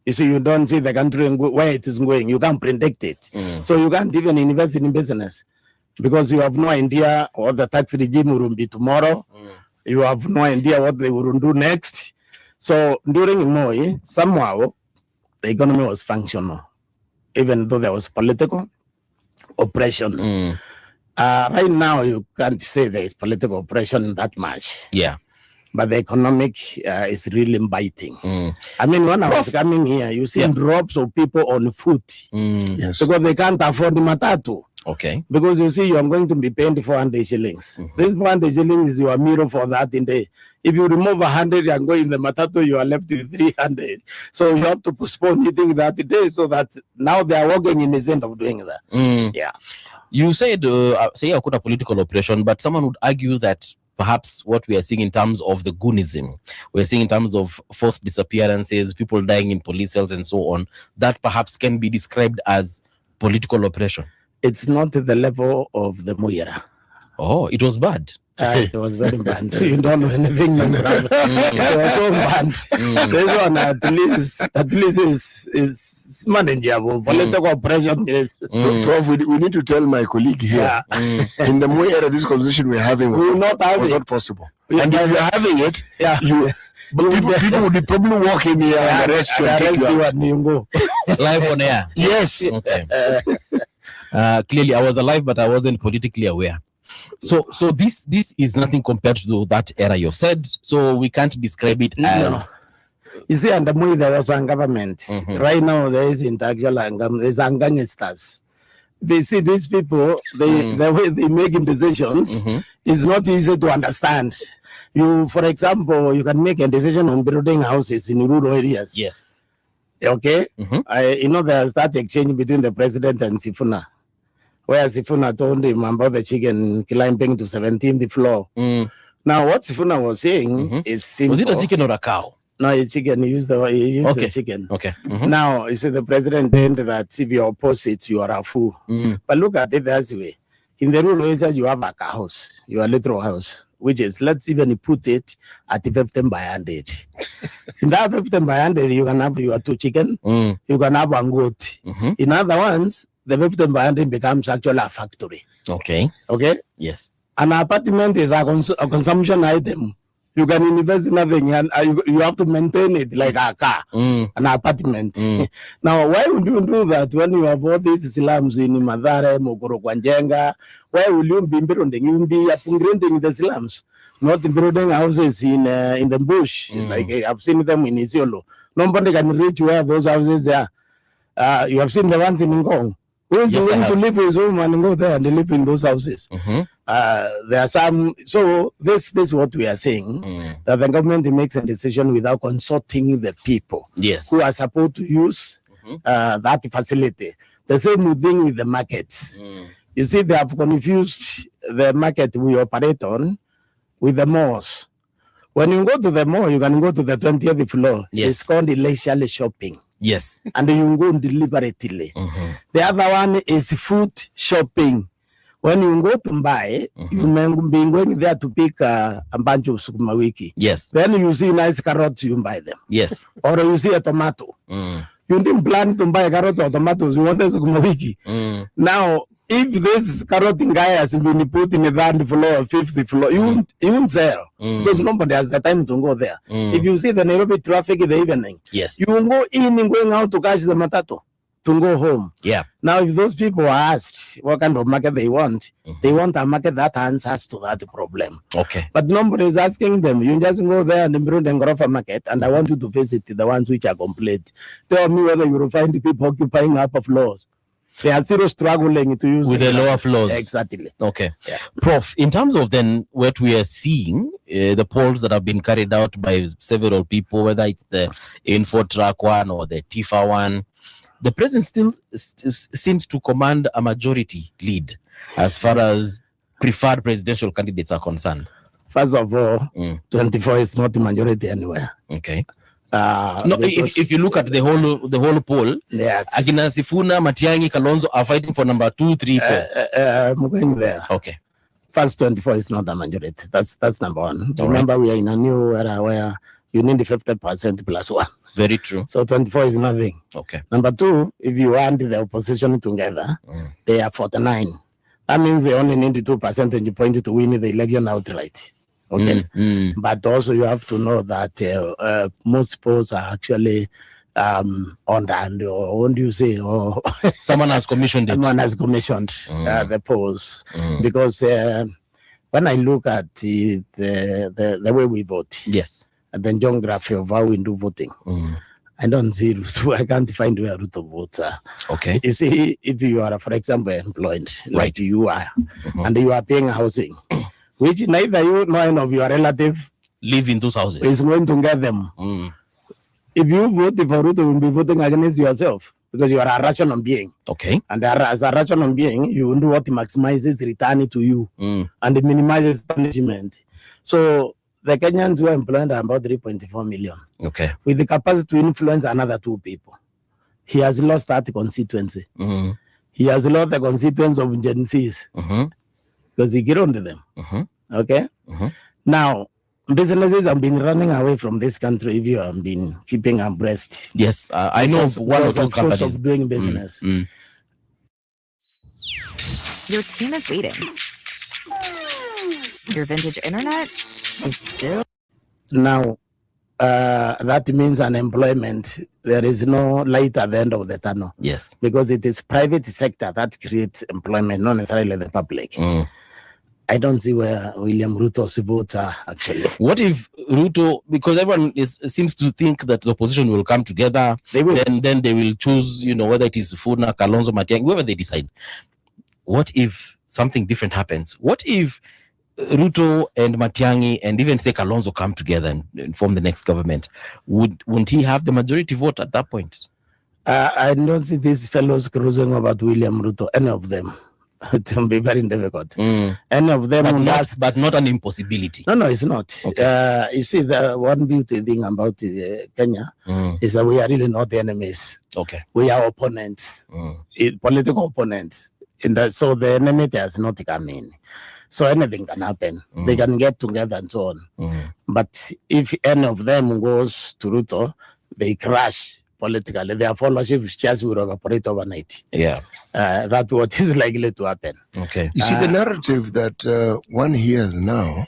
Speaker 5: You see, you don't see the country where it is going. You can't predict it. So you can't even invest in business, because you have no idea what the tax regime will be tomorrow. You have no idea what they will do next. So during Moi, somehow the economy was functional, even though there was political oppression. Right now, you can't say there is political oppression that much.
Speaker 15: Yeah.
Speaker 5: But the economic is really biting. I mean, when I was coming here, you see drops of people on foot.
Speaker 7: Yes.
Speaker 5: Because they can't afford the matatu.
Speaker 15: Okay.
Speaker 5: Because you see, you are going to be paying 400 shillings. This 400 shillings is your mirror for that in day. If you remove 100 and go in the matatu, you are left with 300. So you have to postpone eating that day, so that now they are working in the sense of doing that. Yeah.
Speaker 15: You said, say I could have political oppression, but someone would argue that perhaps what we are seeing in terms of the goonism, we're seeing in terms of forced disappearances, people dying in police cells and so on, that perhaps can be described as political oppression.
Speaker 5: It's not at the level of the Muira.
Speaker 15: Oh, it was bad.
Speaker 5: It was very bad. You don't know anything. It was so bad. This one at least is manageable. Political oppression is.
Speaker 7: Prof, we need to tell my colleague here. In the Moi era, this conversation we're having was not possible. And if you're having it, people would probably walk in here and arrest you and take you out.
Speaker 5: And you go.
Speaker 15: Live on air.
Speaker 7: Yes.
Speaker 15: Okay. Clearly, I was alive, but I wasn't politically aware. So this is nothing compared to that era you've said. So we can't describe it as.
Speaker 5: You see, under Moi there was a government. Right now there isn't actual there's gangsters. They see these people, the way they making decisions is not easy to understand. For example, you can make a decision on building houses in rural areas.
Speaker 15: Yes.
Speaker 5: Okay. There's that exchange between the president and Sifuna, where Sifuna told him about the chicken climbing to 17th floor. Now, what Sifuna was saying is simple.
Speaker 15: Was it a chicken or a cow?
Speaker 5: No, a chicken. He used a chicken.
Speaker 15: Okay.
Speaker 5: Now, you see, the president said that if you're opposite, you are a fool. But look at it this way. In the rural areas, you have a house, your little house, which is, let's even put it at 15 by 100. In that 15 by 100, you can have your 2 chicken, you can have 1 goat. In other ones, the 15 by 100 becomes actually a factory.
Speaker 15: Okay.
Speaker 5: Okay?
Speaker 15: Yes.
Speaker 5: An apartment is a consumption item. You can invest in nothing, and you have to maintain it like a car, an apartment. Now, why would you do that when you have all these slums in Madare, Mogoro, Kwanjenga? Why will you be building? You will be upgrading the slums, not building houses in the bush. Like I've seen them in Isiolo. Nobody can reach where those houses are. You have seen the ones in Ngong. Who is willing to live with his home and go there and live in those houses? There are some. So this is what we are saying, that the government makes a decision without consulting the people who are supposed to use that facility. The same thing with the markets. You see, they have confused the market we operate on with the malls. When you go to the mall, you can go to the 20th floor. It's called leisurely shopping.
Speaker 15: Yes.
Speaker 5: And you go deliberately. The other one is food shopping. When you go to buy, you may be going there to pick a bunch of sukuma wiki.
Speaker 15: Yes.
Speaker 5: Then you see nice carrots, you buy them.
Speaker 15: Yes.
Speaker 5: Or you see a tomato. You didn't plan to buy carrot or tomatoes, you want a sukuma wiki. Now, if this carroting guy has been put in the 3rd floor or 5th floor, you won't sell because nobody has the time to go there. If you see the Nairobi traffic in the evening, you will go in and going out to catch the matatu to go home. Now, if those people are asked what kind of market they want a market that answers to that problem. But nobody is asking them. You just go there and build a Grofa market, and I want you to visit the ones which are complete. Tell me whether you will find the people occupying upper floors. They are still struggling to use
Speaker 15: with the lower floors.
Speaker 5: Exactly.
Speaker 15: Okay. Prof, in terms of then what we are seeing, the polls that have been carried out by several people, whether it's the InfoTrack one or the TIFA one, the president still seems to command a majority lead as far as preferred presidential candidates are concerned.
Speaker 5: First of all, 24 is not the majority anywhere.
Speaker 15: Okay. No, if you look at the whole poll, Agina Sifuna, Matiang'i, Kalonzo are fighting for number 2, 3, 4.
Speaker 5: I'm going there.
Speaker 15: Okay.
Speaker 5: First 24 is not a majority. That's number one. Remember, we are in a new era where you need the 50% plus 1.
Speaker 15: Very true.
Speaker 5: So 24 is nothing.
Speaker 15: Okay.
Speaker 5: Number 2, if you add the opposition together, they are 49. That means they only need the 2 percentage point to win the election outright. Okay. But also you have to know that most polls are actually on the, or what do you say? Or
Speaker 15: someone has commissioned it.
Speaker 5: Someone has commissioned the polls. Because when I look at the way we vote, and the geography of how we do voting, I don't see Ruto. I can't find where Ruto votes.
Speaker 15: Okay.
Speaker 5: You see, if you are, for example, employed, like you are, and you are paying housing, which neither you nor any of your relative
Speaker 15: live in those houses,
Speaker 5: is going to get them. If you vote for Ruto, you will be voting against yourself because you are a rational being.
Speaker 15: Okay.
Speaker 5: And as a rational being, you do what maximizes return to you and it minimizes punishment. So the Kenyans who are employed are about 3.4 million.
Speaker 15: Okay.
Speaker 5: With the capacity to influence another 2 people. He has lost that constituency. He has lost the constituency of Gen Zs. Because he grew into them. Okay? Now, businesses have been running away from this country if you have been keeping abreast.
Speaker 15: Yes, I know of one or two companies
Speaker 5: of doing business.
Speaker 2: Your team is waiting. Your vintage internet is still.
Speaker 5: Now, that means unemployment. There is no light at the end of the tunnel.
Speaker 15: Yes.
Speaker 5: Because it is private sector that creates employment, not necessarily the public. I don't see where William Ruto's votes are actually.
Speaker 15: What if Ruto, because everyone seems to think that the opposition will come together,
Speaker 5: they will.
Speaker 15: Then they will choose, whether it is Funa, Kalonzo, Matiang'i, whoever they decide. What if something different happens? What if Ruto and Matiang'i and even say Kalonzo come together and form the next government? Wouldn't he have the majority vote at that point?
Speaker 5: I don't see these fellows cruising about William Ruto, any of them. It will be very difficult. Any of them,
Speaker 15: but not an impossibility.
Speaker 5: No, it's not.
Speaker 15: Okay.
Speaker 5: You see, the one beauty thing about Kenya is that we are really not enemies.
Speaker 15: Okay,
Speaker 5: we are opponents, political opponents. So the enemy has not come in. So anything can happen. They can get together and so on. But if any of them goes to Ruto, they crash politically. Their followership just will evaporate overnight.
Speaker 15: Yeah.
Speaker 5: That's what is likely to happen.
Speaker 15: Okay.
Speaker 7: You see, the narrative that one hears now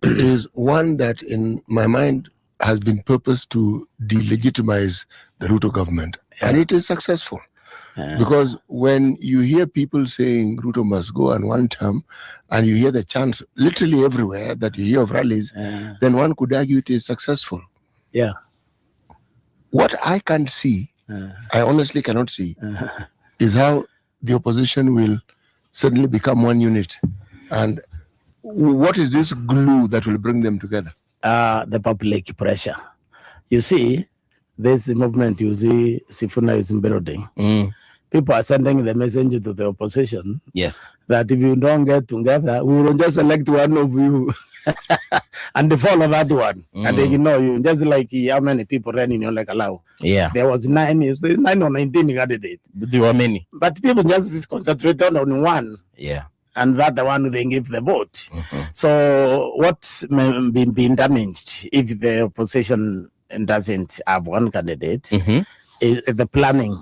Speaker 7: is one that, in my mind, has been purposed to delegitimize the Ruto government. And it is successful. Because when you hear people saying Ruto must go on one term, and you hear the chants literally everywhere that you hear of rallies, then one could argue it is successful.
Speaker 5: Yeah.
Speaker 7: What I can't see, I honestly cannot see, is how the opposition will suddenly become one unit. And what is this glue that will bring them together?
Speaker 5: The public pressure. You see, this movement you see Sifuna is building. People are sending the message to the opposition.
Speaker 15: Yes.
Speaker 5: That if you don't get together, we will just select one of you and follow that one. And they know you. Just like how many people ran in your like allow.
Speaker 15: Yeah.
Speaker 5: There was 9 or 19 candidates.
Speaker 15: There were many.
Speaker 5: But people just concentrated on one.
Speaker 15: Yeah.
Speaker 5: And that the one they give the vote. So what's been damaged if the opposition doesn't have one candidate is the planning.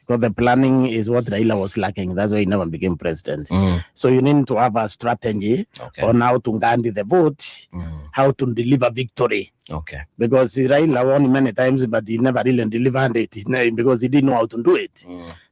Speaker 5: Because the planning is what Raila was lacking. That's why he never became president. So you need to have a strategy on how to guarantee the vote, how to deliver victory.
Speaker 15: Okay.
Speaker 5: Because Raila won many times, but he never really delivered it because he didn't know how to do it.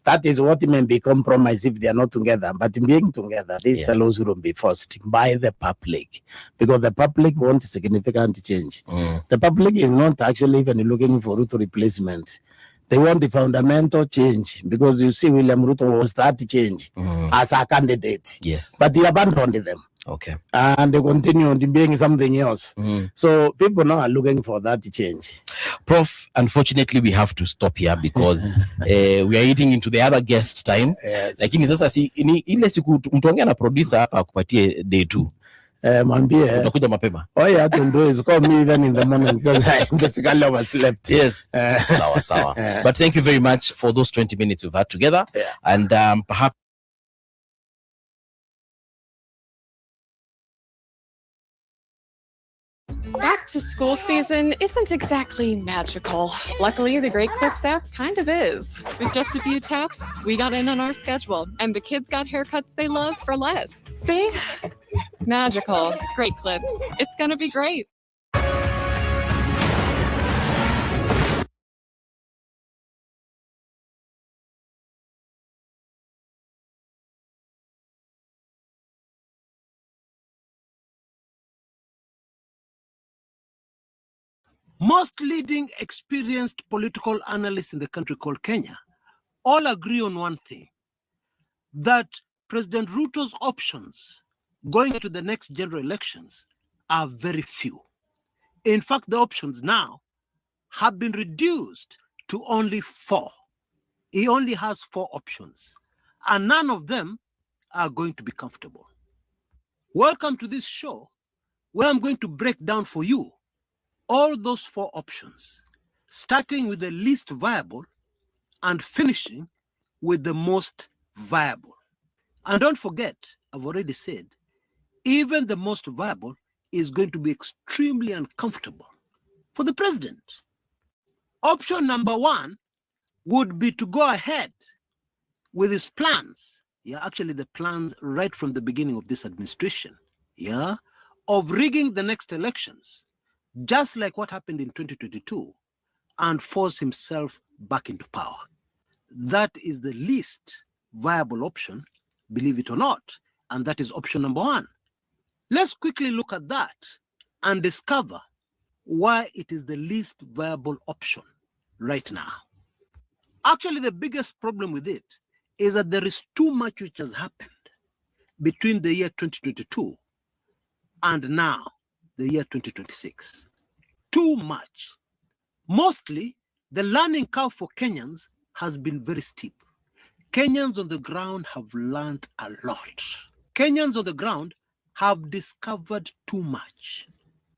Speaker 5: That is what may be compromised if they are not together. But being together, these fellows will be forced by the public because the public wants significant change. The public is not actually even looking for Ruto replacement. They want the fundamental change because you see William Ruto was that change as a candidate.
Speaker 15: Yes.
Speaker 5: But he abandoned them.
Speaker 15: Okay.
Speaker 5: And they continued being something else. So people now are looking for that change.
Speaker 15: Prof, unfortunately we have to stop here because we are eating into the other guest time.
Speaker 5: Yes.
Speaker 15: Lakini sasa si ile siku mtuongea na producer hapa akupatie day 2.
Speaker 5: Mwambie
Speaker 15: utakuja mapema.
Speaker 5: Oh yeah, to do is call me even in the morning because I basically overslept.
Speaker 15: Yes. Sawa. But thank you very much for those 20 minutes we've had together. And perhaps
Speaker 3: Back to school season isn't exactly magical. Luckily, the Great Clips app kind of is. With just a few taps, we got in on our schedule, and the kids got haircuts they love for less. See? Magical. Great Clips. It's gonna be great.
Speaker 4: Most leading experienced political analysts in the country called Kenya all agree on one thing, that President Ruto's options going to the next general elections are very few. In fact, the options now have been reduced to only 4. He only has 4 options, and none of them are going to be comfortable. Welcome to this show, where I'm going to break down for you all those 4 options, starting with the least viable and finishing with the most viable. And don't forget, I've already said, even the most viable is going to be extremely uncomfortable for the president. Option number 1 would be to go ahead with his plans. Actually the plans right from the beginning of this administration, of rigging the next elections, just like what happened in 2022, and force himself back into power. That is the least viable option, believe it or not, and that is option number 1. Let's quickly look at that and discover why it is the least viable option right now. Actually, the biggest problem with it is that there is too much which has happened between the year 2022 and now, the year 2026. Too much. Mostly, the learning curve for Kenyans has been very steep. Kenyans on the ground have learned a lot. Kenyans on the ground have discovered too much.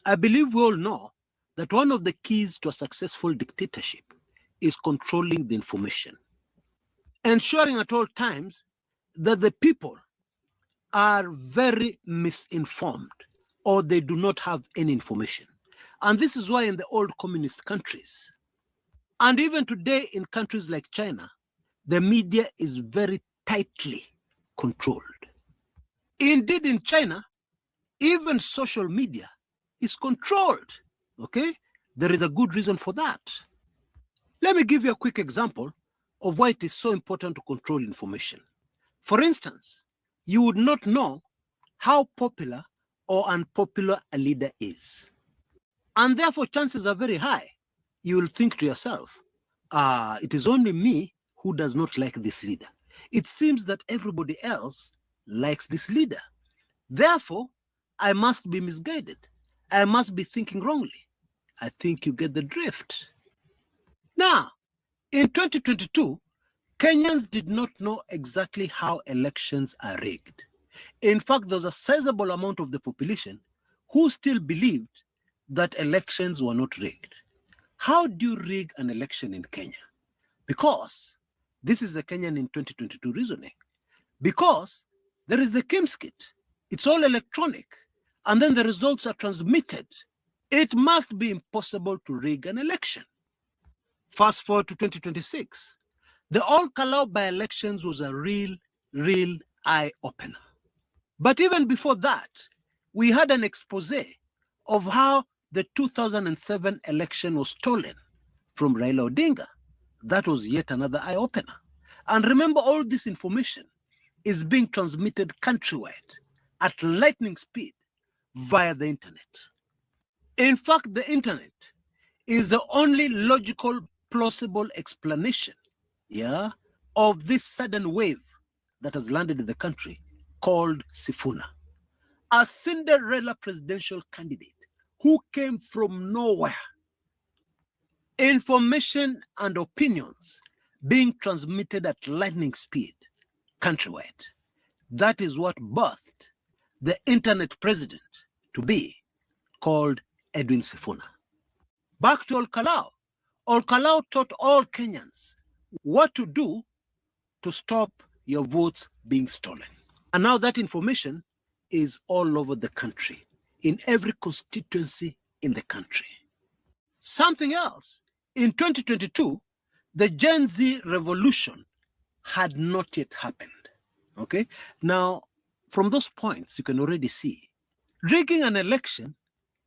Speaker 4: I believe we all know that one of the keys to a successful dictatorship is controlling the information, ensuring at all times that the people are very misinformed or they do not have any information. And this is why in the old communist countries, and even today in countries like China, the media is very tightly controlled. Indeed, in China, Even social media is controlled. Okay? There is a good reason for that. Let me give you a quick example of why it is so important to control information. For instance, you would not know how popular or unpopular a leader is. And therefore, chances are very high. You will think to yourself, it is only me who does not like this leader. It seems that everybody else likes this leader. Therefore, I must be misguided. I must be thinking wrongly. I think you get the drift. Now, in 2022, Kenyans did not know exactly how elections are rigged. In fact, there was a sizable amount of the population who still believed that elections were not rigged. How do you rig an election in Kenya? Because this is the Kenyan in 2022 reasoning. Because there is the KIMS kit. It's all electronic. And then the results are transmitted. It must be impossible to rig an election. Fast forward to 2026. The All-Kalau by-elections was a real eye-opener. But even before that, we had an expose of how the 2007 election was stolen from Raila Odinga. That was yet another eye-opener. And remember, all this information is being transmitted countrywide at lightning speed via the internet. In fact, the internet is the only logical, plausible explanation, of this sudden wave that has landed in the country called Sifuna, a Cinderella presidential candidate who came from nowhere. Information and opinions being transmitted at lightning speed countrywide. That is what birthed the internet president to be called Edwin Sifuna. Back to All-Kalau. All-Kalau taught all Kenyans what to do to stop your votes being stolen. And now that information is all over the country, in every constituency in the country. Something else, in 2022, the Gen Z revolution had not yet happened. Okay? Now, from those points, you can already see rigging an election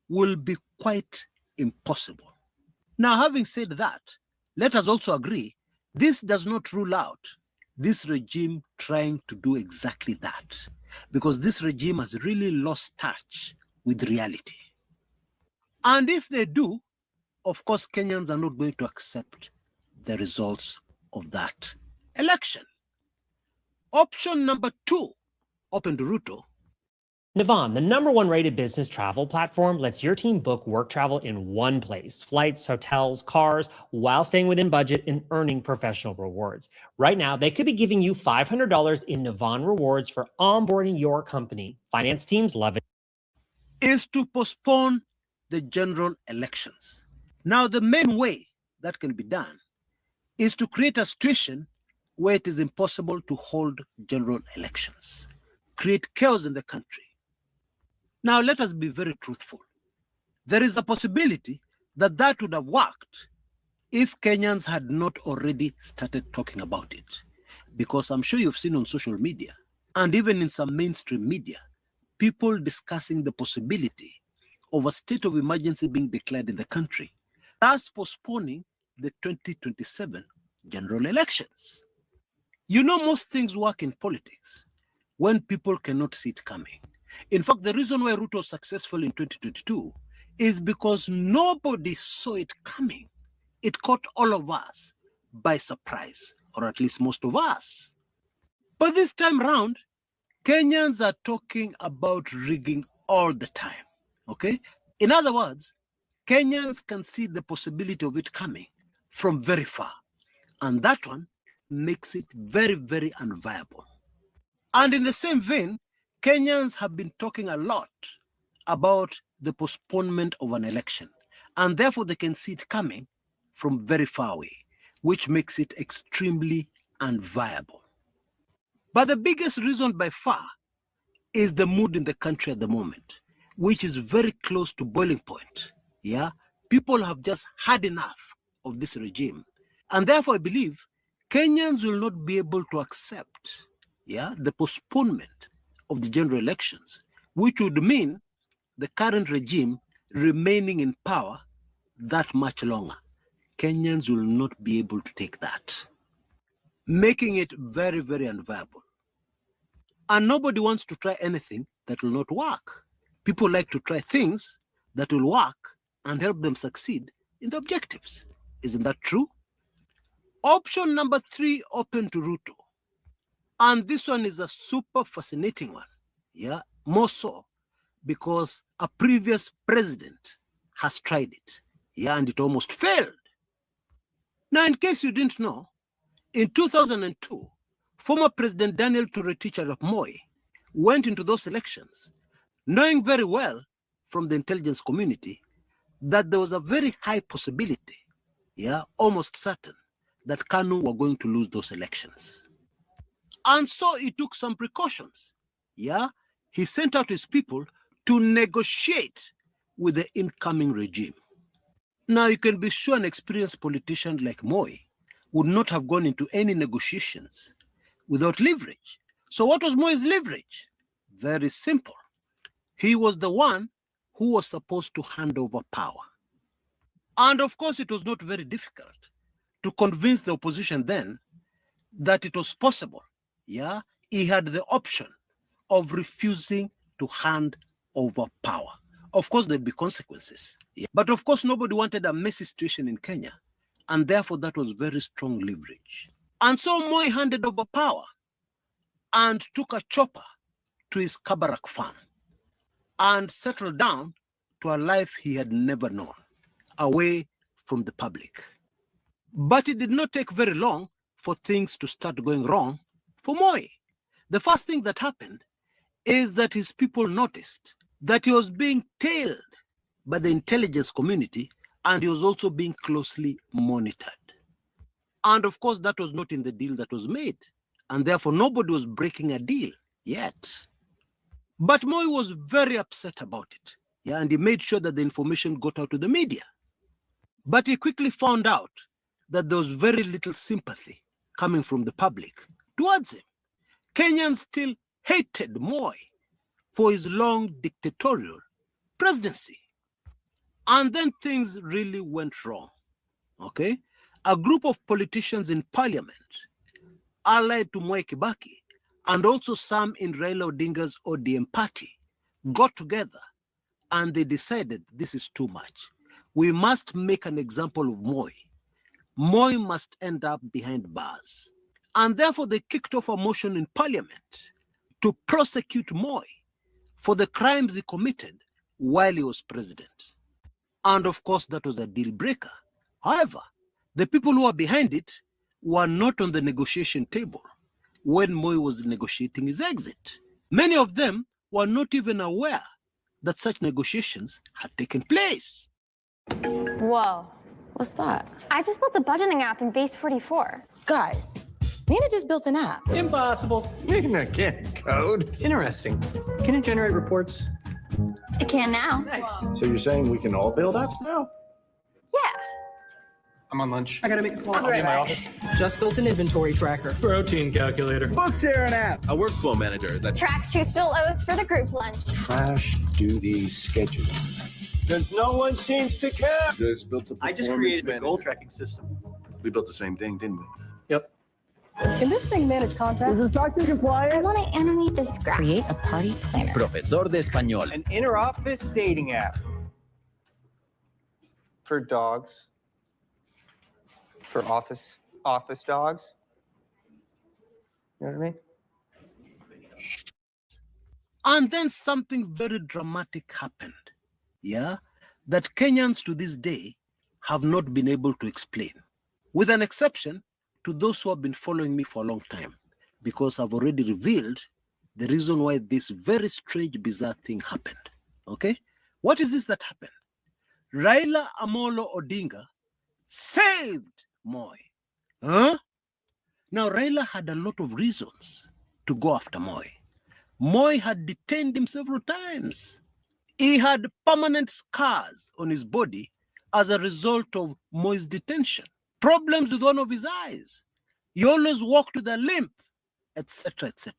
Speaker 4: will be quite impossible. Now, having said that, let us also agree this does not rule out this regime trying to do exactly that, because this regime has really lost touch with reality. And if they do, of course, Kenyans are not going to accept the results of that election. Option number 2, open to Ruto.
Speaker 6: Navan, the #1 rated business travel platform, lets your team book work travel in one place. Flights, hotels, cars, while staying within budget and earning professional rewards. Right now, they could be giving you $500 in Navan rewards for onboarding your company. Finance teams love it.
Speaker 4: Is to postpone the general elections. Now, the main way that can be done is to create a situation where it is impossible to hold general elections, create chaos in the country. Now, let us be very truthful. There is a possibility that that would have worked if Kenyans had not already started talking about it. Because I'm sure you've seen on social media, and even in some mainstream media, people discussing the possibility of a state of emergency being declared in the country, thus postponing the 2027 general elections. You know, most things work in politics when people cannot see it coming. In fact, the reason why Ruto was successful in 2022 is because nobody saw it coming. It caught all of us by surprise, or at least most of us. But this time round, Kenyans are talking about rigging all the time, okay? In other words, Kenyans can see the possibility of it coming from very far. And that one makes it very, very unviable. And in the same vein, Kenyans have been talking a lot about the postponement of an election, and therefore they can see it coming from very far away, which makes it extremely unviable. But the biggest reason by far is the mood in the country at the moment, which is very close to boiling point. Yeah, people have just had enough of this regime, and therefore I believe Kenyans will not be able to accept, the postponement of the general elections which would mean the current regime remaining in power that much longer. Kenyans will not be able to take that, making it very, very unviable. And nobody wants to try anything that will not work. People like to try things that will work and help them succeed in the objectives. Isn't that true? Option number 3, open to Ruto. And this one is a super fascinating one. Yeah, more so because a previous president has tried it. Yeah, and it almost failed. Now, in case you didn't know, in 2002, former President Daniel Toroitich arap Moi went into those elections knowing very well from the intelligence community that there was a very high possibility, yeah, almost certain, that KANU were going to lose those elections. And so he took some precautions. Yeah, he sent out his people to negotiate with the incoming regime. Now, you can be sure an experienced politician like Moi would not have gone into any negotiations without leverage. So what was Moi's leverage? Very simple. He was the one who was supposed to hand over power. And of course, it was not very difficult to convince the opposition then that it was possible. Yeah, he had the option of refusing to hand over power. Of course, there'd be consequences. Yeah. But of course, nobody wanted a messy situation in Kenya. And therefore, that was very strong leverage. And so Moi handed over power and took a chopper to his Kabarak farm and settled down to a life he had never known, away from the public. But it did not take very long for things to start going wrong for Moi. The first thing that happened is that his people noticed that he was being tailed by the intelligence community and he was also being closely monitored. And of course, that was not in the deal that was made. And therefore, nobody was breaking a deal yet. But Moi was very upset about it. Yeah, and he made sure that the information got out to the media. But he quickly found out that there was very little sympathy coming from the public towards him. Kenyans still hated Moi for his long dictatorial presidency. And then things really went wrong, okay? A group of politicians in parliament, allied to Mwai Kibaki, and also some in Raila Odinga's ODM party, got together and they decided this is too much. We must make an example of Moi. Moi must end up behind bars. And therefore they kicked off a motion in parliament to prosecute Moi for the crimes he committed while he was president. And of course, that was a deal breaker. However, the people who were behind it were not on the negotiation table when Moi was negotiating his exit. Many of them were not even aware that such negotiations had taken place.
Speaker 1: Whoa. What's that? I just built a budgeting app in Base 44. Guys, Nina just built an app.
Speaker 8: Impossible. Nina can't code. Interesting. Can it generate reports?
Speaker 1: It can now.
Speaker 8: Nice.
Speaker 17: So you're saying we can all build apps now?
Speaker 1: Yeah.
Speaker 8: I'm on lunch. I gotta make a call.
Speaker 1: I'll be right
Speaker 8: in my
Speaker 1: back.
Speaker 8: office. Just built an inventory tracker. Protein calculator. Book sharing app.
Speaker 18: A workflow manager that
Speaker 1: Tracks who still owes for the group lunch.
Speaker 17: Trash duty scheduling. Since no one seems to care. Just built a
Speaker 8: I just
Speaker 17: performance
Speaker 8: created a goal tracking system.
Speaker 17: We built the same thing, didn't we?
Speaker 8: Yep.
Speaker 1: Can this thing manage content?
Speaker 8: Is the SOC compliant?
Speaker 1: I want to animate this graph.
Speaker 2: Create a party planner.
Speaker 18: Profesor de Español.
Speaker 8: An inter-office dating app.
Speaker 19: For dogs. For office dogs. You know what I mean?
Speaker 4: And then something very dramatic happened, yeah, that Kenyans to this day have not been able to explain, with an exception to those who have been following me for a long time, because I've already revealed the reason why this very strange, bizarre thing happened, okay? What is this that happened? Raila Amolo Odinga saved Moi. Huh? Now, Raila had a lot of reasons to go after Moi. Moi had detained him several times. He had permanent scars on his body as a result of Moi's detention. Problems with one of his eyes. He always walked with a limp, etc., etc.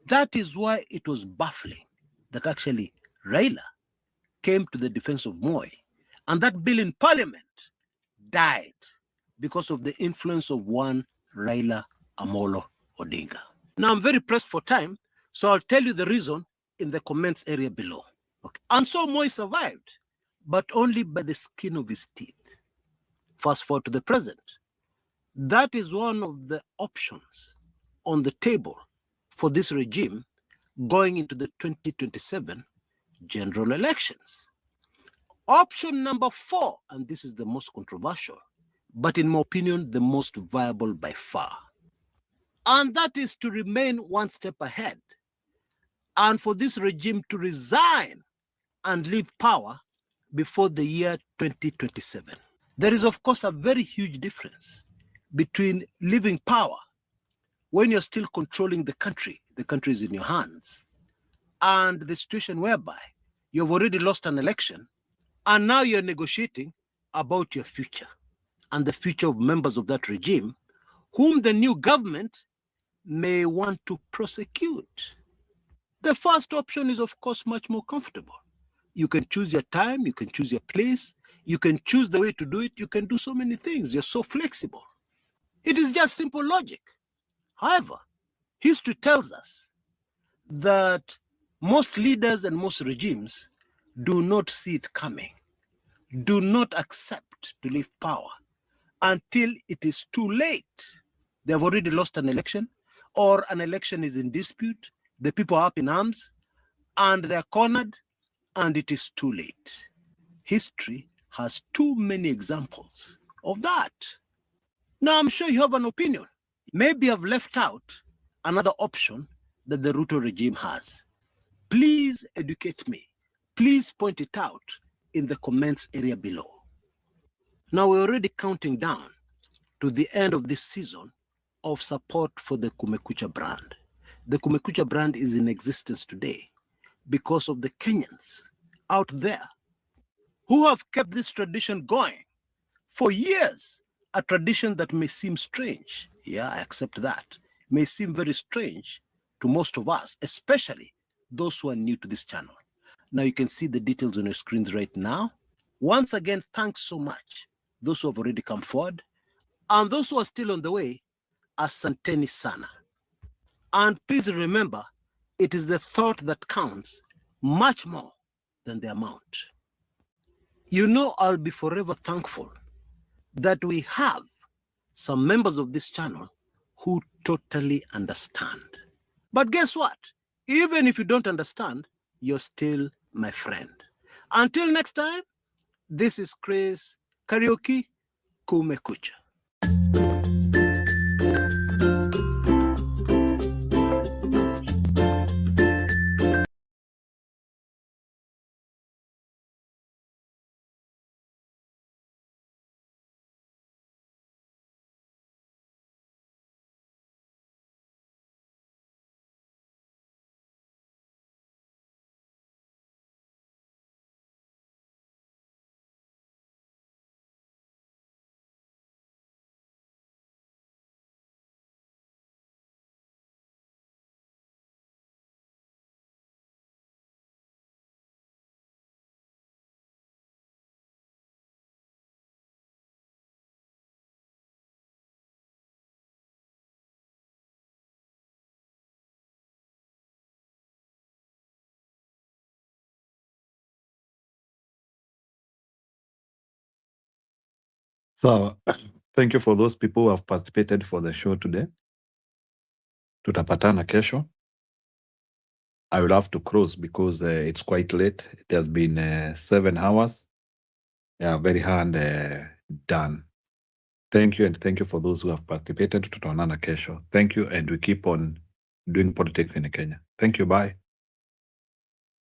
Speaker 4: That is why it was baffling that actually Raila came to the defense of Moi, and that bill in parliament died because of the influence of one Raila Amolo Odinga. Now I'm very pressed for time, so I'll tell you the reason in the comments area below. Okay. And so Moi survived, but only by the skin of his teeth. Fast forward to the present. That is one of the options on the table for this regime going into the 2027 general elections. Option number 4, and this is the most controversial, but in my opinion, the most viable by far. And that is to remain one step ahead and for this regime to resign and leave power before the year 2027. There is, of course, a very huge difference between leaving power when you're still controlling the country is in your hands, and the situation whereby you've already lost an election and now you're negotiating about your future and the future of members of that regime whom the new government may want to prosecute. The first option is, of course, much more comfortable. You can choose your time, you can choose your place, you can choose the way to do it, you can do so many things, you're so flexible. It is just simple logic. However, history tells us that most leaders and most regimes do not see it coming, do not accept to leave power until it is too late. They have already lost an election, or an election is in dispute, the people are up in arms, and they're cornered, and it is too late. History has too many examples of that. Now, I'm sure you have an opinion. Maybe I've left out another option that the Ruto regime has. Please educate me. Please point it out in the comments area below. Now, we're already counting down to the end of this season of support for the Kumekucha brand. The Kumekucha brand is in existence today because of the Kenyans out there who have kept this tradition going for years, a tradition that may seem strange. Yeah, I accept that. May seem very strange to most of us, especially those who are new to this channel. Now you can see the details on your screens right now. Once again, thanks so much. Those who have already come forward, and those who are still on the way, asanteni sana. And please remember, it is the thought that counts much more than the amount. You know, I'll be forever thankful that we have some members of this channel who totally understand. But guess what? Even if you don't understand, you're still my friend. Until next time, this is Chris Karaoke Kumekucha.
Speaker 10: So, thank you for those people who have participated for the show today. Tutapatana kesho. I will have to close because it's quite late. It has been 7 hours. Yeah, very hard done. Thank you, and thank you for those who have participated. Tutaonana kesho. Thank you, and we keep on doing politics in Kenya. Thank you. Bye.